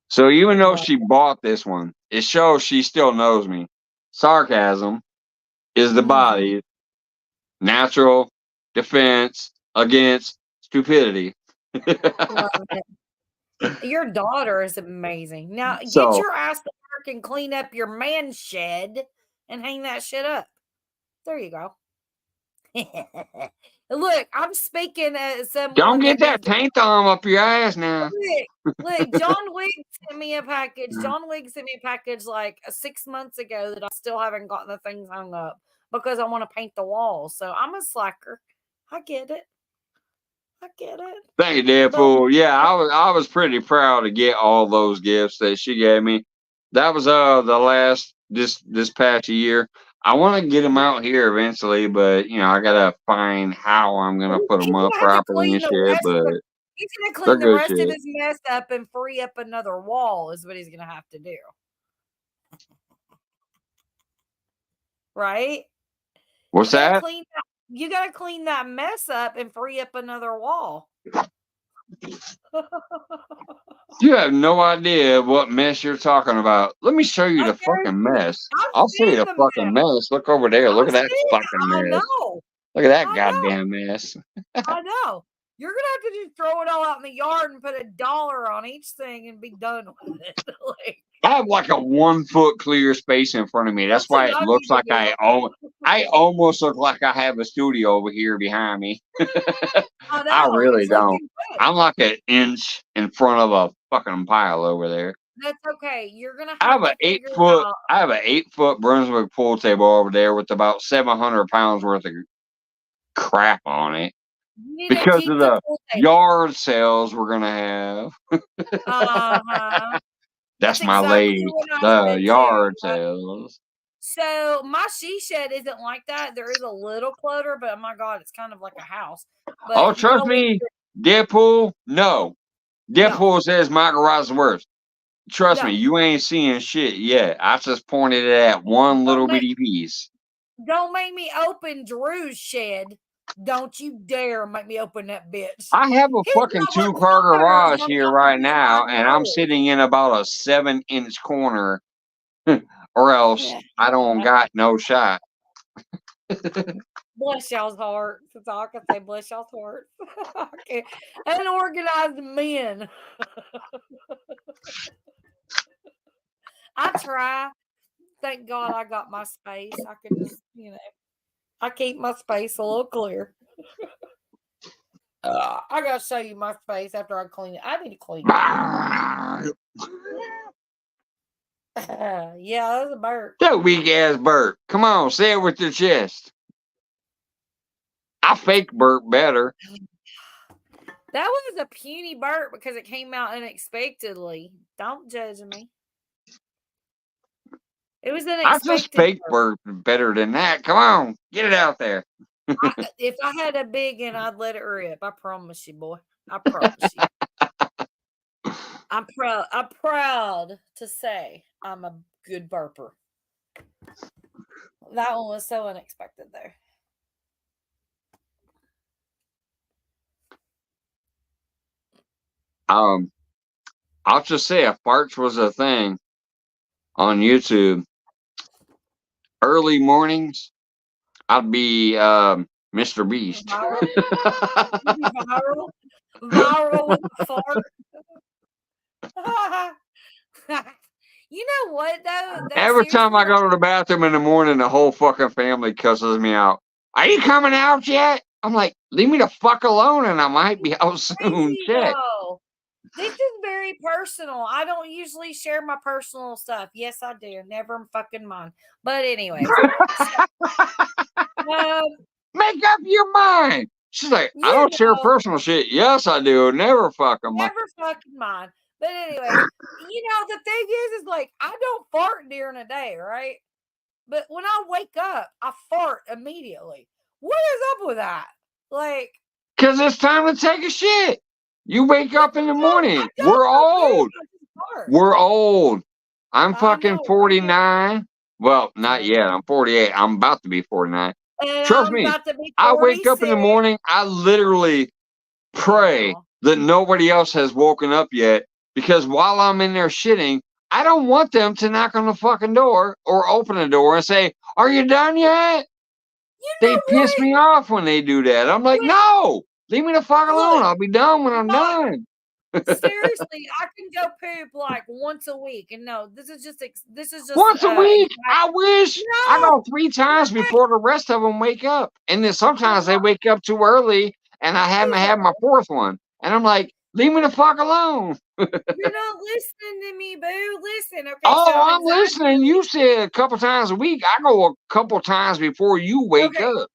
So even though she bought this one, it shows she still knows me. Sarcasm is the body's natural defense against stupidity.
Love it. Your daughter is amazing. Now get your ass to work and clean up your man shed and hang that shit up. There you go. Look, I'm speaking as someone.
Don't get that paint on up your ass now.
Look, John Wigg sent me a package. John Wigg sent me a package like 6 months ago that I still haven't gotten the things hung up because I want to paint the walls. So I'm a slacker. I get it.
Thank you, Deadpool. Yeah, I was pretty proud to get all those gifts that she gave me. That was the last this past year. I want to get them out here eventually, but you know I gotta find how I'm gonna put them up properly and shit. But
he's gonna clean the rest of his mess up and free up another wall. Is what he's gonna have to do, right?
What's that?
You gotta clean that mess up and free up another wall.
You have no idea what mess you're talking about. Let me show you the fucking mess. I'll show you the fucking mess. Look over there. Look at that fucking mess.
I know.
Look at that goddamn mess.
I know. You're gonna have to just throw it all out in the yard and put $1 on each thing and be done with it.
I have like a 1 foot clear space in front of me. That's why it looks like I almost look like I have a studio over here behind me. I really don't. I'm like an inch in front of a fucking pile over there.
That's okay. You're gonna.
I have an 8-foot Brunswick pool table over there with about 700 pounds worth of crap on it. Because of the yard sales we're gonna have. That's my lady. The yard sales.
So my she shed isn't like that. There is a little clutter, but oh my god, it's kind of like a house. But
oh, trust me, Deadpool, no. Deadpool says my garage is worse. Trust me,
No.
you ain't seeing shit yet. I just pointed it at one little bitty piece.
Don't make me open Drew's shed. Don't you dare make me open that bitch.
I have a
He's
fucking
got one
2-car
corner
garage
on
here
top
right
of
now,
my
and I'm
door.
sitting in about a 7-inch corner, or else I don't got no shot.
Bless y'all's heart. That's all I can say. Bless y'all's heart. Okay. Unorganized men. I try. Thank God I got my space. I can just, I keep my space a little clear. I gotta show you my space after I clean it. I need to clean it. Yeah, that was a burp.
That weak ass burp. Come on, say it with your chest. I fake burp better.
That was a puny burp because it came out unexpectedly. Don't judge me. It was
I
unexpected.
just fake burp better than that. Come on, get it out there.
If I had a big one, I'd let it rip. I promise you, boy. I promise you. I'm proud to say I'm a good burper. That one was so unexpected there.
I'll just say if farts was a thing on YouTube, early mornings, I'd be Mr. Beast.
Viral with a fart. You know what though?
Every time I go to the bathroom in the morning, the whole fucking family cusses me out. Are you coming out yet? I'm like, leave me the fuck alone, and I might be out soon. Shit.
This is very personal. I don't usually share my personal stuff. Yes, I do. Never fucking mind. But anyway,
make up your mind. She's like, I don't share personal shit. Yes, I do. Never fucking mind.
Never fucking mind. But anyway, the thing is like I don't fart during the day, right? But when I wake up, I fart immediately. What is up with that? Like,
because it's time to take a shit. You wake up in the morning. We're old. We're old. I'm fucking 49. Well, not yet. I'm 48. I'm about to be 49.
And
trust me. I wake up in the morning. I literally pray that nobody else has woken up yet. Because while I'm in there shitting, I don't want them to knock on the fucking door or open the door and say, "Are you done yet?" They piss me off when they do that. I'm like, no, leave me the fuck alone. I'll be done when I'm done.
Seriously, I can go poop like once a week, and no, this is just
once a week. I wish I go 3 times before the rest of them wake up, and then sometimes they wake up too early, and I haven't had my 4th one, and I'm like, leave me the fuck alone.
You're not listening to me, boo. Listen, okay?
Oh, I'm listening. You said a couple times a week. I go a couple times before you wake up.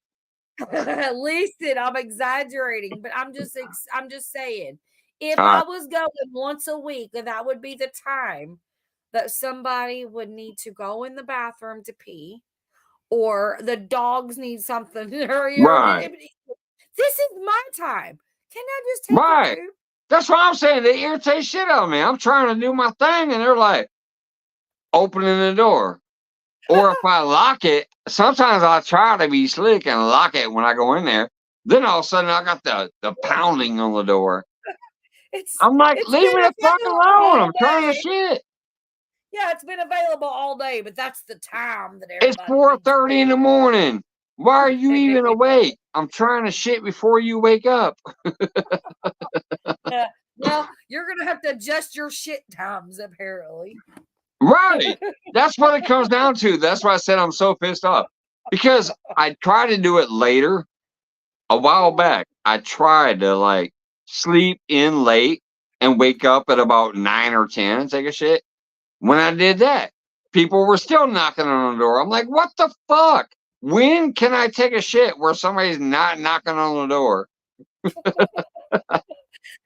Listen, I'm exaggerating, but I'm just saying. If I was going once a week, then that would be the time that somebody would need to go in the bathroom to pee, or the dogs need something.
Right.
This is my time. Can I just take a poop?
That's what I'm saying. They irritate shit out of me. I'm trying to do my thing, and they're like opening the door. Or if I lock it, sometimes I try to be slick and lock it when I go in there. Then all of a sudden I got the pounding on the door. I'm like, leave me the fuck alone. I'm trying to shit.
Yeah, it's been available all day, but that's the time that
it's 4:30 in the morning. Why are you even awake? I'm trying to shit before you wake up.
Well, you're gonna have to adjust your shit times, apparently.
Right. That's what it comes down to. That's why I said I'm so pissed off. Because I tried to do it later. A while back, I tried to sleep in late and wake up at about 9 or 10 and take a shit. When I did that, people were still knocking on the door. I'm like, what the fuck? When can I take a shit where somebody's not knocking on the door?
You're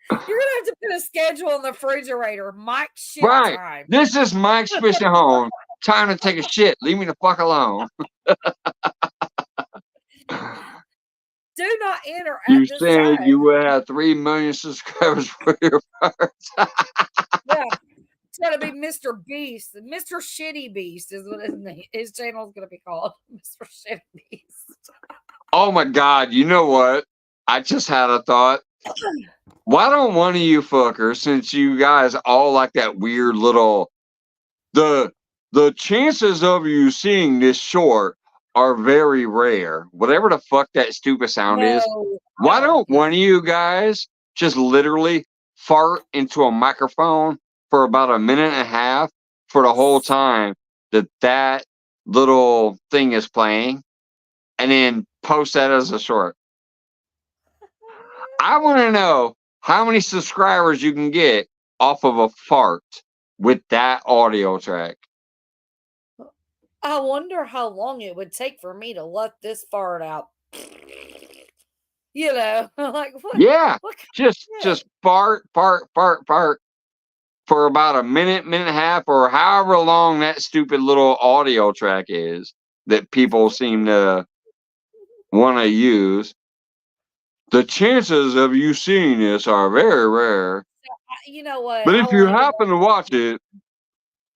gonna have to put a schedule on the refrigerator. Mike's shit time.
This is Mike's fishing home. Time to take a shit. Leave me the fuck alone.
Do not not enter
You
at this
said
time.
you would have 3 million subscribers for your first.
Yeah. It's gonna be Mr. Beast. Mr. Shitty Beast is what his channel is gonna be called. Mr. Shitty Beast.
Oh my God! You know what? I just had a thought. Why don't one of you fuckers, since you guys all like that weird little, the chances of you seeing this short are very rare. Whatever the fuck that stupid sound is. Why don't one of you guys just literally fart into a microphone for about a minute and a half for the whole time that little thing is playing, and then post that as a short? I want to know how many subscribers you can get off of a fart with that audio track.
I wonder how long it would take for me to let this fart out. You know, like what?
Yeah,
what
just fart for about a minute, minute and a half, or however long that stupid little audio track is that people seem to want to use. The chances of you seeing this are very rare.
You know what?
But if you happen to watch it,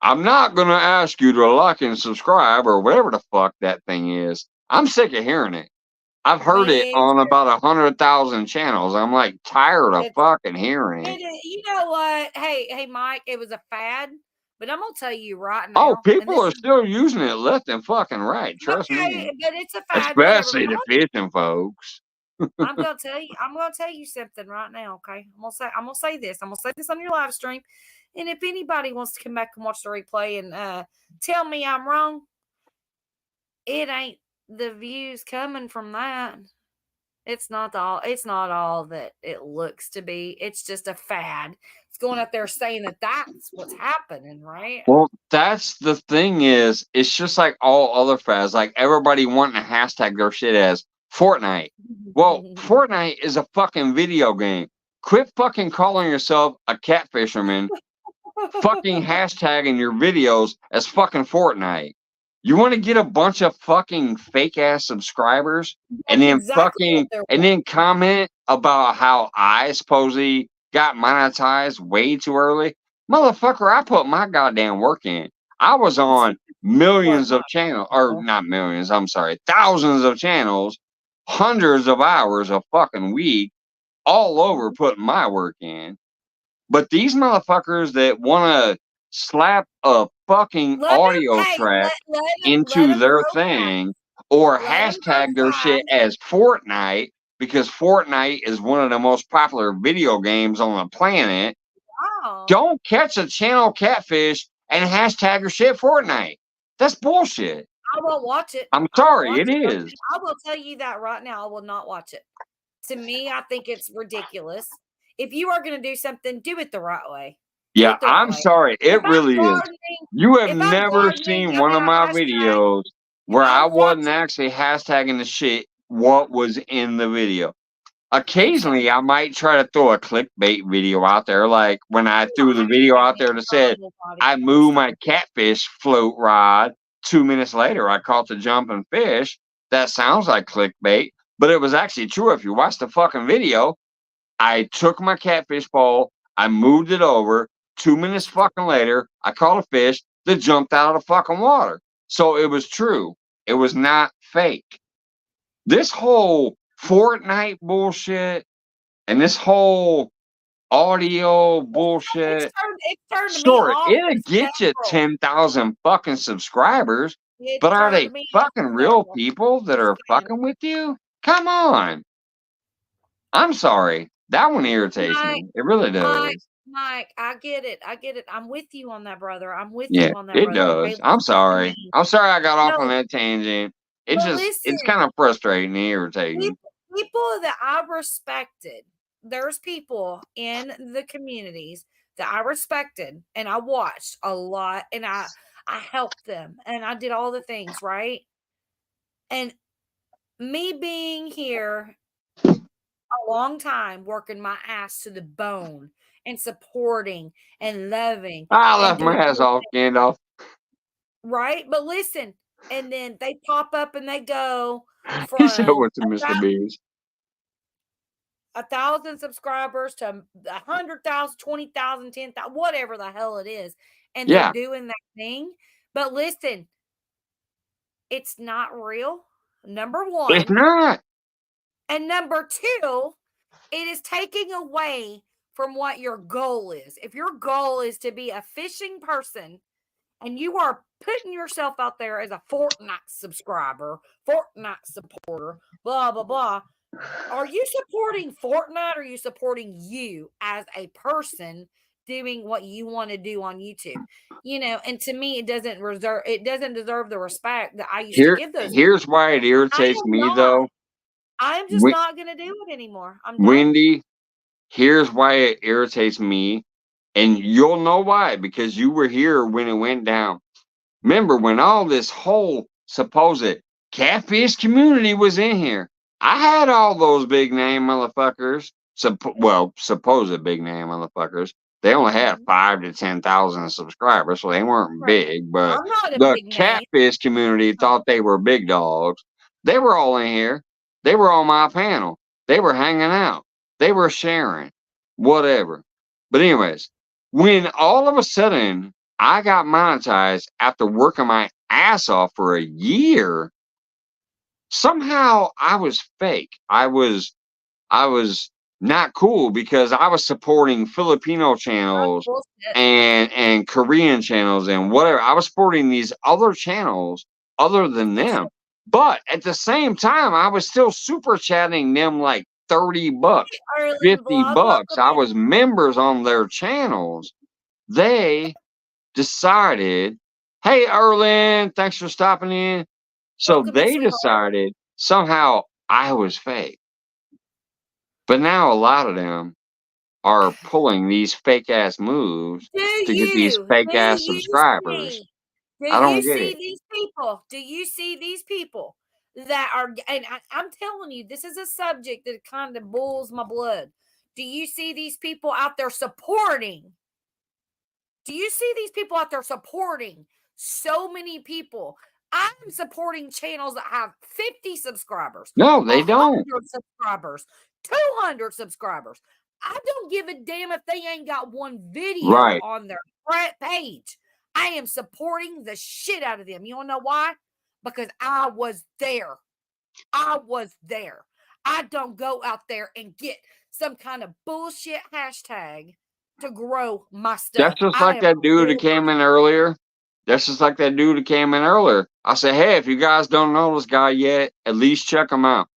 I'm not going to ask you to like and subscribe or whatever the fuck that thing is. I'm sick of hearing it. I've heard it on about 100,000 channels. I'm like tired of fucking hearing it.
You know what? Hey, Mike, it was a fad, but I'm gonna tell you right now.
Oh, people are still using it left and fucking right. Trust me.
But it's a fad.
Especially the fishing folks.
I'm gonna tell you something right now. Okay, I'm gonna say this on your live stream, and if anybody wants to come back and watch the replay and tell me I'm wrong, it ain't the views coming from that. It's not all that it looks to be. It's just a fad. It's going out there saying that that's what's happening, right?
Well, that's the thing is, it's just like all other fads. Like everybody wanting to hashtag their shit as Fortnite. Well, Fortnite is a fucking video game. Quit fucking calling yourself a catfisherman. Fucking hashtagging your videos as fucking Fortnite. You want to get a bunch of fucking fake ass subscribers and then comment about how I supposedly got monetized way too early? Motherfucker, I put my goddamn work in. I was on millions of channels, or not millions, I'm sorry, thousands of channels, hundreds of hours a fucking week, all over putting my work in. But these motherfuckers that want to slap a fucking audio track into their thing or hashtag their shit as Fortnite because Fortnite is one of the most popular video games on the planet. Don't catch a channel catfish and hashtag your shit Fortnite. That's bullshit.
I won't watch it.
I'm sorry, it is.
I will tell you that right now. I will not watch it. To me, I think it's ridiculous. If you are going to do something, do it the right way.
Yeah, I'm sorry. It really is. You have never seen one of my videos where I wasn't actually hashtagging the shit what was in the video. Occasionally, I might try to throw a clickbait video out there, like when I threw the video out there that said, I moved my catfish float rod. 2 minutes later, I caught the jumping fish. That sounds like clickbait, but it was actually true. If you watch the fucking video, I took my catfish pole, I moved it over. 2 minutes fucking later, I caught a fish that jumped out of the fucking water. So it was true. It was not fake. This whole Fortnite bullshit and this whole audio bullshit. Sure, it'll get you 10,000 fucking subscribers, but are they fucking real people that are fucking with you? Come on. I'm sorry. That one irritates me. It really does.
Mike, I get it. I'm with you on that, brother. I'm with you on that,
it
brother.
does. I'm sorry. I'm sorry I got off on that tangent. It's kind of frustrating and irritating.
People that I respected, there's people in the communities that I respected and I watched a lot and I helped them and I did all the things, right? And me being here a long time, working my ass to the bone and supporting and loving.
I left my ass off, Gandalf.
Right? But listen, and then they pop up and they go
He said what's a Mr. Beast.
1,000 subscribers to 100,000, 20,000, 10,000, whatever the hell it is. And
Yeah.
they're doing that thing. But listen, it's not real. Number one.
It's not.
And number two, it is taking away from what your goal is. If your goal is to be a fishing person and you are putting yourself out there as a Fortnite subscriber, Fortnite supporter, blah, blah, blah, are you supporting Fortnite or are you supporting you as a person doing what you want to do on YouTube? You know, and to me, it doesn't deserve the respect that I used to give those.
Here's why it irritates me, though.
I'm just not going to do it anymore. I'm done.
Wendy, here's why it irritates me. And you'll know why, because you were here when it went down. Remember when all this whole supposed catfish community was in here? I had all those big name motherfuckers. Supposed big name motherfuckers. They only had 5,000 to 10,000 subscribers, so they weren't big. But the catfish community thought they were big dogs. They were all in here. They were on my panel. They were hanging out. They were sharing. Whatever. But anyways, when all of a sudden I got monetized after working my ass off for a year, somehow I was fake. I was not cool because I was supporting Filipino channels and Korean channels and whatever. I was supporting these other channels other than them. But at the same time, I was still super chatting them like $30, $50. I was members on their channels. They decided, hey, Erlen, thanks for stopping in. So they decided somehow I was fake. But now a lot of them are pulling these fake ass moves to get these fake ass subscribers. I don't get it.
These people? Do you see these people that are, and I'm telling you, this is a subject that kind of boils my blood. Do you see these people out there supporting? Do you see these people out there supporting so many people? I'm supporting channels that have 50 subscribers.
No, they don't.
100 subscribers, 200 subscribers. I don't give a damn if they ain't got one video on their page. I am supporting the shit out of them. You want to know why? Because I was there. I was there. I don't go out there and get some kind of bullshit hashtag to grow my stuff.
That's just like that dude that came in earlier. I said, hey, if you guys don't know this guy yet, at least check him out.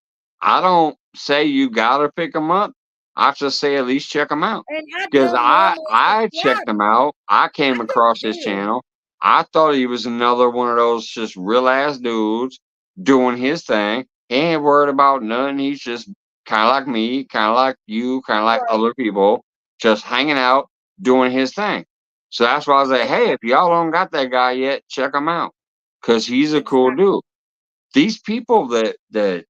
I don't say you got to pick him up. I just say at least check him out. Because I checked him out. I came across his channel. I thought he was another one of those just real ass dudes doing his thing. He ain't worried about nothing. He's just kind of like me, kind of like you, kind of like other people, just hanging out, doing his thing. So that's why I was like, hey, if y'all don't got that guy yet, check him out. Because he's a cool dude. These people that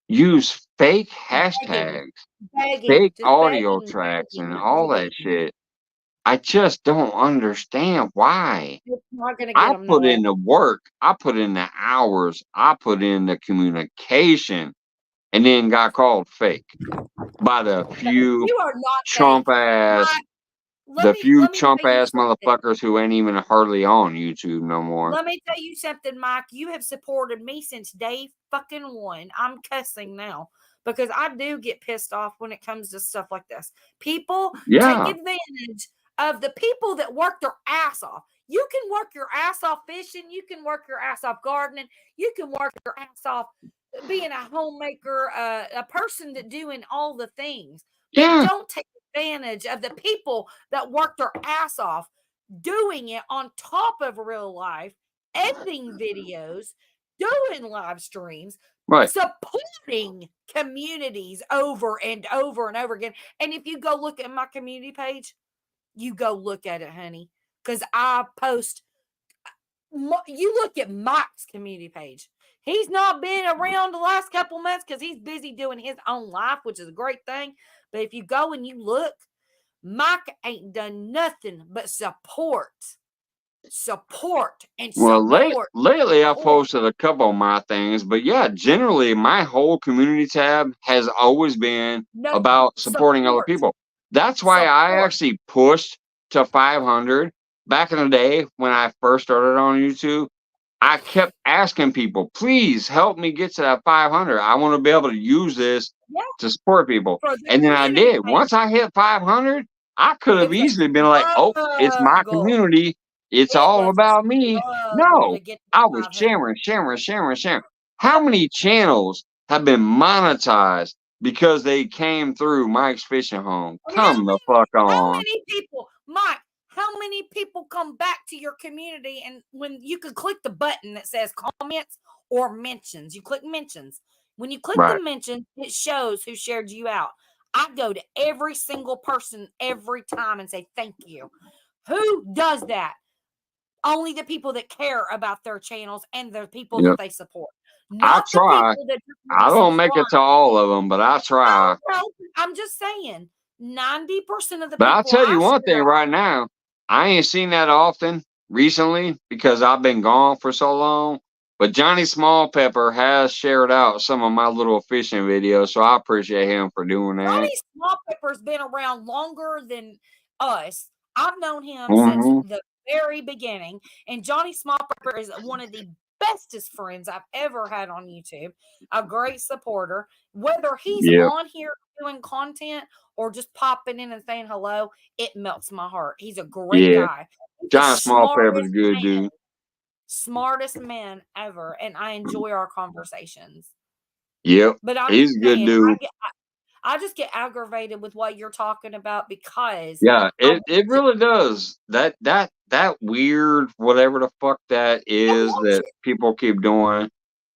use fake hashtags, fake audio tracks, and all that shit, I just don't understand why. I put in the work, I put in the hours, I put in the communication, and then got called fake by the few chump ass motherfuckers who ain't even hardly on YouTube no more.
Let me tell you something, Mike. You have supported me since day fucking one. I'm cussing now because I do get pissed off when it comes to stuff like this. People take advantage of the people that work their ass off. You can work your ass off fishing. You can work your ass off gardening. You can work your ass off being a homemaker, a person that doing all the things.
Yeah.
But don't take advantage of the people that work their ass off doing it on top of real life, editing videos, doing live streams, supporting communities over and over and over again. And if you go look at my community page, you go look at it, honey, because I post. You look at Mike's community page. He's not been around the last couple months because he's busy doing his own life, which is a great thing. But if you go and you look, Mike ain't done nothing but support support and
Well,
support.
lately I posted a couple of my things, but yeah, generally my whole community tab has always been
No,
about supporting other
support.
people. That's why I
Support.
actually pushed to 500 back in the day when I first started on YouTube. I kept asking people, please help me get to that 500. I want to be able to use this
Yeah,
to support people.
for the
And then I
community
did.
page.
Once I hit 500, I could have
It was
easily been like, oh, it's my
struggle.
community. It's
It
all
was
about me.
struggle
No,
to get to
I was
500.
sharing. How many channels have been monetized because they came through Mike's Fishing Home? Come the fuck
How
on.
many people, Mike? How many people come back to your community and when you can click the button that says comments or mentions, you click mentions. When you click
Right.
the mention, it shows who shared you out. I go to every single person every time and say thank you. Who does that? Only the people that care about their channels and the people
Yep.
that they support.
I
Not the
try.
people that just
I
wanna
don't make it
subscribe.
to all of them, but I try.
No, I'm just saying 90% of the
But I'll
people
tell you
I
one thing
share
right now. I ain't seen that often recently because I've been gone for so long. But Johnny Small Pepper has shared out some of my little fishing videos, so I appreciate him for doing that.
Johnny Small Pepper's been around longer than us. I've known him
Mhm.
since the very beginning, and Johnny Small Pepper is one of the bestest friends I've ever had on YouTube. A great supporter. Whether he's
Yep.
on here doing content or just popping in and saying hello, it melts my heart. He's a great
Yeah.
guy. He's the
Johnny Small Pepper's a
smartest
good
man,
dude.
smartest man ever, and I enjoy our conversations.
Yep.
But I'm
He's
just
a good
saying,
dude.
I just get aggravated with what you're talking about because
Yeah,
I
it
watch
really does. That weird whatever the fuck that is that
it.
people keep doing.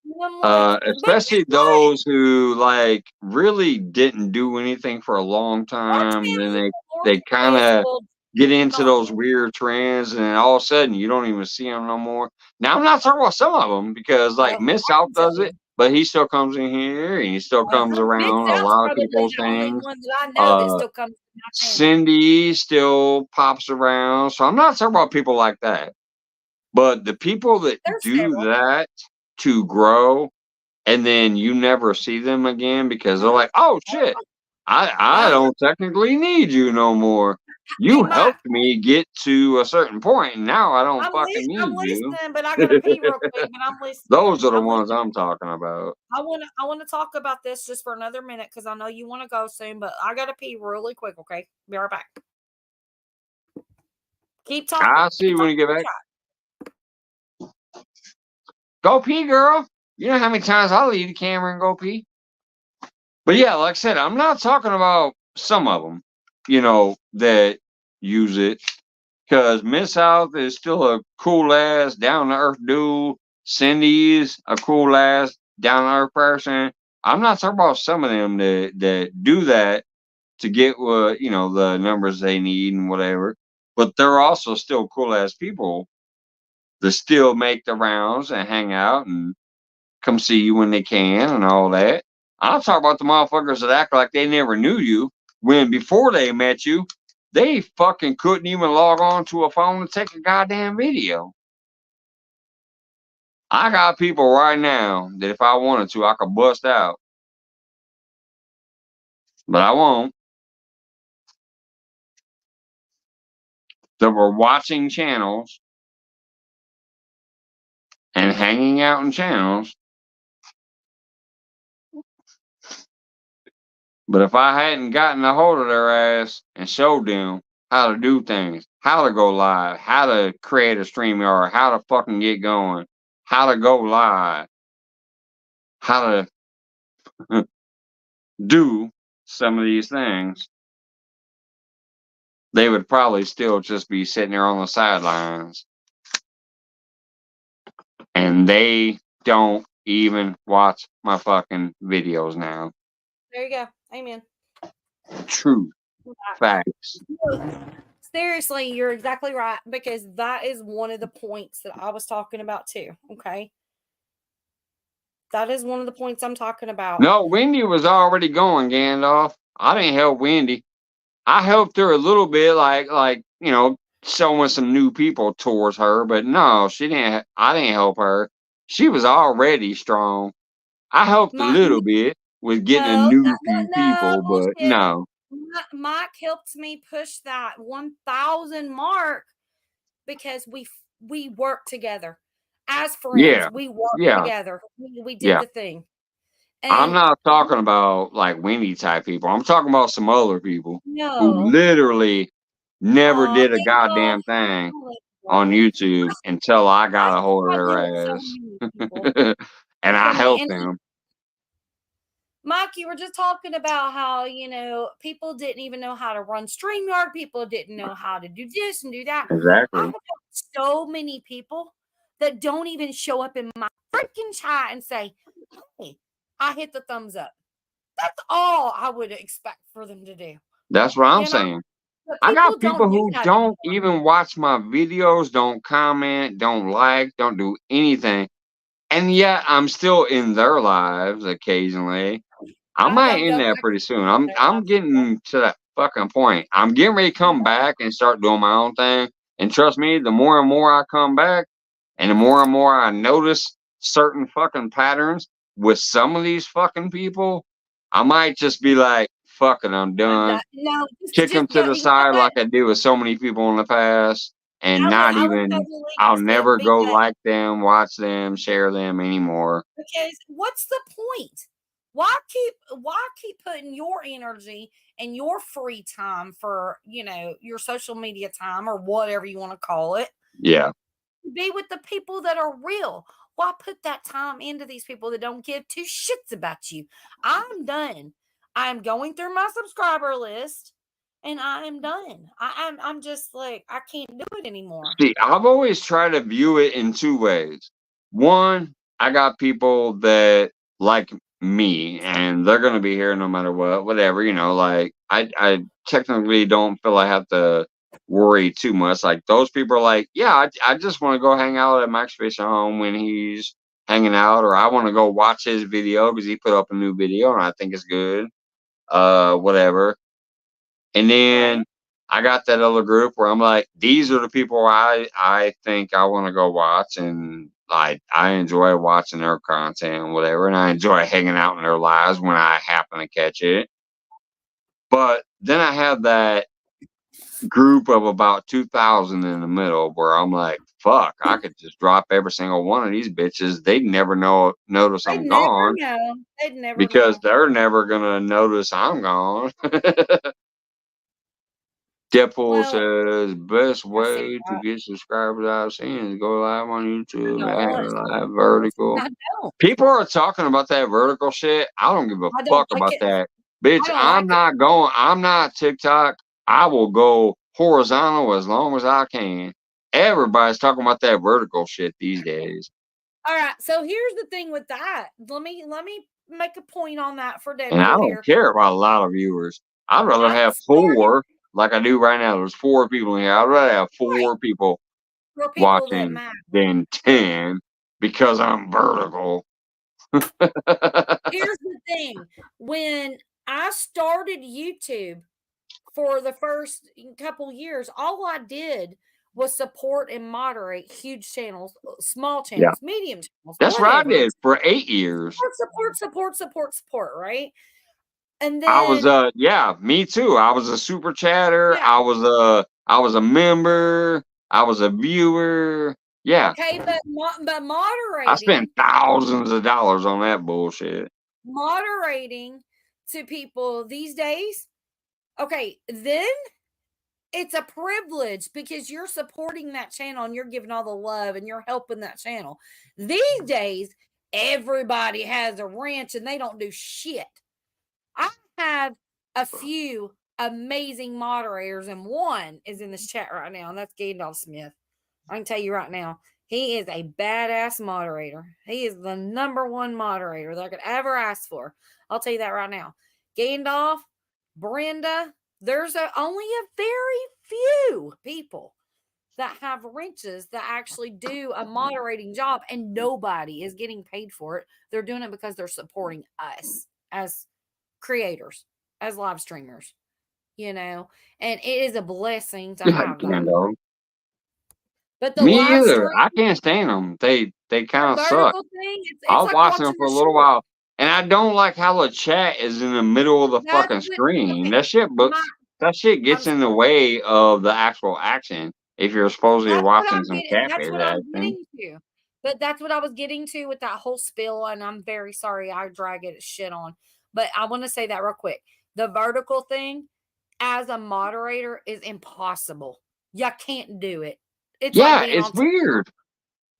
And I'm like, but
Especially
guess what?
those who like really didn't do anything for a long
Our
time.
channels
Then
are
they
more
kind of
visible
get
than
into
not.
those weird trends, and then all of a sudden you don't even see them no more. Now I'm not talking about some of them because like
Well,
Miss
I
South
can tell
does it,
you.
but he still comes in here and he still comes
Mid
around a
South's
lot of
probably
people's
the only
things.
one that I know that
Uh,
still comes to my channel.
Cindy still pops around, so I'm not talking about people like that. But the people that
There's
do
several.
that to grow and then you never see them again because they're like, oh shit, I don't technically need you no more. You
Hey, Mike,
helped me get to a certain point, and now I don't fucking
I'm
need you.
listening, but I gotta pee real quick. But I'm listening.
Those are the
I'm
ones
listening.
I'm talking about.
I want to talk about this just for another minute because I know you want to go soon, but I gotta pee really quick. Okay, be right back. Keep talking.
I'll see you when you get back.
Chat.
Go pee, girl. You know how many times I leave the camera and go pee? But yeah, like I said, I'm not talking about some of them, that use it. Because Miss South is still a cool ass, down to earth dude. Cindy's a cool ass, down to earth person. I'm not talking about some of them that do that to get what, the numbers they need and whatever. But they're also still cool ass people that still make the rounds and hang out and come see you when they can and all that. I'm talking about the motherfuckers that act like they never knew you when before they met you, they fucking couldn't even log on to a phone and take a goddamn video. I got people right now that if I wanted to, I could bust out. But I won't. That were watching channels and hanging out in channels. But if I hadn't gotten a hold of their ass and showed them how to do things, how to go live, how to create a StreamYard, how to fucking get going, how to go live, how to do some of these things, they would probably still just be sitting there on the sidelines. And they don't even watch my fucking videos now.
There you go. Amen.
True facts.
Seriously, you're exactly right because that is one of the points that I was talking about too. Okay. That is one of the points I'm talking about.
No, Wendy was already going, Gandalf. I didn't help Wendy. I helped her a little bit, like showing some new people towards her, but no, she didn't. I didn't help her. She was already strong. I helped a
My,
little bit with getting a
no,
new few
no,
people, but
bullshit.
no.
Mike helped me push that 1,000 mark because we worked together as friends.
Yeah,
We worked
yeah,
together. We did
yeah.
the thing.
I'm
And
not talking about like Wendy type people. I'm talking about some other people who
no,
literally never
oh,
did a
thank God.
goddamn thing
Oh,
on
bro.
YouTube until I got a hold of
I did
her
it so
ass.
many people.
And I
So many,
helped
and
them.
Mike, you were just talking about how, people didn't even know how to run StreamYard. People didn't know how to do this and do that. I
Exactly.
have so many people that don't even show up in my freaking chat and say, hey, I hit the thumbs up. That's all I would expect for them to do.
That's what I'm
You know,
saying.
but
I got
people
people
don't do
who
that
don't
anymore.
even watch my videos, don't comment, don't like, don't do anything. And yet I'm still in their lives occasionally. I
I
might
don't
end
go
that
back
pretty soon.
in their
I'm
lives.
getting to that fucking point. I'm getting ready to come back and start doing my own thing. And trust me, the more and more I come back and the more and more I notice certain fucking patterns with some of these fucking people, I might just be like, fuck it, I'm done.
No,
Kick them
just
to
go.
the
You know
side
what?
like I did with so many people in the past and not
I would
even,
totally
I'll
just
never
be
go
done.
like them, watch them, share them anymore.
Because what's the point? Why keep putting your energy and your free time for, your social media time or whatever you want to call it,
Yeah.
be with the people that are real? Why put that time into these people that don't give two shits about you? I'm done. I'm going through my subscriber list and I am done. I'm just like, I can't do it anymore.
See, I've always tried to view it in two ways. One, I got people that like me and they're gonna be here no matter what, whatever, like I technically don't feel I have to worry too much. Like those people are like, yeah, I just want to go hang out at Max Fish home when he's hanging out, or I want to go watch his video because he put up a new video and I think it's good. Whatever. And then
Right.
I got that other group where I'm like, these are the people I think I want to go watch, and like I enjoy watching their content and whatever, and I enjoy hanging out in their lives when I happen to catch it. But then I have that group of about 2,000 in the middle where I'm like, fuck, I could just drop every single one of these bitches. They'd never notice
They'd
I'm
never
gone
know. They'd never
because
know.
they're never gonna notice I'm gone. Deadpool
Well,
says best
I see
way to
that.
get subscribers I've seen is go live on
I
YouTube,
don't
add
want
live
subscribers.
vertical.
I don't.
People are talking about that vertical shit. I don't give a
I don't
fuck
like
about
it.
that.
I
Bitch,
don't like it.
I'm not TikTok. I will go horizontal as long as I can. Everybody's talking about that vertical shit these days.
All right. So here's the thing with that. Let me make a point on that for
And I
Deadpool
don't
here.
care about a lot of viewers. I'd rather
I
have
started
4 like I do right now. There's 4 people in here. I'd rather have 4 people
for people that
watching
matter.
than 10 because I'm vertical.
Here's the thing. When I started YouTube for the first couple years, all I did was support and moderate huge channels, small
Yeah.
channels, medium channels,
That's what I
whatever.
did for 8 years.
Support, right? And
I was
then
yeah, me too. I was a super chatter.
yeah,
I was a member. I was a viewer. Yeah.
okay, but
I
moderating
spent thousands of dollars on that bullshit.
to people these days, okay, then it's a privilege because you're supporting that channel and you're giving all the love and you're helping that channel. These days, everybody has a wrench and they don't do shit. I have a few amazing moderators, and one is in this chat right now, and that's Gandalf Smith. I can tell you right now, he is a badass moderator. He is the number one moderator that I could ever ask for. I'll tell you that right now. Gandalf, Brenda, there's only a very few people that have wrenches that actually do a moderating job, and nobody is getting paid for it. They're doing it because they're supporting us as creators, as live streamers, and it is a blessing to have that. But the
Me
live
either.
stream,
I can't stand them. They
the
kind of suck.
vertical thing, it's
I'll
like
watch them
watching
for a
a
little
short.
while, and I don't like how the chat is in the middle of the
That's
fucking
what,
screen.
okay,
That shit, but
my,
that shit gets
I'm
in the
sorry.
way of the actual action. If you're supposedly
That's what
watching
I'm
some
getting. That's
catfish
what I'm
action,
getting to. But that's what I was getting to with that whole spill, and I'm very sorry I drag it shit on. But I want to say that real quick. The vertical thing, as a moderator, is impossible. You can't do it. It's like
yeah,
being
it's
on TikTok.
weird.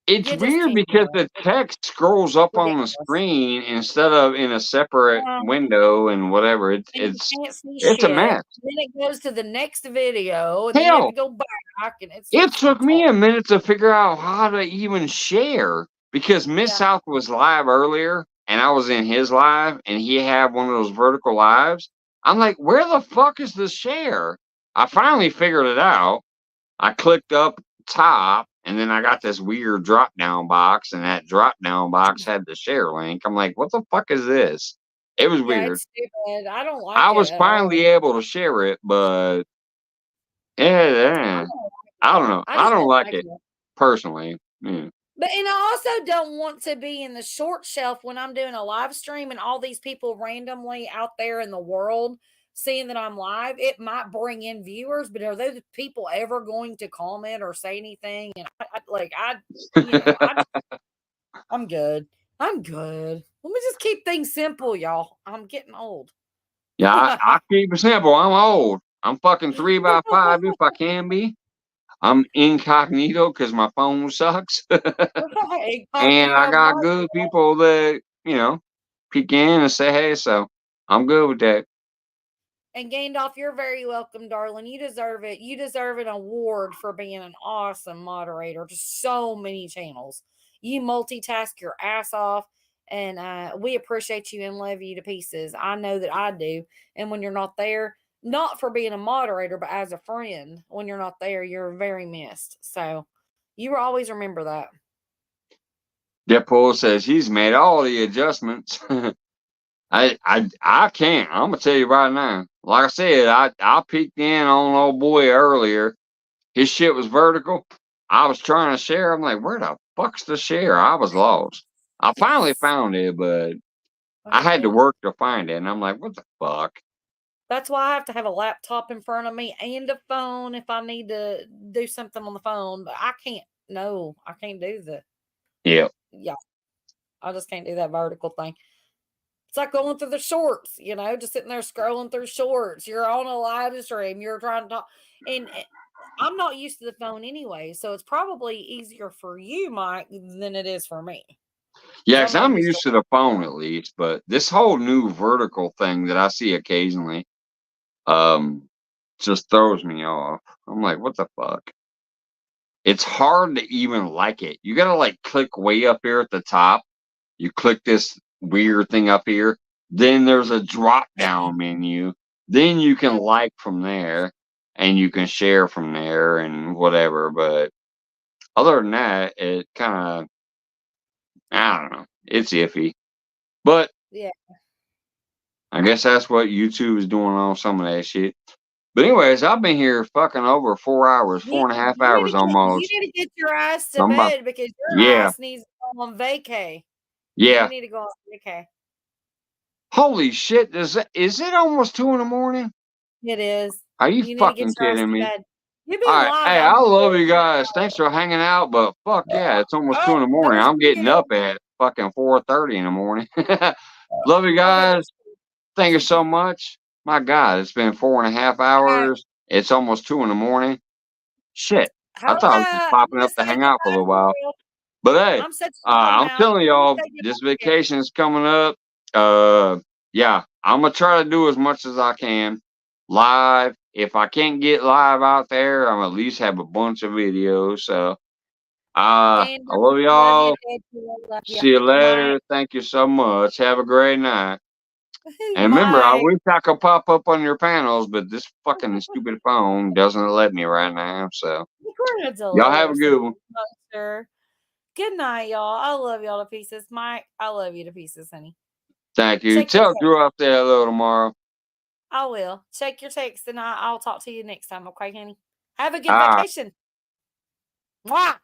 It's
You just
weird
can't do
because
it.
the text scrolls up on the
Ridiculous.
screen instead of in a separate window and whatever.
And you can't see
It's a
shit.
mess.
Then it goes to the next video, and then you have
Hell,
to go back, and it's
it
just
took me
retarded.
a minute to figure out how to even share because Miss
Yeah.
South was live earlier and I was in his live and he had one of those vertical lives. I'm like, where the fuck is the share? I finally figured it out. I clicked up top and then I got this weird drop down box and that drop down box had the share link. I'm like, what the fuck is this? It was
Yeah,
weird.
it's stupid. I don't like
I
it
was
at
finally
all.
able to share it, but yeah, I don't know.
I
I
just
don't
don't
like
like
it
it.
personally. Yeah.
But and I also don't want to be in the short shelf when I'm doing a live stream and all these people randomly out there in the world seeing that I'm live. It might bring in viewers, but are those people ever going to comment or say anything? And I'm good. I'm good. Let me just keep things simple, y'all. I'm getting old.
Yeah, I keep it simple. I'm old. I'm fucking 3x5 if I can be. I'm incognito because my phone sucks.
Right.
And I
Incognito
got
Mark.
good people that, peek in and say hey, so I'm good with that.
And Gandalf, you're very welcome, darling. You deserve it. You deserve an award for being an awesome moderator to so many channels. You multitask your ass off, and we appreciate you and love you to pieces. I know that I do. And when you're not there, not for being a moderator, but as a friend, when you're not there, you're very missed. So you will always remember that.
Deadpool says he's made all the adjustments. I can't. I'm gonna tell you right now. Like I said, I peeked in on old boy earlier. His shit was vertical. I was trying to share. I'm like, where the fuck's the share? I was lost. I finally found it, but I had to work to find it. And I'm like, what the fuck?
That's why I have to have a laptop in front of me and a phone if I need to do something on the phone. But I can't. No, I can't do the.
Yeah.
Yeah. I just can't do that vertical thing. It's like going through the shorts, just sitting there scrolling through shorts. You're on a live stream. You're trying to talk. And I'm not used to the phone anyway. So it's probably easier for you, Mike, than it is for me.
Yeah, because I'm used to the phone at least. But this whole new vertical thing that I see occasionally just throws me off. I'm like, what the fuck? It's hard to even like it. You gotta like click way up here at the top. You click this weird thing up here. Then there's a drop down menu. Then you can like from there and you can share from there and whatever. But other than that, it kind of, I don't know. It's iffy. But
yeah,
I guess that's what YouTube is doing on some of that shit. But anyways, I've been here fucking over 4 hours, 4.5 hours almost.
You need to get your ass to
I'm about-
bed because your
Yeah.
ass needs to go on vacay.
Yeah.
You need to go on vacay.
Holy shit! Is it almost 2 in the morning?
It is.
Are you
need to
fucking
get your ass
kidding
to
me?
bed. You've been
All right,
live.
hey, I love you guys. Thanks for hanging out, but fuck yeah, it's almost 2 in the morning. I'm getting up at fucking 4:30 in the morning. Love you guys. Thank you so much. My God, it's been 4.5 hours. It's almost 2 in the morning. Shit, I thought I was just popping up to hang out for a little while. But hey, I'm telling y'all, this vacation is coming up. Yeah, I'm gonna try to do as much as I can live. If I can't get live out there, I'm at least have a bunch of videos. So, I love y'all. See you later. Thank you so much. Have a great night. And remember, I wish I could pop up on your panels, but this fucking stupid phone doesn't let me right now. So, y'all have a good one.
Sure. Good night, y'all. I love y'all to pieces. Mike, I love you to pieces, honey.
Thank you. Tell Drew up there hello tomorrow.
I will. Check your text and I'll talk to you next time. Okay, honey? Have a good
All right.
vacation. Mwah!